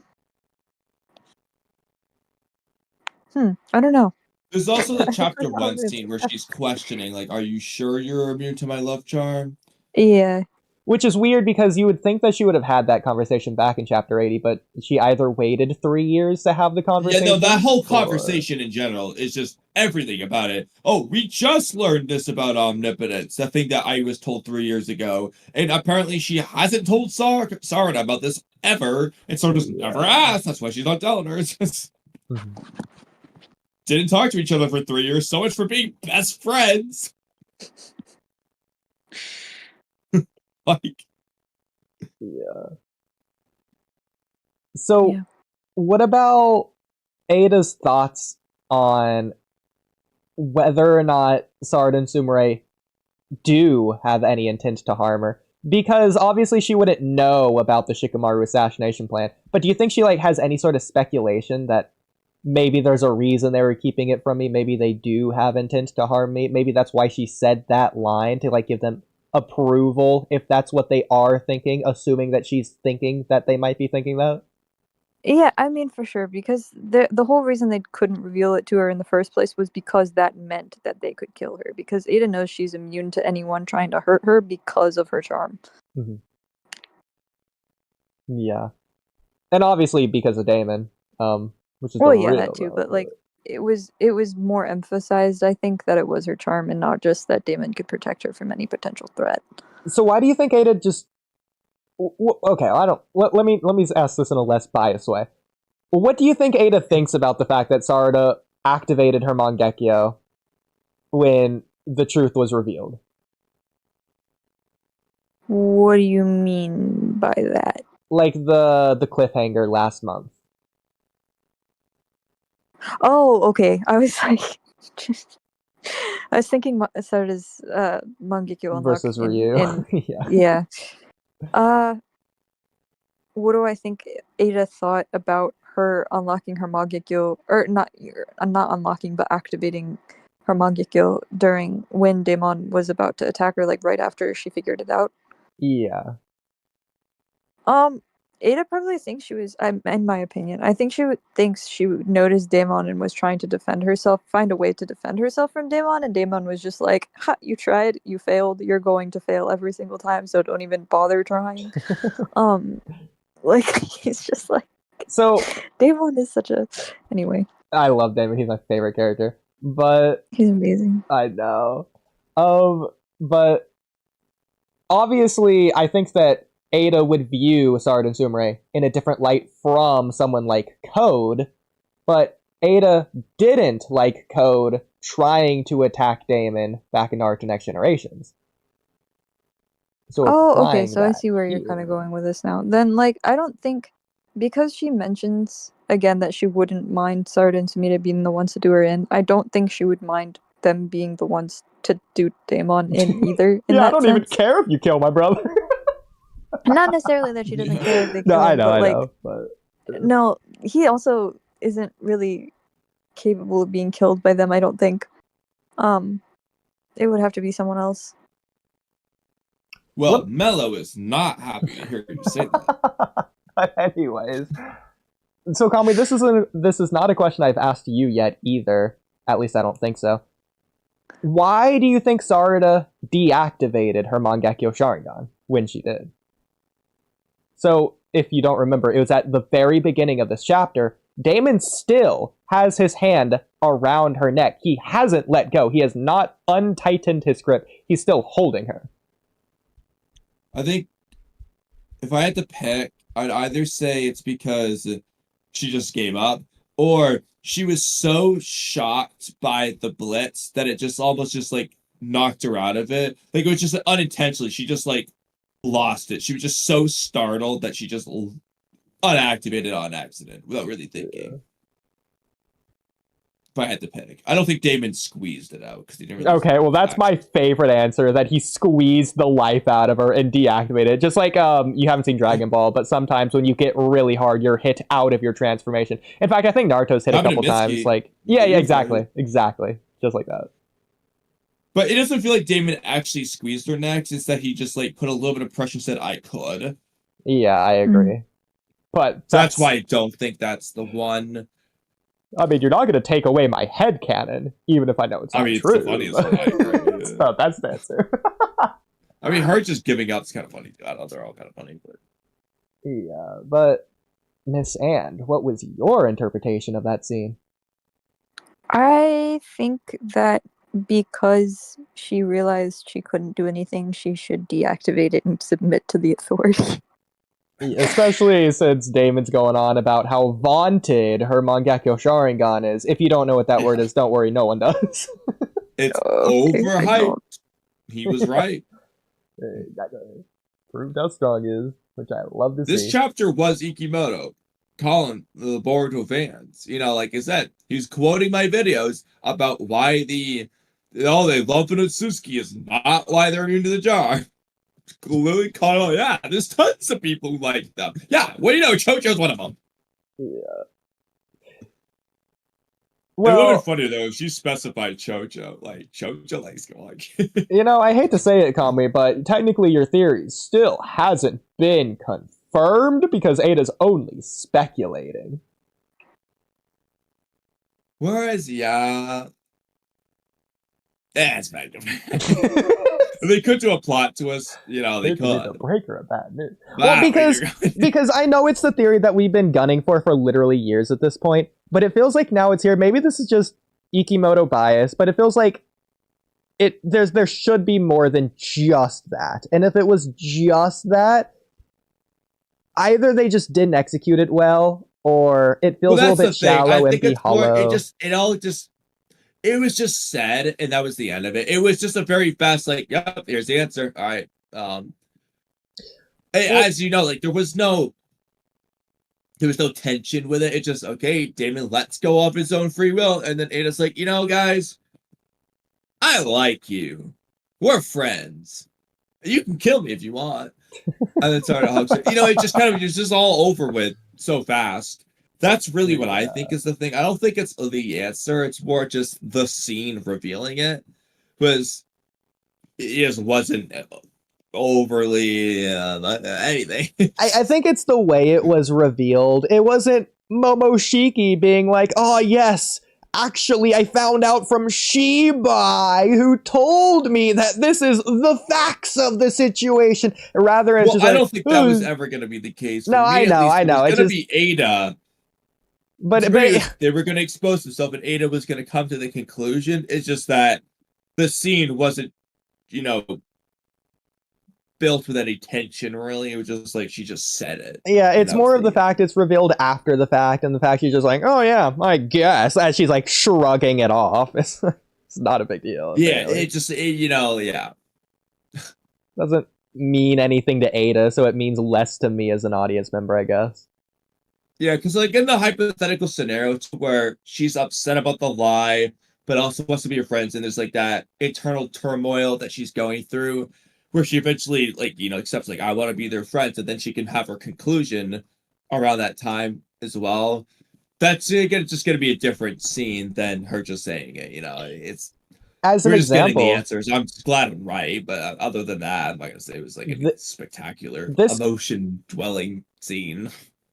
Speaker 5: don't know.
Speaker 6: There's also the chapter 1 scene where she's questioning, like, are you sure you're immune to my love charm?
Speaker 5: Yeah.
Speaker 1: Which is weird because you would think that she would have had that conversation back in chapter 80, but she either waited 3 years to have the conversation.
Speaker 6: Yeah, no, that whole conversation in general is just everything about it. Oh, we just learned this about omnipotence, the thing that I was told 3 years ago. And apparently she hasn't told Sarada about this ever, and Sarada's never asked. That's why she's not telling her. It's just... Didn't talk to each other for 3 years. So much for being best friends. Like,
Speaker 1: yeah. So, what about Ada's thoughts on whether or not Sarada and Sumire do have any intent to harm her? Because obviously she wouldn't know about the Shikamaru assassination plan. But do you think she like has any sort of speculation that maybe there's a reason they were keeping it from me? Maybe they do have intent to harm me. Maybe that's why she said that line, to like give them approval if that's what they are thinking, assuming that she's thinking that they might be thinking that.
Speaker 5: Yeah, I mean, for sure, because the whole reason they couldn't reveal it to her in the first place was because that meant that they could kill her, because Ada knows she's immune to anyone trying to hurt her because of her charm.
Speaker 1: Yeah. And obviously because of Daemon, which is
Speaker 5: that too, but like it was more emphasized, I think, that it was her charm and not just that Daemon could protect her from any potential threat.
Speaker 1: So why do you think Ada just... Okay, I don't... Let me ask this in a less biased way. What do you think Ada thinks about the fact that Sarada activated her Mangekyo when the truth was revealed?
Speaker 5: What do you mean by that?
Speaker 1: Like the cliffhanger last month.
Speaker 5: Oh, okay. I was like... I was thinking Sarada's Mangekyo unlock
Speaker 1: versus Ryu.
Speaker 5: Yeah. What do I think Ada thought about her unlocking her Mangekyo, or not unlocking, but activating her Mangekyo during when Daemon was about to attack her, like right after she figured it out.
Speaker 1: Yeah.
Speaker 5: Ada probably thinks she was, in my opinion, I think thinks she noticed Daemon and was trying to defend herself, find a way to defend herself from Daemon, and Daemon was just like, ha, you tried, you failed, you're going to fail every single time, so don't even bother trying. Like, he's just like,
Speaker 1: So
Speaker 5: Daemon is such a, anyway.
Speaker 1: I love Daemon, he's my favorite character. But
Speaker 5: he's amazing.
Speaker 1: I know. But obviously I think that Ada would view Sarada and Sumire in a different light from someone like Code, but Ada didn't like Code trying to attack Daemon back in Naruto Next Generations. So
Speaker 5: okay, so I see where you're kind of going with this now. Then, like, I don't think, because she mentions again that she wouldn't mind Sarada and Sumire being the ones to do her in, I don't think she would mind them being the ones to do Daemon in either. In
Speaker 1: yeah,
Speaker 5: that
Speaker 1: I don't
Speaker 5: sense.
Speaker 1: even care if you kill my brother.
Speaker 5: Not necessarily that she doesn't care if they kill
Speaker 1: No, I
Speaker 5: him,
Speaker 1: know,
Speaker 5: but
Speaker 1: I
Speaker 5: like,
Speaker 1: know. But
Speaker 5: no, he also isn't really capable of being killed by them, I don't think. It would have to be someone else.
Speaker 3: Well, Mello is not happy to hear you say that.
Speaker 1: But anyways, so Kamui, this is not a question I've asked you yet either. At least I don't think so. Why do you think Sarada deactivated her Mangekyo Sharingan when she did? So, if you don't remember, it was at the very beginning of this chapter. Daemon still has his hand around her neck. He hasn't let go. He has not untightened his grip. He's still holding her.
Speaker 3: I think if I had to pick, I'd either say it's because she just gave up, or she was so shocked by the blitz that it just almost just like knocked her out of it. Like it was just unintentionally. She just like lost it. She was just so startled that she just unactivated on accident without really thinking. If I had to pick, I don't think Daemon squeezed it out because he didn't. Really
Speaker 1: okay, well that's my favorite answer. That he squeezed the life out of her and deactivated it. Just like you haven't seen Dragon Ball, but sometimes when you get really hard, you're hit out of your transformation. In fact, I think Naruto's hit a couple times. Like yeah, exactly, just like that.
Speaker 3: But it doesn't feel like Daemon actually squeezed her neck. It's that he just like put a little bit of pressure and said, "I could."
Speaker 1: Yeah, I agree. But
Speaker 3: that's why I don't think that's the one.
Speaker 1: I mean, you're not going to take away my headcanon, even if I know it's not true.
Speaker 3: It's the funniest one.
Speaker 1: So that's the answer.
Speaker 3: I mean, her just giving up is kind of funny. I know they're all kind of funny, but
Speaker 1: yeah. But Miss Anne, what was your interpretation of that scene?
Speaker 5: I think that because she realized she couldn't do anything, she should deactivate it and submit to the authority.
Speaker 1: Especially since Daemon's going on about how vaunted her Mangekyo Sharingan is. If you don't know what that word is, don't worry, no one does.
Speaker 3: It's overhyped. He was right.
Speaker 1: Proved how strong he is, which I love to see.
Speaker 3: This chapter was Ikimoto calling the Boruto fans. You know, like I said, he's quoting my videos about why they love Inutsuki is not why they're immune to the jar. Literally calling, yeah, there's tons of people who like them. Yeah, what do you know? Chocho's one of them.
Speaker 1: Yeah.
Speaker 3: Well, it would have been funny though if she specified Chocho. Like, Chocho likes going.
Speaker 1: You know, I hate to say it, Kamui, but technically your theory still hasn't been confirmed because Ada's only speculating.
Speaker 3: Whereas, yeah. It's bad. They could do a plot twist, you know, they could.
Speaker 1: A breaker of bad news. Well, because I know it's the theory that we've been gunning for literally years at this point, but it feels like now it's here. Maybe this is just Ikimoto bias, but it feels like there should be more than just that. And if it was just that, either they just didn't execute it well, or it feels a little bit shallow, empty, hollow.
Speaker 3: It was just said, and that was the end of it. It was just a very fast, like, yep, here's the answer. All right. As you know, like there was no tension with it. It's just, okay, Daemon lets go of his own free will, and then Ada's like, you know, guys, I like you. We're friends. You can kill me if you want. And then Sarada hugs her. You know, it just kind of was just all over with so fast
Speaker 6: That's really what I think is the thing. I don't think it's the answer. It's more just the scene revealing it. Because it just wasn't overly anything.
Speaker 1: I think it's the way it was revealed. It wasn't Momoshiki being like, oh yes, actually I found out from Shibai who told me that this is the facts of the situation. Rather, it's just
Speaker 6: I
Speaker 1: like,
Speaker 6: don't think that was ever going to be the case.
Speaker 1: No, I know.
Speaker 6: It's going to be Ada.
Speaker 1: But
Speaker 6: they were going to expose themselves, and Ada was going to come to the conclusion. It's just that the scene wasn't, built with any tension, really. It was just like she just said it.
Speaker 1: Yeah, it's more of the fact it's revealed after the fact, and the fact she's just like, oh yeah, I guess, as she's like shrugging it off. It's not a big deal.
Speaker 6: Yeah, yeah.
Speaker 1: Doesn't mean anything to Ada, so it means less to me as an audience member, I guess.
Speaker 6: Yeah, because like in the hypothetical scenario where she's upset about the lie, but also wants to be your friends, and there's like that internal turmoil that she's going through, where she eventually accepts like, I want to be their friends, and then she can have her conclusion around that time as well. That's just going to be a different scene than her just saying it. It's
Speaker 1: as an example,
Speaker 6: just getting the answers. I'm glad I'm right, but other than that, I'm not gonna say it was like a spectacular emotion dwelling scene.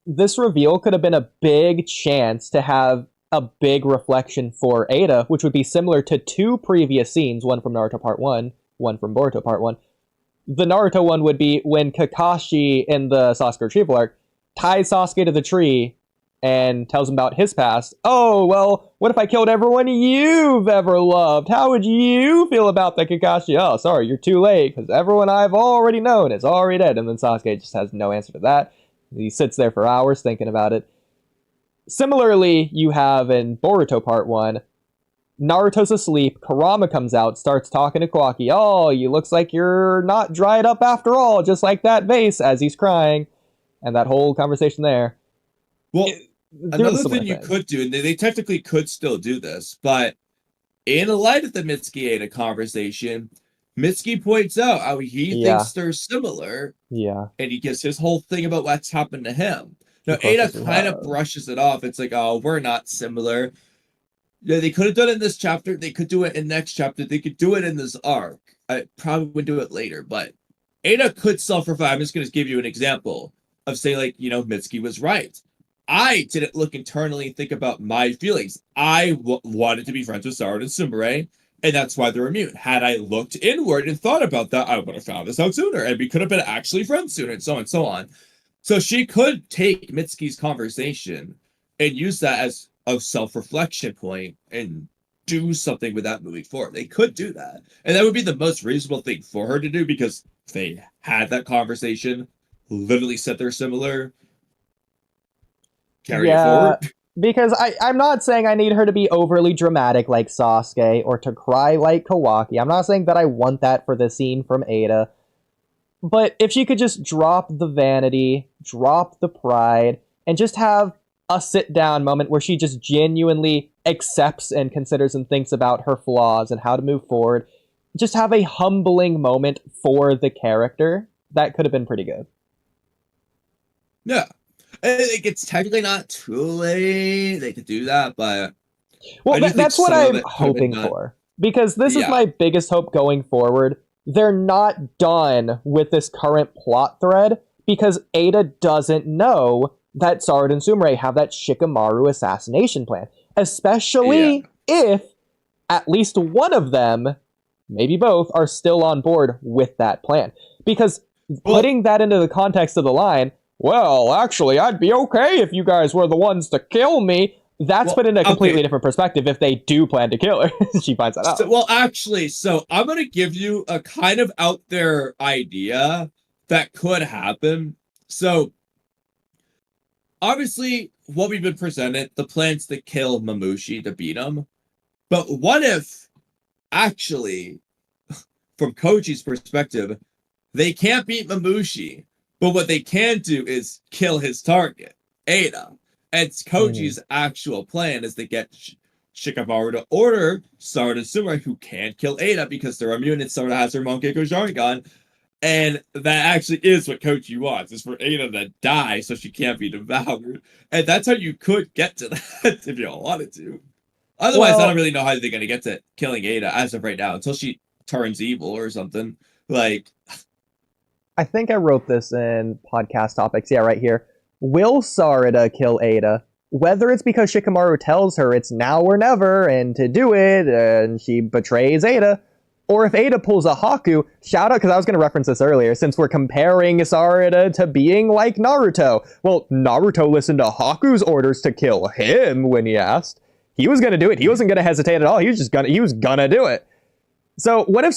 Speaker 1: This reveal could have been a big chance to have a big reflection for Ada, which would be similar to two previous scenes, one from Naruto Part 1, one from Boruto Part 1. The Naruto one would be when Kakashi in the Sasuke retrieval arc ties Sasuke to the tree and tells him about his past. Oh, well, what if I killed everyone you've ever loved? How would you feel about that, Kakashi? Oh, sorry, you're too late, because everyone I've already known is already dead. And then Sasuke just has no answer to that. He sits there for hours thinking about it. Similarly, you have in Boruto Part 1, Naruto's asleep, Kurama comes out, starts talking to Kawaki. Oh, you looks like you're not dried up after all, just like that vase, as he's crying. And that whole conversation there.
Speaker 6: Well, another thing you could do, and they technically could still do this, but in light of the Mitsuki-Ada conversation, Mitsuki points out how he thinks they're similar.
Speaker 1: Yeah.
Speaker 6: And he gives his whole thing about what's happened to him. Now, Ada kind of brushes it off. It's like, oh, we're not similar. Yeah, they could have done it in this chapter. They could do it in next chapter. They could do it in this arc. I probably would do it later, but Ada could self-revive. I'm just going to give you an example of say, like, Mitsuki was right. I didn't look internally and think about my feelings. I wanted to be friends with Sarada and Sumire, and that's why they're immune. Had I looked inward and thought about that, I would have found this out sooner, and we could have been actually friends sooner, and so on and so on. So she could take Mitsuki's conversation and use that as a self-reflection point and do something with that moving forward. They could do that. And that would be the most reasonable thing for her to do, because they had that conversation, literally said they're similar. Carry it forward.
Speaker 1: Because I'm not saying I need her to be overly dramatic like Sasuke or to cry like Kawaki. I'm not saying that I want that for the scene from Ada. But if she could just drop the vanity, drop the pride, and just have a sit-down moment where she just genuinely accepts and considers and thinks about her flaws and how to move forward, just have a humbling moment for the character, that could have been pretty good.
Speaker 6: Yeah. I think it's technically not too late. They could do that, but...
Speaker 1: Well, that's what I'm hoping for. Because this is my biggest hope going forward. They're not done with this current plot thread because Ada doesn't know that Sarada and Sumire have that Shikamaru assassination plan. Especially if at least one of them, maybe both, are still on board with that plan. Because putting that into the context of the line, well, actually, I'd be okay if you guys were the ones to kill me. That's put in a completely different perspective if they do plan to kill her. She finds that out.
Speaker 6: So I'm going to give you a kind of out there idea that could happen. So, obviously, what we've been presented, the plan's to kill Mamushi to beat him. But what if, actually, from Koji's perspective, they can't beat Mamushi, but what they can do is kill his target, Ada. And Koji's actual plan is to get Shikamaru to order Sarada and Sumire, who can't kill Ada because they're immune and Sarada has her Monkeko Sharingan, And that actually is what Kochi wants, is for Ada to die so she can't be devoured. And that's how you could get to that if you wanted to. Otherwise, I don't really know how they're going to get to killing Ada as of right now until she turns evil or something. Like,
Speaker 1: I think I wrote this in podcast topics. Yeah, right here. Will Sarada kill Ada? Whether it's because Shikamaru tells her it's now or never and to do it, and she betrays Ada, or if Ada pulls a Haku, shout out, because I was going to reference this earlier, since we're comparing Sarada to being like Naruto. Well, Naruto listened to Haku's orders to kill him when he asked. He was going to do it. He wasn't going to hesitate at all. He was going to do it. So what if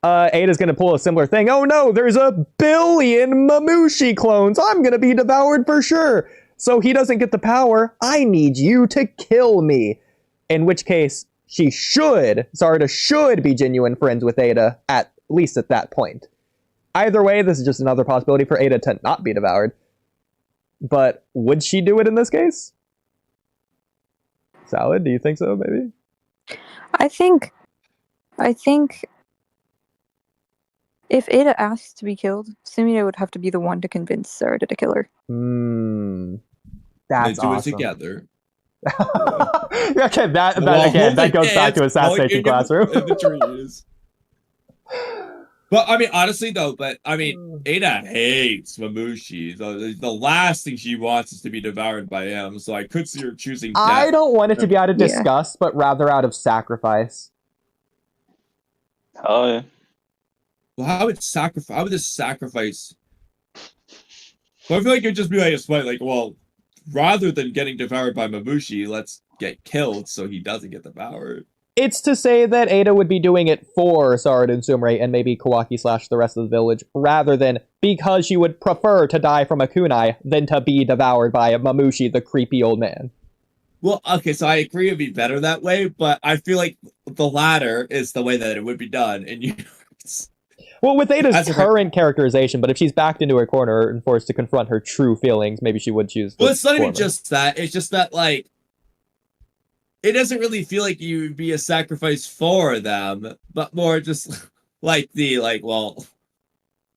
Speaker 1: Ada's going to pull a similar thing? Oh no, there's 1 billion Mamushi clones. I'm going to be devoured for sure. So he doesn't get the power. I need you to kill me. In which case, Sarada should be genuine friends with Ada, at least at that point. Either way, this is just another possibility for Ada to not be devoured. But would she do it in this case? Salad, do you think so, maybe?
Speaker 5: I think if Ada asks to be killed, Sumire would have to be the one to convince Sarada to kill her.
Speaker 1: That's
Speaker 6: they do
Speaker 1: awesome.
Speaker 6: it together.
Speaker 1: Okay, that goes back to assassination classroom.
Speaker 6: In the trees. But I mean, honestly though, Ada hates Mamushi. The last thing she wants is to be devoured by him. So I could see her choosing death.
Speaker 1: I don't want it to be out of disgust, but rather out of sacrifice.
Speaker 10: Oh yeah.
Speaker 6: Well, how would this sacrifice? Well, I feel like it'd just be like a spite, like, well, rather than getting devoured by Mamushi, let's get killed so he doesn't get devoured.
Speaker 1: It's to say that Ada would be doing it for Sarada and Sumire and maybe Kawaki / the rest of the village, rather than because she would prefer to die from a kunai than to be devoured by a Mamushi, the creepy old man.
Speaker 6: Well, okay, so I agree it'd be better that way, but I feel like the latter is the way that it would be done. And
Speaker 1: well, with Ada's current characterization, but if she's backed into a corner and forced to confront her true feelings, maybe she would choose.
Speaker 6: Well, it's not even just that. It's just that, like, it doesn't really feel like you would be a sacrifice for them, but more just like well,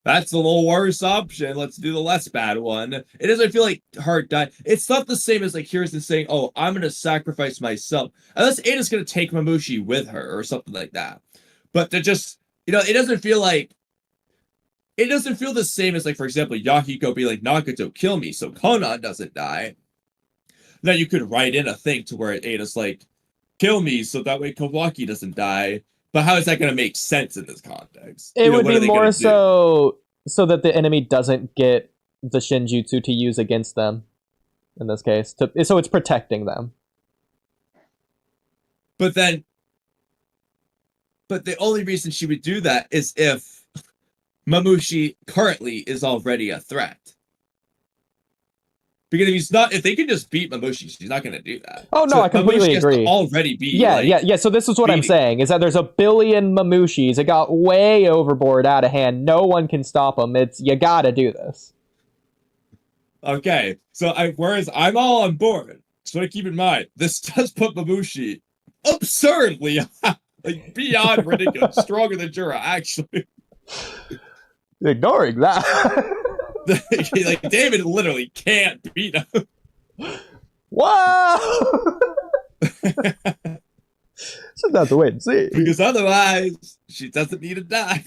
Speaker 6: that's a little worse option. Let's do the less bad one. It doesn't feel like her dying. It's not the same as like Kirsten saying, "Oh, I'm going to sacrifice myself," unless Ada's going to take Mamushi with her or something like that. But to just, it doesn't feel the same as, like, for example, Yahiko be like, Nagato, kill me so Konan doesn't die. Now you could write in a thing to where Ada's like, kill me so that way Kawaki doesn't die. But how is that going to make sense in this context?
Speaker 1: It would be more so that the enemy doesn't get the Shinjutsu to use against them, in this case. So it's protecting them.
Speaker 6: But the only reason she would do that is if Mamushi currently is already a threat. Because if they can just beat Mamushi, she's not going to do that.
Speaker 1: Oh no, I completely agree.
Speaker 6: Already be
Speaker 1: yeah. So this is what I'm saying: is that there's 1 billion Mamushis. It got way overboard, out of hand. No one can stop them. You gotta do this.
Speaker 6: Okay, so whereas I'm all on board. So keep in mind, this does put Mamushi absurdly like beyond ridiculous, stronger than Jura, actually.
Speaker 1: Ignoring that.
Speaker 6: Like, David literally can't beat him.
Speaker 1: Wow! Just have to wait and see.
Speaker 6: Because otherwise, she doesn't need to die.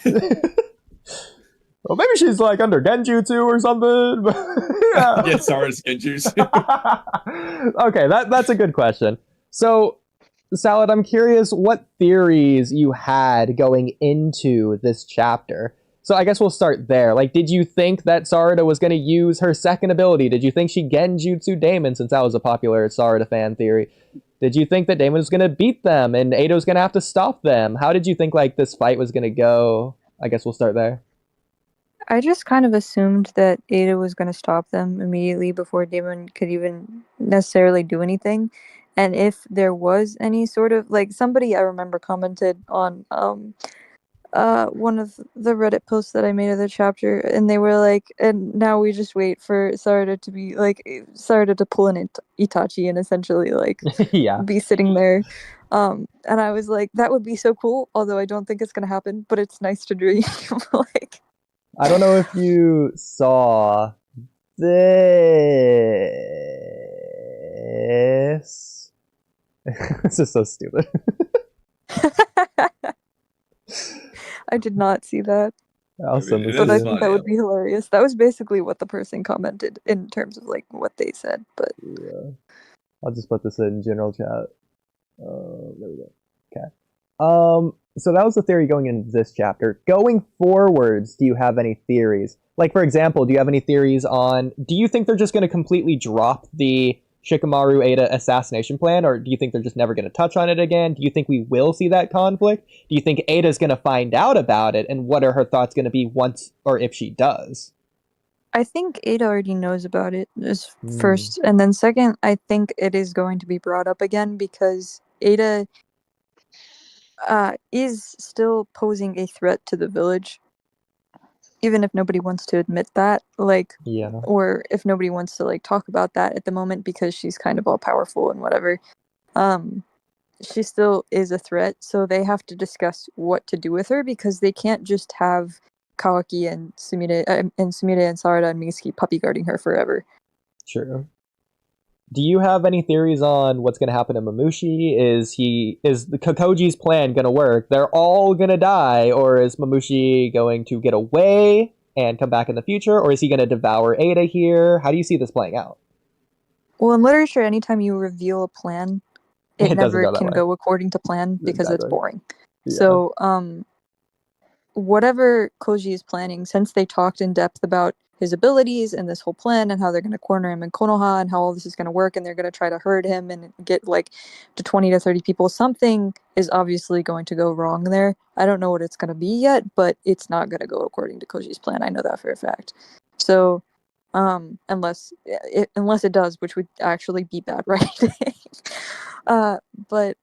Speaker 1: Well, maybe she's like under Genjutsu or something.
Speaker 6: Yeah, Sarada's Genjutsu.
Speaker 1: Okay, that's a good question. So, Salad, I'm curious what theories you had going into this chapter. So I guess we'll start there. Like, did you think that Sarada was going to use her second ability? Did you think she Genjutsu Daemon, since that was a popular Sarada fan theory? Did you think that Daemon was going to beat them and Ada was going to have to stop them? How did you think, like, this fight was going to go? I guess we'll start there.
Speaker 5: I just kind of assumed that Ada was going to stop them immediately before Daemon could even necessarily do anything. And if there was any sort of, like, somebody I remember commented on one of the Reddit posts that I made of the chapter, and they were like, and now we just wait for Sarada to be like, Sarada to pull an Itachi and essentially like be sitting there. And I was like, that would be so cool, although I don't think it's gonna happen, but it's nice to dream. Like,
Speaker 1: I don't know if you saw this. This is so stupid.
Speaker 5: I did not see that,
Speaker 1: I'll send this
Speaker 5: but
Speaker 1: to
Speaker 5: I
Speaker 1: you.
Speaker 5: think that would be hilarious. That was basically what the person commented in terms of like what they said. But
Speaker 1: Yeah. I'll just put this in general chat. There we go. Okay. So that was the theory going into this chapter. Going forwards, do you have any theories? Like, for example, do you have any theories on, do you think they're just going to completely drop the Shikamaru Ada assassination plan, or do you think they're just never going to touch on it again? Do you think we will see that conflict? Do you think Ada's going to find out about it, and what are her thoughts going to be once or if she does?
Speaker 5: I think Ada already knows about it as first, and then second, I think it is going to be brought up again because Ada is still posing a threat to the village, even if nobody wants to admit that, like,
Speaker 1: Yeah.
Speaker 5: or if nobody wants to like talk about that at the moment because she's kind of all powerful and whatever. She still is a threat, so they have to discuss what to do with her because they can't just have Kawaki and Sumire and Sarada and Mitsuki puppy guarding her forever.
Speaker 1: True. Do you have any theories on what's going to happen to Mamushi? Is the Kokoji's plan going to work? They're all going to die, or is Mamushi going to get away and come back in the future, or is he going to devour Ada here? How do you see this playing out?
Speaker 5: Well, in literature, anytime you reveal a plan, it
Speaker 1: It doesn't
Speaker 5: never
Speaker 1: go that
Speaker 5: can
Speaker 1: way.
Speaker 5: go according to plan because it's
Speaker 1: Exactly.
Speaker 5: boring.
Speaker 1: Yeah.
Speaker 5: So, whatever Koji is planning, since they talked in depth about his abilities and this whole plan and how they're going to corner him in Konoha and how all this is going to work and they're going to try to hurt him and get like to 20 to 30 people, something is obviously going to go wrong there. I don't know what it's going to be yet, but it's not going to go according to Koji's plan. I know that for a fact. So, unless it does, which would actually be bad writing. But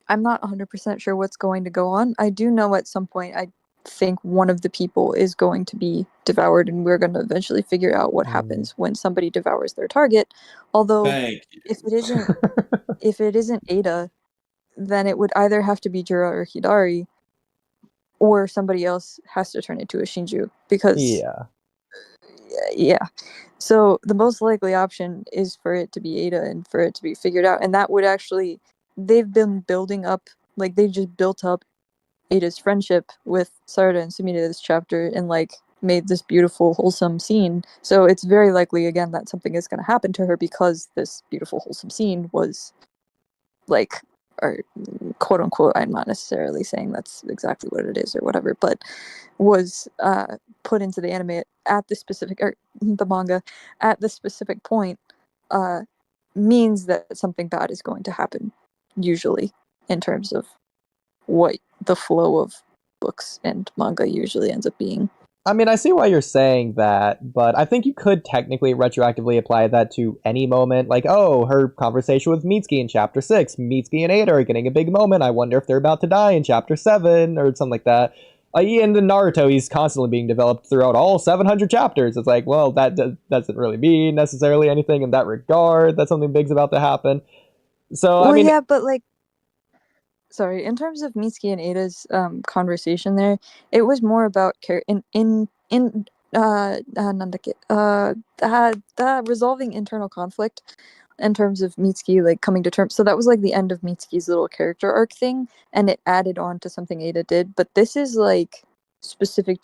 Speaker 5: I'm not 100% sure what's going to go on. I do know at some point I think one of the people is going to be devoured and we're going to eventually figure out what happens when somebody devours their target. Although
Speaker 3: Thank you.
Speaker 5: if it isn't Ada, then it would either have to be Jura or Hidari, or somebody else has to turn into a Shinju because yeah. So the most likely option is for it to be Ada and for it to be figured out, and that would actually, they've been building up, like they just built up Ada's friendship with Sarada and Sumida this chapter and like made this beautiful wholesome scene. So it's very likely again that something is going to happen to her because this beautiful wholesome scene was like, or quote unquote, I'm not necessarily saying that's exactly what it is or whatever, but was put into the anime at the specific, or the manga at the specific point, means that something bad is going to happen, usually, in terms of what the flow of books and manga usually ends up being.
Speaker 1: I mean, I see why you're saying that, but I think you could technically retroactively apply that to any moment. Like, oh, her conversation with Mitsuki in Chapter 6. Mitsuki and Ada are getting a big moment. I wonder if they're about to die in Chapter 7, or something like that. In the Naruto, he's constantly being developed throughout all 700 chapters. It's like, well, that doesn't really mean necessarily anything in that regard, that something big's about to happen. So,
Speaker 5: well,
Speaker 1: I mean...
Speaker 5: yeah, but like, sorry, in terms of Mitsuki and Ada's conversation there, it was more about resolving internal conflict in terms of Mitsuki like coming to terms. So that was like the end of Mitsuki's little character arc thing, and it added on to something Ada did. But this is like specifically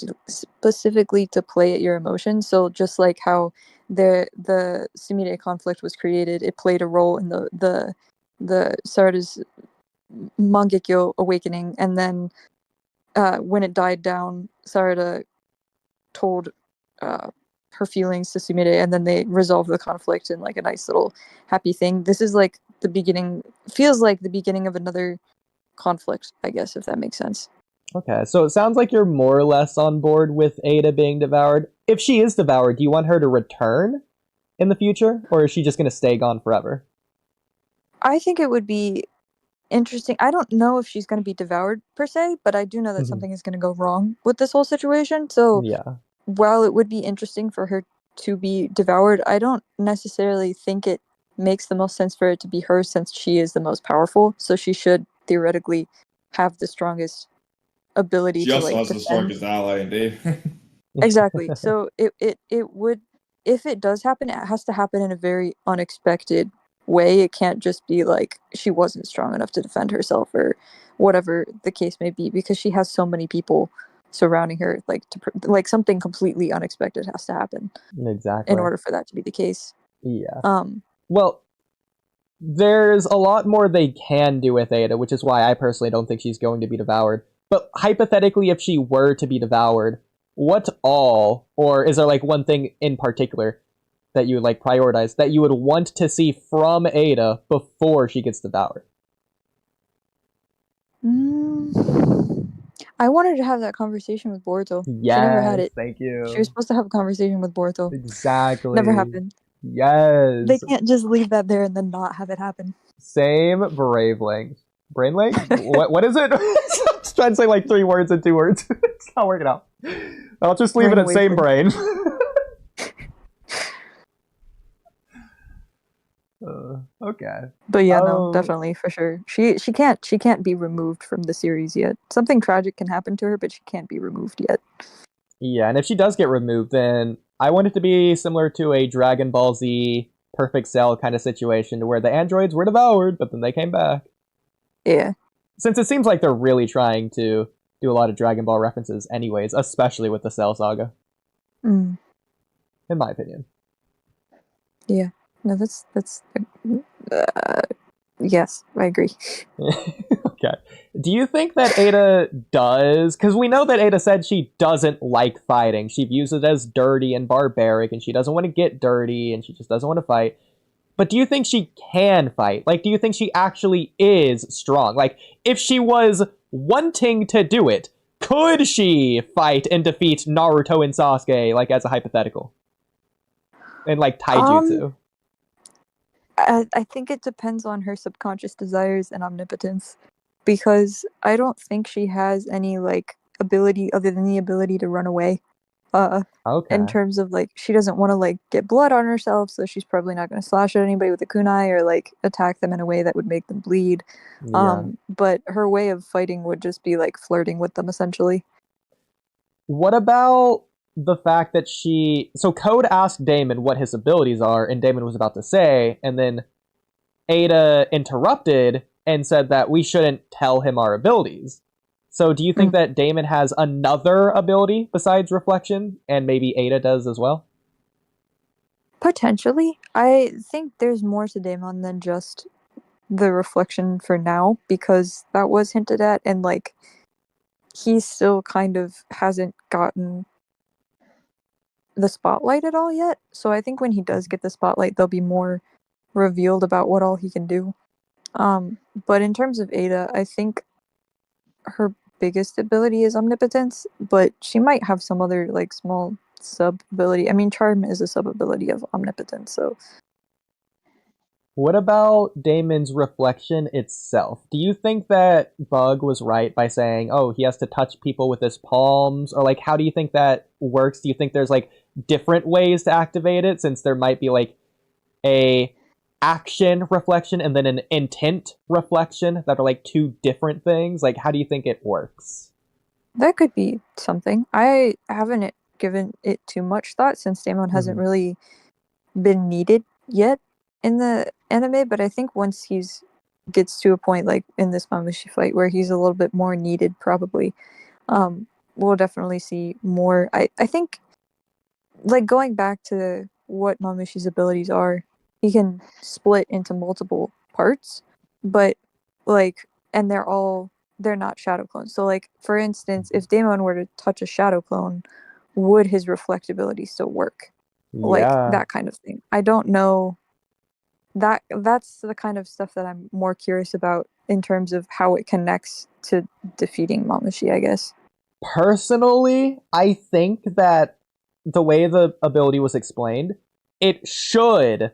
Speaker 5: to play at your emotions. So just like how the Sumire conflict was created, it played a role in the Sarada's Mangekyo awakening, and then when it died down, Sarada told her feelings to Sumire, and then they resolved the conflict in like a nice little happy thing. This is like the beginning, feels like the beginning of another conflict, I guess, if that makes sense.
Speaker 1: Okay, so it sounds like you're more or less on board with Ada being devoured. If she is devoured, do you want her to return in the future, or is she just going to stay gone forever?
Speaker 5: I think it would be interesting. I don't know if she's going to be devoured per se, but I do know that something is going to go wrong with this whole situation. So while it would be interesting for her to be devoured, I don't necessarily think it makes the most sense for it to be her, since she is the most powerful. So she should theoretically have the strongest ability
Speaker 6: she
Speaker 5: to
Speaker 6: also
Speaker 5: like
Speaker 6: has
Speaker 5: defend.
Speaker 6: the strongest ally in Dave.
Speaker 5: Exactly. So it would, if it does happen, it has to happen in a very unexpected way. It can't just be like she wasn't strong enough to defend herself or whatever the case may be, because she has so many people surrounding her. Like like something completely unexpected has to happen
Speaker 1: Exactly.
Speaker 5: in order for that to be the case.
Speaker 1: Yeah.
Speaker 5: Um.
Speaker 1: Well, there's a lot more they can do with Ada, which is why I personally don't think she's going to be devoured. But hypothetically, if she were to be devoured, what all, or is there like one thing in particular that you would like prioritize that you would want to see from Ada before she gets devoured?
Speaker 5: I wanted to have that conversation with Boruto.
Speaker 1: Yes,
Speaker 5: She never had it.
Speaker 1: thank you.
Speaker 5: She was supposed to have a conversation with Boruto.
Speaker 1: Exactly.
Speaker 5: Never happened.
Speaker 1: Yes.
Speaker 5: They can't just leave that there and then not have it happen.
Speaker 1: Same brainlink. Brainlink? what is it? I'm just trying to say like 3 words in 2 words. It's not working out. I'll just leave it at same brain. Okay.
Speaker 5: But yeah, no, definitely for sure. She can't be removed from the series yet. Something tragic can happen to her, but she can't be removed yet.
Speaker 1: Yeah, and if she does get removed, then I want it to be similar to a Dragon Ball Z Perfect Cell kind of situation where the androids were devoured, but then they came back.
Speaker 5: Yeah.
Speaker 1: Since it seems like they're really trying to do a lot of Dragon Ball references anyways, especially with the Cell Saga. In my opinion.
Speaker 5: Yeah. No, that's yes, I agree.
Speaker 1: Okay. Do you think that Ada does? Because we know that Ada said she doesn't like fighting. She views it as dirty and barbaric, and she doesn't want to get dirty, and she just doesn't want to fight. But do you think she can fight? Like, do you think she actually is strong? Like, if she was wanting to do it, could she fight and defeat Naruto and Sasuke, like, as a hypothetical? And, like, taijutsu?
Speaker 5: I think it depends on her subconscious desires and omnipotence, because I don't think she has any like ability other than the ability to run away.
Speaker 1: Okay.
Speaker 5: In terms of like, she doesn't want to like get blood on herself, so she's probably not going to slash at anybody with a kunai or like attack them in a way that would make them bleed.
Speaker 1: Yeah.
Speaker 5: But her way of fighting would just be like flirting with them essentially.
Speaker 1: What about the fact that so Code asked Daemon what his abilities are, and Daemon was about to say, and then Ada interrupted and said that we shouldn't tell him our abilities. So do you think that Daemon has another ability besides reflection, and maybe Ada does as well?
Speaker 5: Potentially. I think there's more to Daemon than just the reflection for now, because that was hinted at, and like he still kind of hasn't gotten the spotlight at all yet. So I think when he does get the spotlight, there'll be more revealed about what all he can do. But in terms of Ada, I think her biggest ability is omnipotence, but she might have some other like small sub ability. I mean, charm is a sub ability of omnipotence, so.
Speaker 1: What about Daemon's reflection itself? Do you think that Bug was right by saying, oh, he has to touch people with his palms? Or like, how do you think that works? Do you think there's like different ways to activate it, since there might be like a action reflection and then an intent reflection that are like 2 different things? Like, how do you think it works?
Speaker 5: That could be something. I haven't given it too much thought, since Daemon hasn't really been needed yet in the anime, but I think once he's gets to a point like in this Mamushi fight where he's a little bit more needed, probably we'll definitely see more. I think, like, going back to what Mamushi's abilities are, he can split into multiple parts, but like, and they're not shadow clones. So like, for instance, if Daemon were to touch a shadow clone, would his reflectability still work? Like that kind of thing. I don't know. That's the kind of stuff that I'm more curious about in terms of how it connects to defeating Mamushi, I guess.
Speaker 1: Personally, I think that the way the ability was explained, it should.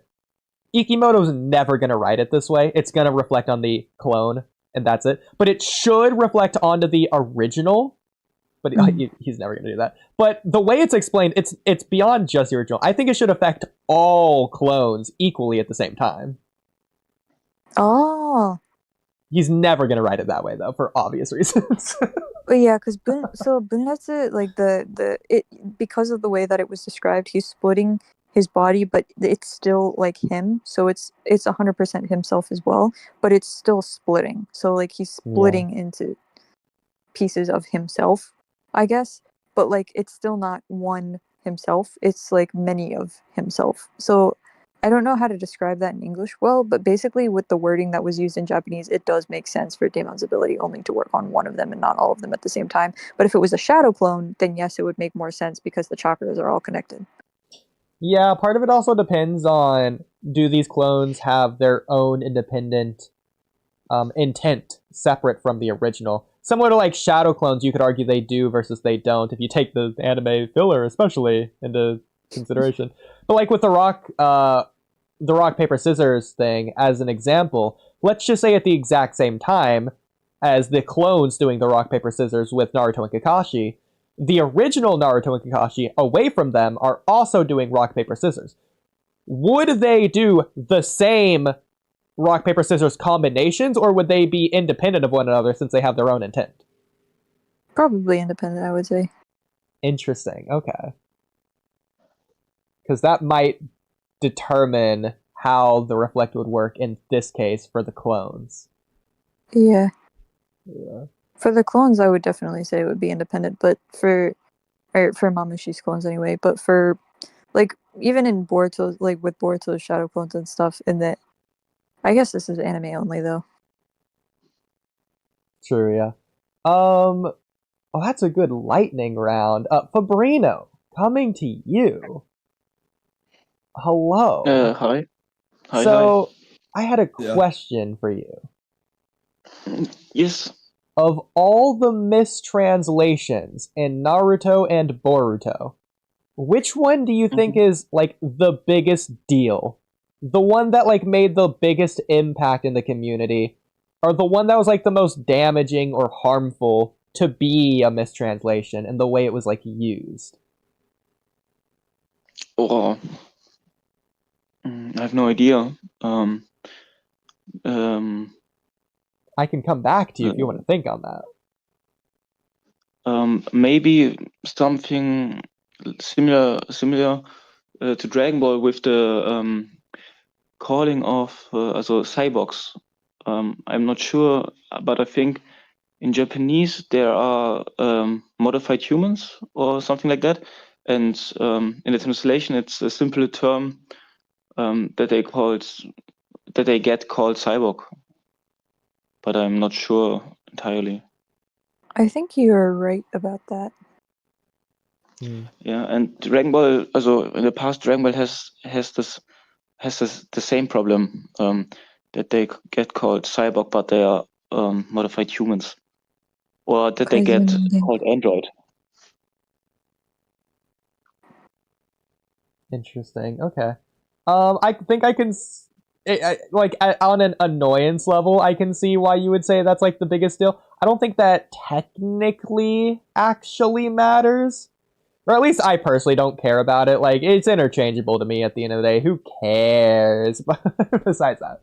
Speaker 1: Ikimoto's never going to write it this way. It's going to reflect on the clone, and that's it. But it should reflect onto the original. But he's never going to do that. But the way it's explained, it's beyond just the original. I think it should affect all clones equally at the same time.
Speaker 5: Oh.
Speaker 1: He's never going to write it that way, though, for obvious reasons.
Speaker 5: Well, yeah, because Bunetsu, like because of the way that it was described, he's splitting his body, but it's still like him, so it's 100% himself as well, but it's still splitting. So like he's splitting into pieces of himself, I guess, but like it's still not one himself. It's like many of himself. So I don't know how to describe that in English well, but basically with the wording that was used in Japanese, it does make sense for Daemon's ability only to work on one of them and not all of them at the same time. But if it was a shadow clone, then yes, it would make more sense because the chakras are all connected.
Speaker 1: Yeah, part of it also depends on, do these clones have their own independent intent separate from the original? Similar to like shadow clones, you could argue they do versus they don't if you take the anime filler especially into consideration. But like with the rock paper scissors thing as an example, let's just say at the exact same time as the clones doing the rock paper scissors with Naruto and Kakashi, the original Naruto and Kakashi away from them are also doing rock paper scissors. Would they do the same rock paper scissors combinations, or would they be independent of one another since they have their own intent?
Speaker 5: Probably independent, I would say.
Speaker 1: Interesting. Okay. Because that might determine how the reflect would work in this case for the clones.
Speaker 5: Yeah.
Speaker 1: Yeah.
Speaker 5: For the clones, I would definitely say it would be independent, but for Mamushi's clones anyway, but for, like, even in Boruto, like, with Boruto's shadow clones and stuff, in that, I guess this is anime only, though.
Speaker 1: True, yeah. Oh, that's a good lightning round. Fabrino, coming to you. Hello.
Speaker 10: Hi.
Speaker 1: So, I had a question for you.
Speaker 10: Yes.
Speaker 1: Of all the mistranslations in Naruto and Boruto, which one do you think is, like, the biggest deal? The one that, like, made the biggest impact in the community? Or the one that was, like, the most damaging or harmful to be a mistranslation and the way it was, like, used?
Speaker 10: Oh, I have no idea.
Speaker 1: I can come back to you if you want to think on that.
Speaker 10: Maybe something similar to Dragon Ball with the calling of also cyborgs. I'm not sure, but I think in Japanese there are modified humans or something like that, and in the translation it's a simple term that they get called cyborg, but I'm not sure entirely.
Speaker 5: I think you're right about that.
Speaker 10: Yeah, and Dragon Ball, also in the past, Dragon Ball has the same problem that they get called cyborg, but they are modified humans, or that they get called android.
Speaker 1: Interesting. Okay. I think I can, like, on an annoyance level, I can see why you would say that's, like, the biggest deal. I don't think that technically actually matters. Or at least I personally don't care about it. Like, it's interchangeable to me at the end of the day. Who cares? Besides that.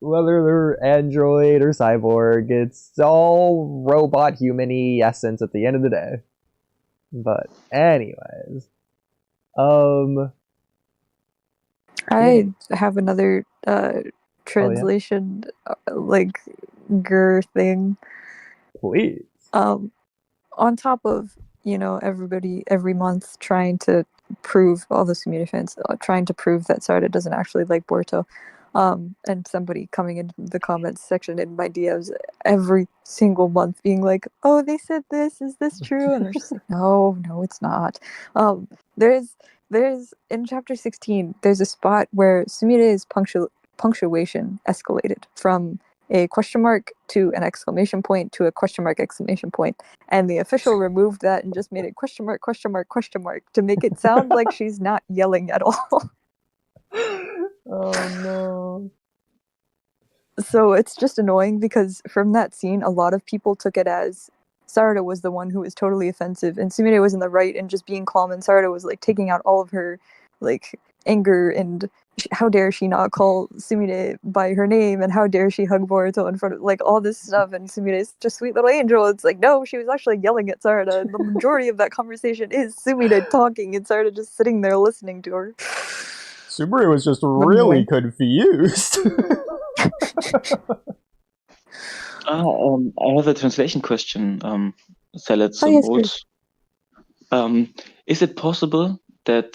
Speaker 1: Whether they're android or cyborg, it's all robot human-y essence at the end of the day. But anyways.
Speaker 5: I have another translation like thing.
Speaker 1: Please.
Speaker 5: On top of, everybody every month trying to prove, all the Sumida fans trying to prove that Sarada doesn't actually like Boruto, and somebody coming into the comments section in my DMs every single month being like, oh, they said this, is this true? And they're just like, no, it's not. There's in chapter 16, there's a spot where Sumida's punctuation escalated from a question mark to an exclamation point to a question mark exclamation point, and the official removed that and just made it question mark to make it sound like she's not yelling at all.
Speaker 1: Oh no.
Speaker 5: So it's just annoying because from that scene, a lot of people took it as Sarada was the one who was totally offensive and Sumire was in the right and just being calm, and Sarada was like taking out all of her like anger and how dare she not call Sumire by her name, and how dare she hug Boruto in front of, like, all this stuff, and Sumire is just a sweet little angel. It's like, no, she was actually yelling at Sarada, and the majority of that conversation is Sumire talking and Sarada just sitting there listening to her.
Speaker 1: Sumire was just really confused.
Speaker 10: I have a translation question, Salads
Speaker 5: Oh,
Speaker 10: and
Speaker 5: yes,
Speaker 10: Bolts. Is it possible that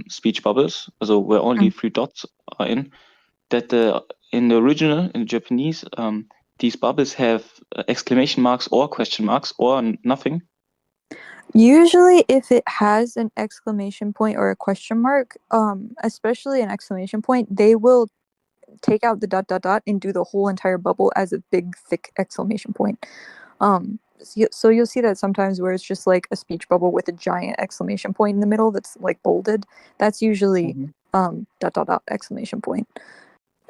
Speaker 10: speech bubbles, also where only 3 dots are in, that in the original, in Japanese, these bubbles have exclamation marks or question marks or nothing?
Speaker 5: Usually, if it has an exclamation point or a question mark, especially an exclamation point, they will take out the dot dot dot and do the whole entire bubble as a big thick exclamation point. So you'll see that sometimes where it's just like a speech bubble with a giant exclamation point in the middle that's like bolded. That's usually dot dot dot exclamation point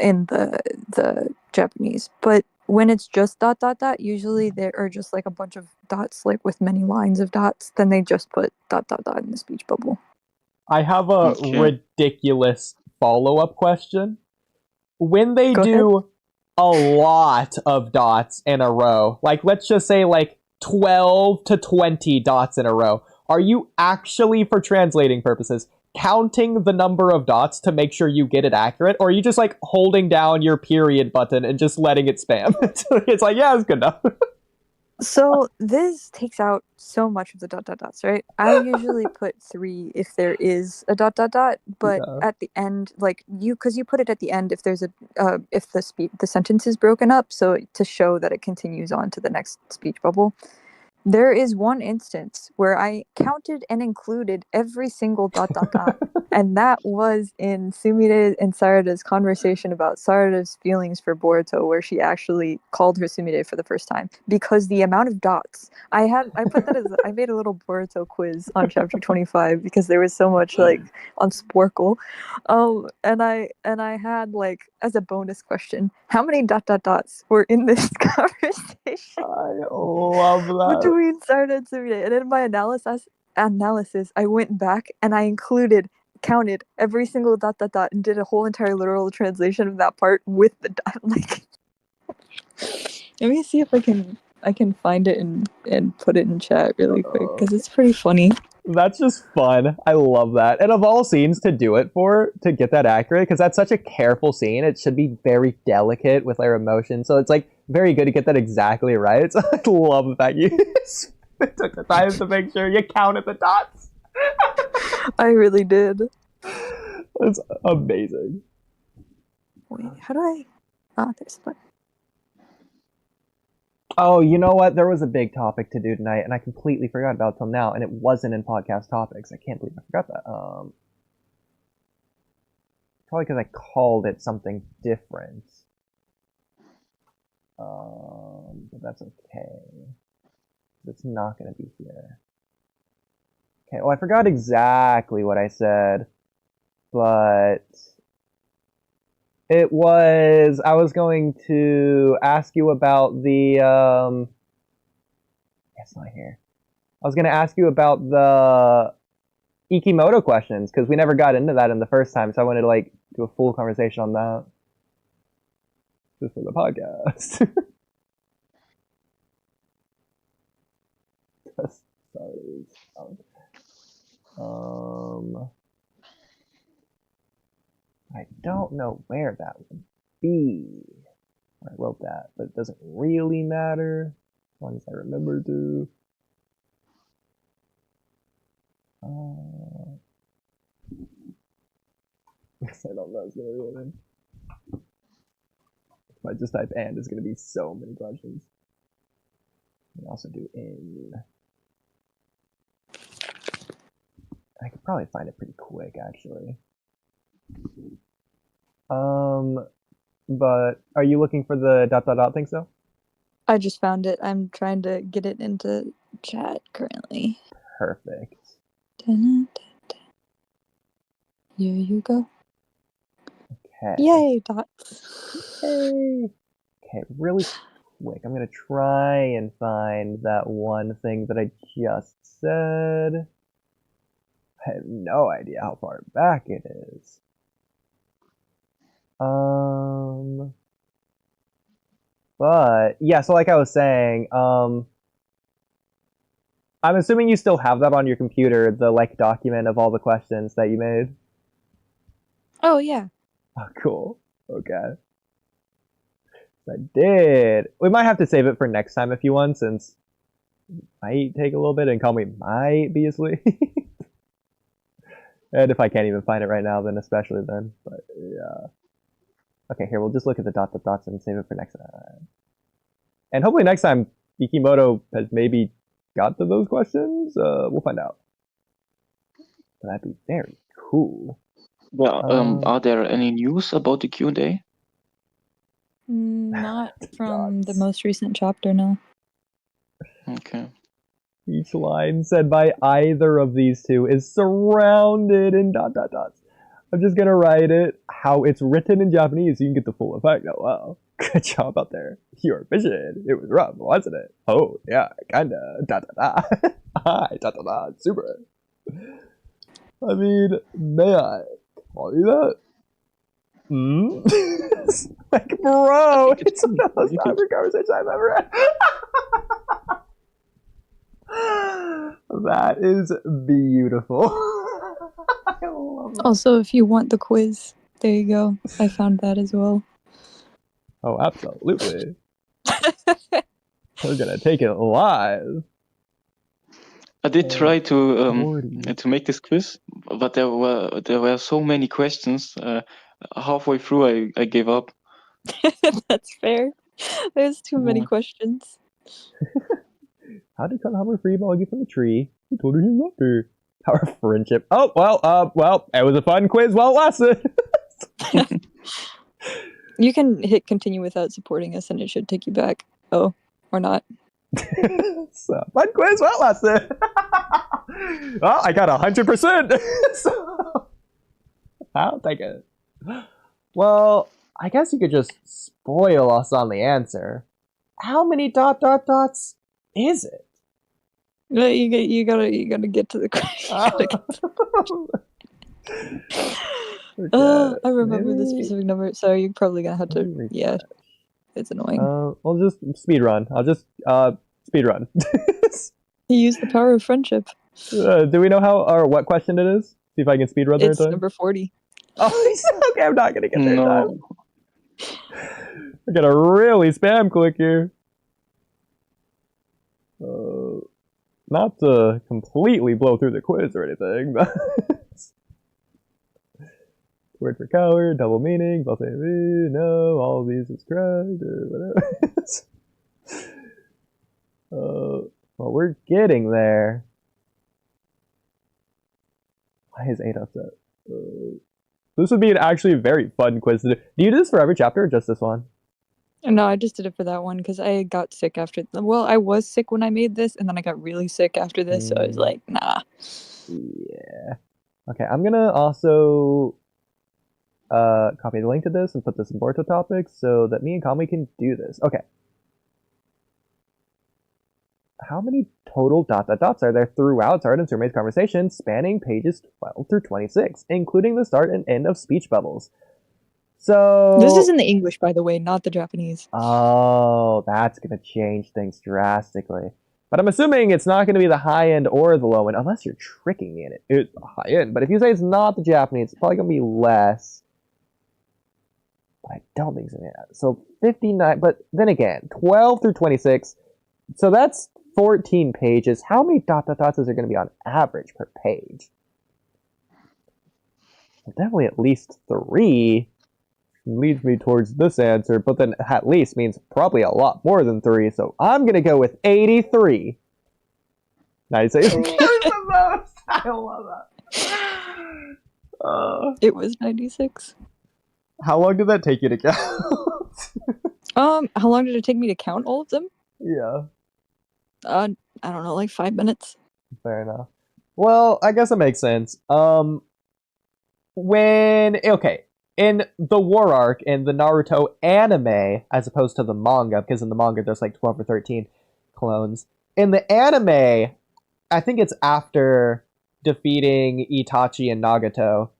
Speaker 5: in the Japanese. But when it's just dot dot dot, usually there are just like a bunch of dots, like with many lines of dots. Then they just put dot dot dot in the speech bubble.
Speaker 1: I have a ridiculous follow-up question. When they do a lot of dots in a row, like let's just say like 12 to 20 dots in a row, are you actually, for translating purposes, counting the number of dots to make sure you get it accurate, or are you just like holding down your period button and just letting it spam? It's like, yeah, it's good enough.
Speaker 5: So this takes out so much of the dot dot dots, right? I usually put 3 if there is a dot dot dot, but at the end, like because you put it at the end if there's a if the sentence is broken up, so to show that it continues on to the next speech bubble. There is one instance where I counted and included every single dot dot dot, and that was in Sumire and Sarada's conversation about Sarada's feelings for Boruto, where she actually called her Sumire for the first time, because the amount of dots I put that as I made a little Boruto quiz on chapter 25 because there was so much like on Sporkle, and I had like as a bonus question, how many dot dot dots were in this conversation?
Speaker 1: I love that.
Speaker 5: Between Sarada and Sumire. And in my analysis, I went back and I counted every single dot dot dot and did a whole entire literal translation of that part with the dot. Like, let me see if I can find it and put it in chat really quick because it's pretty funny.
Speaker 1: That's just fun. I love that. And of all scenes to do it for, to get that accurate, because that's such a careful scene, it should be very delicate with their emotion. So it's like very good to get that exactly right. So I love the fact you took the time to make sure you counted the dots.
Speaker 5: I really did.
Speaker 1: That's amazing.
Speaker 5: Wait, how do I? Ah, there's the button.
Speaker 1: Oh, you know what? There was a big topic to do tonight, and I completely forgot about it till now, and it wasn't in podcast topics. I can't believe I forgot that. Probably because I called it something different. But that's okay. It's not going to be here. Okay, well, I forgot exactly what I said, but it was, I was going to ask you about the, it's not here. I was going to ask you about the Ikimoto questions, because we never got into that in the first time, so I wanted to, like, do a full conversation on that. Just for the podcast. I don't know where that would be. I wrote that, but it doesn't really matter as long as I remember to. I don't know. It's gonna be anything. If I just type "and," it's gonna be so many questions. I can also do "in." I could probably find it pretty quick, actually. But are you looking for the dot dot dot thing still?
Speaker 5: I just found it. I'm trying to get it into chat currently.
Speaker 1: Perfect.
Speaker 5: Here you go.
Speaker 1: Okay.
Speaker 5: Yay, dots.
Speaker 1: Yay. Okay, really quick. I'm gonna try and find that one thing that I just said. I have no idea how far back it is. But yeah, so like I was saying, I'm assuming you still have that on your computer, the like document of all the questions that you made.
Speaker 5: Oh yeah.
Speaker 1: Oh, cool. Okay. I did. We might have to save it for next time if you want, since it might take a little bit and Kamui might be asleep. And if I can't even find it right now, then especially then. But yeah. Okay, here, we'll just look at the dots and save it for next time. And hopefully next time, Ikimoto has maybe got to those questions. We'll find out. But that'd be very cool.
Speaker 10: Well, are there any news about the Q&A?
Speaker 5: Not from the most recent chapter, no.
Speaker 10: Okay.
Speaker 1: Each line said by either of these two is surrounded in ... I'm just gonna write it how it's written in Japanese so you can get the full effect. Oh, wow. Good job out there. Your vision. It was rough, wasn't it? Oh, yeah, kinda. Hi, super. I mean, may I call you that? Like, bro, it's one of the most awkward conversations I've ever had. That is beautiful. I love that.
Speaker 5: Also, if you want the quiz, there you go. I found that as well.
Speaker 1: Oh, absolutely. We're gonna take it live.
Speaker 10: I did try to make this quiz, but there were so many questions. Halfway through, I gave up.
Speaker 5: That's fair. There's too many
Speaker 10: Yeah.
Speaker 5: questions.
Speaker 1: How did Kanahama free Boggy from the tree? Who told her he loved her? Power of friendship. Oh, well, it was a fun quiz while it lasted.
Speaker 5: You can hit continue without supporting us and it should take you back. Oh, or not.
Speaker 1: So, fun quiz while it lasted. Well, I got 100%. So, I'll take it. Well, I guess you could just spoil us on the answer. How many ... is it?
Speaker 5: No, you gotta get to the question. I remember the specific number. So you're probably gonna have to. Yeah, it's annoying.
Speaker 1: I'll just speed run. I'll just speed run.
Speaker 5: You use the power of friendship.
Speaker 1: Do we know how or what question it is? See if I can speed run there.
Speaker 5: It's number 40.
Speaker 1: Oh, okay. I'm not gonna get there in
Speaker 10: No.
Speaker 1: time. I gotta really spam click here. Not to completely blow through the quiz or anything, but word for coward, double meaning, both no, all of these is correct, or whatever. Well, we're getting there. Why is 8 upset? This would be an actually very fun quiz to do. Do you do this for every chapter or just this one?
Speaker 5: No, I just did it for that one because I got sick after. Well, I was sick when I made this, and then I got really sick after this. So I was like, nah.
Speaker 1: Yeah. Okay, I'm gonna also copy the link to this and put this in Boruto topics so that me and Kamui can do this. Okay. How many total ... are there throughout Sarada and Tsurume's conversation spanning pages 12 through 26, including the start and end of speech bubbles? So
Speaker 5: This is in the English, by the way, not the Japanese.
Speaker 1: Oh, that's gonna change things drastically. But I'm assuming it's not gonna be the high end or the low end, unless you're tricking me in it. It's high end, but if you say it's not the Japanese, it's probably gonna be less. But I don't think so. Yeah. So 59, but then again, 12 through 26. So that's 14 pages. How many ... is there gonna be on average per page? Well, definitely at least 3. Leads me towards this answer, but then at least means probably a lot more than 3, so I'm gonna go with 83. 96. I love that.
Speaker 5: It was 96.
Speaker 1: How long did that take you to count?
Speaker 5: How long did it take me to count all of them?
Speaker 1: Yeah,
Speaker 5: I don't know, like 5 minutes.
Speaker 1: fair enough. Well, I guess it makes sense. In the War Arc in the Naruto anime, as opposed to the manga, because in the manga there's like 12 or 13 clones. In the anime, I think it's after defeating Itachi and Nagato,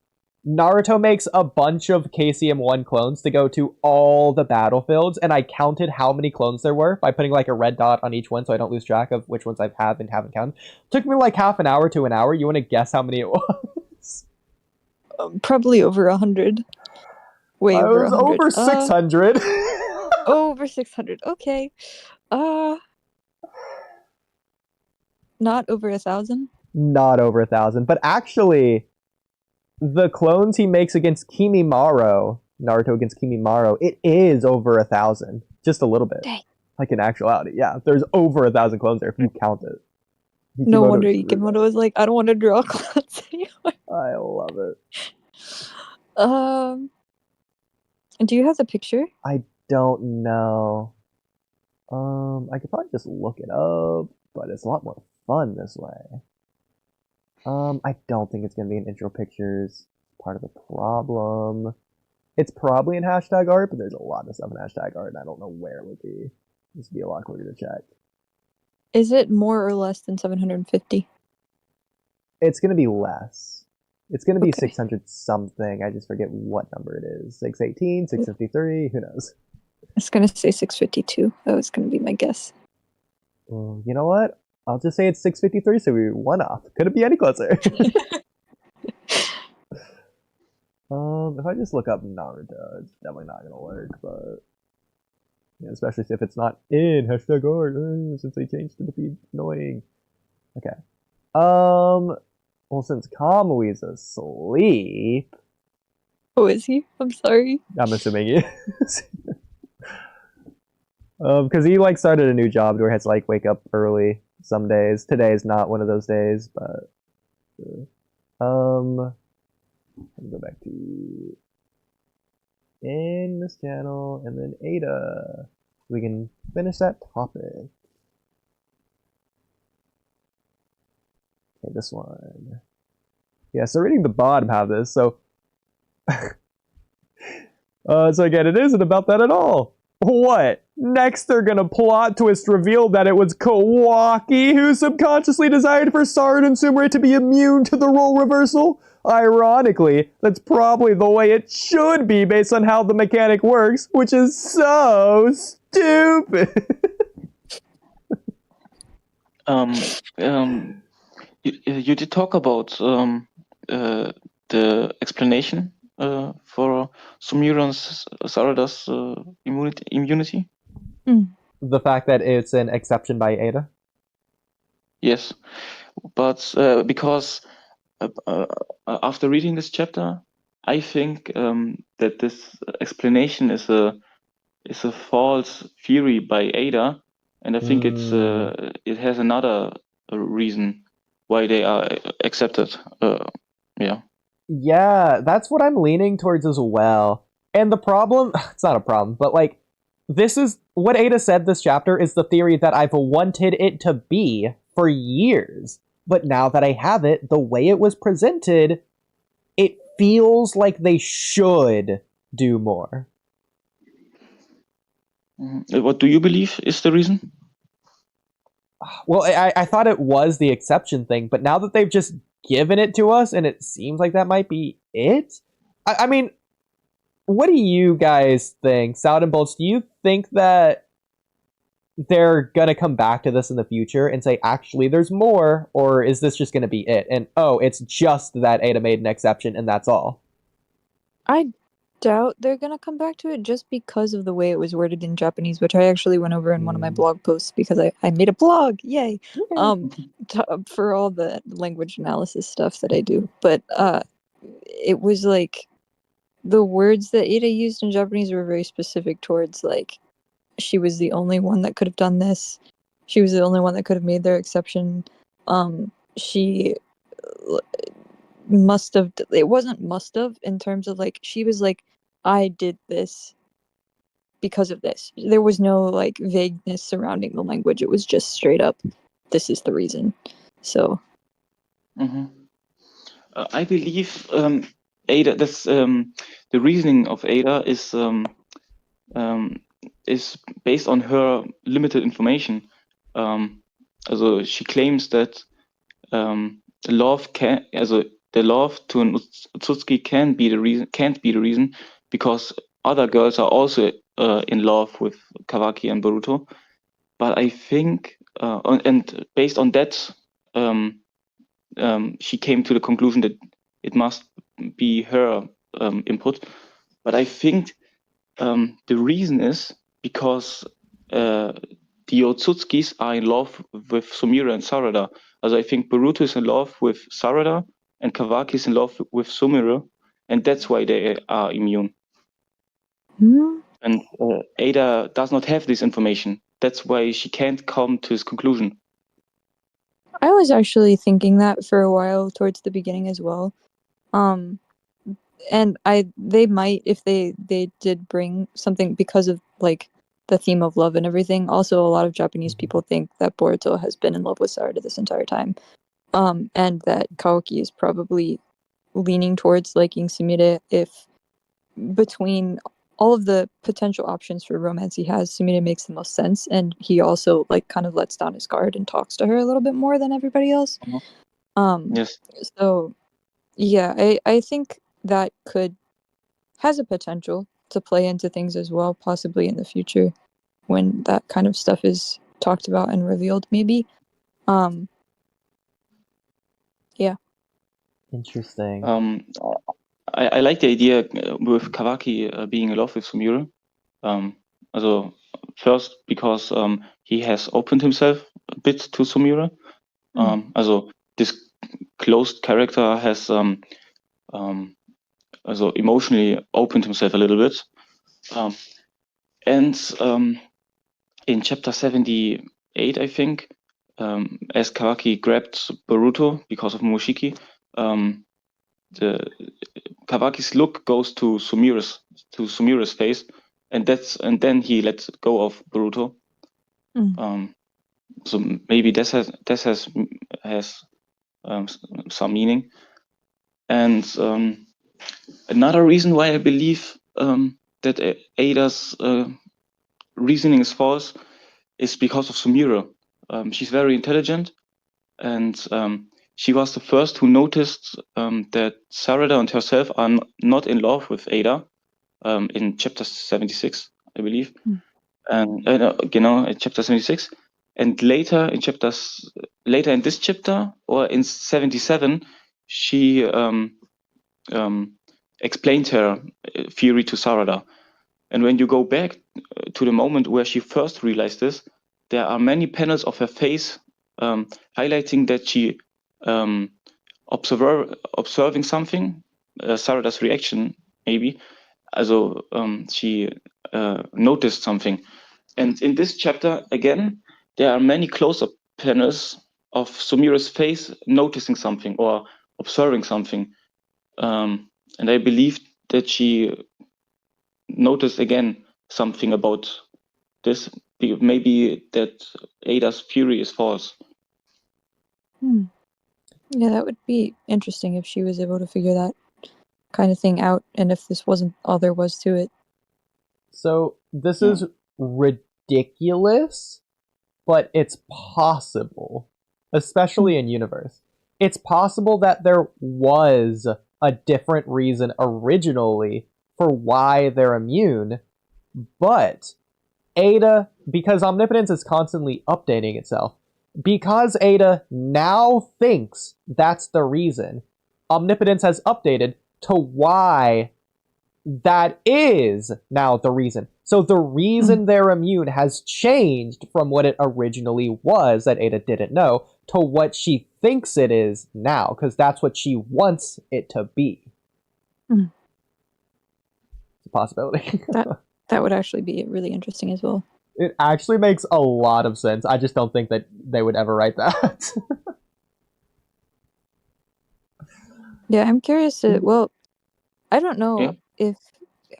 Speaker 1: Naruto makes a bunch of KCM1 clones to go to all the battlefields, and I counted how many clones there were by putting like a red dot on each one so I don't lose track of which ones I have and haven't counted. Took me like half an hour to an hour. You want to guess how many it was?
Speaker 5: Probably over 100. Way
Speaker 1: It
Speaker 5: over
Speaker 1: was
Speaker 5: 100.
Speaker 1: over 600.
Speaker 5: Over 600. Okay. Not over 1,000.
Speaker 1: Not over 1,000, but actually, the clones he makes against Kimimaro, Naruto against Kimimaro, it is over 1,000, just a little bit.
Speaker 5: Dang.
Speaker 1: Like in actuality, yeah, there's over 1,000 clones there if you count it.
Speaker 5: No wonder Ikimoto was like, I don't want to draw clones anymore.
Speaker 1: I love it.
Speaker 5: Do you have the picture?
Speaker 1: I don't know. I could probably just look it up, but it's a lot more fun this way. I don't think it's gonna be in intro pictures. Part of the problem. It's probably in hashtag art, but there's a lot of stuff in hashtag art, and I don't know where it would be. This would be a lot quicker to check.
Speaker 5: Is it more or less than 750?
Speaker 1: It's gonna be less. It's gonna be
Speaker 5: Okay.
Speaker 1: 600 something. I just forget what number it is. 618, 653. Who knows?
Speaker 5: I was gonna say 652. That was gonna be my guess.
Speaker 1: Well, you know what? I'll just say it's 653, so we one off. Couldn't be any closer. If I just look up Naruto, it's definitely not gonna work, but yeah, especially if it's not in hashtag art, since they changed it to be annoying. Okay. Well, since Kamui's asleep,
Speaker 5: Oh, is he? I'm sorry.
Speaker 1: I'm assuming he is. Because he like started a new job where he has to like wake up early some days. Today is not one of those days, but let me go back to in this channel and then Ada. We can finish that topic. Okay, this one. Yeah, so reading the bottom half of this, so so again, it isn't about that at all. What? Next, they're gonna plot twist reveal that it was Kawaki who subconsciously desired for Sarada and Sumire to be immune to the role reversal? Ironically, that's probably the way it should be based on how the mechanic works, which is so stupid.
Speaker 10: You did talk about the explanation for Sumire and Sarada's immunity.
Speaker 1: The fact that it's an exception by Ada?
Speaker 10: Yes, but because after reading this chapter, I think that this explanation is a false theory by Ada, and I think it has another reason why they are accepted. Yeah.
Speaker 1: Yeah, that's what I'm leaning towards as well. And the problem, it's not a problem, but like, this is what Ada said this chapter is the theory that I've wanted it to be for years. But now that I have it, the way it was presented, it feels like they should do more.
Speaker 10: What do you believe is the reason?
Speaker 1: Well, I thought it was the exception thing, but now that they've just given it to us and it seems like that might be it? I mean, what do you guys think? Sound and Bolts, do you think that they're gonna come back to this in the future and say, actually, there's more, or is this just gonna be it? And, oh, it's just that Ada made an exception and that's all.
Speaker 5: I doubt they're gonna come back to it just because of the way it was worded in Japanese, which I actually went over in one of my blog posts because I made a blog, yay, for all the language analysis stuff that I do. But it was like the words that Ada used in Japanese were very specific towards like she was the only one that could have done this. She was the only one that could have made their exception. She must have. It wasn't must have in terms of like she was like, I did this because of this. There was no like vagueness surrounding the language. It was just straight up, this is the reason. So,
Speaker 10: I believe Ada. That's the reasoning of Ada is based on her limited information. Also she claims that the love to an Otsutsuki can't be the reason because other girls are also in love with Kawaki and Boruto. But I think, and based on that, she came to the conclusion that it must be her input. But I think the reason is because the Otsutskis are in love with Sumire and Sarada. Also I think Boruto is in love with Sarada and Kawaki is in love with Sumire, and that's why they are immune. And Ada does not have this information. That's why she can't come to his conclusion.
Speaker 5: I was actually thinking that for a while towards the beginning as well. And they might, if they did bring something because of like the theme of love and everything. Also, a lot of Japanese people think that Boruto has been in love with Sarada this entire time. And that Kaoki is probably leaning towards liking Sumire if between all of the potential options for romance he has, Sumire makes the most sense, and he also like kind of lets down his guard and talks to her a little bit more than everybody else.
Speaker 10: Yes.
Speaker 5: So yeah, I think that has a potential to play into things as well, possibly in the future when that kind of stuff is talked about and revealed, maybe. Yeah.
Speaker 1: Interesting.
Speaker 10: I like the idea with Kawaki being in love with Sumire. Also first because he has opened himself a bit to Sumire. Also this closed character has also emotionally opened himself a little bit. And in chapter 78, I think, as Kawaki grabbed Boruto because of Momoshiki, the Kawaki's look goes to Sumire's face, and then he lets go of Boruto. So maybe this has some meaning. And another reason why I believe that Ada's reasoning is false is because of Sumire. She's very intelligent, and she was the first who noticed that Sarada and herself are not in love with Ada in chapter 76, I believe. And in chapter 76. And later in this chapter, or in 77, she explained her theory to Sarada. And when you go back to the moment where she first realized this, there are many panels of her face highlighting that she observing something, Sarada's reaction maybe. Also she noticed something. And in this chapter, again, there are many close-up panels of Sumire's face noticing something or observing something. And I believe that she noticed again something about this. Maybe that Ada's theory is false.
Speaker 5: Yeah, that would be interesting if she was able to figure that kind of thing out, and if this wasn't all there was to it.
Speaker 1: So this is ridiculous, but it's possible, especially in universe. It's possible that there was a different reason originally for why they're immune, but Ada, because omnipotence is constantly updating itself, because Ada now thinks that's the reason, omnipotence has updated to why that is now the reason. So the reason they're immune has changed from what it originally was that Ada didn't know to what she thinks it is now, because that's what she wants it to be. It's a possibility.
Speaker 5: That would actually be really interesting as well.
Speaker 1: It actually makes a lot of sense. I just don't think that they would ever write that.
Speaker 5: Yeah, I'm curious well, I don't know if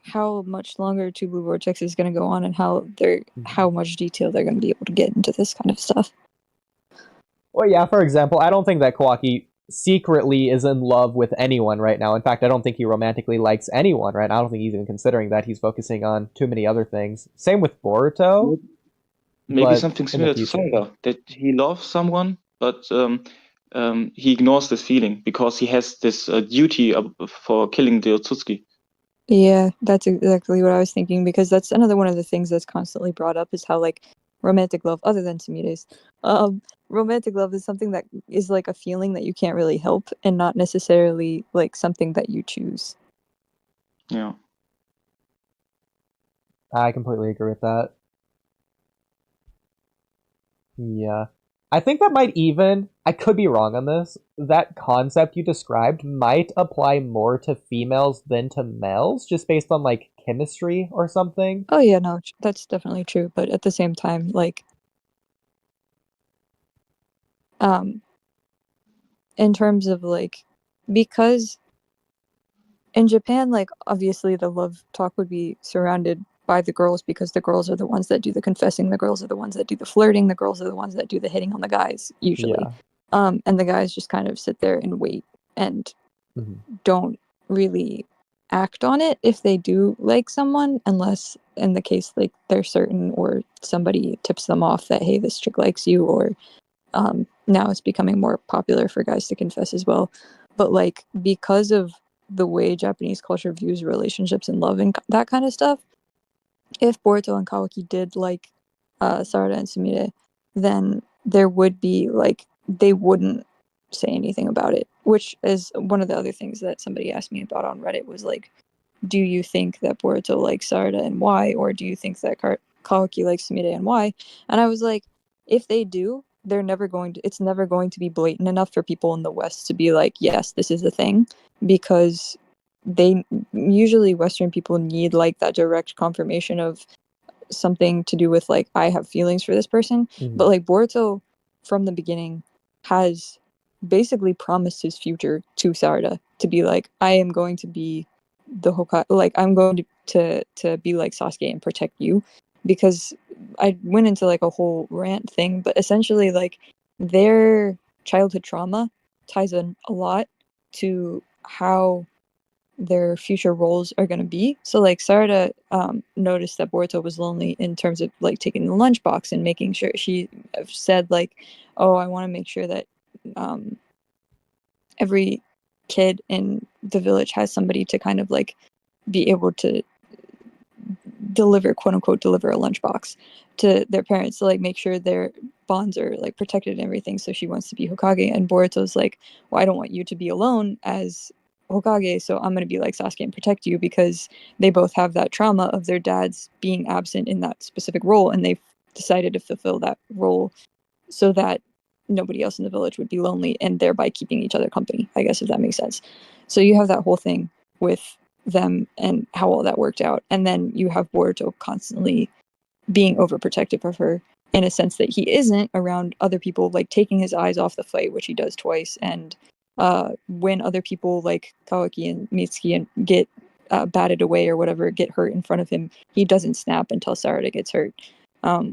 Speaker 5: how much longer Two Blue Vortex is going to go on and how much detail they're going to be able to get into this kind of stuff.
Speaker 1: Well, yeah, for example, I don't think that Kawaki secretly is in love with anyone right now. In fact, I don't think he romantically likes anyone right now. I don't think he's even considering that. He's focusing on too many other things. Same with Boruto.
Speaker 10: Maybe something similar to Sarada, that he loves someone, but he ignores this feeling because he has this duty for killing the Otsutsuki.
Speaker 5: Yeah, that's exactly what I was thinking, because that's another one of the things that's constantly brought up, is how like romantic love, other than Sumire's, romantic love is something that is like a feeling that you can't really help, and not necessarily like something that you choose.
Speaker 10: Yeah.
Speaker 1: I completely agree with that. Yeah. I think that might even, I could be wrong on this, that concept you described might apply more to females than to males, just based on like chemistry or something.
Speaker 5: Oh yeah, no, that's definitely true, but at the same time, like, in terms of like, because in Japan, like, obviously the love talk would be surrounded by the girls, because the girls are the ones that do the confessing, the girls are the ones that do the flirting, the girls are the ones that do the hitting on the guys, usually.
Speaker 1: Yeah.
Speaker 5: And the guys just kind of sit there and wait and don't really act on it if they do like someone, unless in the case like they're certain, or somebody tips them off that, hey, this chick likes you, or now it's becoming more popular for guys to confess as well. But like, because of the way Japanese culture views relationships and love and that kind of stuff, if Boruto and Kawaki did like Sarada and Sumire, then there would be like, they wouldn't say anything about it, which is one of the other things that somebody asked me about on Reddit, was like, do you think that Boruto likes Sarada and why, or do you think that Kawaki likes Sumire and why? And I was like, if they do, they're never going to, it's never going to be blatant enough for people in the West to be like, yes, this is a thing, because they usually, Western people need like that direct confirmation of something to do with like, I have feelings for this person. But like, Boruto from the beginning has basically promised his future to Sarada, to be like, I am going to be the Hokage, like, I'm going to be like Sasuke and protect you. Because I went into like a whole rant thing, but essentially like, their childhood trauma ties in a lot to how their future roles are going to be. So like, Sarada noticed that Boruto was lonely in terms of like taking the lunchbox and making sure, she said like, oh, I want to make sure that every kid in the village has somebody to kind of like be able to deliver, quote unquote, deliver a lunchbox to their parents, to like make sure their bonds are like protected and everything. So she wants to be Hokage, and Boruto's like, well, I don't want you to be alone as Hokage, so I'm going to be like Sasuke and protect you, because they both have that trauma of their dads being absent in that specific role, and they've decided to fulfill that role so that nobody else in the village would be lonely, and thereby keeping each other company, I guess, if that makes sense. So you have that whole thing with them and how all that worked out, and then you have Boruto constantly being overprotective of her, in a sense that he isn't around other people, like taking his eyes off the fight, which he does twice, and when other people like Kawaki and Mitsuki and get batted away or whatever, get hurt in front of him, he doesn't snap until Sarada gets hurt,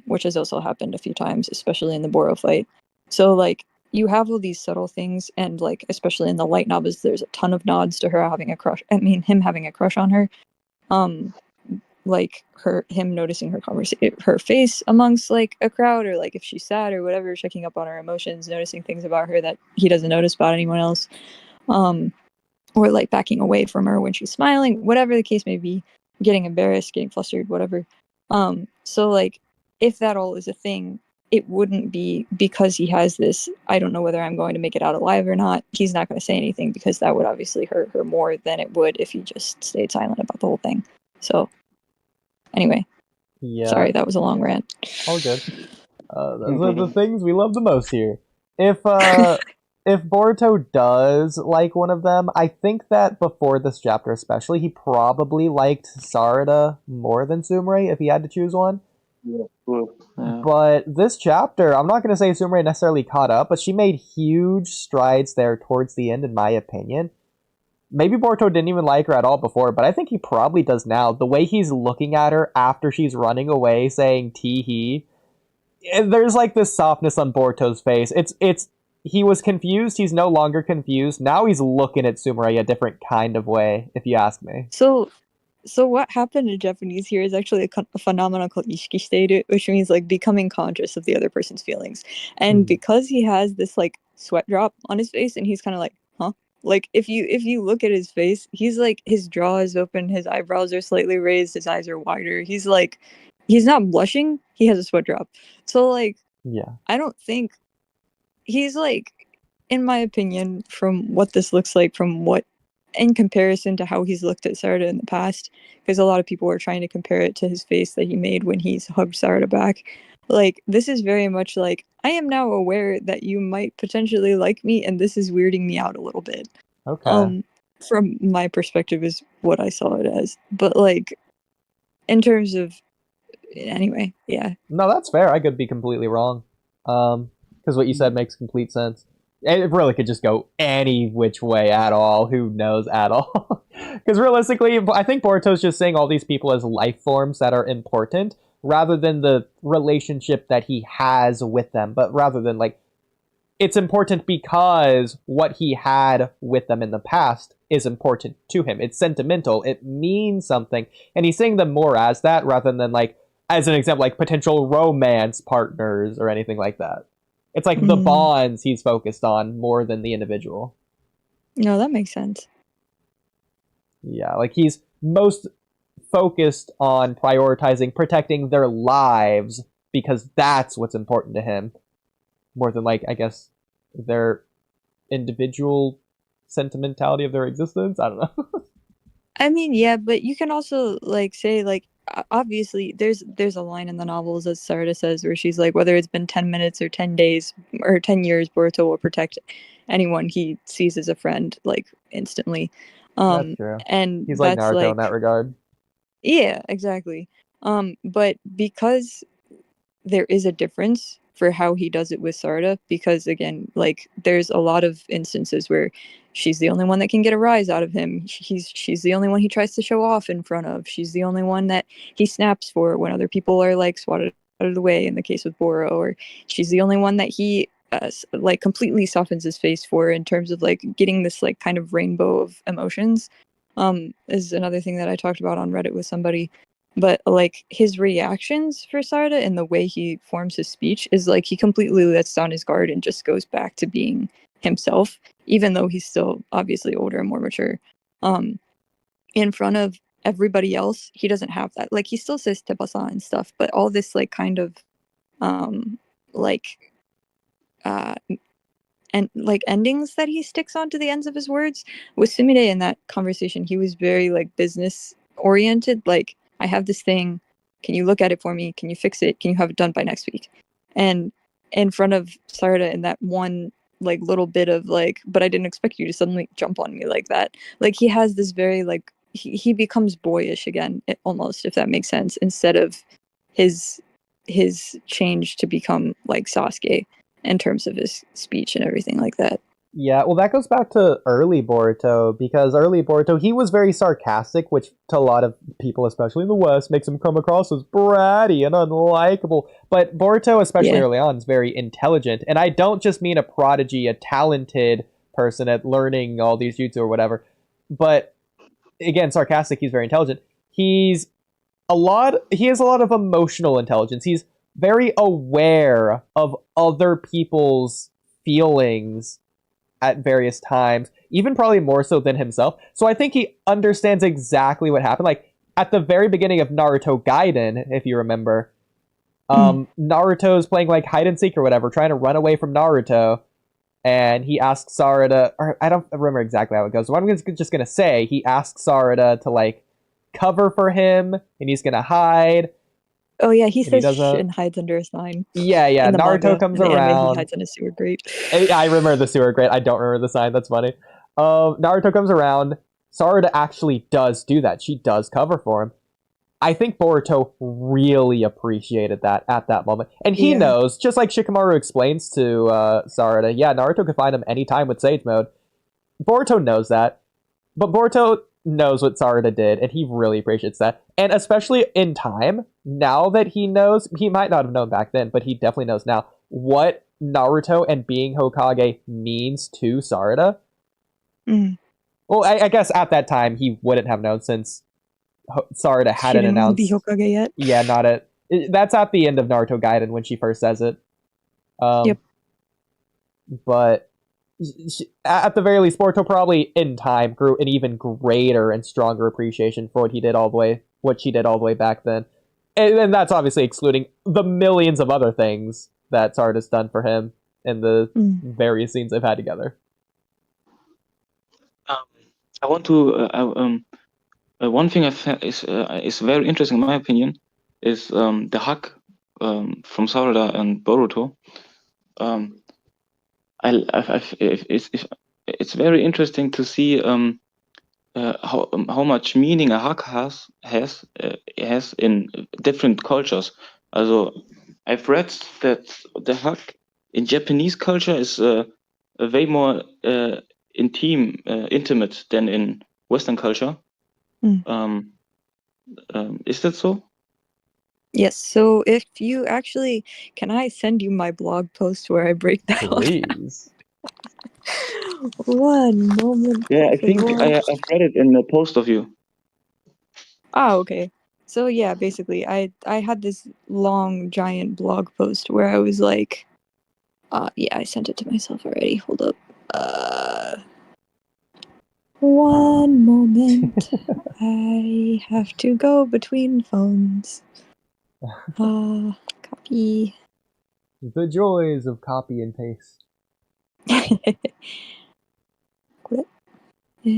Speaker 5: which has also happened a few times, especially in the Boro fight. So like, you have all these subtle things, and like, especially in the light novels, there's a ton of nods to her having a crush. I mean, him having a crush on her. Like him noticing her face amongst like a crowd, or like if she's sad or whatever, checking up on her emotions, noticing things about her that he doesn't notice about anyone else, or like backing away from her when she's smiling, whatever the case may be, getting embarrassed, getting flustered, whatever. So like, if that all is a thing, it wouldn't be because he has this, I don't know whether I'm going to make it out alive or not. He's not going to say anything, because that would obviously hurt her more than it would if he just stayed silent about the whole thing. So anyway,
Speaker 1: Yeah.
Speaker 5: Sorry, that was a long rant.
Speaker 1: All good. Those are the things we love the most here. If Boruto does like one of them, I think that before this chapter especially, he probably liked Sarada more than Sumire if he had to choose one.
Speaker 10: Yeah.
Speaker 1: But this chapter, I'm not going to say Sumire necessarily caught up, but she made huge strides there towards the end, in my opinion. Maybe Boruto didn't even like her at all before, but I think he probably does now. The way he's looking at her after she's running away, saying "tee-hee," there's like this softness on Boruto's face. It's he was confused. He's no longer confused. Now he's looking at Sumire a different kind of way, if you ask me.
Speaker 5: So what happened in Japanese here is actually a phenomenon called ishikishiteiru, which means like becoming conscious of the other person's feelings. And because he has this like sweat drop on his face, and he's kind of like, huh? Like if you look at his face, he's like, his jaw is open, his eyebrows are slightly raised, his eyes are wider. He's like, he's not blushing, he has a sweat drop. So like,
Speaker 1: Yeah.
Speaker 5: I don't think he's like, in my opinion, from what this looks like, from what, in comparison to how he's looked at Sarada in the past, because a lot of people were trying to compare it to his face that he made when he's hugged Sarada back. Like, this is very much like, I am now aware that you might potentially like me, and this is weirding me out a little bit.
Speaker 1: Okay.
Speaker 5: From my perspective is what I saw it as. But like, in terms of, anyway, yeah.
Speaker 1: No, that's fair. I could be completely wrong. Because what you said makes complete sense. It really could just go any which way at all. Who knows at all? Because realistically, I think Boruto's just saying all these people as life forms that are important, rather than the relationship that he has with them. But rather than like, it's important because what he had with them in the past is important to him. It's sentimental. It means something. And he's saying them more as that rather than like, as an example, like potential romance partners or anything like that. It's like the bonds he's focused on more than the individual.
Speaker 5: No, that makes sense.
Speaker 1: Yeah, like he's most focused on prioritizing protecting their lives because that's what's important to him. More than like, I guess, their individual sentimentality of their existence. I don't know.
Speaker 5: I mean, yeah, but you can also like say like, obviously there's a line in the novels, as Sarada says, where she's like, whether it's been 10 minutes or 10 days or 10 years, Boruto will protect anyone he sees as a friend, like instantly.
Speaker 1: That's true.
Speaker 5: And
Speaker 1: he's like
Speaker 5: that's
Speaker 1: Naruto
Speaker 5: like,
Speaker 1: in that regard.
Speaker 5: yeah, exactly. But because there is a difference for how he does it with Sarada, because again, like there's a lot of instances where she's the only one that can get a rise out of him. She's the only one he tries to show off in front of. She's the only one that he snaps for when other people are like swatted out of the way, in the case with Boro, or she's the only one that he like completely softens his face for, in terms of like getting this like kind of rainbow of emotions. Is another thing that I talked about on Reddit with somebody. But like his reactions for Sarada and the way he forms his speech is like he completely lets down his guard and just goes back to being himself, even though he's still obviously older and more mature. In front of everybody else, he doesn't have that. Like he still says tebasa and stuff, but all this like kind of like and like endings that he sticks onto the ends of his words. With Sumire in that conversation, he was very like business oriented, like, I have this thing, can you look at it for me, can you fix it, can you have it done by next week? And in front of Sarada, in that one like little bit of like, but I didn't expect you to suddenly jump on me like that, like he has this very like, he becomes boyish again, almost, if that makes sense, instead of his change to become like Sasuke in terms of his speech and everything like that.
Speaker 1: Yeah, well, that goes back to early Boruto, because early Boruto, he was very sarcastic, which to a lot of people, especially in the West, makes him come across as bratty and unlikable. But Boruto, especially early on, is very intelligent. And I don't just mean a prodigy, a talented person at learning all these jutsu or whatever. But again, sarcastic, he's very intelligent. He has a lot of emotional intelligence. He's very aware of other people's feelings at various times, even probably more so than himself. So I think he understands exactly what happened. Like at the very beginning of Naruto Gaiden, if you remember, Naruto's playing like hide and seek or whatever, trying to run away from Naruto, and he asks Sarada, or I don't remember exactly how it goes. So I'm just gonna say he asks Sarada to like cover for him, and he's gonna hide.
Speaker 5: Oh yeah, he says shit and hides under a sign.
Speaker 1: Yeah. Naruto comes around.
Speaker 5: He hides in a sewer grate.
Speaker 1: I remember the sewer grate. I don't remember the sign. That's funny. Naruto comes around. Sarada actually does do that. She does cover for him. I think Boruto really appreciated that at that moment. And he knows, just like Shikamaru explains to Sarada, yeah, Naruto could find him anytime with Sage Mode. Boruto knows that. But Boruto knows what Sarada did, and he really appreciates that. And especially in time, now that he knows, he might not have known back then, but he definitely knows now what Naruto and being Hokage means to Sarada. Well, I guess at that time he wouldn't have known, since Sarada hadn't announced.
Speaker 5: Be Hokage yet.
Speaker 1: Yeah, not at. That's at the end of Naruto Gaiden when she first says it.
Speaker 5: Yep.
Speaker 1: But at the very least, Boruto probably in time grew an even greater and stronger appreciation for what she did all the way back then. And that's obviously excluding the millions of other things that Sarada's done for him in the various scenes they've had together.
Speaker 10: I want to one thing is very interesting in my opinion is the hug from Sarada and Boruto. It's very interesting to see how much meaning a hug has in different cultures. Also, I've read that the hug in Japanese culture is way more intimate than in Western culture. Is that so?
Speaker 5: Yes. So if you actually, can I send you my blog post where I break that all down?
Speaker 1: Please.
Speaker 5: One moment.
Speaker 10: Yeah, I think I've read it in a post of you.
Speaker 5: Oh, okay. So yeah, basically, I had this long, giant blog post where I was like, yeah, I sent it to myself already. Hold up. One moment. I have to go between phones. Copy.
Speaker 1: The joys of copy and paste.
Speaker 5: これチ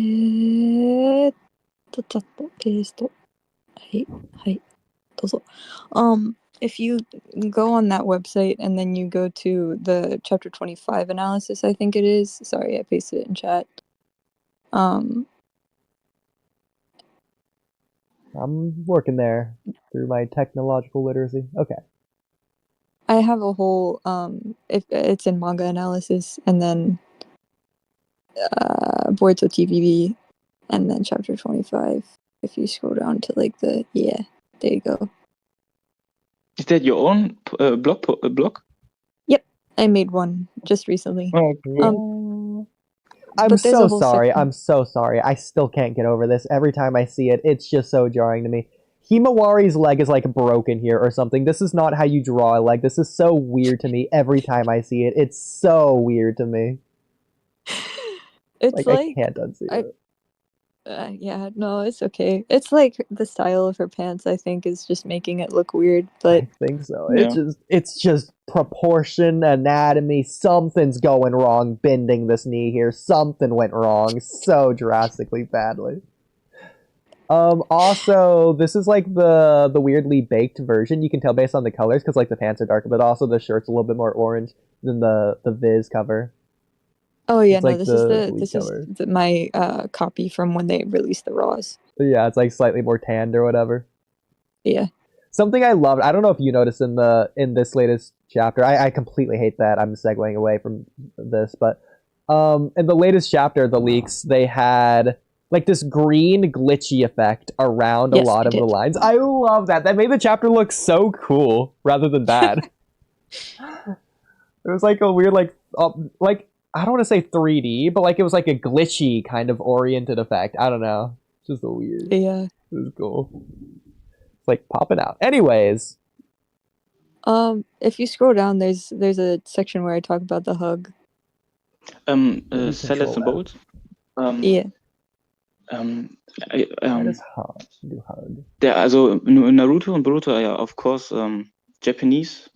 Speaker 5: ャット、ペースト。はい、どうぞ。If you go on that website and then you go to the chapter 25 analysis, I think it is. Sorry, I pasted it in chat.
Speaker 1: I'm working there through my technological literacy. Okay.
Speaker 5: I have a whole if it's in manga analysis and then Boruto TBV and then chapter 25. If you scroll down to like there you go.
Speaker 10: Is that your own blog?
Speaker 5: Yep, I made one just recently.
Speaker 10: Oh,
Speaker 1: I'm
Speaker 5: but there's
Speaker 1: so
Speaker 5: a whole
Speaker 1: sorry.
Speaker 5: section.
Speaker 1: I'm so sorry. I still can't get over this. Every time I see it, it's just so jarring to me. Himawari's leg is like broken here or something. This is not how you draw a leg. This is so weird to me every time I see it. It's so weird to me.
Speaker 5: It's
Speaker 1: I can't unsee it.
Speaker 5: Yeah, no, it's okay. It's like the style of her pants, I think, is just making it look weird, but
Speaker 1: I think so.
Speaker 10: Yeah.
Speaker 1: It's just proportion, anatomy, something's going wrong bending this knee here. Something went wrong so drastically badly. Also, this is like the weirdly baked version. You can tell based on the colors because like the pants are darker, but also the shirt's a little bit more orange than the Viz cover.
Speaker 5: oh yeah,
Speaker 1: It's
Speaker 5: no,
Speaker 1: like
Speaker 5: this
Speaker 1: the
Speaker 5: is
Speaker 1: cover.
Speaker 5: my copy from when they released the Raws.
Speaker 1: Yeah, it's like slightly more tanned or whatever.
Speaker 5: Yeah.
Speaker 1: Something I loved, I don't know if you noticed in this latest chapter, I completely hate that I'm segueing away from this, but in the latest chapter, the leaks, they had like this green glitchy effect around a
Speaker 5: Yes,
Speaker 1: lot
Speaker 5: they
Speaker 1: of the
Speaker 5: did.
Speaker 1: lines. I love that. That made the chapter look so cool rather than bad. It was like a weird like I don't want to say 3D, but like it was like a glitchy kind of oriented effect. I don't know. It's just a weird.
Speaker 5: Yeah.
Speaker 1: It was cool. It's like popping out. Anyways.
Speaker 5: If you scroll down, there's a section where I talk about the hug.
Speaker 10: Sellers and boats.
Speaker 5: Yeah.
Speaker 1: Does hug. Do hug.
Speaker 10: Also Naruto and Boruto are of course Japanese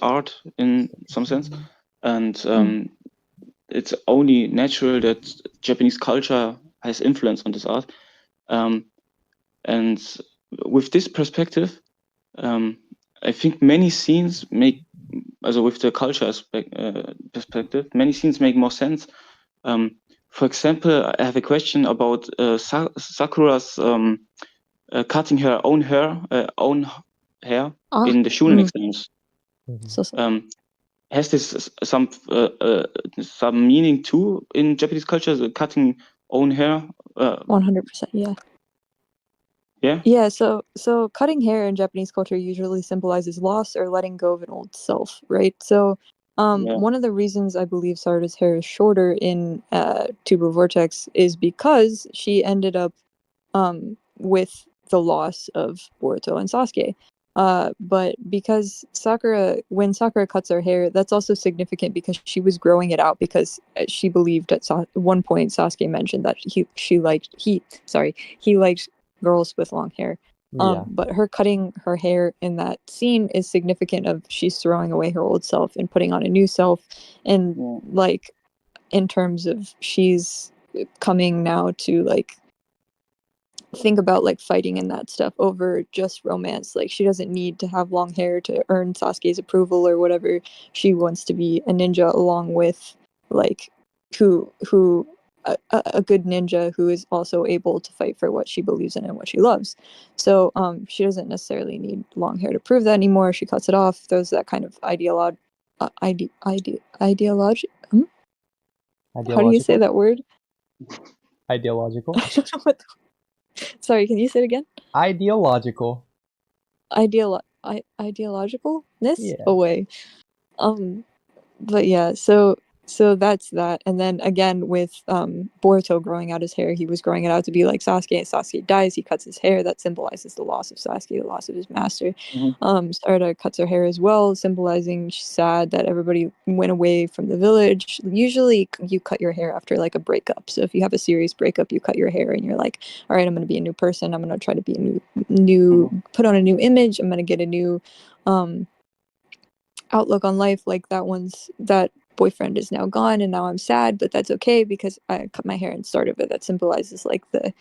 Speaker 10: art in some sense, and it's only natural that Japanese culture has influence on this art. And with this perspective, I think many scenes make, also with the culture perspective, many scenes make more sense. For example, I have a question about Sakura's cutting her own hair in the Shunin exams. Has this some meaning too in Japanese culture? Cutting own hair.
Speaker 5: 100%, yeah.
Speaker 10: Yeah.
Speaker 5: Yeah. So cutting hair in Japanese culture usually symbolizes loss or letting go of an old self, right? So, one of the reasons I believe Sarada's hair is shorter in Tubo Vortex is because she ended up with the loss of Boruto and Sasuke. But because when Sakura cuts her hair, that's also significant because she was growing it out because she believed at one point Sasuke mentioned that he liked girls with long hair.
Speaker 1: Yeah.
Speaker 5: But her cutting her hair in that scene is significant of she's throwing away her old self and putting on a new self, and like in terms of she's coming now to like think about like fighting and that stuff over just romance. Like she doesn't need to have long hair to earn Sasuke's approval or whatever. She wants to be a ninja along with like a good ninja who is also able to fight for what she believes in and what she loves. So she doesn't necessarily need long hair to prove that anymore. She cuts it off, throws that kind of ideology. How do you say that word?
Speaker 1: Ideological.
Speaker 5: I don't know what sorry, can you say it again?
Speaker 1: Ideological.
Speaker 5: Ideologicalness away. But yeah, so that's that. And then again with Boruto growing out his hair, he was growing it out to be like Sasuke, and Sasuke dies, he cuts his hair. That symbolizes the loss of Sasuke, the loss of his master. Sarada cuts her hair as well, symbolizing she's sad that everybody went away from the village. Usually you cut your hair after like a breakup. So if you have a serious breakup, you cut your hair and you're like, all right, I'm gonna be a new person. I'm gonna try to be a new put on a new image. I'm gonna get a new outlook on life. Like that boyfriend is now gone and now I'm sad, but that's okay because I cut my hair and started. But that symbolizes like the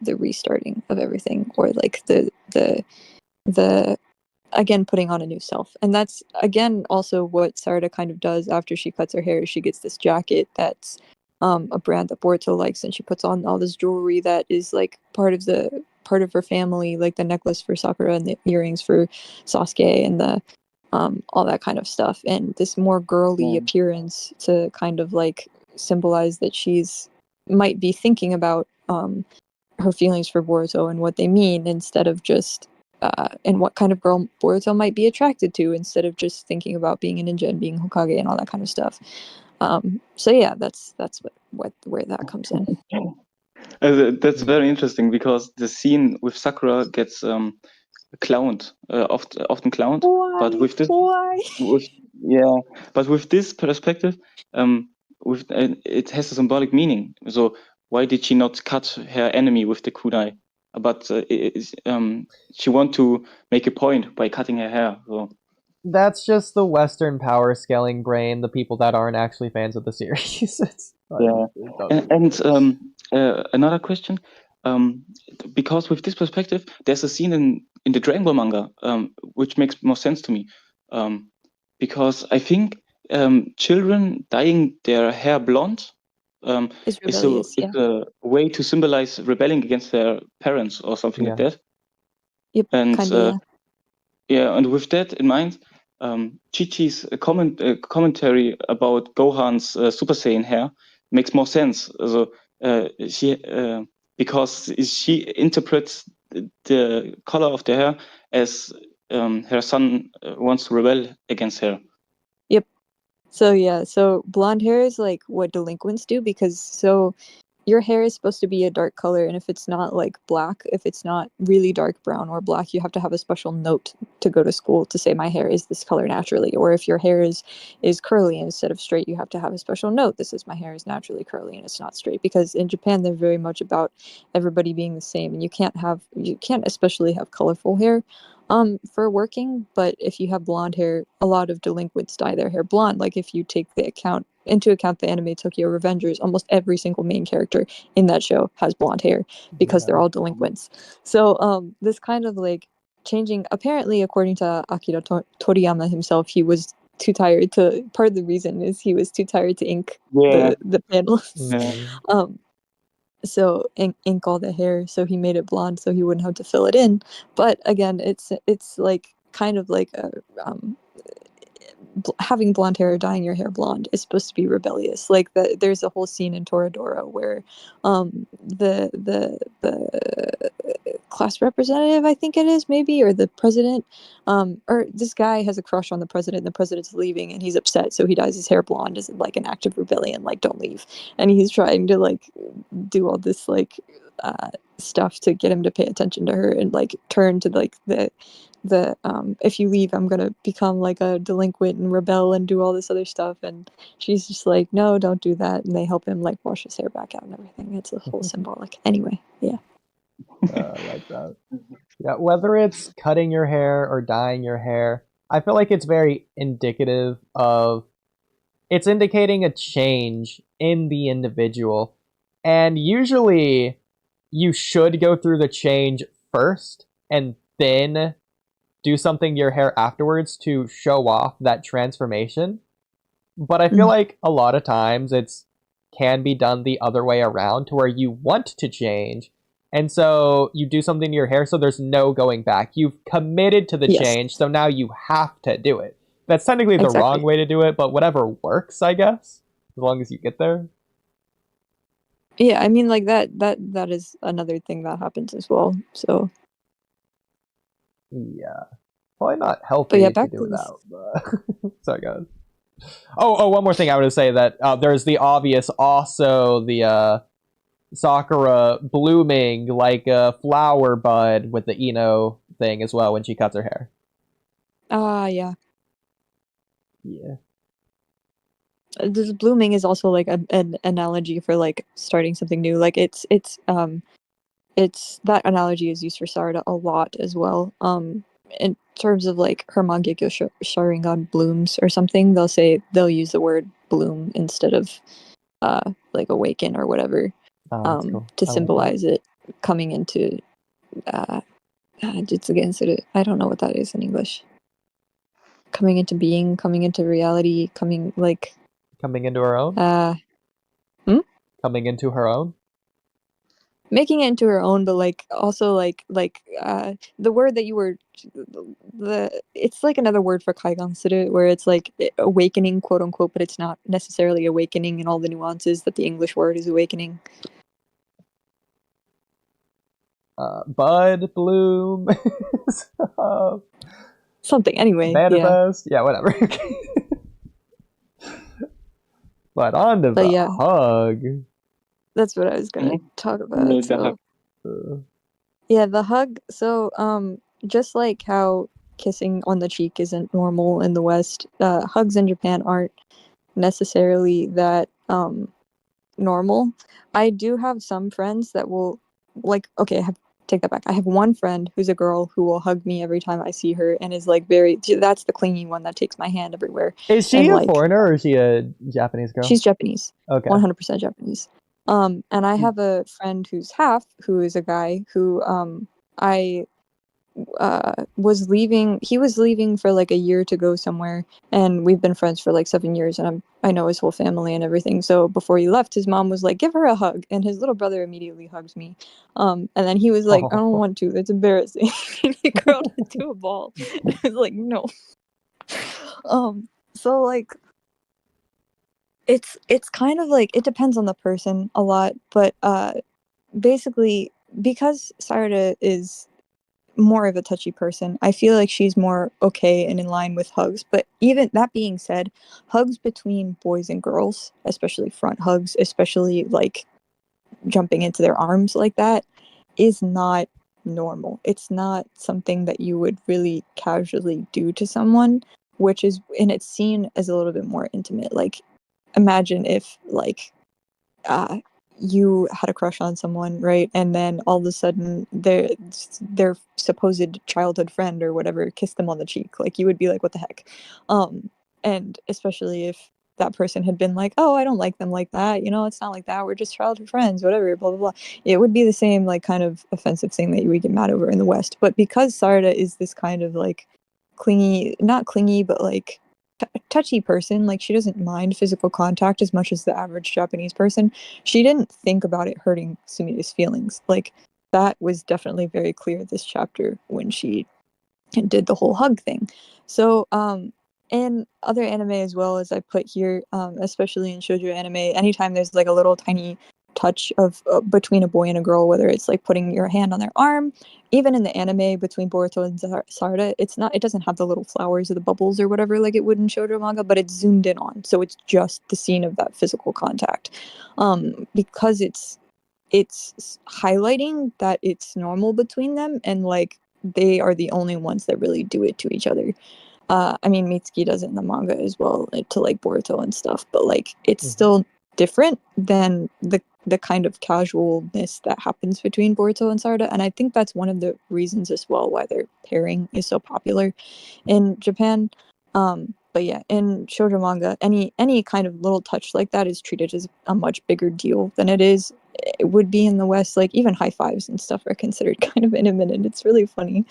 Speaker 5: restarting of everything, or like the again putting on a new self. And that's again also what Sarada kind of does after she cuts her hair. She gets this jacket that's a brand that Boruto likes, and she puts on all this jewelry that is like part of her family, like the necklace for Sakura and the earrings for Sasuke and the all that kind of stuff, and this more girly appearance to kind of like symbolize that she's might be thinking about her feelings for Boruto and what they mean, instead of just and what kind of girl Boruto might be attracted to, instead of just thinking about being a ninja and being Hokage and all that kind of stuff. So yeah, that's where that comes in.
Speaker 10: That's very interesting because the scene with Sakura gets clowned, often clowned. But with this, but with this perspective, it has a symbolic meaning. So why did she not cut her enemy with the kunai? But she want to make a point by cutting her hair. So
Speaker 1: That's just the Western power scaling brain, the people that aren't actually fans of the series.
Speaker 10: Another question, because with this perspective, there's a scene in the Dragon Ball manga, which makes more sense to me, because I think children dyeing their hair blonde is a way to symbolize rebelling against their parents or something like that.
Speaker 5: Yep,
Speaker 10: and
Speaker 5: kinda,
Speaker 10: and with that in mind, Chi-Chi's commentary about Gohan's Super Saiyan hair makes more sense. So because she interprets the color of the hair as her son wants to rebel against her.
Speaker 5: Yep. So yeah, so blonde hair is like what delinquents do, because your hair is supposed to be a dark color, and if it's not like black, if it's not really dark brown or black, you have to have a special note to go to school to say my hair is this color naturally. Or if your hair is curly instead of straight, you have to have a special note. This is my hair is naturally curly and it's not straight, because in Japan they're very much about everybody being the same, and you can't especially have colorful hair for working. But if you have blonde hair, a lot of delinquents dye their hair blonde. Like if you take into account the anime Tokyo Revengers, almost every single main character in that show has blonde hair because they're all delinquents. So this kind of like changing, apparently according to Akira Toriyama himself, he was too tired to, part of the reason is he was too tired to ink the panels. So ink all the hair, so he made it blonde so he wouldn't have to fill it in. But again, it's like kind of like a having blonde hair or dyeing your hair blonde is supposed to be rebellious. Like there's a whole scene in Toradora where the class representative, I think it is, maybe, or the president, or this guy has a crush on the president, and the president's leaving and he's upset, so he dyes his hair blonde as like an act of rebellion, like don't leave. And he's trying to like do all this like stuff to get him to pay attention to her and like turn to like the if you leave I'm gonna become like a delinquent and rebel and do all this other stuff, and she's just like, no, don't do that, and they help him like wash his hair back out and everything. It's a whole symbolic. Anyway, yeah.
Speaker 1: I like that. Yeah, whether it's cutting your hair or dyeing your hair, I feel like it's very indicative of, it's indicating a change in the individual. And usually you should go through the change first and then do something to your hair afterwards to show off that transformation. But I feel like a lot of times it's can be done the other way around, to where you want to change. And so you do something to your hair so there's no going back. You've committed to the change, so now you have to do it. That's technically the wrong way to do it, but whatever works, I guess, as long as you get there.
Speaker 5: Yeah, I mean, like that is another thing that happens as well. So
Speaker 1: yeah, probably not healthy to do without. But sorry, guys. Oh, one more thing I would say, that there's the obvious, also the Sakura blooming like a flower bud with the Ino thing as well when she cuts her hair.
Speaker 5: Yeah.
Speaker 1: Yeah.
Speaker 5: This blooming is also like an analogy for like starting something new. Like it's that analogy is used for Sarada a lot as well. In terms of like her Mangekyo Sharingan blooms or something, they'll use the word bloom instead of like awaken or whatever,
Speaker 1: cool.
Speaker 5: to symbolize it coming into Jutsugensu. I don't know what that is in English. Coming into being, coming into reality, coming
Speaker 1: into her own. Coming into her own.
Speaker 5: Making it into her own, but like also like the word that you were it's like another word for Kaigansuru, where it's like awakening, quote unquote, but it's not necessarily awakening in all the nuances that the English word is awakening.
Speaker 1: Bud, bloom,
Speaker 5: something. Anyway,
Speaker 1: manifest. Yeah, whatever. But on to the hug.
Speaker 5: That's what I was gonna talk about. So, yeah, the hug. So, just like how kissing on the cheek isn't normal in the West, hugs in Japan aren't necessarily that normal. I do have some friends that will take that back. I have one friend who's a girl who will hug me every time I see her, and is like that's the clingy one that takes my hand everywhere.
Speaker 1: Is she a foreigner or is she a Japanese girl?
Speaker 5: She's Japanese.
Speaker 1: Okay.
Speaker 5: 100% Japanese. And I have a friend who's half, who is a guy who I was leaving. He was leaving for like a year to go somewhere, and we've been friends for like 7 years, and I know his whole family and everything. So before he left, his mom was like, give her a hug, and his little brother immediately hugs me. And then he was like, I don't want to, it's embarrassing. He curled into a ball. And I was like, no. So like it's kind of like, it depends on the person a lot, but basically, because Sarada is more of a touchy person, I feel like she's more okay and in line with hugs. But even that being said, hugs between boys and girls, especially front hugs, especially like jumping into their arms like that, is not normal. It's not something that you would really casually do to someone, and it's seen as a little bit more intimate. Like, imagine if like you had a crush on someone, right? And then all of a sudden their supposed childhood friend or whatever kissed them on the cheek. Like, you would be like, what the heck? And especially if that person had been like, oh, I don't like them like that, it's not like that, we're just childhood friends, whatever, blah blah blah. It would be the same like kind of offensive thing that you would get mad over in the West. But because Sarada is this kind of like not clingy, but like touchy person, like she doesn't mind physical contact as much as the average Japanese person, she didn't think about it hurting Sumida's feelings. Like, that was definitely very clear this chapter when she did the whole hug thing. So in other anime as well, as I put here, especially in shoujo anime, anytime there's like a little tiny touch of between a boy and a girl, whether it's like putting your hand on their arm, even in the anime between Boruto and Sarada, it doesn't have the little flowers or the bubbles or whatever like it would in shoujo manga, but it's zoomed in on, so it's just the scene of that physical contact. Because it's it's highlighting that it's normal between them, and like they are the only ones that really do it to each other. I mean, Mitsuki does it in the manga as well, to like Boruto and stuff, but like it's still different than the kind of casualness that happens between Boruto and Sarada, and I think that's one of the reasons as well why their pairing is so popular in Japan. But yeah, in shoujo manga, any kind of little touch like that is treated as a much bigger deal than it would be in the West. Like even high fives and stuff are considered kind of intimate, and it's really funny.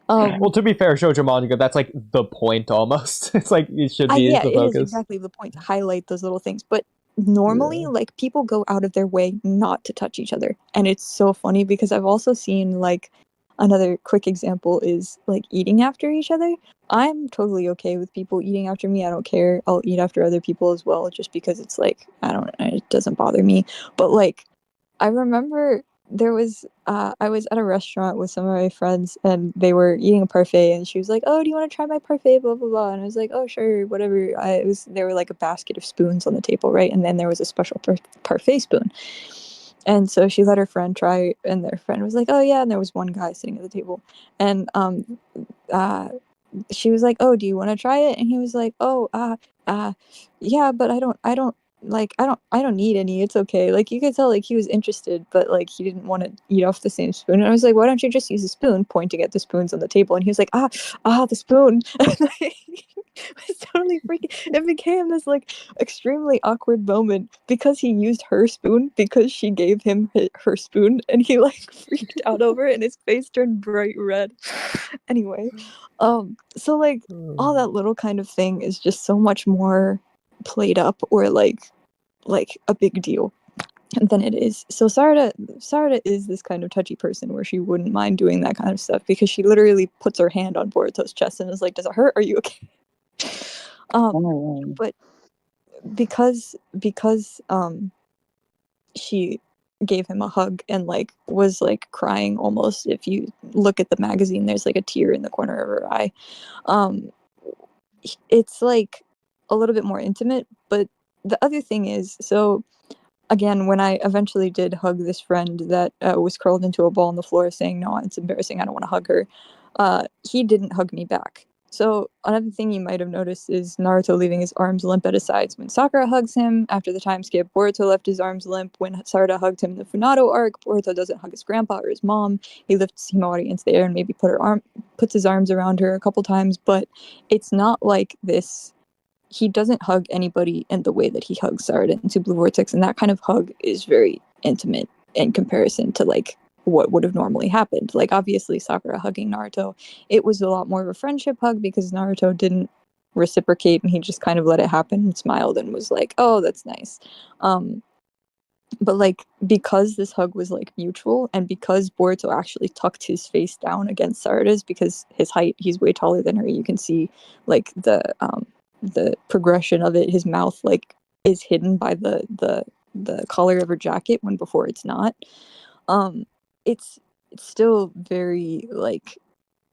Speaker 1: Well, to be fair, shoujo manga, that's like the point almost. It's like it should be
Speaker 5: Yeah,
Speaker 1: the
Speaker 5: it is
Speaker 1: focus.
Speaker 5: exactly the point, to highlight those little things. But normally, like people go out of their way not to touch each other, and it's so funny because I've also seen like another quick example is like eating after each other. I'm totally okay with people eating after me. I don't care. I'll eat after other people as well, just because it's like it doesn't bother me. But like I remember there was I was at a restaurant with some of my friends, and they were eating a parfait, and she was like, "Oh, do you want to try my parfait?" Blah blah blah. And I was like, "Oh, sure, whatever." There were like a basket of spoons on the table, right? And then there was a special parfait spoon. And so she let her friend try, and their friend was like, "Oh yeah." And there was one guy sitting at the table, and she was like, "Oh, do you want to try it?" And he was like, "Oh, yeah, but I don't need any. It's okay." Like you could tell like he was interested, but like he didn't want to eat off the same spoon. And I was like, "Why don't you just use a spoon?" Pointing at the spoons on the table, and he was like, the spoon." It was totally freaking. It became this like extremely awkward moment because he used her spoon because she gave him her spoon, and he like freaked out over it, and his face turned bright red. Anyway, so like all that little kind of thing is just so much more played up or like a big deal than it is. So Sarada is this kind of touchy person where she wouldn't mind doing that kind of stuff because she literally puts her hand on Boruto's chest and is like, "Does it hurt? Are you okay?" But because she gave him a hug and like was like crying almost. If you look at the magazine, there's like a tear in the corner of her eye. It's like a little bit more intimate. But the other thing is, so again, when I eventually did hug this friend that was curled into a ball on the floor saying, "No, it's embarrassing, I don't want to hug her," he didn't hug me back. So another thing you might have noticed is Naruto leaving his arms limp at his sides when Sakura hugs him. After the time skip, Boruto left his arms limp when Sarada hugged him in the Funado arc. Boruto doesn't hug his grandpa or his mom. He lifts Himawari into the air and maybe puts his arms around her a couple times, but it's not like this. He doesn't hug anybody in the way that he hugs Sarada into Blue Vortex, and that kind of hug is very intimate in comparison to like what would have normally happened. Like obviously Sakura hugging Naruto, it was a lot more of a friendship hug because Naruto didn't reciprocate and he just kind of let it happen and smiled and was like, "Oh, that's nice." But like because this hug was like mutual and because Boruto actually tucked his face down against Sarada's because his height, he's way taller than her, you can see like the progression of it. His mouth like is hidden by the collar of her jacket when before it's not. It's still very like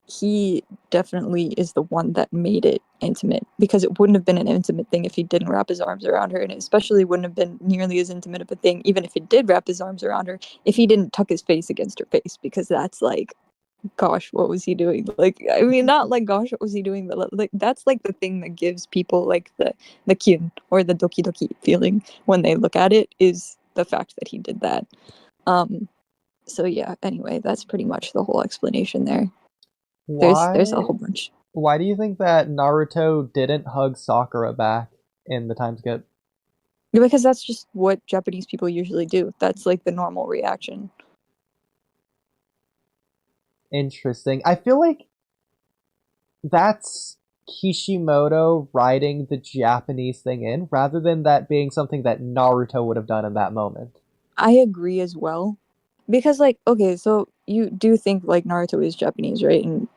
Speaker 5: he definitely is the one that made it intimate because it wouldn't have been an intimate thing if he didn't wrap his arms around her, and it especially wouldn't have been nearly as intimate of a thing even if he did wrap his arms around her if he didn't tuck his face against her face, because that's like, gosh, what was he doing? Like, I mean, not like, gosh, what was he doing? But like, that's like the thing that gives people like the kyun or the doki doki feeling when they look at it, is the fact that he did that. So yeah, anyway, that's pretty much the whole explanation there. There's a whole bunch.
Speaker 1: Why do you think that Naruto didn't hug Sakura back in the time skip?
Speaker 5: Because that's just what Japanese people usually do. That's like the normal reaction.
Speaker 1: Interesting. I feel like that's Kishimoto writing the Japanese thing in, rather than that being something that Naruto would have done in that moment.
Speaker 5: I agree as well. Because, like, okay, so you do think, like, Naruto is Japanese, right? And,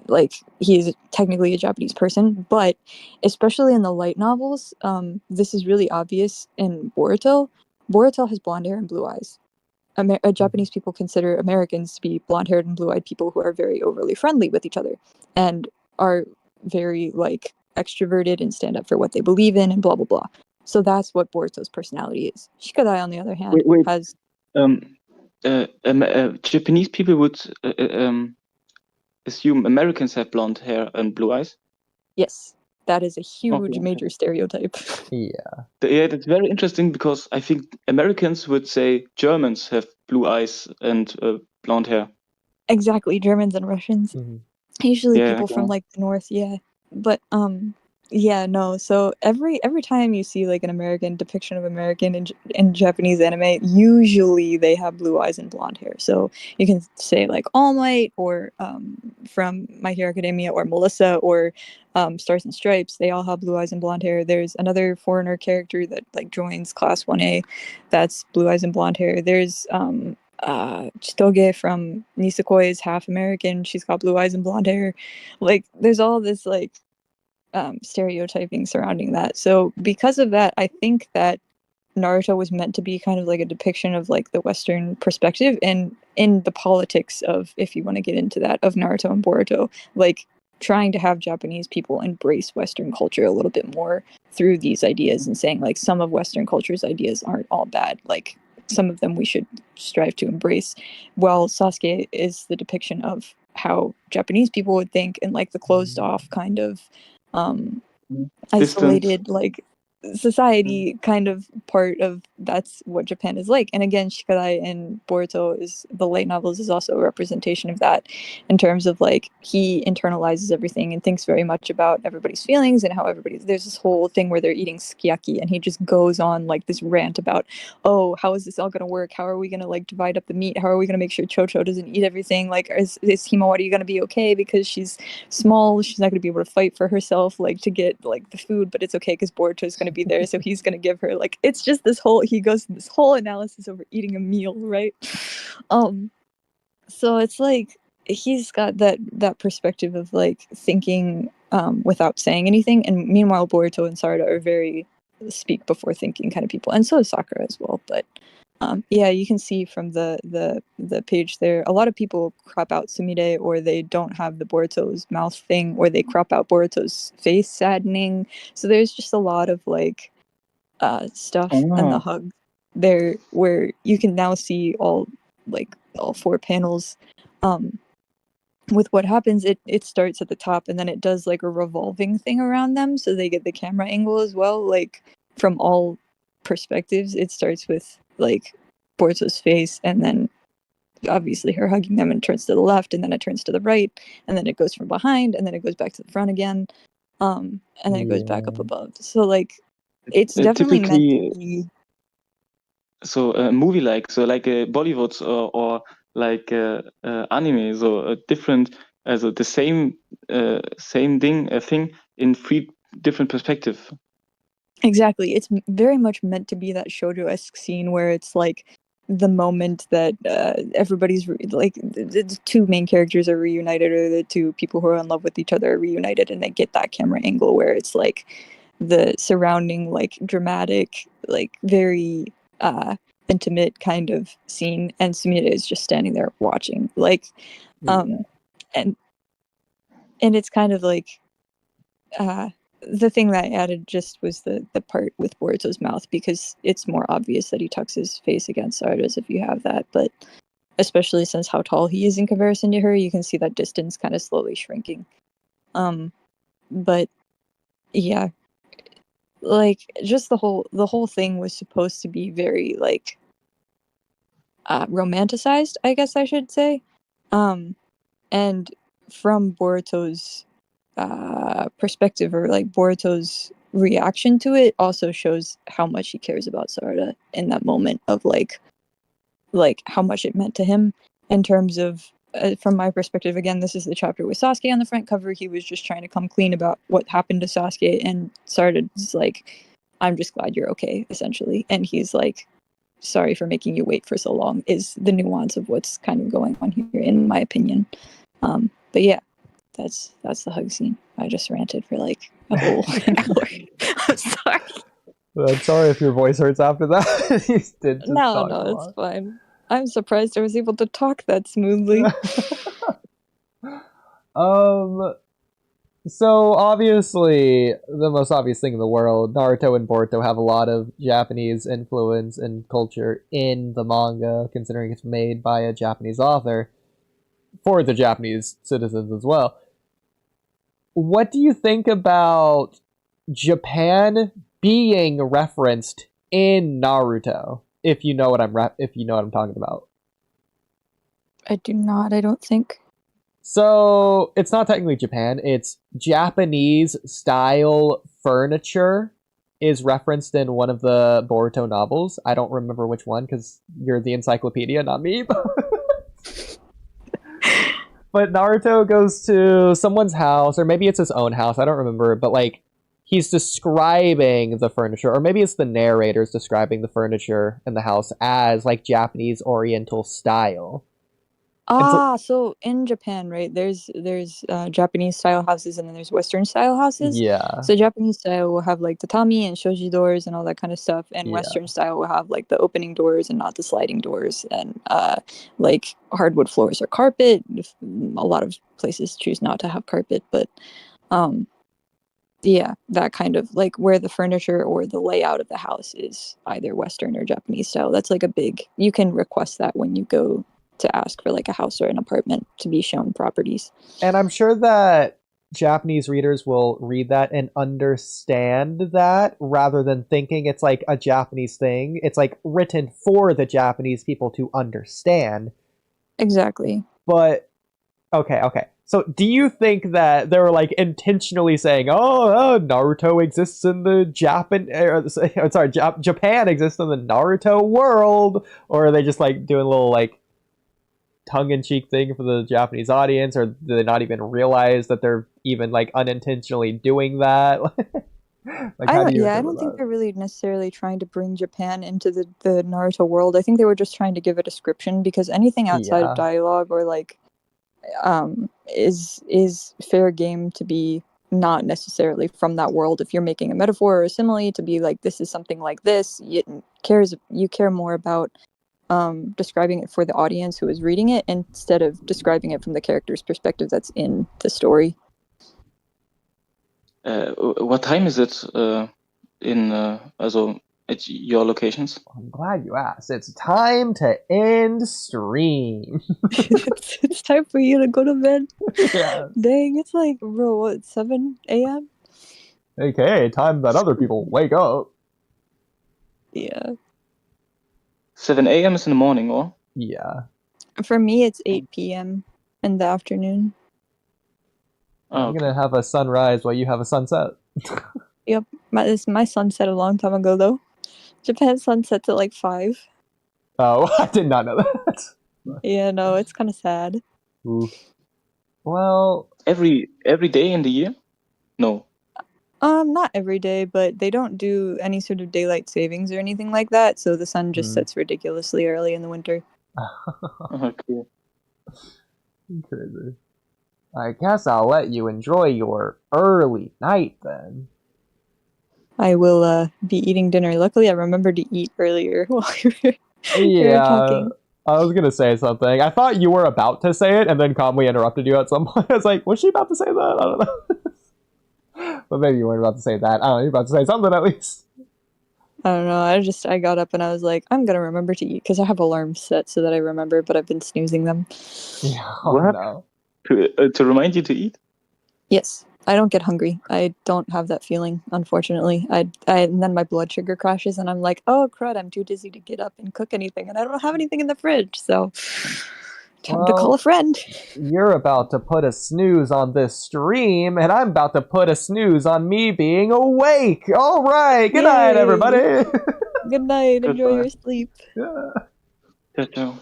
Speaker 5: like, he is technically a Japanese person, but especially in the light novels, this is really obvious in Boruto. Boruto has blonde hair and blue eyes. Japanese people consider Americans to be blonde-haired and blue-eyed people who are very overly friendly with each other and are very, like, extroverted and stand up for what they believe in and blah, blah, blah. So that's what Boruto's personality is. Shikadai, on the other hand,
Speaker 10: Wait.
Speaker 5: has...
Speaker 10: Japanese people would assume Americans have blonde hair and blue eyes.
Speaker 5: Yes, that is a huge
Speaker 10: Okay.
Speaker 5: major stereotype.
Speaker 1: Yeah.
Speaker 10: Yeah, that's very interesting because I think Americans would say Germans have blue eyes and blonde hair.
Speaker 5: Exactly, Germans and Russians.
Speaker 1: Mhm.
Speaker 5: Usually
Speaker 10: Yeah,
Speaker 5: people from
Speaker 10: yeah.
Speaker 5: like the north, yeah. But yeah, no. So every time you see like an American depiction of American in Japanese anime, usually they have blue eyes and blonde hair. So you can say like All Might or from My Hero Academia or Melissa or Stars and Stripes. They all have blue eyes and blonde hair. There's another foreigner character that like joins Class 1A, that's blue eyes and blonde hair. There's Chitoge from Nisekoi is half American. She's got blue eyes and blonde hair. Like there's all this like stereotyping surrounding that. So because of that, I think that Naruto was meant to be kind of like a depiction of like the Western perspective and in the politics of, if you want to get into that, of Naruto and Boruto, like trying to have Japanese people embrace Western culture a little bit more through these ideas and saying like some of Western culture's ideas aren't all bad. Like some of them we should strive to embrace. While Sasuke is the depiction of how Japanese people would think and like the closed off kind of isolated like society kind of part of that's what Japan is like. And again, Shikarai in Boruto is the light novels is also a representation of that in terms of like he internalizes everything and thinks very much about everybody's feelings and how there's this whole thing where they're eating sukiyaki and he just goes on like this rant about, oh, how is this all gonna work? How are we gonna like divide up the meat? How are we gonna make sure Chocho doesn't eat everything? Like is Himawari gonna be okay because she's small, she's not going to be able to fight for herself like to get like the food, but it's okay because Boruto is going to be there, so he's going to give her like, it's just this whole, he goes through this whole analysis over eating a meal, right? So it's like he's got that perspective of like thinking without saying anything, and meanwhile Boruto and Sarada are very speak before thinking kind of people, and so is Sakura as well. But yeah, you can see from the page there, a lot of people crop out Sumire, or they don't have the Boruto's mouth thing, or they crop out Boruto's face saddening. So there's just a lot of like stuff in the hug there where you can now see all four panels. With what happens, it starts at the top and then it does like a revolving thing around them, so they get the camera angle as well, like from all perspectives. It starts with like Boruto's face, and then obviously her hugging them, and turns to the left, and then it turns to the right, and then it goes from behind, and then it goes back to the front again, and then it goes back up above. So like it's definitely meant to be.
Speaker 10: So a movie like a Bollywood or like anime, so a different, also the same thing in three different perspectives.
Speaker 5: Exactly, it's very much meant to be that shoujo-esque scene where it's like the moment that everybody's like the two main characters are reunited, or the two people who are in love with each other are reunited, and they get that camera angle where it's like the surrounding like dramatic, like very intimate kind of scene, and Sumire is just standing there watching, like and it's kind of like the thing that I added just was the part with Boruto's mouth, because it's more obvious that he tucks his face against Sarada's if you have that, but especially since how tall he is in comparison to her, you can see that distance kind of slowly shrinking. But yeah, like just the whole thing was supposed to be very like romanticized, I guess I should say. And from Boruto's perspective, or like Boruto's reaction to it, also shows how much he cares about Sarada in that moment of like how much it meant to him in terms of from my perspective. Again, this is the chapter with Sasuke on the front cover. He was just trying to come clean about what happened to Sasuke, and Sarada's like, I'm just glad you're okay, essentially. And he's like, sorry for making you wait for so long, is the nuance of what's kind of going on here, in my opinion. But yeah, that's the hug scene. I just ranted for like a whole an hour. I'm sorry.
Speaker 1: Well, I'm sorry if your voice hurts after that. You did just talk a
Speaker 5: It's
Speaker 1: lot.
Speaker 5: fine. I'm surprised I was able to talk that smoothly.
Speaker 1: So obviously, the most obvious thing in the world, Naruto and Boruto have a lot of Japanese influence and culture in the manga, considering it's made by a Japanese author for the Japanese citizens as well. What do you think about Japan being referenced in Naruto? If you know what I'm talking about.
Speaker 5: I do not. I don't think.
Speaker 1: So it's not technically Japan. It's Japanese style furniture is referenced in one of the Boruto novels. I don't remember which one because you're the encyclopedia, not me. But Naruto goes to someone's house, or maybe it's his own house. I don't remember. But like, he's describing the furniture, or maybe it's the narrator's describing the furniture in the house as like Japanese Oriental style.
Speaker 5: So in Japan, right? There's Japanese style houses and then there's Western style houses.
Speaker 1: Yeah.
Speaker 5: So Japanese style will have like tatami and shoji doors and all that kind of stuff, and
Speaker 1: Yeah.
Speaker 5: Western style will have like the opening doors and not the sliding doors, and like hardwood floors or carpet. A lot of places choose not to have carpet, but yeah, that kind of like where the furniture or the layout of the house is either Western or Japanese style. That's like a big. You can request that when you go to ask for like a house or an apartment to be shown properties.
Speaker 1: And I'm sure that Japanese readers will read that and understand that rather than thinking it's like a Japanese thing. It's like written for the Japanese people to understand.
Speaker 5: Exactly.
Speaker 1: But okay. So do you think that they were like intentionally saying, Naruto exists in the Japan exists in the Naruto world, or are they just like doing a little like tongue-in-cheek thing for the Japanese audience, or do they not even realize that they're even like unintentionally doing that? Like,
Speaker 5: I don't think they're really necessarily trying to bring Japan into the Naruto world. I think they were just trying to give a description, because anything outside of dialogue or like is fair game to be not necessarily from that world. If you're making a metaphor or a simile to be like, this is something like this, you care more about describing it for the audience who is reading it instead of describing it from the character's perspective that's in the story.
Speaker 10: What time is it at your locations?
Speaker 1: I'm glad you asked. It's time to end stream.
Speaker 5: It's time for you to go to bed.
Speaker 1: Yeah.
Speaker 5: Dang, it's like, bro, what, 7 a.m.?
Speaker 1: Okay, time that other people wake up.
Speaker 5: Yeah.
Speaker 10: 7 a.m. is in the morning, or?
Speaker 1: Yeah.
Speaker 5: For me, it's 8 p.m. in the afternoon.
Speaker 1: I'm gonna have a sunrise while you have a sunset.
Speaker 5: Yep. My sun set a long time ago, though. Japan's sun sets at like 5.
Speaker 1: Oh, I did not know that.
Speaker 5: Yeah, no, it's kind of sad.
Speaker 1: Ooh. Well,
Speaker 10: every day in the year? No.
Speaker 5: Not every day, but they don't do any sort of daylight savings or anything like that, so the sun just sets ridiculously early in the winter.
Speaker 10: Okay.
Speaker 1: Crazy. I guess I'll let you enjoy your early night then.
Speaker 5: I will be eating dinner. Luckily, I remembered to eat earlier while we were talking.
Speaker 1: I was gonna say something. I thought you were about to say it, and then Kamui interrupted you at some point. I was like, was she about to say that? I don't know. But maybe you weren't about to say that. I don't know. You're about to say something at least.
Speaker 5: I don't know. I got up and I was like, I'm gonna remember to eat, because I have alarms set so that I remember, but I've been snoozing them.
Speaker 1: Yeah,
Speaker 10: what?
Speaker 1: No.
Speaker 10: To remind you to eat?
Speaker 5: Yes. I don't get hungry. I don't have that feeling, unfortunately. And then my blood sugar crashes, and I'm like, oh crud, I'm too dizzy to get up and cook anything, and I don't have anything in the fridge, so time to call a friend.
Speaker 1: You're about to put a snooze on this stream, and I'm about to put a snooze on me being awake. All right, good night, everybody.
Speaker 5: Good night. Enjoy your sleep.
Speaker 1: Yeah.
Speaker 10: Ciao, ciao.